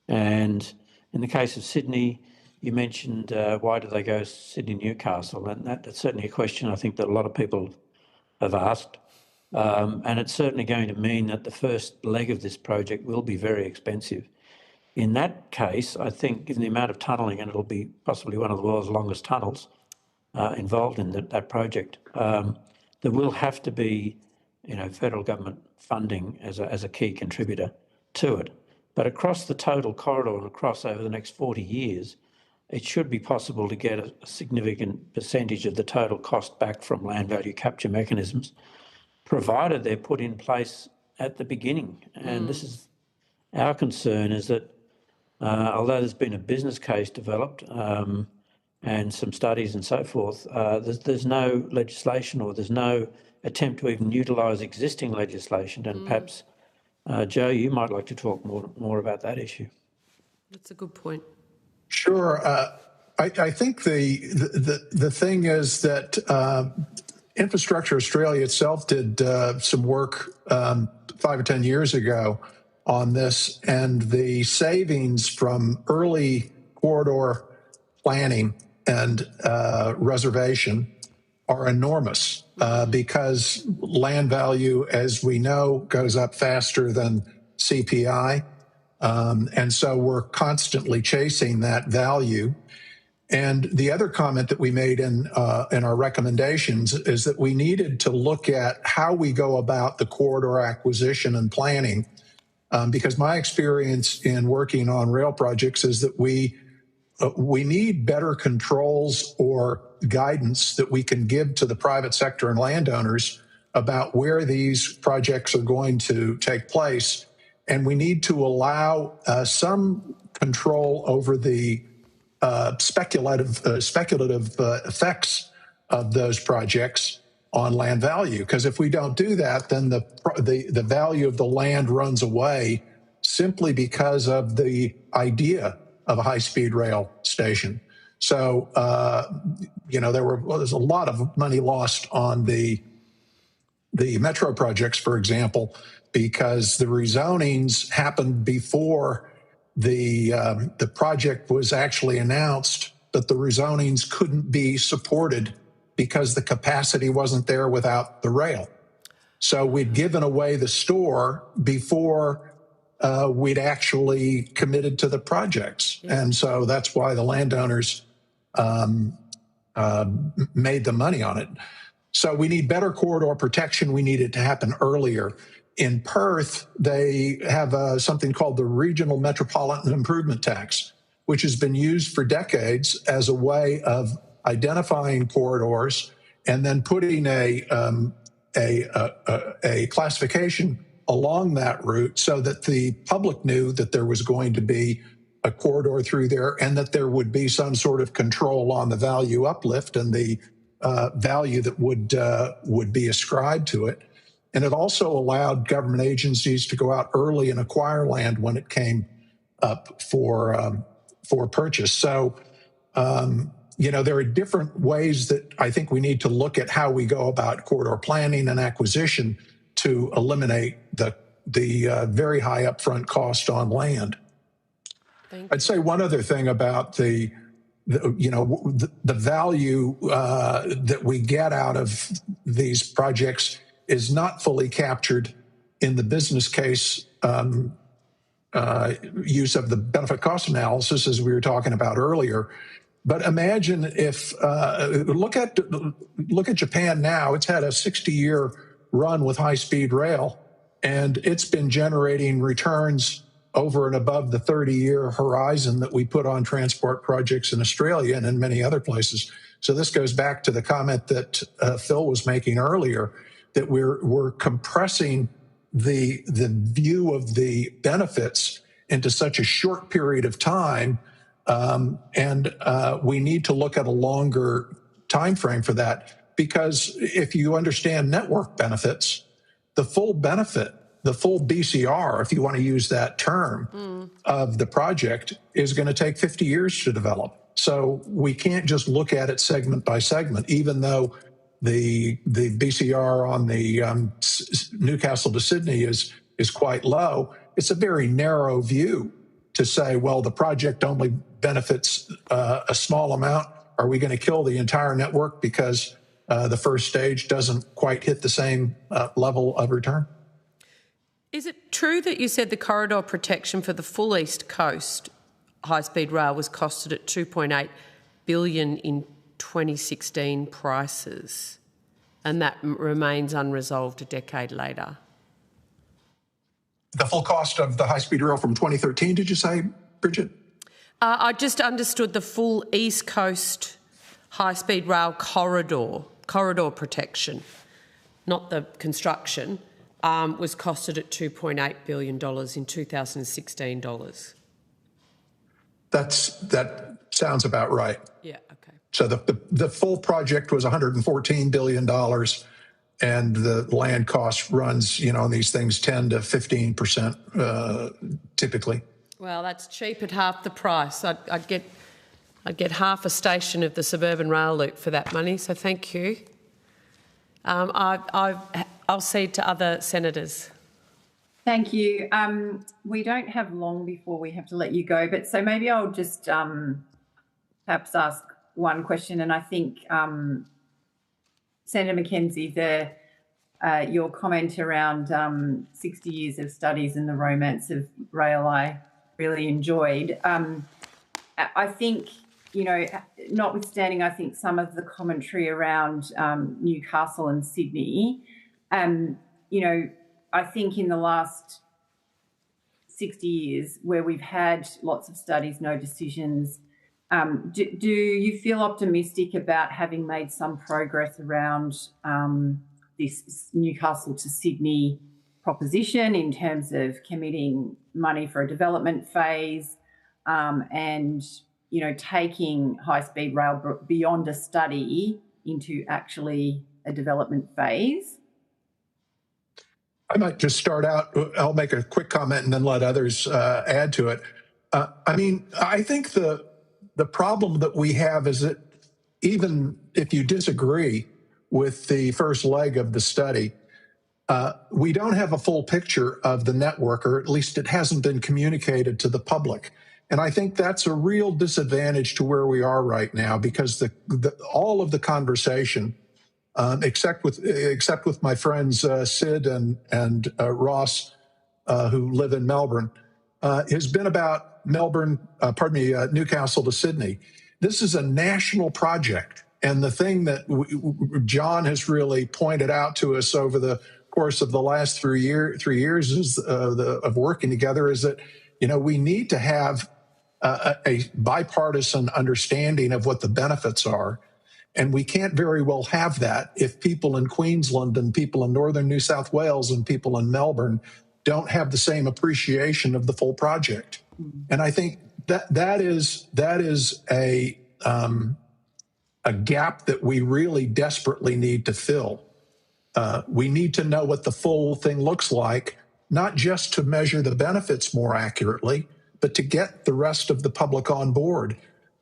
And in the case of Sydney, you mentioned why do they go Sydney-Newcastle? And that's certainly a question I think that a lot of people have asked. And it's certainly going to mean that the first leg of this project will be very expensive. In that case, I think given the amount of tunnelling, and it'll be possibly one of the world's longest tunnels involved in that project, there will have to be, federal government funding as a key contributor to it. But across the total corridor and across over the next 40 years, it should be possible to get a significant percentage of the total cost back from land value capture mechanisms, provided they're put in place at the beginning. And this is our concern, is that although there's been a business case developed and some studies and so forth, there's no legislation, or there's no attempt to even utilise existing legislation. And perhaps, Joe, you might like to talk more about that issue. That's a good point. Sure. I think the thing is that Infrastructure Australia itself did some work 5 or 10 years ago on this, and the savings from early corridor planning and reservation are enormous because land value, as we know, goes up faster than CPI. And so we're constantly chasing that value. And the other comment that we made in our recommendations is that we needed to look at how we go about the corridor acquisition and planning, because my experience in working on rail projects is that we need better controls or guidance that we can give to the private sector and landowners about where these projects are going to take place. And we need to allow some control over the speculative effects of those projects on land value. Because if we don't do that, then the value of the land runs away simply because of the idea of a high-speed rail station. So, there's a lot of money lost on the metro projects, for example, because the rezonings happened before the project was actually announced, but the rezonings couldn't be supported because the capacity wasn't there without the rail. So we'd given away the store before we'd actually committed to the projects. Yeah. And so that's why the landowners made the money on it. So we need better corridor protection. We need it to happen earlier. In Perth, they have something called the Regional Metropolitan Improvement Tax, which has been used for decades as a way of identifying corridors and then putting a classification along that route so that the public knew that there was going to be a corridor through there and that there would be some sort of control on the value uplift and the value that would be ascribed to it. And it also allowed government agencies to go out early and acquire land when it came up for purchase. So, there are different ways that I think we need to look at how we go about corridor planning and acquisition to eliminate the very high upfront cost on land. I'd say one other thing about the value that we get out of these projects is not fully captured in the business case use of the benefit cost analysis, as we were talking about earlier. But imagine if look at Japan now. It's had a 60-year run with high-speed rail, and it's been generating returns over and above the 30-year horizon that we put on transport projects in Australia and in many other places. So this goes back to the comment that Phil was making earlier, that we're compressing the view of the benefits into such a short period of time, and we need to look at a longer time frame for that, because if you understand network benefits, the full benefit, the full BCR, if you want to use that term, of the project is going to take 50 years to develop. So we can't just look at it segment by segment, even though the BCR on the Newcastle to Sydney is quite low. It's a very narrow view to say, well, the project only benefits a small amount. Are we going to kill the entire network because the first stage doesn't quite hit the same level of return? Is it true that you said the corridor protection for the full East Coast high-speed rail was costed at $2.8 billion in 2016 prices, and that remains unresolved a decade later? The full cost of the high-speed rail from 2013, did you say, Bridget? I just understood the full East Coast high-speed rail corridor protection, not the construction, was costed at $2.8 billion in 2016 dollars. That sounds about right. Yeah, okay. So the full project was $114 billion, and the land cost runs, on these things 10 to 15% typically. Well, that's cheap at half the price. I'd get half a station of the suburban rail loop for that money, so thank you. I'll cede to other senators. Thank you. We don't have long before we have to let you go, but so maybe I'll just perhaps ask one question, and I think Senator McKenzie, your comment around 60 years of studies and the romance of rail, I really enjoyed. I think, notwithstanding, I think some of the commentary around Newcastle and Sydney, I think in the last 60 years where we've had lots of studies, no decisions, do you feel optimistic about having made some progress around this Newcastle to Sydney proposition in terms of committing money for a development phase and, taking high-speed rail beyond a study into actually a development phase? I might just start out. I'll make a quick comment and then let others add to it. I think the problem that we have is that even if you disagree with the first leg of the study, we don't have a full picture of the network, or at least it hasn't been communicated to the public. And I think that's a real disadvantage to where we are right now, because all of the conversation, except with my friends Sid and Ross, who live in Melbourne, has been about Newcastle to Sydney. This is a national project, and the thing that John has really pointed out to us over the course of the last 3 years is of working together is that we need to have a bipartisan understanding of what the benefits are. And we can't very well have that if people in Queensland and people in northern New South Wales and people in Melbourne don't have the same appreciation of the full project. And I think that is a gap that we really desperately need to fill. We need to know what the full thing looks like, not just to measure the benefits more accurately, but to get the rest of the public on board.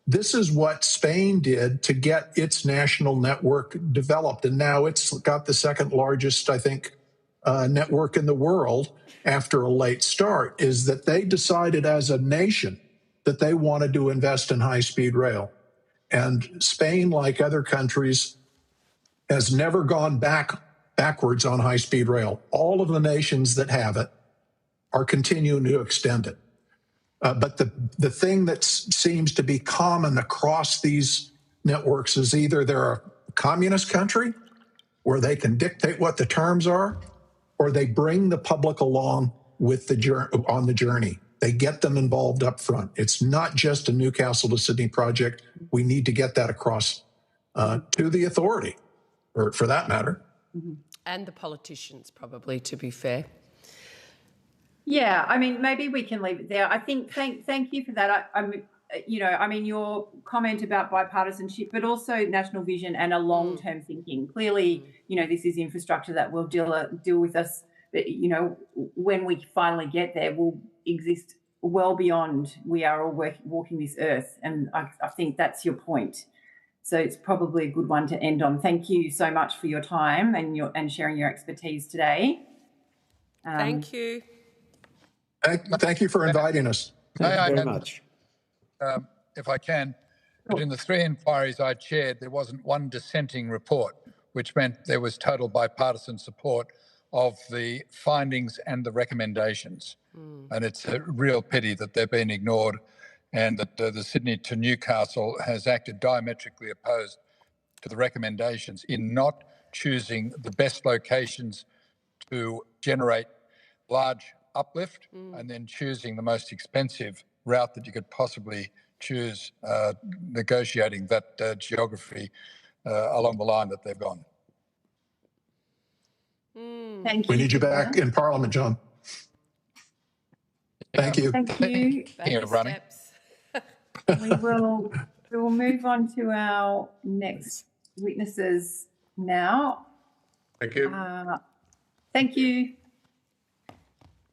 This is what Spain did to get its national network developed. And now it's got the second largest, I think, network in the world after a late start, is that they decided as a nation that they wanted to invest in high-speed rail. And Spain, like other countries, has never gone backwards on high-speed rail. All of the nations that have it are continuing to extend it. But the thing that seems to be common across these networks is either they're a communist country where they can dictate what the terms are, or they bring the public along with on the journey. They get them involved up front. It's not just a Newcastle to Sydney project. We need to get that across to the authority, or for that matter. And the politicians, probably, to be fair. Yeah, maybe we can leave it there. I think, thank you for that. your comment about bipartisanship, but also national vision and a long-term thinking. Clearly, this is infrastructure that will deal with us, but, when we finally get there, will exist well beyond we are all walking this earth. And I think that's your point. So it's probably a good one to end on. Thank you so much for your time and sharing your expertise today. Thank you. Thank you for inviting us. Thank you very much. If I can, but in the 3 inquiries I chaired, there wasn't one dissenting report, which meant there was total bipartisan support of the findings and the recommendations. And it's a real pity that they've been ignored, and that the Sydney to Newcastle has acted diametrically opposed to the recommendations in not choosing the best locations to generate large uplift and then choosing the most expensive route that you could possibly choose, negotiating that geography along the line that they've gone. Thank you. We need you back in Parliament, John. Thank you. Thank you. We will move on to our next witnesses now. Thank you. Thank you.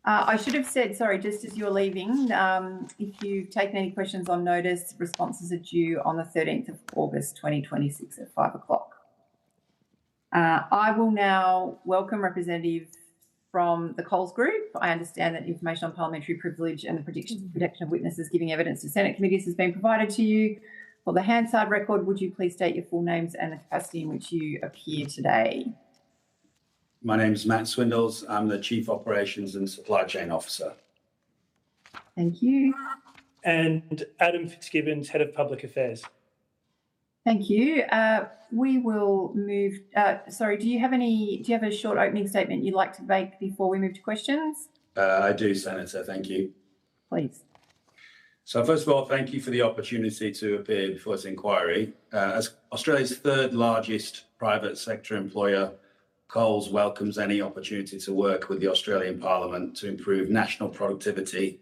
I should have said, sorry, just as you're leaving, if you've taken any questions on notice, responses are due on the 13th of August 2026 at 5 o'clock. I will now welcome representatives from the Coles Group. I understand that information on parliamentary privilege and the protection of witnesses giving evidence to Senate committees has been provided to you. For the Hansard record, would you please state your full names and the capacity in which you appear today? My name is Matt Swindles. I'm the Chief Operations and Supply Chain Officer. Thank you. And Adam Fitzgibbons, Head of Public Affairs. Thank you. We will move. Sorry, do you have a short opening statement you'd like to make before we move to questions? I do, Senator. Thank you. Please. So first of all, thank you for the opportunity to appear before this inquiry. As Australia's third largest private sector employer, Coles welcomes any opportunity to work with the Australian Parliament to improve national productivity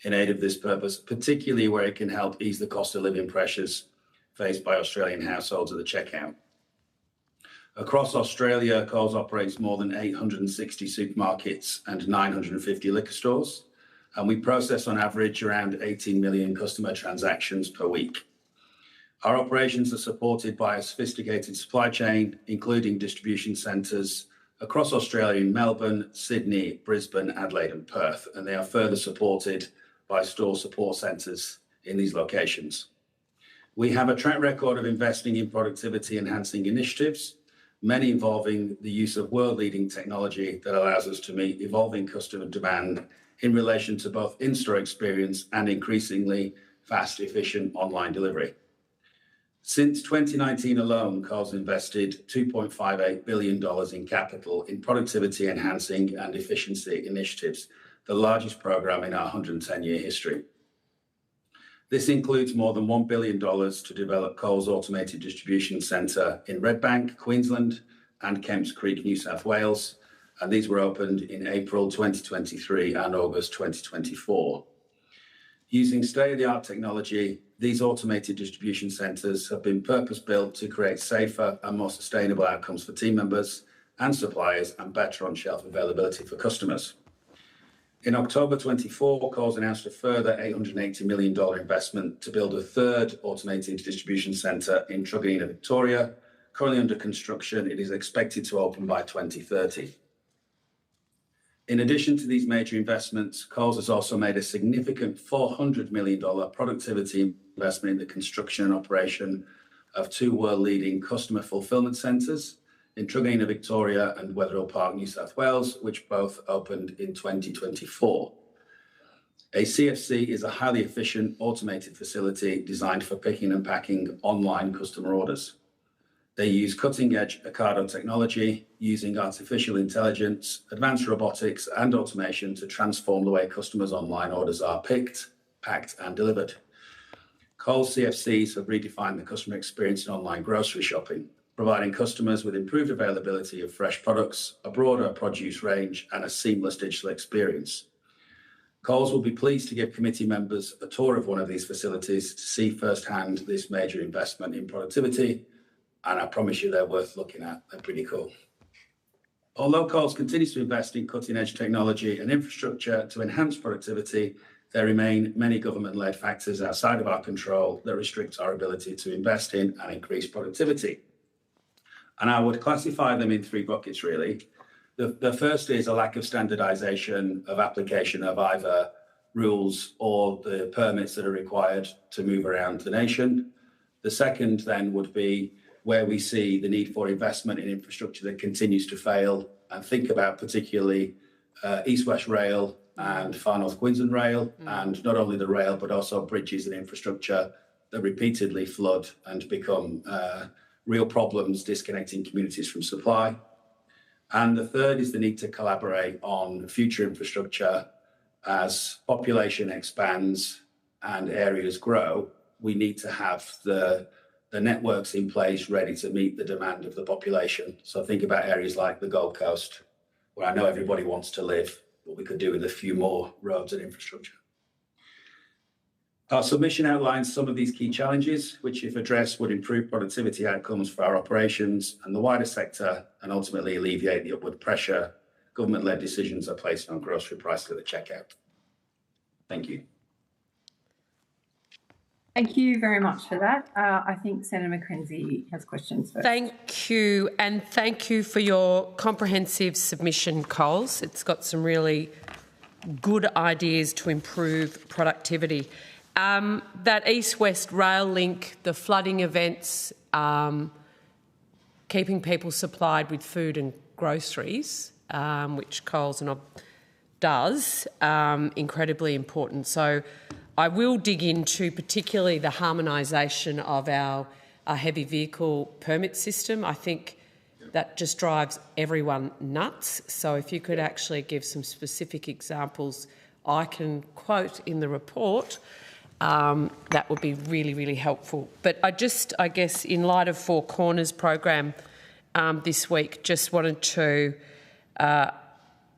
in aid of this purpose, particularly where it can help ease the cost of living pressures faced by Australian households at the checkout. Across Australia, Coles operates more than 860 supermarkets and 950 liquor stores, and we process on average around 18 million customer transactions per week. Our operations are supported by a sophisticated supply chain, including distribution centres across Australia in Melbourne, Sydney, Brisbane, Adelaide and Perth, and they are further supported by store support centres in these locations. We have a track record of investing in productivity enhancing initiatives, many involving the use of world-leading technology that allows us to meet evolving customer demand in relation to both in-store experience and increasingly fast, efficient online delivery. Since 2019 alone, Coles invested $2.58 billion in capital in productivity enhancing and efficiency initiatives, the largest programme in our 110-year history. This includes more than $1 billion to develop Coles Automated Distribution Centre in Redbank, Queensland, and Kemps Creek, New South Wales, and these were opened in April 2023 and August 2024. Using state-of-the-art technology, these automated distribution centres have been purpose-built to create safer and more sustainable outcomes for team members and suppliers and better on-shelf availability for customers. In October 24, Coles announced a further $880 million investment to build a third automated distribution centre in Truganina, Victoria. Currently under construction, it is expected to open by 2030. In addition to these major investments, Coles has also made a significant $400 million productivity investment in the construction and operation of two world-leading customer fulfilment centres in Truganina, Victoria and Wetherill Park, New South Wales, which both opened in 2024. A CFC is a highly efficient automated facility designed for picking and packing online customer orders. They use cutting-edge Ocado technology, using artificial intelligence, advanced robotics and automation to transform the way customers' online orders are picked, packed and delivered. Coles CFCs have redefined the customer experience in online grocery shopping, providing customers with improved availability of fresh products, a broader produce range and a seamless digital experience. Coles will be pleased to give committee members a tour of one of these facilities to see firsthand this major investment in productivity, and I promise you they're worth looking at. They're pretty cool. Although Coles continues to invest in cutting-edge technology and infrastructure to enhance productivity, there remain many government-led factors outside of our control that restrict our ability to invest in and increase productivity. And I would classify them in three buckets, really. The first is a lack of standardization of application of either rules or the permits that are required to move around the nation. The second then would be where we see the need for investment in infrastructure that continues to fail, and think about particularly East West Rail and Far North Queensland Rail, and not only the rail, but also bridges and infrastructure that repeatedly flood and become real problems disconnecting communities from supply. And the third is the need to collaborate on future infrastructure. As population expands and areas grow, we need to have the networks in place ready to meet the demand of the population. So think about areas like the Gold Coast, where I know everybody wants to live, but we could do with a few more roads and infrastructure. Our submission outlines some of these key challenges, which, if addressed, would improve productivity outcomes for our operations and the wider sector, and ultimately alleviate the upward pressure government-led decisions are placing on grocery prices at the checkout. Thank you. Thank you very much for that. I think Senator McKenzie has questions first. Thank you, and thank you for your comprehensive submission, Coles. It's got some really good ideas to improve productivity. That East-West rail link, the flooding events, keeping people supplied with food and groceries, which Coles does, incredibly important. So I will dig into particularly the harmonisation of our heavy vehicle permit system. I think that just drives everyone nuts. So if you could actually give some specific examples I can quote in the report, that would be really, really helpful. But I guess, in light of Four Corners program this week, just wanted to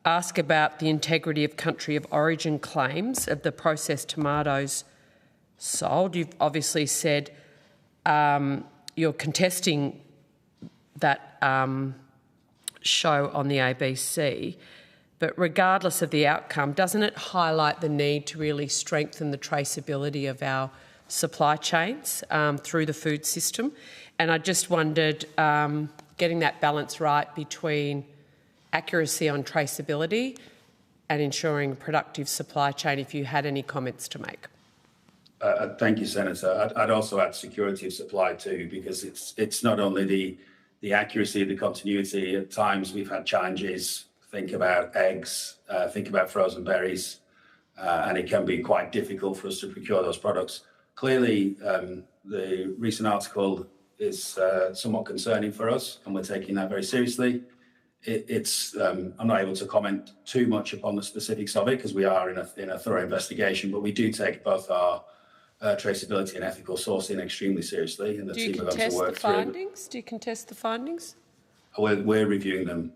ask about the integrity of country of origin claims of the processed tomatoes sold. You've obviously said you're contesting that show on the ABC. But regardless of the outcome, doesn't it highlight the need to really strengthen the traceability of our supply chains through the food system? And I just wondered, getting that balance right between accuracy on traceability and ensuring a productive supply chain, if you had any comments to make. Thank you, Senator. I'd also add security of supply too, because it's not only the accuracy, the continuity. At times we've had challenges. Think about eggs, think about frozen berries, and it can be quite difficult for us to procure those products. Clearly, the recent article is somewhat concerning for us, and we're taking that very seriously. I'm not able to comment too much upon the specifics of it because we are in a thorough investigation, but we do take both our traceability and ethical sourcing extremely seriously, and the team are going to work through. Do you contest the findings? We're reviewing them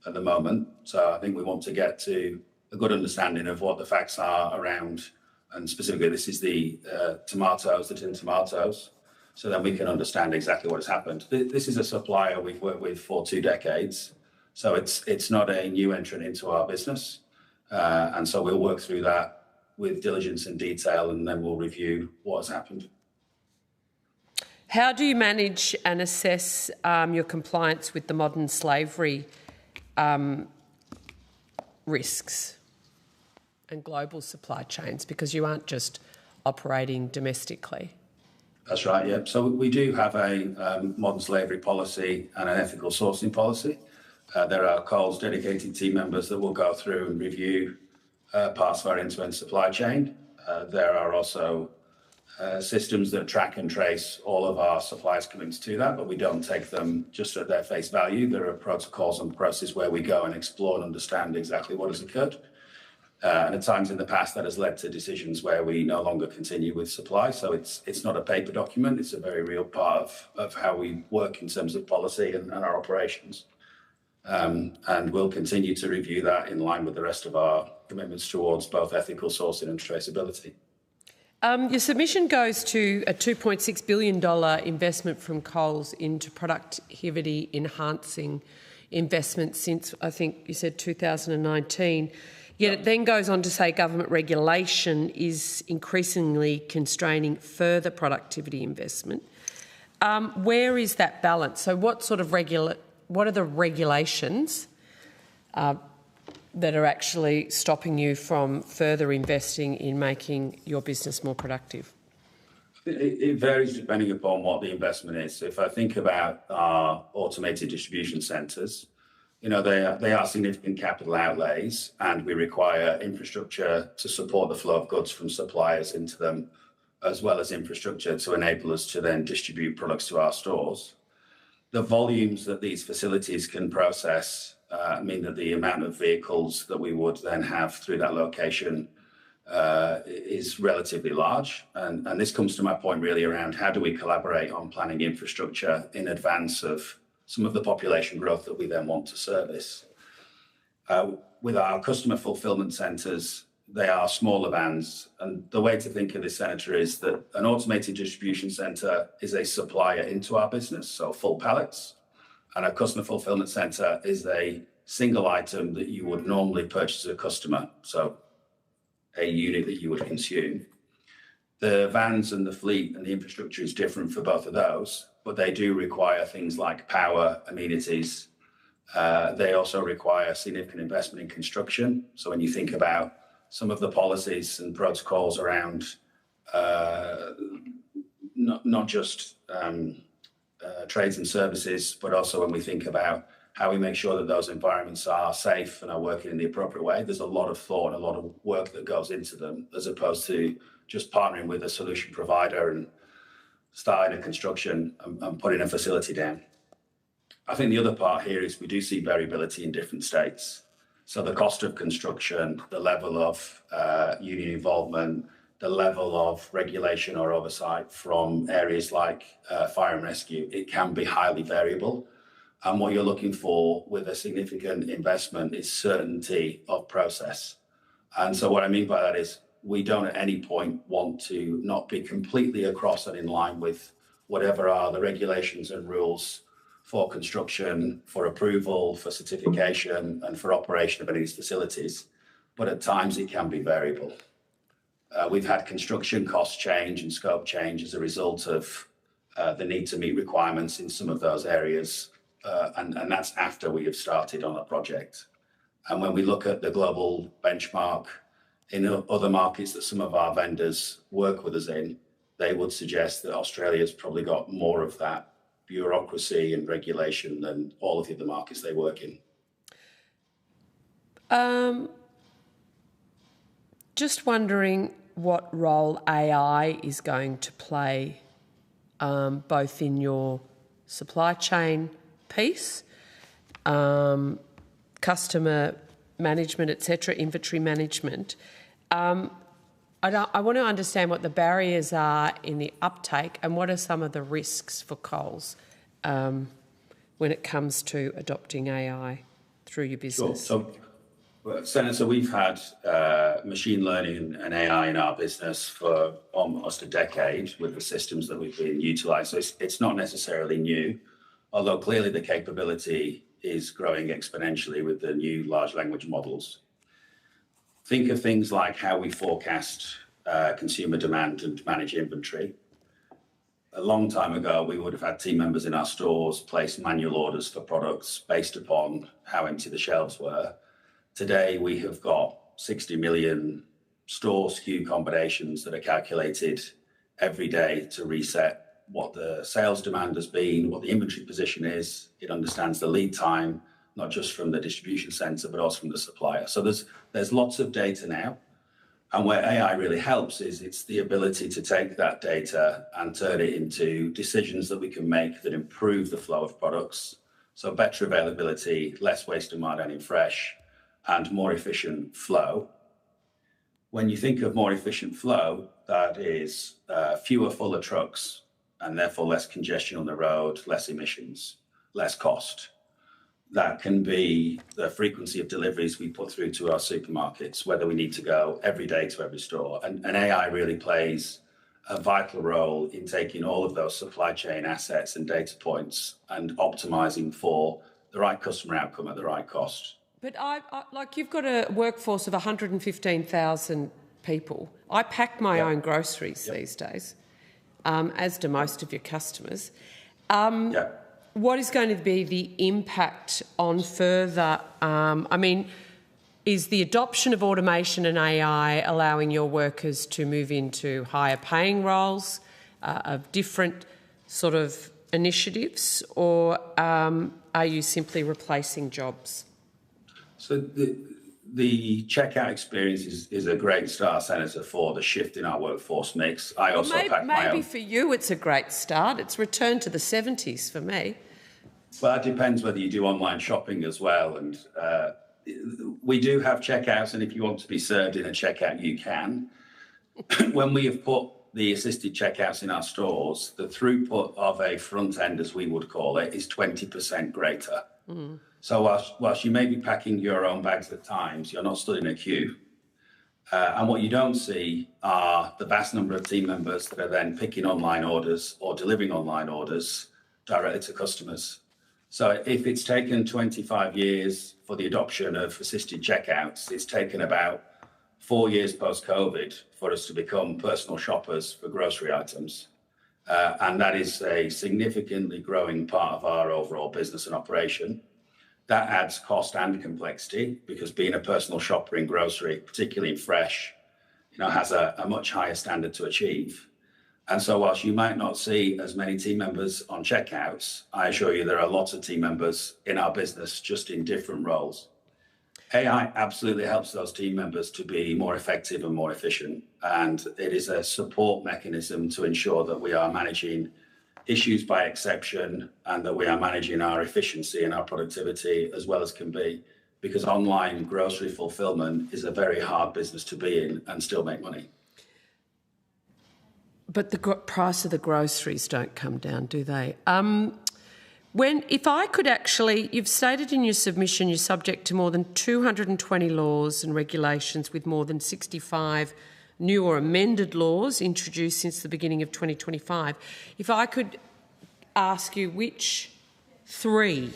at the moment, so I think we want to get to a good understanding of what the facts are around, and specifically this is the tomatoes, the tin tomatoes, so then we can understand exactly what has happened. This is a supplier we've worked with for 2 decades, so it's not a new entrant into our business, and so we'll work through that with diligence and detail, and then we'll review what has happened. How do you manage and assess your compliance with the modern slavery risks and global supply chains, because you aren't just operating domestically? That's right, yeah. So we do have a modern slavery policy and an ethical sourcing policy. There are Coles dedicated team members that will go through and review parts of our end-to-end supply chain. There are also systems that track and trace all of our suppliers' commitments to that, but we don't take them just at their face value. There are protocols and processes where we go and explore and understand exactly what has occurred. And at times in the past, that has led to decisions where we no longer continue with supply. So it's not a paper document. It's a very real part of how we work in terms of policy and our operations. And we'll continue to review that in line with the rest of our commitments towards both ethical sourcing and traceability. Your submission goes to a $2.6 billion investment from Coles into productivity enhancing investment since, I think you said 2019. Yet it then goes on to say government regulation is increasingly constraining further productivity investment. Where is that balance? So what sort of what are the regulations that are actually stopping you from further investing in making your business more productive? It varies depending upon what the investment is. So if I think about our automated distribution centres, they are significant capital outlays, and we require infrastructure to support the flow of goods from suppliers into them, as well as infrastructure to enable us to then distribute products to our stores. The volumes that these facilities can process mean that the amount of vehicles that we would then have through that location is relatively large. And this comes to my point really around how do we collaborate on planning infrastructure in advance of some of the population growth that we then want to service. With our customer fulfilment centres, they are smaller vans. And the way to think of this, Senator, is that an automated distribution centre is a supplier into our business, so full pallets. And a customer fulfilment centre is a single item that you would normally purchase as a customer, so a unit that you would consume. The vans and the fleet and the infrastructure is different for both of those, but they do require things like power, amenities. They also require significant investment in construction. So when you think about some of the policies and protocols around not just trades and services, but also when we think about how we make sure that those environments are safe and are working in the appropriate way, there's a lot of thought and a lot of work that goes into them, as opposed to just partnering with a solution provider and starting a construction and putting a facility down. I think the other part here is we do see variability in different states. So the cost of construction, the level of union involvement, the level of regulation or oversight from areas like fire and rescue, it can be highly variable. And what you're looking for with a significant investment is certainty of process. And so what I mean by that is we don't at any point want to not be completely across and in line with whatever are the regulations and rules for construction, for approval, for certification, and for operation of any of these facilities. But at times it can be variable. We've had construction cost change and scope change as a result of the need to meet requirements in some of those areas. And that's after we have started on a project. And when we look at the global benchmark in other markets that some of our vendors work with us in, they would suggest that Australia's probably got more of that bureaucracy and regulation than all of the other markets they work in. Just wondering what role AI is going to play both in your supply chain piece, customer management, etc., inventory management. I want to understand what the barriers are in the uptake and what are some of the risks for Coles when it comes to adopting AI through your business. Sure. So, Senator, we've had machine learning and AI in our business for almost a decade with the systems that we've been utilising. So it's not necessarily new, although clearly the capability is growing exponentially with the new large language models. Think of things like how we forecast consumer demand and manage inventory. A long time ago, we would have had team members in our stores place manual orders for products based upon how empty the shelves were. Today, we have got 60 million store SKU combinations that are calculated every day to reset what the sales demand has been, what the inventory position is. It understands the lead time, not just from the distribution centre, but also from the supplier. So there's lots of data now. And where AI really helps is it's the ability to take that data and turn it into decisions that we can make that improve the flow of products. So better availability, less waste and markdown in fresh, and more efficient flow. When you think of more efficient flow, that is fewer fuller trucks and therefore less congestion on the road, less emissions, less cost. That can be the frequency of deliveries we put through to our supermarkets, whether we need to go every day to every store. And AI really plays a vital role in taking all of those supply chain assets and data points and optimizing for the right customer outcome at the right cost. But like you've got a workforce of 115,000 people. I pack my own groceries these days, as do most of your customers. What is going to be the impact on further, is the adoption of automation and AI allowing your workers to move into higher paying roles of different sort of initiatives, or are you simply replacing jobs? So the checkout experience is a great start, Senator, for the shift in our workforce mix. I also pack my own. Maybe for you it's a great start. It's returned to the 70s for me. Well, it depends whether you do online shopping as well. And we do have checkouts, and if you want to be served in a checkout, you can. When we have put the assisted checkouts in our stores, the throughput of a front end, as we would call it, is 20% greater. So whilst you may be packing your own bags at times, you're not stood in a queue. And what you don't see are the vast number of team members that are then picking online orders or delivering online orders directly to customers. So if it's taken 25 years for the adoption of assisted checkouts, it's taken about 4 years post-COVID for us to become personal shoppers for grocery items. And that is a significantly growing part of our overall business and operation. That adds cost and complexity, because being a personal shopper in grocery, particularly in fresh, has a much higher standard to achieve. And so whilst you might not see as many team members on checkouts, I assure you there are lots of team members in our business just in different roles. AI absolutely helps those team members to be more effective and more efficient. And it is a support mechanism to ensure that we are managing issues by exception and that we are managing our efficiency and our productivity as well as can be, because online grocery fulfillment is a very hard business to be in and still make money. But the price of the groceries don't come down, do they? If I could actually, you've stated in your submission you're subject to more than 220 laws and regulations, with more than 65 new or amended laws introduced since the beginning of 2025. If I could ask you which 3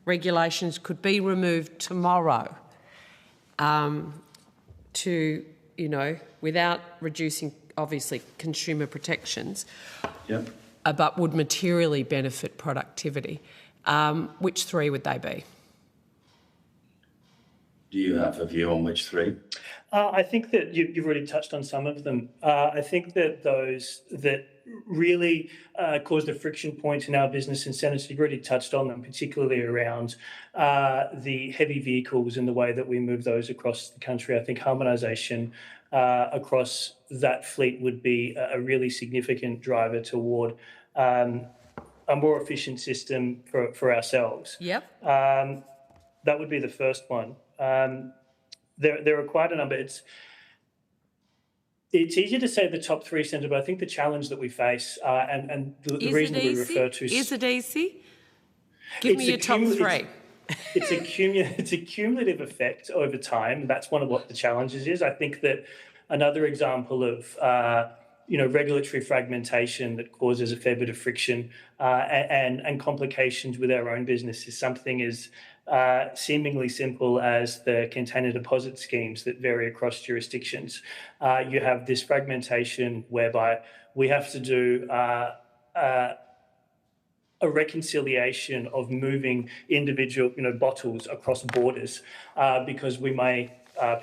regulations could be removed tomorrow without reducing, obviously, consumer protections, but would materially benefit productivity, which 3 would they be? Do you have a view on which 3? I think that you've already touched on some of them. I think that those that really caused a friction point in our business, and Senator, you've already touched on them, particularly around the heavy vehicles and the way that we move those across the country. I think harmonisation across that fleet would be a really significant driver toward a more efficient system for ourselves. Yep. That would be the first one. There are quite a number. It's easier to say the top 3, Senator, but I think the challenge that we face and the reason that we refer to... Is it easy? Give me your top 3. It's a cumulative effect over time. That's one of what the challenges is. I think that another example of regulatory fragmentation that causes a fair bit of friction and complications with our own business is something as seemingly simple as the container deposit schemes that vary across jurisdictions. You have this fragmentation whereby we have to do a reconciliation of moving individual bottles across borders because we may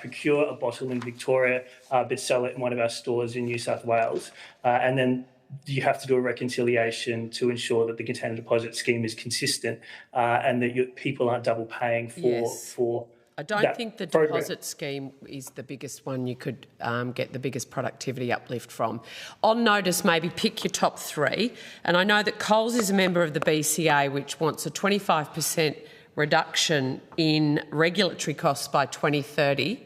procure a bottle in Victoria but sell it in one of our stores in New South Wales, and then you have to do a reconciliation to ensure that the container deposit scheme is consistent and that people aren't double paying for I don't think the deposit scheme is the biggest one you could get the biggest productivity uplift from. On notice, maybe pick your top 3. And I know that Coles is a member of the BCA, which wants a 25% reduction in regulatory costs by 2030.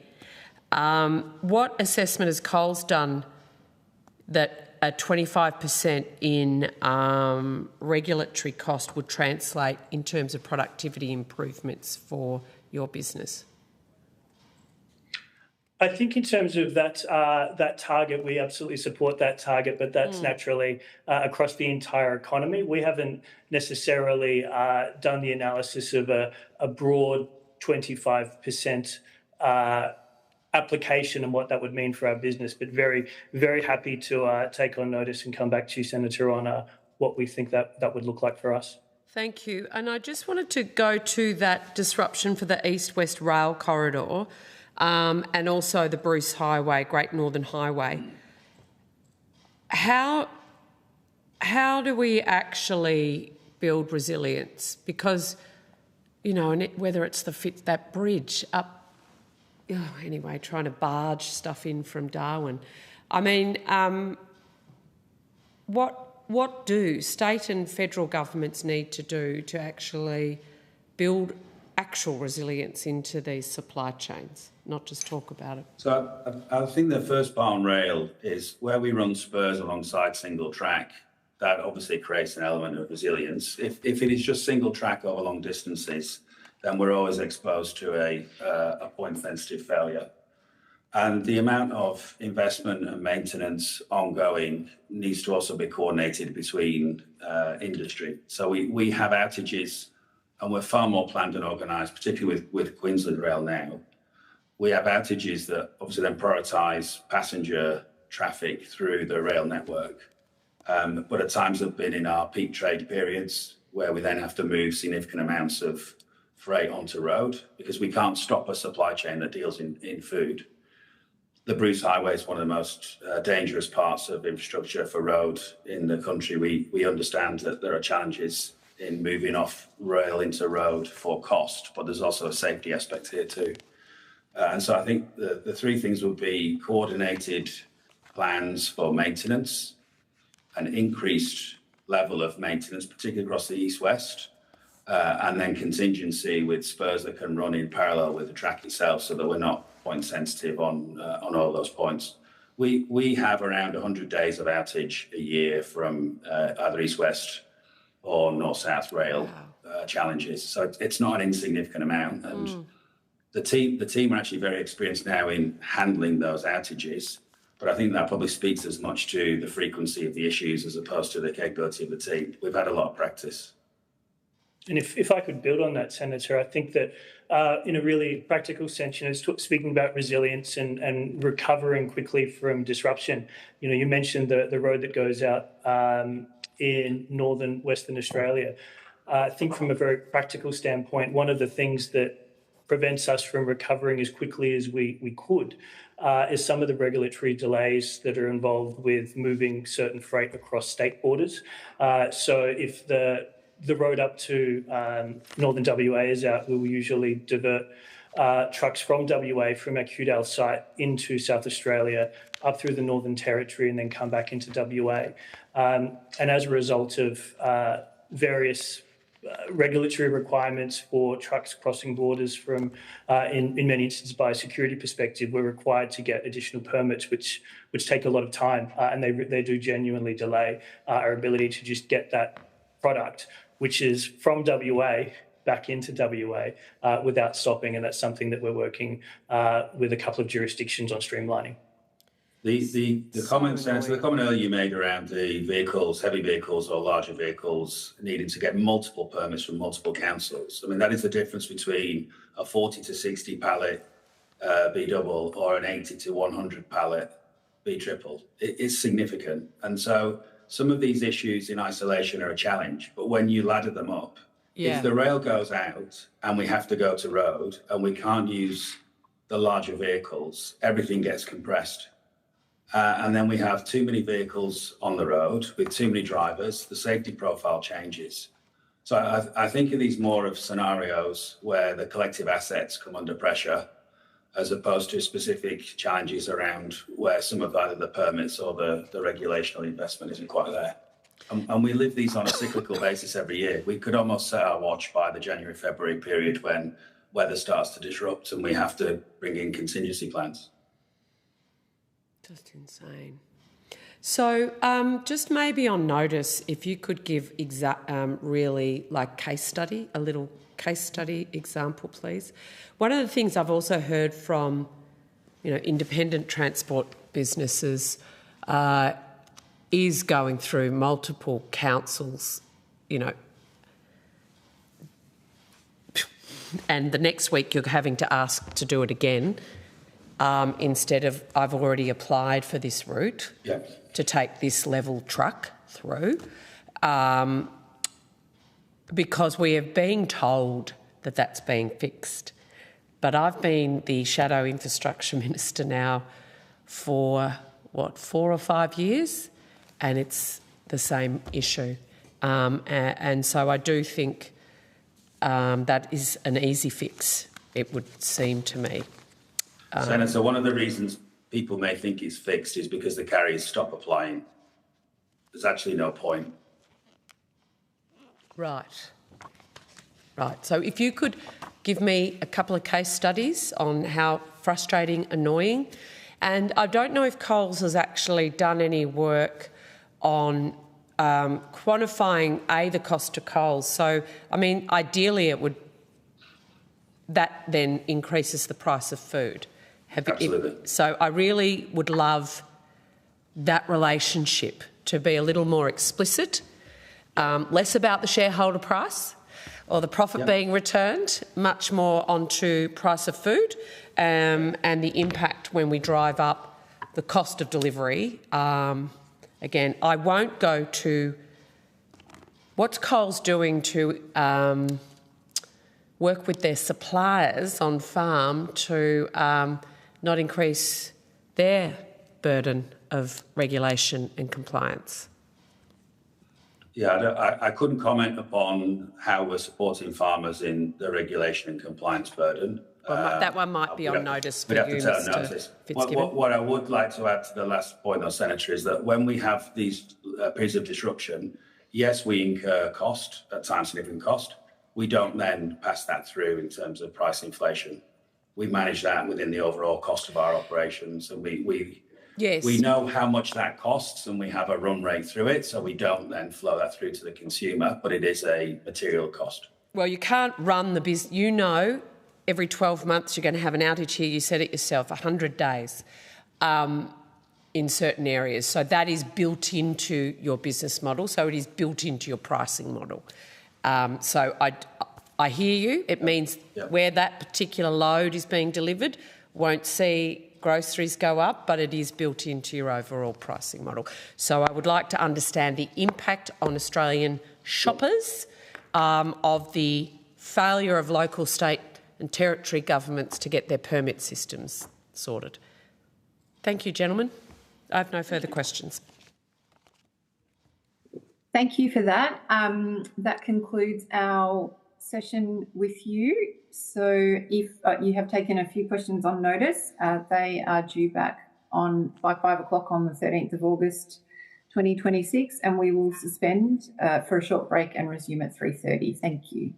What assessment has Coles done that a 25% in regulatory cost would translate in terms of productivity improvements for your business? I think in terms of that that target, we absolutely support that target, but that's naturally across the entire economy. We haven't necessarily done the analysis of a broad 25% application and what that would mean for our business, but very, very happy to take on notice and come back to you, Senator, on what we think that would look like for us. Thank you. And I just wanted to go to that disruption for the East-West Rail Corridor. And also the Bruce Highway, Great Northern Highway. How do we actually build resilience? Because, you know, and whether it's that bridge up, anyway, trying to barge stuff in from Darwin. I mean, what do state and federal governments need to do to actually build actual resilience into these supply chains, not just talk about it? So I think the first part on rail is where we run spurs alongside single track. That obviously creates an element of resilience. If it is just single track over long distances, then we're always exposed to a point-sensitive failure. And the amount of investment and maintenance ongoing needs to also be coordinated between industry. So we have outages, and we're far more planned and organised, particularly with Queensland Rail now. We have outages that obviously then prioritise passenger traffic through the rail network. But at times have been in our peak trade periods where we then have to move significant amounts of freight onto road because we can't stop a supply chain that deals in food. The Bruce Highway is one of the most dangerous parts of infrastructure for road in the country. We understand that there are challenges in moving off rail into road for cost, but there's also a safety aspect here too. And so I think the three things would be coordinated plans for maintenance, an increased level of maintenance, particularly across the east-west, and then contingency with spurs that can run in parallel with the track itself so that we're not point sensitive on all those points. We have around 100 days of outage a year from either east-west or north-south rail challenges. So it's not an insignificant amount. And the team are actually very experienced now in handling those outages. But I think that probably speaks as much to the frequency of the issues as opposed to the capability of the team. We've had a lot of practice. And if I could build on that, Senator, I think that in a really practical sense, you know, speaking about resilience and recovering quickly from disruption, you know, you mentioned the road that goes out in northern Western Australia. I think from a very practical standpoint, one of the things that prevents us from recovering as quickly as we could is some of the regulatory delays that are involved with moving certain freight across state borders. So if the road up to northern WA is out, we will usually divert trucks from WA from our Kewdale site into South Australia, up through the Northern Territory, and then come back into WA. And as a result of various regulatory requirements for trucks crossing borders from, in many instances by a security perspective, we're required to get additional permits, which take a lot of time, and they do genuinely delay our ability to just get that product, which is from WA back into WA without stopping, and that's something that we're working with a couple of jurisdictions on streamlining. The comment, Senator, the comment earlier you made around the vehicles, heavy vehicles or larger vehicles needing to get multiple permits from multiple councils. I mean, that is the difference between a 40 to 60 pallet B double or an 80 to 100 pallet B triple. It's significant. And so some of these issues in isolation are a challenge, but when you ladder them up, if the rail goes out and we have to go to road and we can't use the larger vehicles, everything gets compressed. And then we have too many vehicles on the road with too many drivers, the safety profile changes. So I think of these more of scenarios where the collective assets come under pressure as opposed to specific challenges around where some of either the permits or the regulation or investment isn't quite there. And we live these on a cyclical basis every year. We could almost set our watch by the January-February period when weather starts to disrupt and we have to bring in contingency plans. Just insane. So just maybe on notice, if you could give really like a little case study example, please. One of the things I've also heard from, independent transport businesses is going through multiple councils, and the next week you're having to ask to do it again instead of I've already applied for this route to take this level truck through because we are being told that that's being fixed. But I've been the shadow infrastructure minister now for, 4 or 5 years, and it's the same issue. And so I do think that is an easy fix, it would seem to me. Senator, one of the reasons people may think it's fixed is because the carriers stop applying. There's actually no point. Right. So if you could give me a couple of case studies on how frustrating, annoying, and I don't know if Coles has actually done any work on quantifying the cost to Coles. So, ideally that then increases the price of food. Absolutely. So I really would love that relationship to be a little more explicit, less about the shareholder price or the profit being returned, much more onto price of food and the impact when we drive up the cost of delivery. Again, I won't go to what's Coles doing to work with their suppliers on farm to not increase their burden of regulation and compliance. Yeah, I couldn't comment upon how we're supporting farmers in the regulation and compliance burden. Well, that one might be on notice for you, Mr. Fitzgibbon. What I would like to add to the last point, though, Senator, is that when we have these periods of disruption, yes, we incur cost, at times significant cost. We don't then pass that through in terms of price inflation. We manage that within the overall cost of our operations, and we know how much that costs, and we have a run rate through it, so we don't then flow that through to the consumer, but it is a material cost. Well, you can't run the business. Every 12 months you're going to have an outage here. You said it yourself, 100 days in certain areas. So that is built into your business model. So it is built into your pricing model. So I hear you. It means where that particular load is being delivered won't see groceries go up, but it is built into your overall pricing model. So I would like to understand the impact on Australian shoppers of the failure of local, state and territory governments to get their permit systems sorted. Thank you, gentlemen. I have no further questions. Thank you for that. That concludes our session with you. So if you have taken a few questions on notice, they are due back by 5 o'clock on the 13th of August 2026, and we will suspend for a short break and resume at 3:30. Thank you.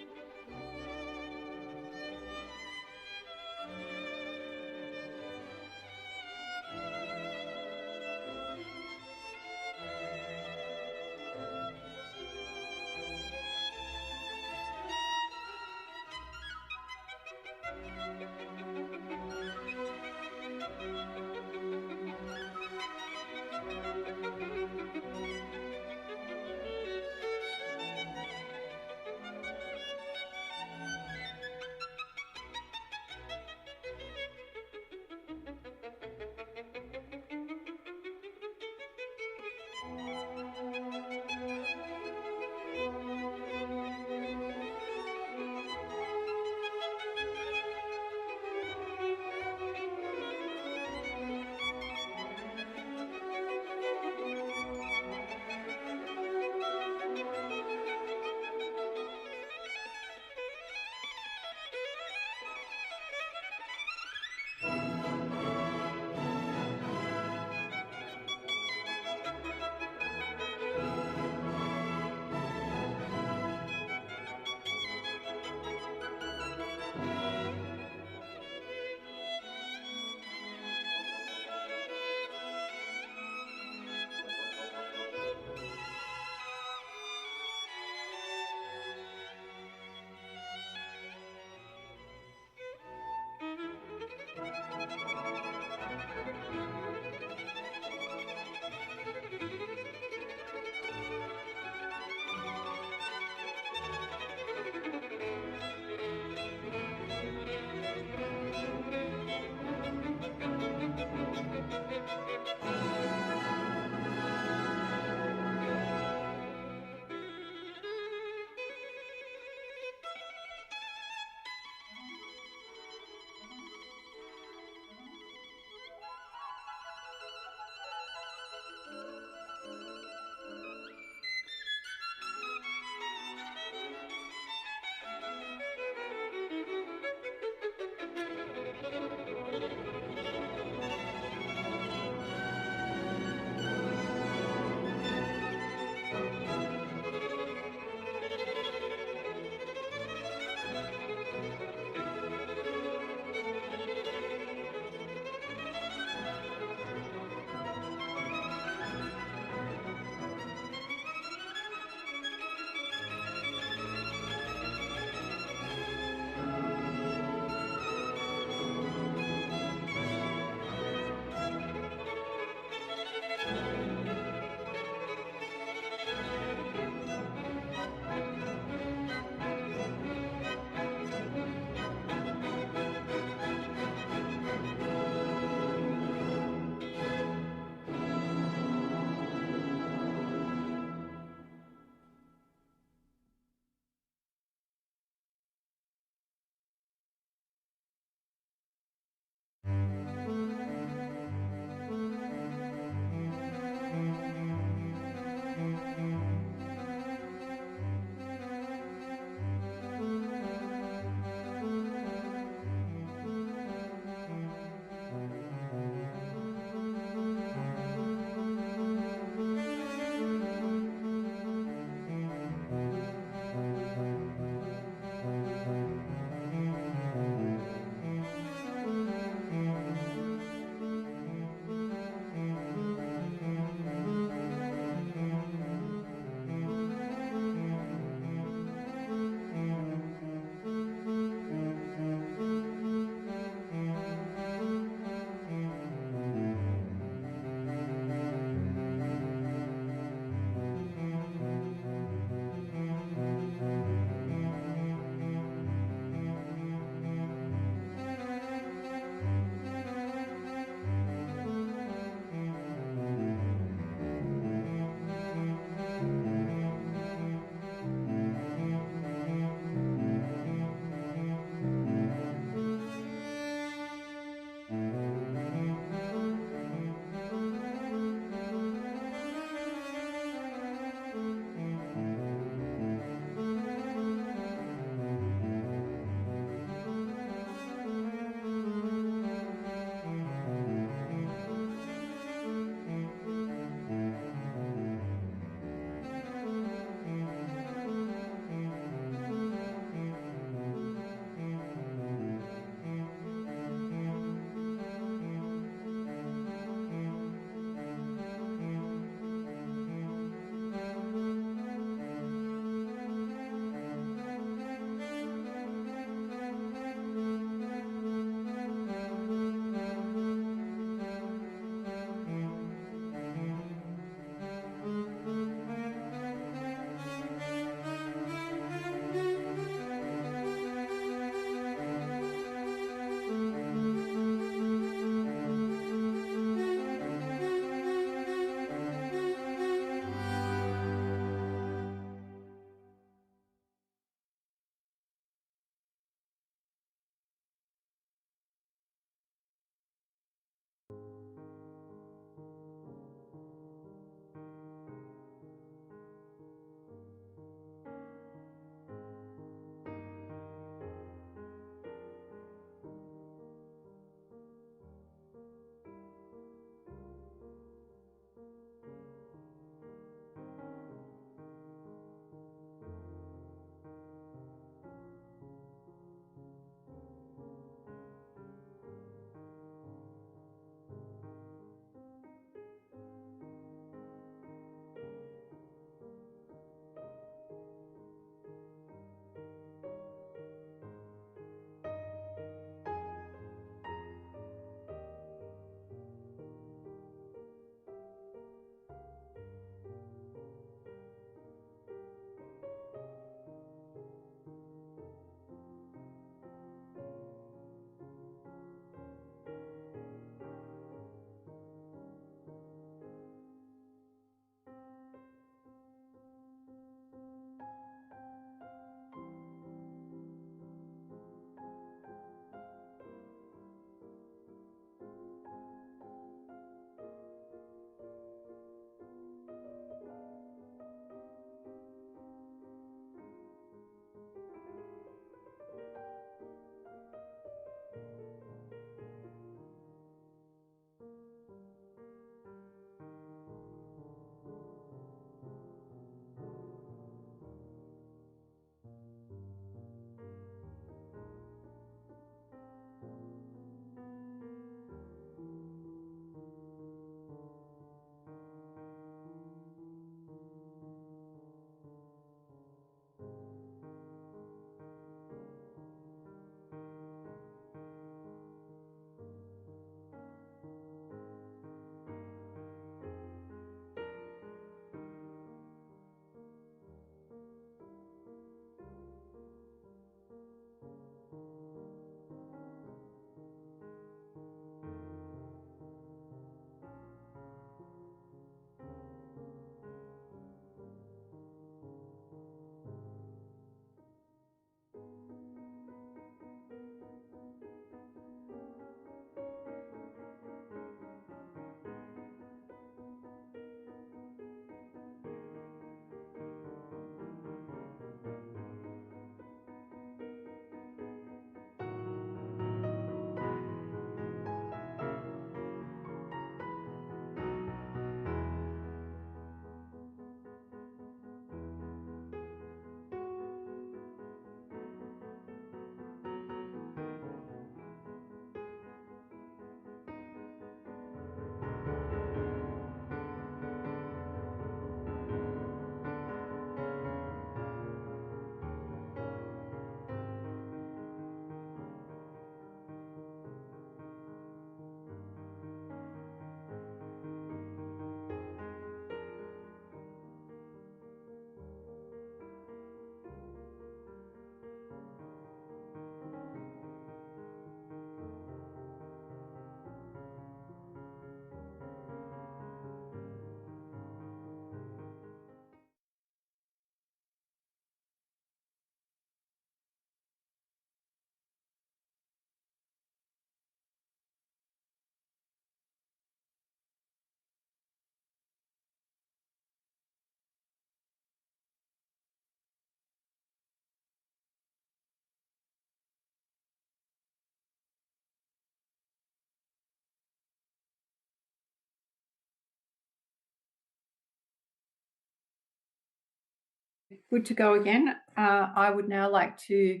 Good to go again. I would now like to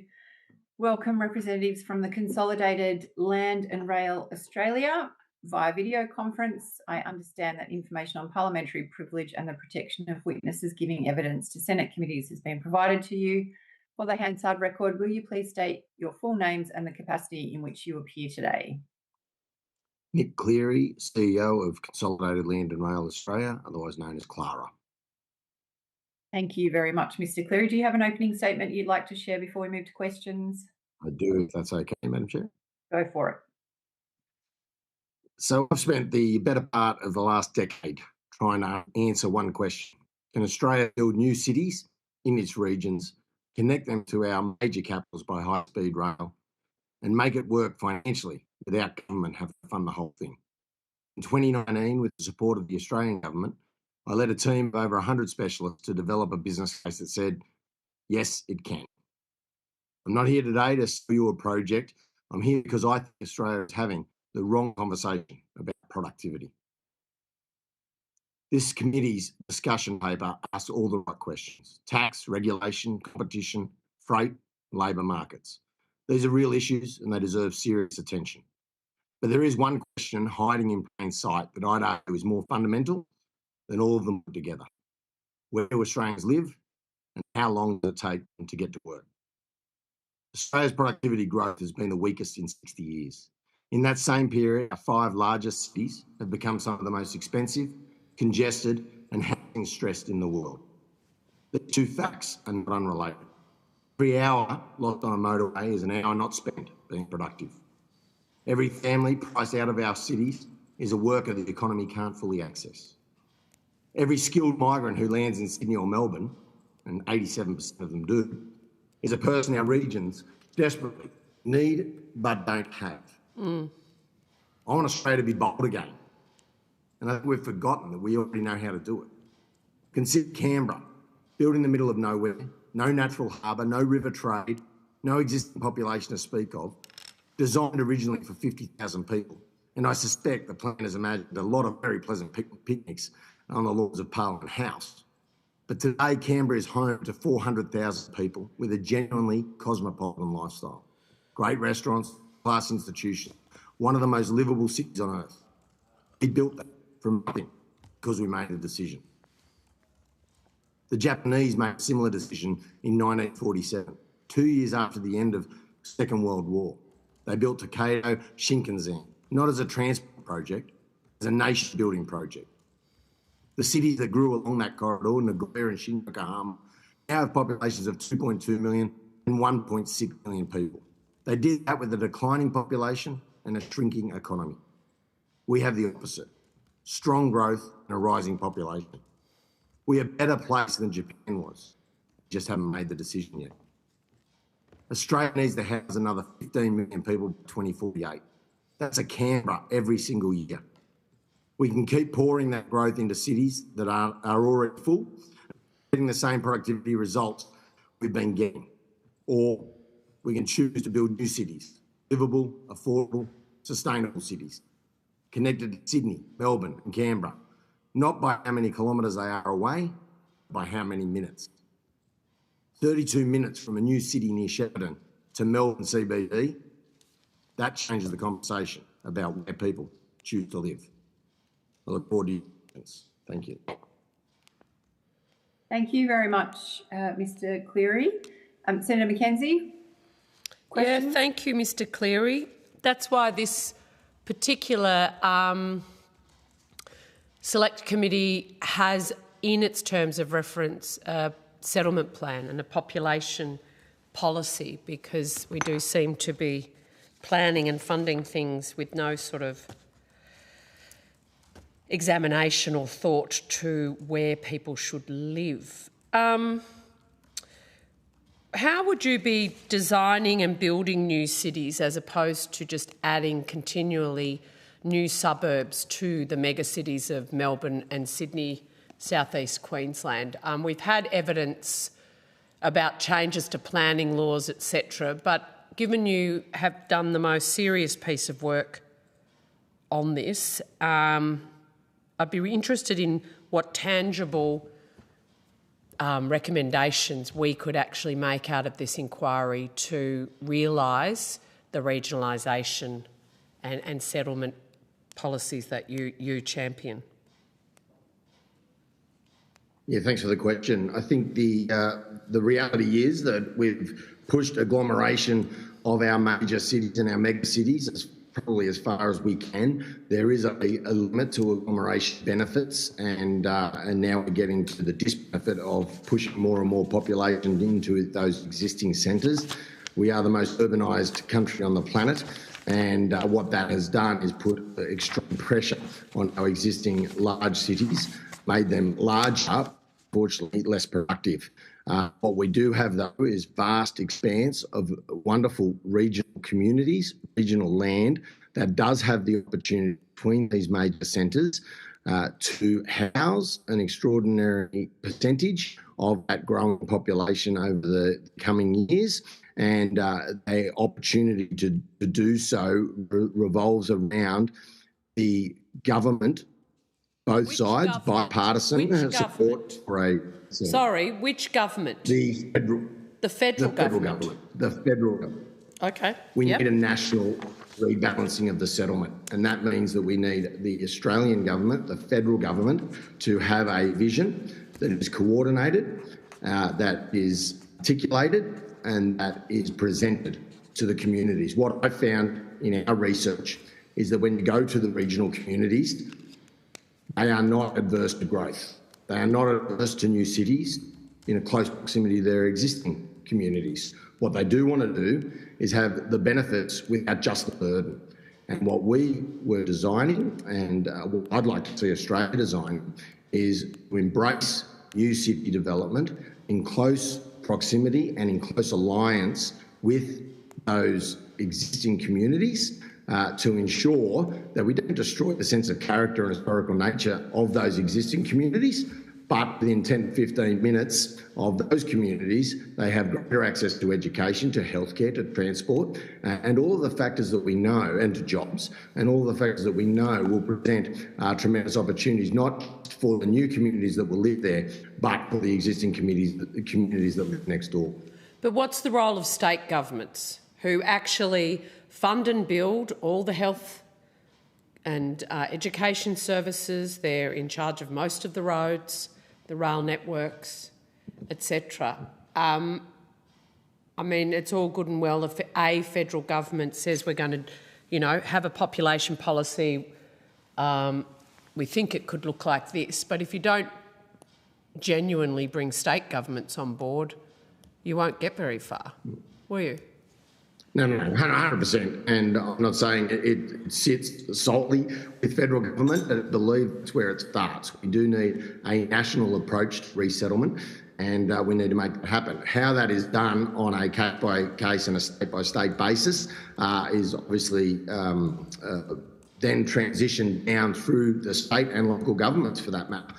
welcome representatives from the Consolidated Land and Rail Australia via video conference. I understand that information on parliamentary privilege and the protection of witnesses giving evidence to Senate committees has been provided to you. For the Hansard record, will you please state your full names and the capacity in which you appear today? Nick Cleary, CEO of Consolidated Land and Rail Australia, otherwise known as Clara. Thank you very much, Mr. Cleary. Do you have an opening statement you'd like to share before we move to questions? I do, if that's okay, Madam Chair. Go for it. So I've spent the better part of the last decade trying to answer one question. Can Australia build new cities in its regions, connect them to our major capitals by high-speed rail, and make it work financially without government having to fund the whole thing? In 2019, with the support of the Australian government, I led a team of over 100 specialists to develop a business case that said, yes, it can. I'm not here today to sell you a project. I'm here because I think Australia is having the wrong conversation about productivity. This committee's discussion paper asks all the right questions: tax, regulation, competition, freight, labour markets. These are real issues and they deserve serious attention. But there is one question hiding in plain sight that I'd argue is more fundamental than all of them put together. Where do Australians live and how long does it take them to get to work? Australia's productivity growth has been the weakest in 60 years. In that same period, our 5 largest cities have become some of the most expensive, congested and housing stressed in the world. The two facts are not unrelated. Every hour lost on a motorway is an hour not spent being productive. Every family priced out of our cities is a worker the economy can't fully access. Every skilled migrant who lands in Sydney or Melbourne, and 87% of them do, is a person our regions desperately need but don't have. I want Australia to be bold again. And I think we've forgotten that we already know how to do it. Consider Canberra, built in the middle of nowhere, no natural harbour, no river trade, no existing population to speak of, designed originally for 50,000 people. And I suspect the planners imagined a lot of very pleasant picnics on the lawns of Parliament House. But today, Canberra is home to 400,000 people with a genuinely cosmopolitan lifestyle. Great restaurants, class institutions, one of the most livable cities on earth. We built that from nothing because we made a decision. The Japanese made a similar decision in 1947, 2 years after the end of the Second World War. They built Tokaido Shinkansen, not as a transport project, as a nation-building project. The cities that grew along that corridor, Nagoya and Yokohama, now have populations of 2.2 million and 1.6 million people. They did that with a declining population and a shrinking economy. We have the opposite: strong growth and a rising population. We are better placed than Japan was. We just haven't made the decision yet. Australia needs to house another 15 million people by 2048. That's a Canberra every single year. We can keep pouring that growth into cities that are already full, getting the same productivity results we've been getting. Or we can choose to build new cities, livable, affordable, sustainable cities, connected to Sydney, Melbourne and Canberra, not by how many kilometres they are away, by how many minutes. 32 minutes from a new city near Shepparton to Melbourne CBD, that changes the conversation about where people choose to live. I look forward to your questions. Thank you. Thank you very much, Mr. Cleary. Senator McKenzie? Yeah, thank you, Mr. Cleary. That's why this particular select committee has, in its terms of reference, a settlement plan and a population policy, because we do seem to be planning and funding things with no sort of examination or thought to where people should live. How would you be designing and building new cities as opposed to just adding continually new suburbs to the megacities of Melbourne and Sydney, southeast Queensland? We've had evidence about changes to planning laws, etc., but given you have done the most serious piece of work on this, I'd be interested in what tangible recommendations we could actually make out of this inquiry to realise the regionalisation and settlement policies that you champion? Yeah, thanks for the question. I think the reality is that we've pushed agglomeration of our major cities and our mega cities probably as far as we can. There is a limit to agglomeration benefits, and now we're getting to the disbenefit of pushing more and more population into those existing centres. We are the most urbanised country on the planet, and what that has done is put extreme pressure on our existing large cities, made them larger, unfortunately less productive. What we do have, though, is vast expanse of wonderful regional communities, regional land that does have the opportunity between these major centres to house an extraordinary percentage of that growing population over the coming years. And the opportunity to do so revolves around the government, both sides, bipartisan support for a... Sorry, which government? The federal government. The federal government. Okay. We need a national rebalancing of the settlement, and that means that we need the Australian government, the federal government, to have a vision that is coordinated, that is articulated, and that is presented to the communities. What I found in our research is that when you go to the regional communities, they are not adverse to growth. They are not adverse to new cities in a close proximity to their existing communities. What they do want to do is have the benefits without just the burden. And what we were designing, and what I'd like to see Australia design, is to embrace new city development in close proximity and in close alliance with those existing communities, to ensure that we don't destroy the sense of character and historical nature of those existing communities, but within 10 to 15 minutes of those communities, they have greater access to education, to healthcare, to transport, and all of the factors that we know, and to jobs, and all of the factors that we know will present tremendous opportunities, not for the new communities that will live there, but for the existing communities that live next door. But what's the role of state governments who actually fund and build all the health and education services? They're in charge of most of the roads, the rail networks, etc. I mean, it's all good and well if a federal government says we're going to, have a population policy. We think it could look like this, but if you don't genuinely bring state governments on board, you won't get very far, will you? No, 100%. And I'm not saying it sits solely with federal government, but I believe it's where it starts. We do need a national approach to resettlement, and we need to make that happen. How that is done on a case-by-case and a state-by-state basis is obviously then transitioned down through the state and local governments, for that matter.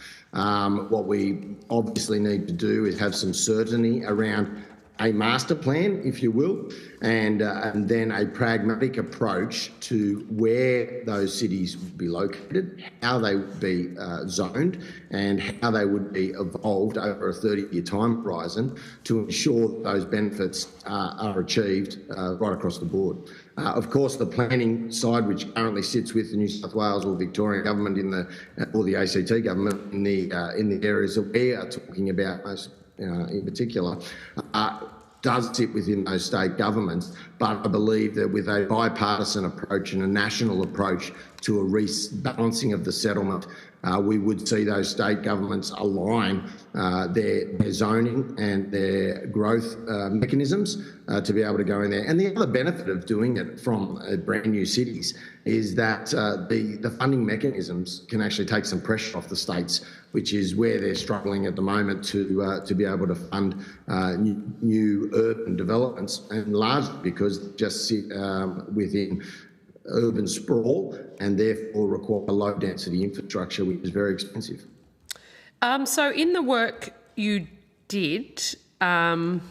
What we obviously need to do is have some certainty around a master plan, if you will, and then a pragmatic approach to where those cities would be located, how they would be zoned, and how they would be evolved over a 30-year time horizon to ensure that those benefits are achieved right across the board. Of course, the planning side, which currently sits with the New South Wales or Victorian government or the ACT government in the areas that we are talking about most in particular, does sit within those state governments. But I believe that with a bipartisan approach and a national approach to a rebalancing of the settlement, we would see those state governments align their zoning and their growth mechanisms to be able to go in there. And the other benefit of doing it from brand new cities is that the funding mechanisms can actually take some pressure off the states, which is where they're struggling at the moment to be able to fund new urban developments, and largely because they just sit within urban sprawl and therefore require low density infrastructure, which is very expensive. So in the work you did around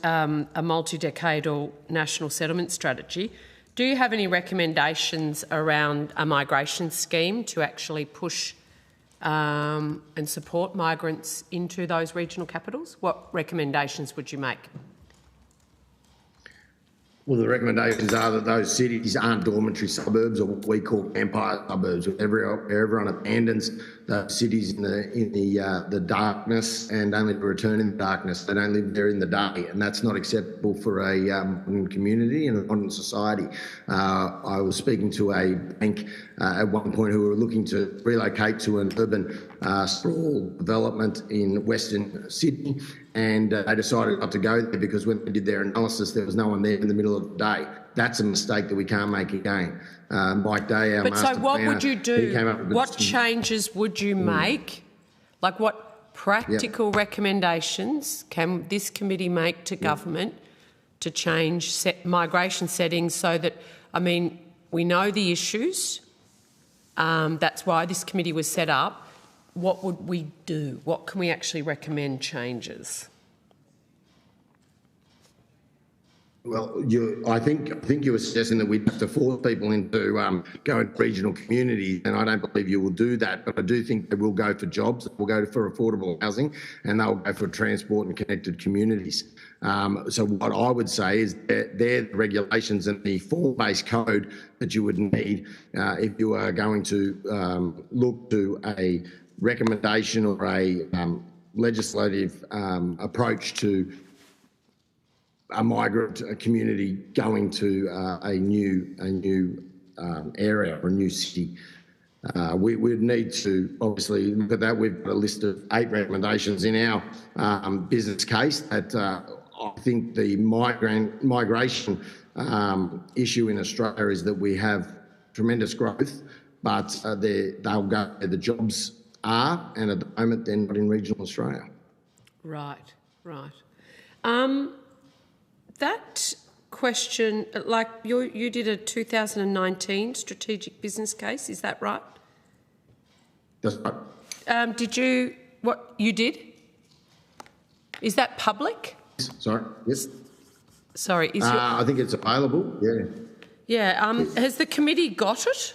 a multi-decadal national settlement strategy, do you have any recommendations around a migration scheme to actually push and support migrants into those regional capitals? What recommendations would you make? Well, the recommendations are that those cities aren't dormitory suburbs, or what we call empire suburbs. Everyone abandons those cities in the darkness and only to return in the darkness. They don't live there in the day, and that's not acceptable for a modern community and a modern society. I was speaking to a bank at one point who were looking to relocate to an urban sprawl development in Western Sydney, and they decided not to go there because when they did their analysis, there was no one there in the middle of the day. That's a mistake that we can't make again. Mike Day, our But master so what planner, would you he came up do? with What changes would you make? Like what practical recommendations can this committee make to government to change migration settings so that, I mean, we know the issues. That's why this committee was set up. What would we do? What can we actually recommend changes? Well, I think you were suggesting that we'd have to force people into going to regional communities, and I don't believe you will do that. But I do think they will go for jobs, they will go for affordable housing, and they'll go for transport and connected communities. So what I would say is that they're the regulations and the form-based code that you would need if you are going to look to a recommendation or a legislative approach to a migrant community going to a new area or a new city. We'd need to obviously look at that. We've got a list of 8 recommendations in our business case that I think the migration issue in Australia is that we have tremendous growth, but they'll go where the jobs are, and at the moment they're not in regional Australia. Right. That question, like you did a 2019 strategic business case, is that right? That's right. Did you, what you did? Is that public? Sorry, yes. Sorry, is I think it's available, yeah. Yeah, has the committee got it?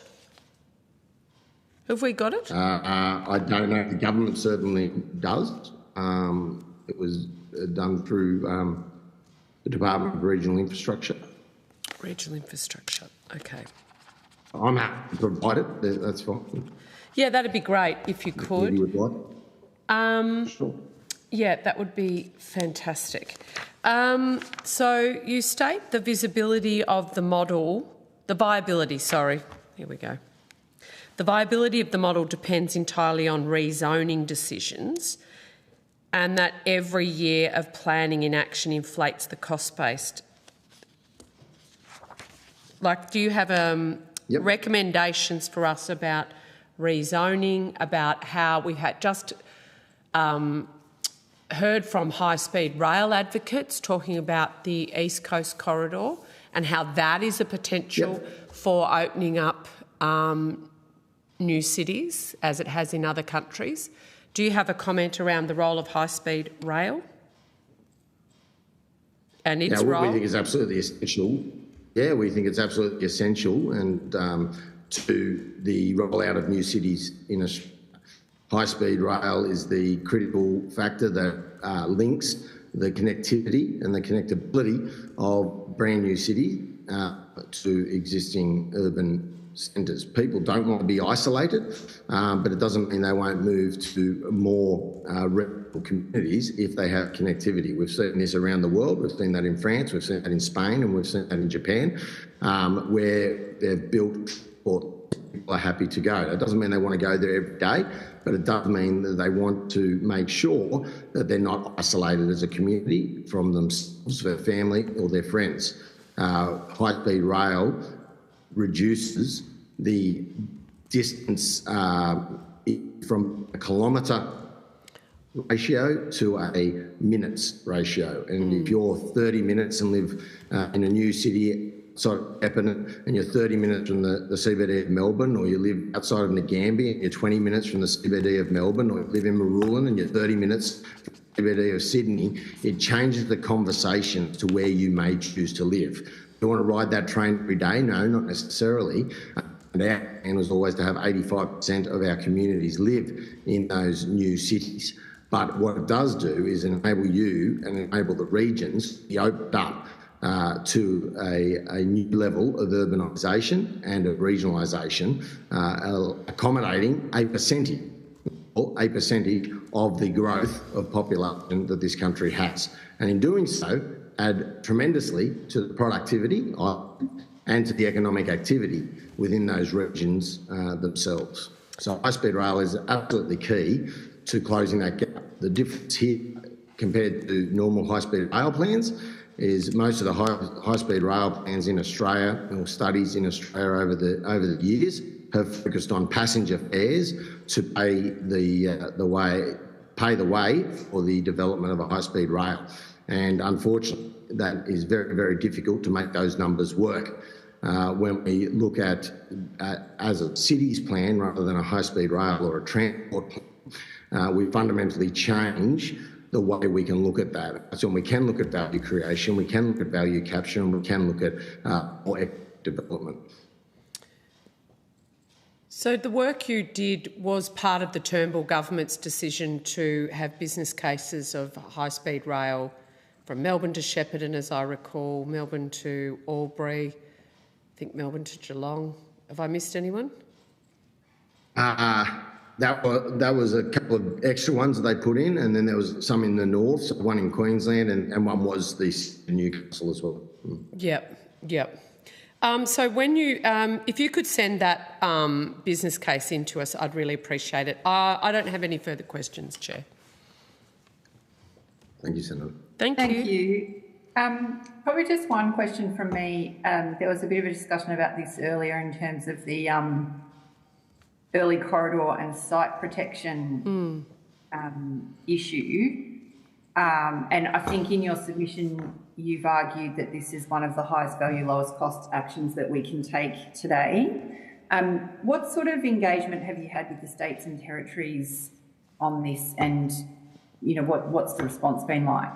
Have we got it? I don't know. The government certainly does. It was done through the Department of Regional Infrastructure. Regional Infrastructure, okay. I'm happy to provide it, that's fine. Yeah, that'd be great if you could. You would like? Sure. Yeah, that would be fantastic. So you state the visibility of the model, the viability, sorry, here we go. The viability of the model depends entirely on rezoning decisions, and that every year of planning inaction inflates the cost base. Like, do you have recommendations for us about rezoning, about how we've had just heard from high-speed rail advocates talking about the East Coast Corridor and how that is a potential for opening up new cities, as it has in other countries. Do you have a comment around the role of high-speed rail and its role? We think it's absolutely essential. Yeah, we think it's absolutely essential, and to the rollout of new cities in Australia. High-speed rail is the critical factor that links the connectivity and the connectability of brand new cities to existing urban centres. People don't want to be isolated, but it doesn't mean they won't move to more rural communities if they have connectivity. We've seen this around the world. We've seen that in France, we've seen that in Spain, and we've seen that in Japan, where they've built or people are happy to go. That doesn't mean they want to go there every day, but it does mean that they want to make sure that they're not isolated as a community from themselves, their family or their friends. High-speed rail reduces the distance from a kilometre ratio to a minutes ratio. And if you're 30 minutes and live in a new city outside of Epernay and you're 30 minutes from the CBD of Melbourne, or you live outside of Ngambia and you're 20 minutes from the CBD of Melbourne, or you live in Marulan and you're 30 minutes from the CBD of Sydney, it changes the conversation to where you may choose to live. Do you want to ride that train every day? No, not necessarily. And our plan was always to have 85% of our communities live in those new cities. But what it does do is enable you and enable the regions to be opened up to a new level of urbanisation and of regionalisation, accommodating a percentage of the growth of population that this country has. And in doing so, add tremendously to the productivity and to the economic activity within those regions themselves. So high-speed rail is absolutely key to closing that gap. The difference here compared to normal high-speed rail plans is most of the high-speed rail plans in Australia, or studies in Australia over the years, have focused on passenger fares to pay the way for the development of a high-speed rail. And unfortunately, that is very, very difficult to make those numbers work. When we look at as a cities plan rather than a high-speed rail or a transport plan, we fundamentally change the way we can look at that. So we can look at value creation, we can look at value capture, and we can look at more economic development. So the work you did was part of the Turnbull government's decision to have business cases of high-speed rail from Melbourne to Shepparton, as I recall, Melbourne to Albury, I think Melbourne to Geelong. Have I missed anyone? That was a couple of extra ones that they put in, and then there was some in the north, so one in Queensland, and one was the Newcastle as well. Yep. So when you, if you could send that business case in to us, I'd really appreciate it. I don't have any further questions, Chair. Thank you, Senator. Thank you. Probably just one question from me. There was a bit of a discussion about this earlier in terms of the early corridor and site protection issue. And I think in your submission, you've argued that this is one of the highest value, lowest cost actions that we can take today. What sort of engagement have you had with the states and territories on this, and what's the response been like?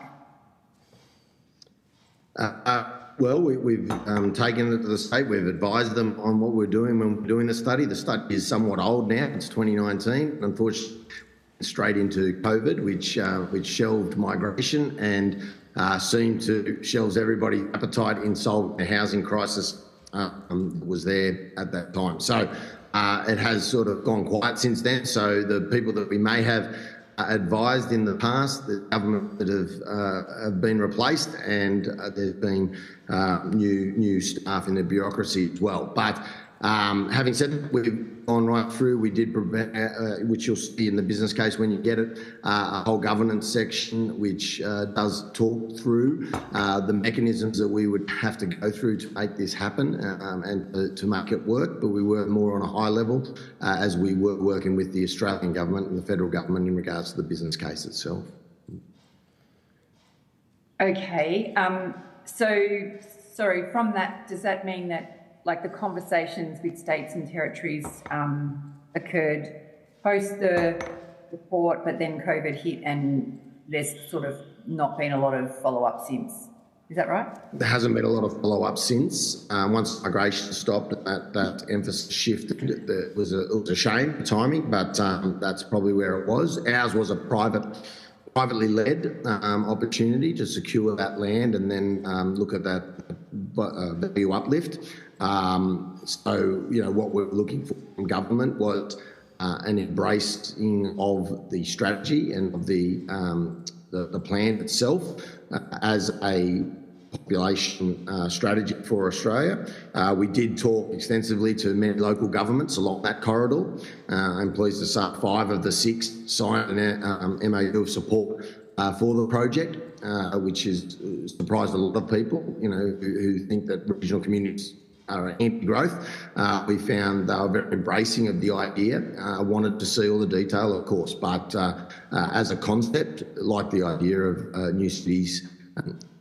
Well, we've taken it to the state. We've advised them on what we're doing when we're doing the study. The study is somewhat old now. It's 2019. Unfortunately, straight into COVID, which shelved migration and seemed to shelve everybody's appetite in solving the housing crisis was there at that time. So it has sort of gone quiet since then. So the people that we may have advised in the past, the government that have been replaced, and there's been new staff in the bureaucracy as well. But having said that, we've gone right through. We did, which you'll see in the business case when you get it, a whole governance section which does talk through the mechanisms that we would have to go through to make this happen and to make it work. But we were more on a high level as we were working with the Australian government and the federal government in regards to the business case itself. Okay. So, sorry, from that, does that mean that the conversations with states and territories occurred post the report, but then COVID hit and there's sort of not been a lot of follow-up since? Is that right? There hasn't been a lot of follow-up since. Once migration stopped, that emphasis shifted. It was a shame, timing, but that's probably where it was. Ours was a privately led opportunity to secure that land and then look at that value uplift. So, what we're looking for from government was an embracing of the strategy and of the plan itself as a population strategy for Australia. We did talk extensively to many local governments along that corridor. I'm pleased to say 5 of the 6 signed an MOU of support for the project, which has surprised a lot of people, who think that regional communities are anti-growth. We found they were very embracing of the idea. I wanted to see all the detail, of course, but as a concept, like the idea of new cities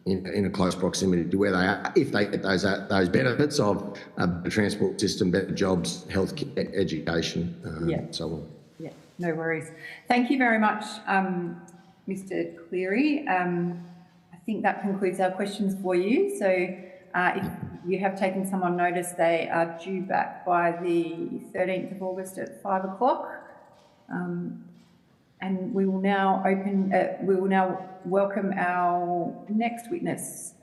in a close proximity to where they are, if they get those benefits of a better transport system, better jobs, healthcare, education, and so on. Yeah, no worries. Thank you very much, Mr. Cleary. I think that concludes our questions for you. So If you have taken some on notice, they are due back by the 13th of August at 5 o'clock. And we will now welcome our next witness,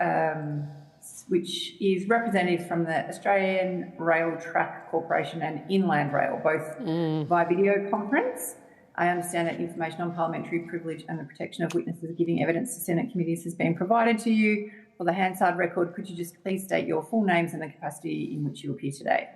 which is representatives from the Australian Rail Track Corporation and Inland Rail, both by video conference. I understand that information on parliamentary privilege and the protection of witnesses giving evidence to Senate committees has been provided to you. For the Hansard record, could you just please state your full names and the capacity in which you appear today?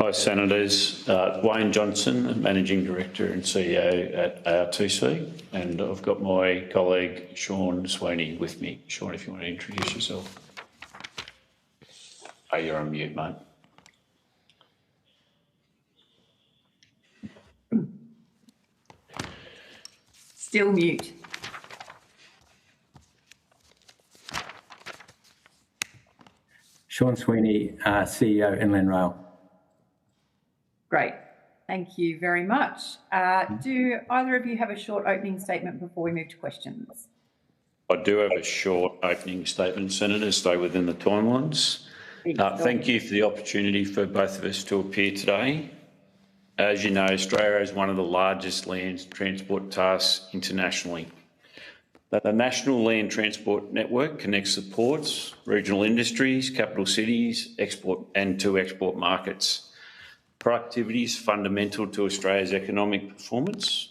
Hi, Senators. Wayne Johnson, Managing Director and CEO at ARTC, and I've got my colleague Sean Sweeney with me. Sean, if you want to introduce yourself. Oh, you're on mute, mate. Still mute. Sean Sweeney, CEO, Inland Rail. Great. Thank you very much. Do either of you have a short opening statement before we move to questions? I do have a short opening statement, Senators. Stay within the timelines. Thank you for the opportunity for both of us to appear today. As you know, Australia is one of the largest land transport tasks internationally. The National Land Transport Network connects the ports, regional industries, capital cities, export markets. Productivity is fundamental to Australia's economic performance.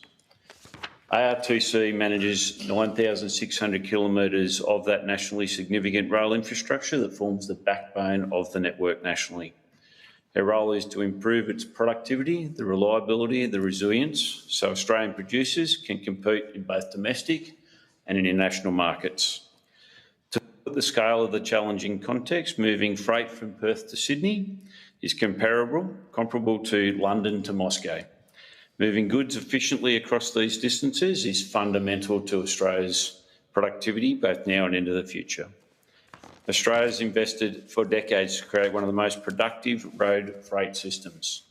ARTC manages 9,600 kilometres of that nationally significant rail infrastructure that forms the backbone of the network nationally. Our role is to improve its productivity, the reliability, the resilience, so Australian producers can compete in both domestic and in international markets. To put the scale of the challenging context, moving freight from Perth to Sydney is comparable to London to Moscow. Moving goods efficiently across these distances is fundamental to Australia's productivity, both now and into the future. Australia has invested for decades to create one of the most productive road freight systems.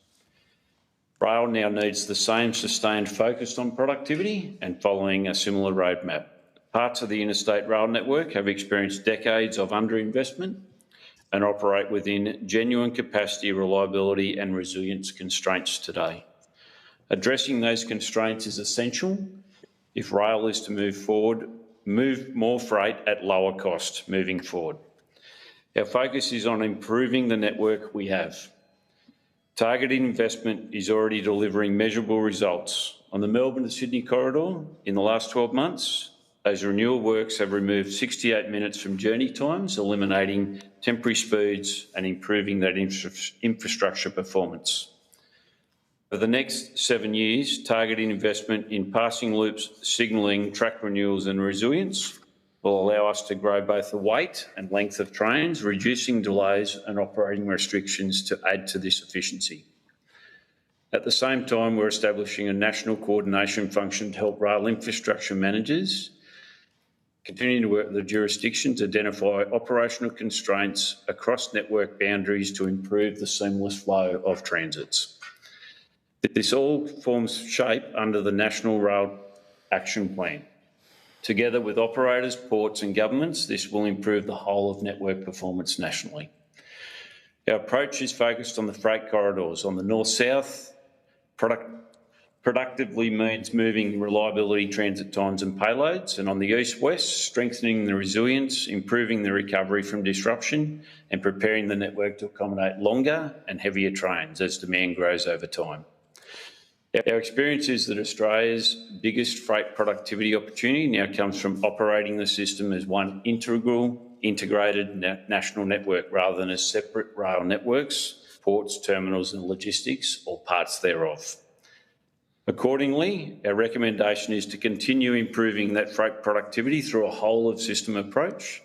Rail now needs the same sustained focus on productivity and following a similar roadmap. Parts of the interstate rail network have experienced decades of underinvestment and operate within genuine capacity, reliability and resilience constraints today. Addressing those constraints is essential if rail is to move more freight at lower cost moving forward. Our focus is on improving the network we have. Targeted investment is already delivering measurable results. On the Melbourne to Sydney corridor, in the last 12 months, those renewal works have removed 68 minutes from journey times, eliminating temporary speeds and improving that infrastructure performance. For the next 7 years, targeting investment in passing loops, signalling, track renewals and resilience will allow us to grow both the weight and length of trains, reducing delays and operating restrictions to add to this efficiency. At the same time, we're establishing a national coordination function to help rail infrastructure managers continue to work with the jurisdiction to identify operational constraints across network boundaries to improve the seamless flow of transits. This all forms shape under the National Rail Action Plan. Together with operators, ports and governments, this will improve the whole of network performance nationally. Our approach is focused on the freight corridors. On the north-south, productively means moving reliability, transit times and payloads, and on the east-west, strengthening the resilience, improving the recovery from disruption and preparing the network to accommodate longer and heavier trains as demand grows over time. Our experience is that Australia's biggest freight productivity opportunity now comes from operating the system as one integrated national network rather than as separate rail networks, ports, terminals and logistics or parts thereof. Accordingly, our recommendation is to continue improving that freight productivity through a whole-of-system approach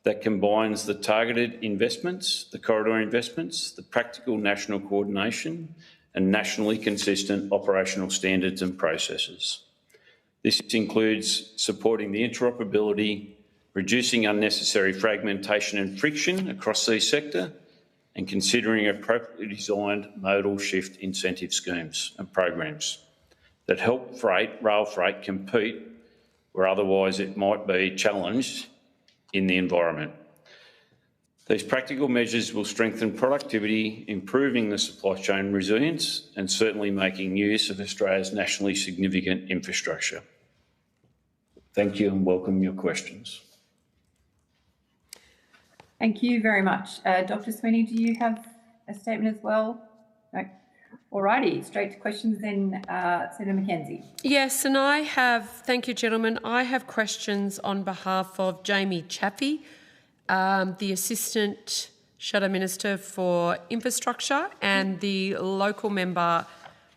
that combines the targeted investments, the corridor investments, the practical national coordination and nationally consistent operational standards and processes. This includes supporting the interoperability, reducing unnecessary fragmentation and friction across the sector, and considering appropriately designed modal shift incentive schemes and programs that help rail freight compete where otherwise it might be challenged in the environment. These practical measures will strengthen productivity, improving the supply chain resilience and certainly making use of Australia's nationally significant infrastructure. Thank you and welcome your questions. Thank you very much. Dr. Sweeney, do you have a statement as well? No. Alrighty, straight to questions then, Senator Mackenzie. Yes, and I have, thank you, gentlemen. I have questions on behalf of Jamie Chaffey, the Assistant Shadow Minister for Infrastructure, and the local member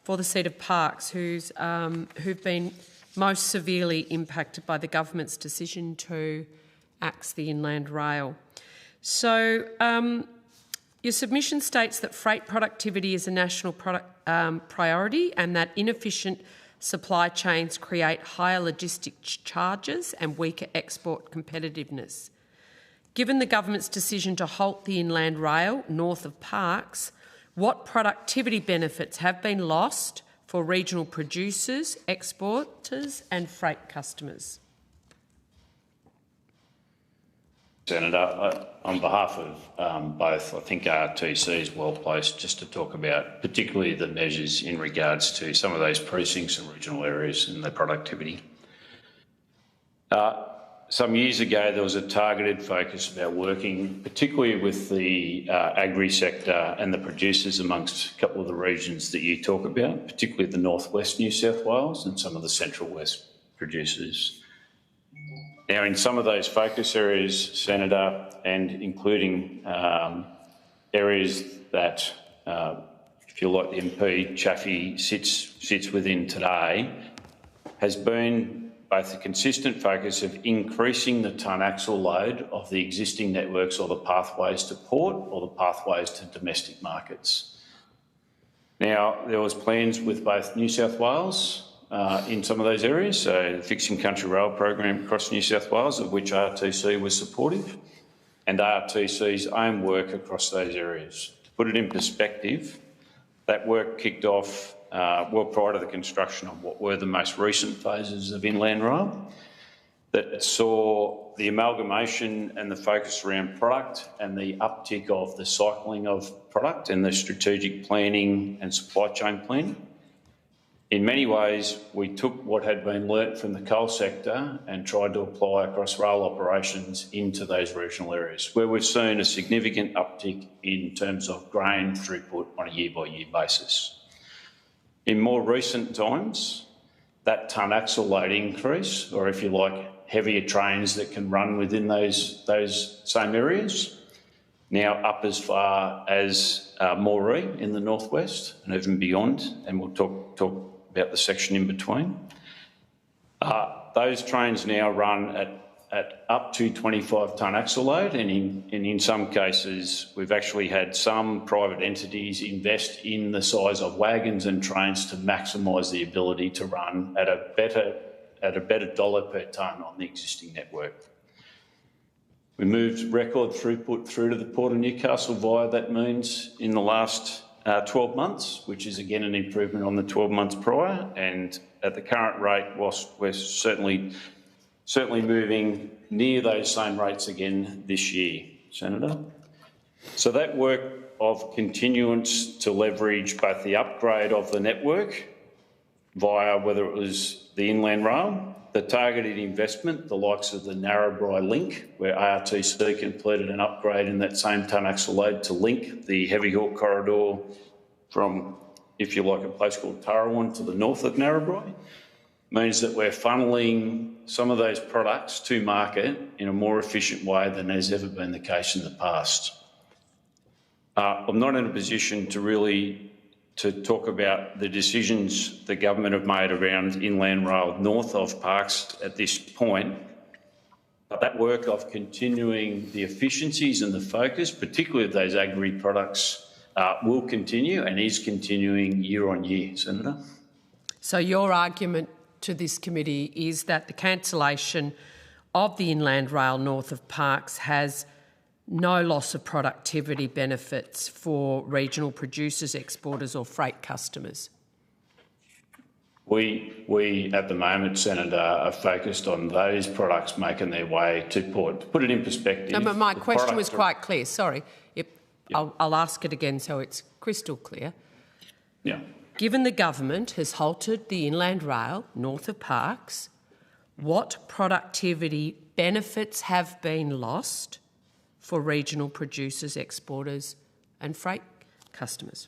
for the seat of Parks, who've been most severely impacted by the government's decision to axe the Inland Rail. So your submission states that freight productivity is a national priority and that inefficient supply chains create higher logistics charges and weaker export competitiveness. Given the government's decision to halt the Inland Rail north of Parks, what productivity benefits have been lost for regional producers, exporters and freight customers? Senator, on behalf of both, I think RTC is well placed just to talk about particularly the measures in regards to some of those precincts and regional areas and their productivity. Some years ago, there was a targeted focus about working particularly with the agri sector and the producers amongst a couple of the regions that you talk about, particularly the northwest New South Wales and some of the central west producers. Now, in some of those focus areas, Senator, and including areas that, if you like, the MP Chaffey sits within today, has been both a consistent focus of increasing the ton axle load of the existing networks or the pathways to port or the pathways to domestic markets. Now, there was plans with both New South Wales in some of those areas, so the Fixing Country Rail program across New South Wales, of which RTC was supportive, and RTC's own work across those areas. To put it in perspective, that work kicked off well prior to the construction of what were the most recent phases of Inland Rail, that saw the amalgamation and the focus around product and the uptick of the cycling of product and the strategic planning and supply chain planning. In many ways, we took what had been learnt from the coal sector and tried to apply across rail operations into those regional areas, where we've seen a significant uptick in terms of grain throughput on a year-by-year basis. In more recent times, that ton axle load increase, or if you like, heavier trains that can run within those same areas, now up as far as Moree in the northwest and even beyond, and we'll talk about the section in between. Those trains now run at up to 25 tonne axle load, and in some cases we've actually had some private entities invest in the size of wagons and trains to maximise the ability to run at a better dollar per tonne on the existing network. We moved record throughput through to the Port of Newcastle via that means in the last 12 months, which is again an improvement on the 12 months prior, and at the current rate, whilst we're certainly moving near those same rates again this year, Senator. So that work of continuance to leverage both the upgrade of the network via whether it was the Inland Rail, the targeted investment, the likes of the Narrabri link, where ARTC completed an upgrade in that same ton axle load to link the heavy haul corridor from, if you like, a place called Tarrawan to the north of Narrabri, means that we're funneling some of those products to market in a more efficient way than has ever been the case in the past. I'm not in a position to talk about the decisions the government have made around Inland Rail north of Parks at this point, but that work of continuing the efficiencies and the focus, particularly of those agri products, will continue and is continuing year on year, Senator. So your argument to this committee is that the cancellation of the Inland Rail north of Parks has no loss of productivity benefits for regional producers, exporters or freight customers? We at the moment, Senator, are focused on those products making their way to port. To put it in perspective... No, but my question was quite clear. Sorry. Yep. I'll ask it again so it's crystal clear. Yeah. Given the government has halted the inland rail north of Parkes, what productivity benefits have been lost for regional producers, exporters and freight customers?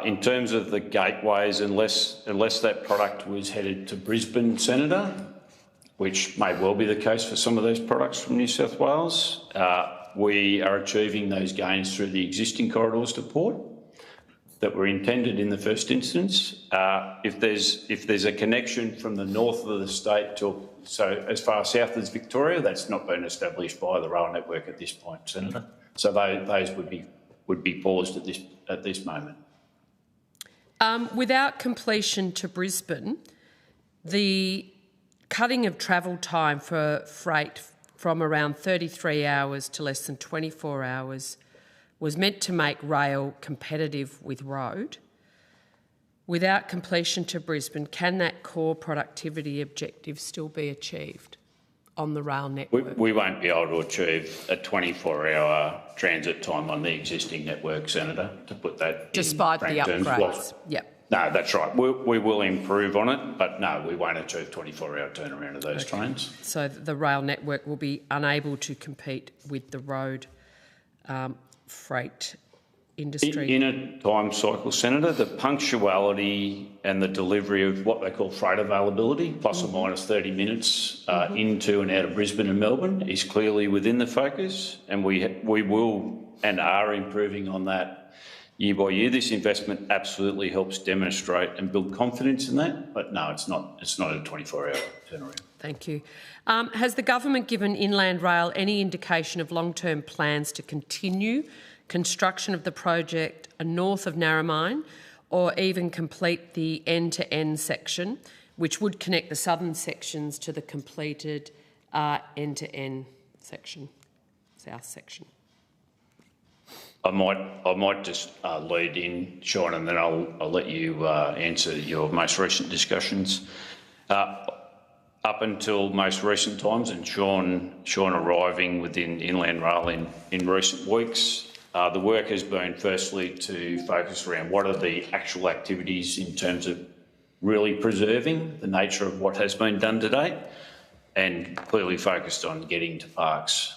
In terms of the gateways, unless that product was headed to Brisbane, Senator, which may well be the case for some of those products from New South Wales, we are achieving those gains through the existing corridors to port that were intended in the first instance. If there's a connection from the north of the state to as far south as Victoria, that's not been established by the rail network at this point, Senator. So those would be paused at this moment. Without completion to Brisbane, the cutting of travel time for freight from around 33 hours to less than 24 hours was meant to make rail competitive with road. Without completion to Brisbane, can that core productivity objective still be achieved on the rail network? We won't be able to achieve a 24-hour transit time on the existing network, Senator, to put that despite the upgrades. Yep. No, that's right. We will improve on it, but no, we won't achieve 24-hour turnaround of those trains. So the rail network will be unable to compete with the road freight industry. In a time cycle, Senator, the punctuality and the delivery of what they call freight availability, plus or minus 30 minutes into and out of Brisbane and Melbourne, is clearly within the focus, and we will and are improving on that year by year. This investment absolutely helps demonstrate and build confidence in that, but no, it's not a 24-hour turnaround. Thank you. Has the government given Inland Rail any indication of long-term plans to continue construction of the project north of Narromine, or even complete the end-to-end section, which would connect the southern sections to the completed end-to-end section, south section? I might just lead in, Sean, and then I'll let you answer your most recent discussions. Up until most recent times, and Sean arriving within Inland Rail in recent weeks, the work has been firstly to focus around what are the actual activities in terms of really preserving the nature of what has been done to date, and clearly focused on getting to Parkes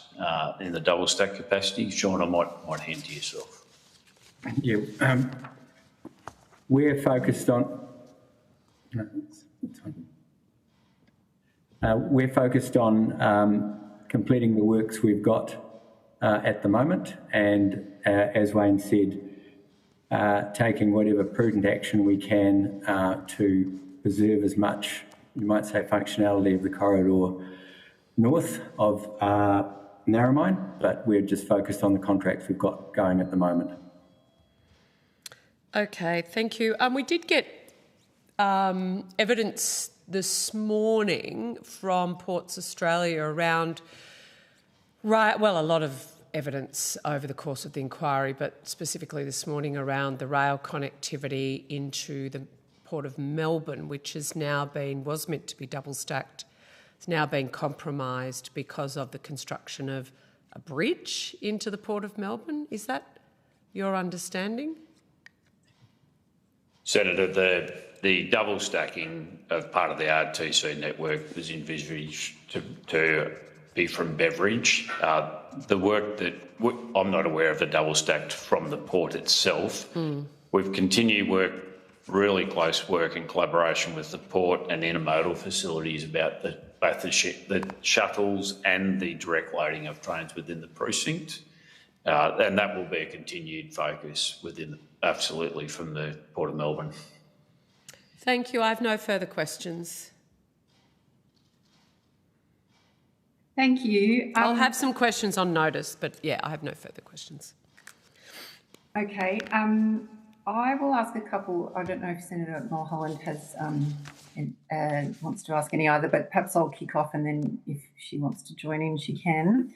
in the double stack capacity. Sean, I might hand to yourself. Yeah, we're focused on. No, we're focused on completing the works we've got at the moment, and as Wayne said, taking whatever prudent action we can to preserve as much, you might say, functionality of the corridor north of Narromine, but we're just focused on the contracts we've got going at the moment. Okay, thank you. We did get evidence this morning from Ports Australia around, well, a lot of evidence over the course of the inquiry, but specifically this morning around the rail connectivity into the Port of Melbourne, which was meant to be double stacked. It's now been compromised because of the construction of a bridge into the Port of Melbourne. Is that your understanding? Senator, the double stacking of part of the RTC network was envisaged to be from Beveridge. The work that I'm not aware of the double stacked from the port itself. We've continued really close work in collaboration with the port and intermodal facilities about both the shuttles and the direct loading of trains within the precinct. And that will be a continued focus absolutely from the Port of Melbourne. Thank you. I have no further questions. Thank you. I'll have some questions on notice, but yeah, I have no further questions. Okay. I will ask a couple. I don't know if Senator Mulholland has wants to ask any either, but perhaps I'll kick off, and then if she wants to join in, she can.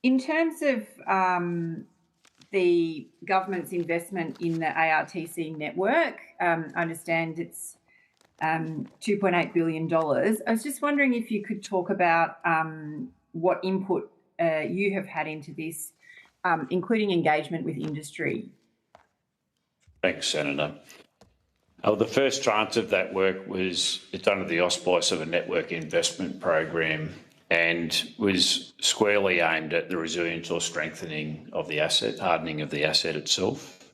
In terms of the government's investment in the ARTC network. I understand it's $2.8 billion. I was just wondering if you could talk about what input you have had into this, including engagement with industry. Thanks, Senator. The first tranche of that work was it's under the auspice of a network investment program and was squarely aimed at the resilience or strengthening of the asset, hardening of the asset itself.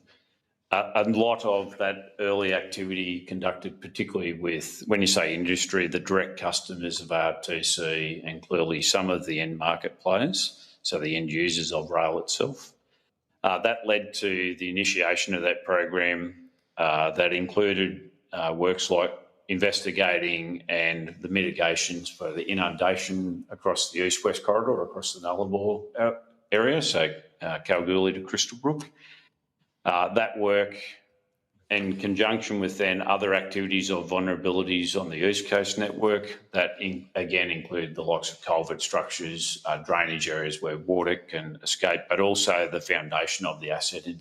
A lot of that early activity conducted particularly with, when you say industry, the direct customers of RTC and clearly some of the end market players, so the end users of rail itself. That led to the initiation of that program that included works like investigating and the mitigations for the inundation across the east-west corridor, across the Nullarbor area, so Kalgoorlie to Crystal Brook. That work, in conjunction with then other activities of vulnerabilities on the East Coast network, that again include the likes of culvert structures, drainage areas where water can escape, but also the foundation of the asset in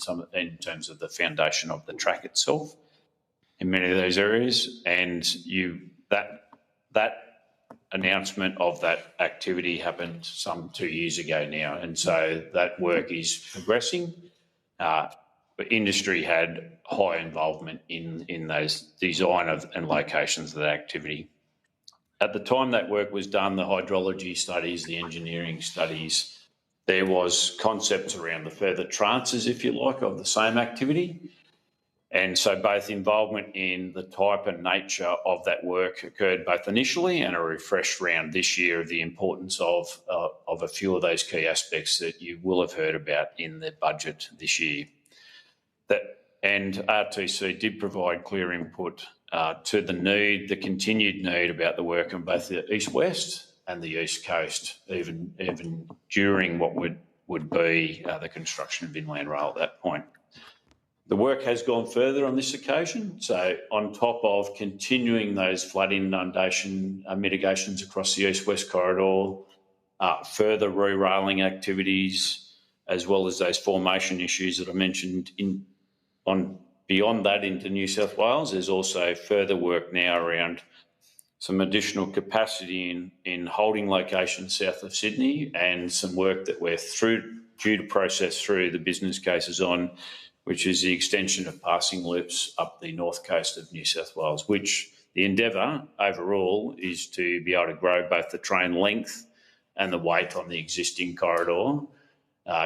terms of the foundation of the track itself in many of those areas. And that announcement of that activity happened some 2 years ago now, and so that work is progressing. But industry had high involvement in those design of and locations of that activity. At the time that work was done, the hydrology studies, the engineering studies, there was concepts around the further tranches, if you like, of the same activity. And so both involvement in the type and nature of that work occurred both initially and a refresh round this year of the importance of a few of those key aspects that you will have heard about in the budget this year. And RTC did provide clear input to the continued need about the work on both the east-west and the east coast, even during what would be the construction of inland rail at that point. The work has gone further on this occasion. So on top of continuing those flood inundation mitigations across the east-west corridor, further re-railing activities, as well as those formation issues that I mentioned beyond that into New South Wales, there's also further work now around some additional capacity in holding locations south of Sydney and some work that we're due to process through the business cases on, which is the extension of passing loops up the north coast of New South Wales, which the endeavour overall is to be able to grow both the train length and the weight on the existing corridor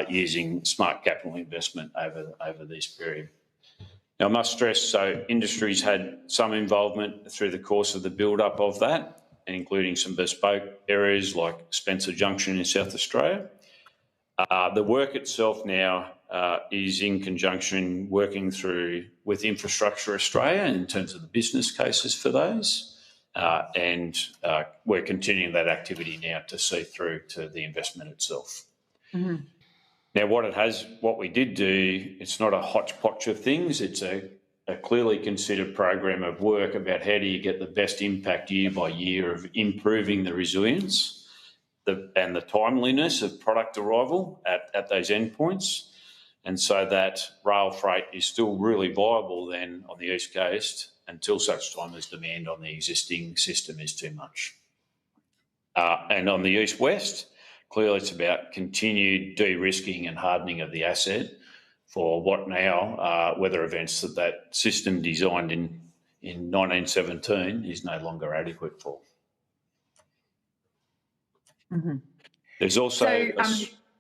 using smart capital investment over this period. Now, I must stress, so industry's had some involvement through the course of the build-up of that, including some bespoke areas like Spencer Junction in South Australia. The work itself now is in conjunction working through with Infrastructure Australia in terms of the business cases for those. And we're continuing that activity now to see through to the investment itself. Mm-hmm. Now, what we did do, it's not a hodgepodge of things. It's a clearly considered program of work about how do you get the best impact year by year of improving the resilience and the timeliness of product arrival at those endpoints. And so that rail freight is still really viable then on the East Coast until such time as demand on the existing system is too much. And on the East-West, clearly it's about continued de-risking and hardening of the asset for what now weather events that system designed in 1917 is no longer adequate for. Mm-hmm. There's also,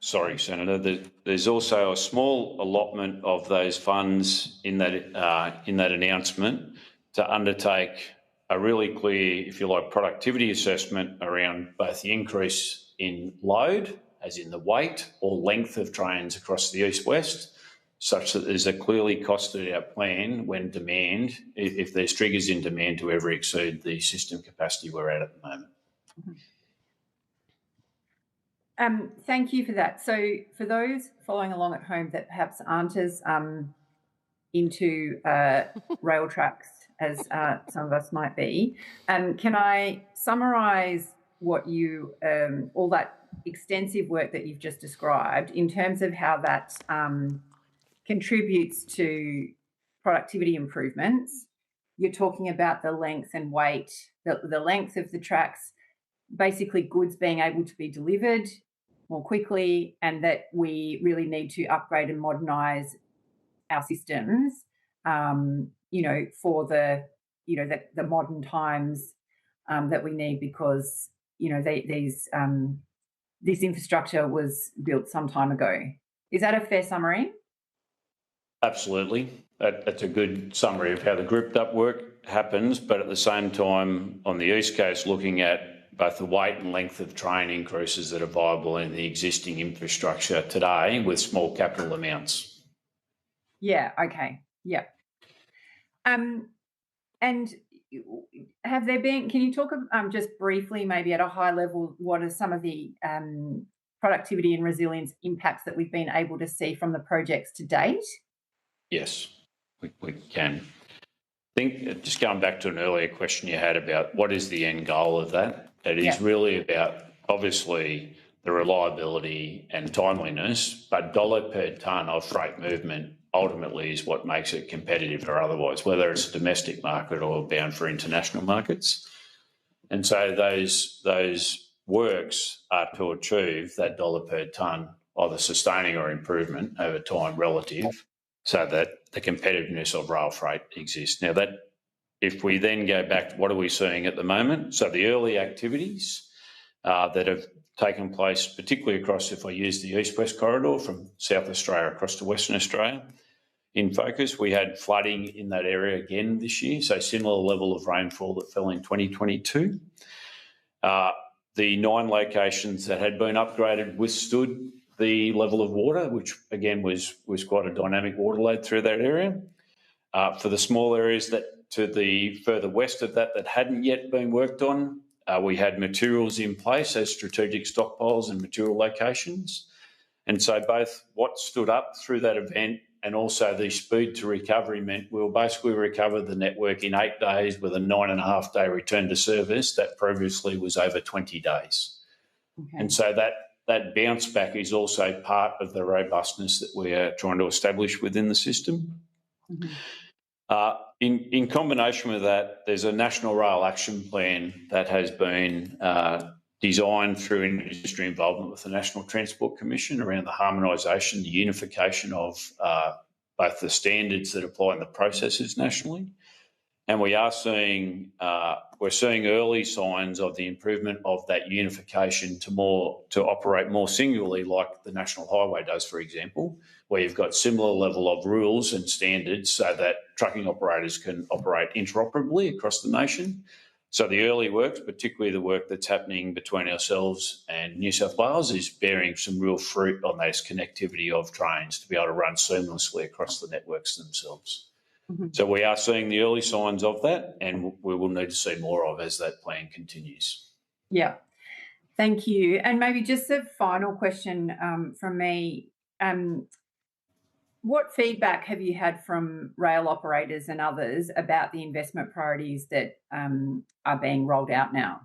sorry, Senator, there's also a small allotment of those funds in that announcement to undertake a really clear, if you like, productivity assessment around both the increase in load, as in the weight or length of trains across the east-west, such that there's a clearly costed out plan when demand, if there's triggers in demand to ever exceed the system capacity we're at the moment. Thank you for that. So for those following along at home that perhaps aren't as into rail tracks as some of us might be, can I summarise what you, all that extensive work that you've just described in terms of how that contributes to productivity improvements, you're talking about the length and weight, the length of the tracks, basically goods being able to be delivered more quickly, and that we really need to upgrade and modernise our systems, for the modern times that we need, because this infrastructure was built some time ago. Is that a fair summary? Absolutely. That's a good summary of how the grouped up work happens, but at the same time, on the East Coast, looking at both the weight and length of train increases that are viable in the existing infrastructure today with small capital amounts. Yeah, okay, yeah. And have there been, can you talk just briefly, maybe at a high level, what are some of the productivity and resilience impacts that we've been able to see from the projects to date? Yes, we can. I think just going back to an earlier question you had about what is the end goal of that, it is really about obviously the reliability and timeliness, but dollar per tonne of freight movement ultimately is what makes it competitive or otherwise, whether it's a domestic market or bound for international markets. And so those works are to achieve that dollar per tonne, either sustaining or improvement over time relative, so that the competitiveness of rail freight exists. Now, that if we then go back to what are we seeing at the moment, so the early activities that have taken place, particularly across, if I use the east-west corridor from South Australia across to Western Australia, in focus, we had flooding in that area again this year, so similar level of rainfall that fell in 2022. The 9 locations that had been upgraded withstood the level of water, which again was quite a dynamic water load through that area. For the small areas that to the further west of that hadn't yet been worked on, we had materials in place as strategic stockpiles and material locations. And so both what stood up through that event and also the speed to recovery meant we'll basically recover the network in 8 days with a 9.5-day return to service that previously was over 20 days. Okay. And so that bounce back is also part of the robustness that we are trying to establish within the system. Mm-hmm. In combination with that, there's a National Rail Action Plan that has been designed through industry involvement with the National Transport Commission around the harmonisation, the unification of both the standards that apply and the processes nationally. And we are seeing we're seeing early signs of the improvement of that unification to operate more singularly, like the National Highway does, for example, where you've got similar level of rules and standards so that trucking operators can operate interoperably across the nation. So the early works, particularly the work that's happening between ourselves and New South Wales, is bearing some real fruit on those connectivity of trains to be able to run seamlessly across the networks themselves. Mm-hmm. So we are seeing the early signs of that, and we will need to see more of as that plan continues. Yeah, thank you. And maybe just a final question from me. What feedback have you had from rail operators and others about the investment priorities that are being rolled out now?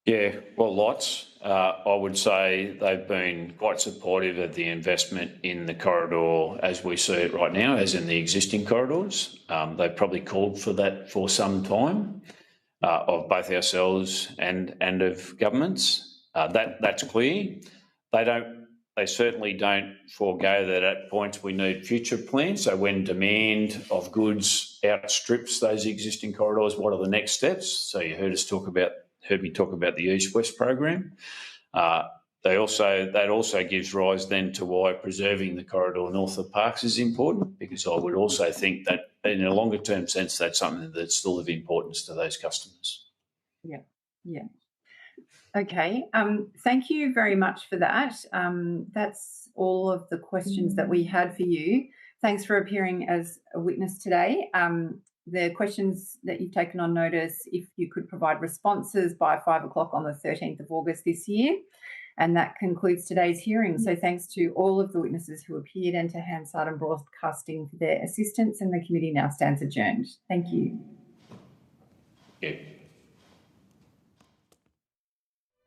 Yeah, well, lots. I would say they've been quite supportive of the investment in the corridor as we see it right now, as in the existing corridors. They've probably called for that for some time, of both ourselves and of governments. That's clear. They certainly don't forego that at points we need future plans. So when demand of goods outstrips those existing corridors, what are the next steps? So you heard me talk about the East-West program. That also gives rise then to why preserving the corridor north of Parkes is important, because I would also think that in a longer term sense, that's something that's still of importance to those customers. Yeah, yeah. Okay, thank you very much for that. That's all of the questions that we had for you. Thanks for appearing as a witness today. The questions that you've taken on notice, if you could provide responses by 5 o'clock on the 13th of August this year. And that concludes today's hearing. So thanks to all of the witnesses who appeared and to Hansard Broadcasting for their assistance, and the committee now stands adjourned. Thank you. Yeah.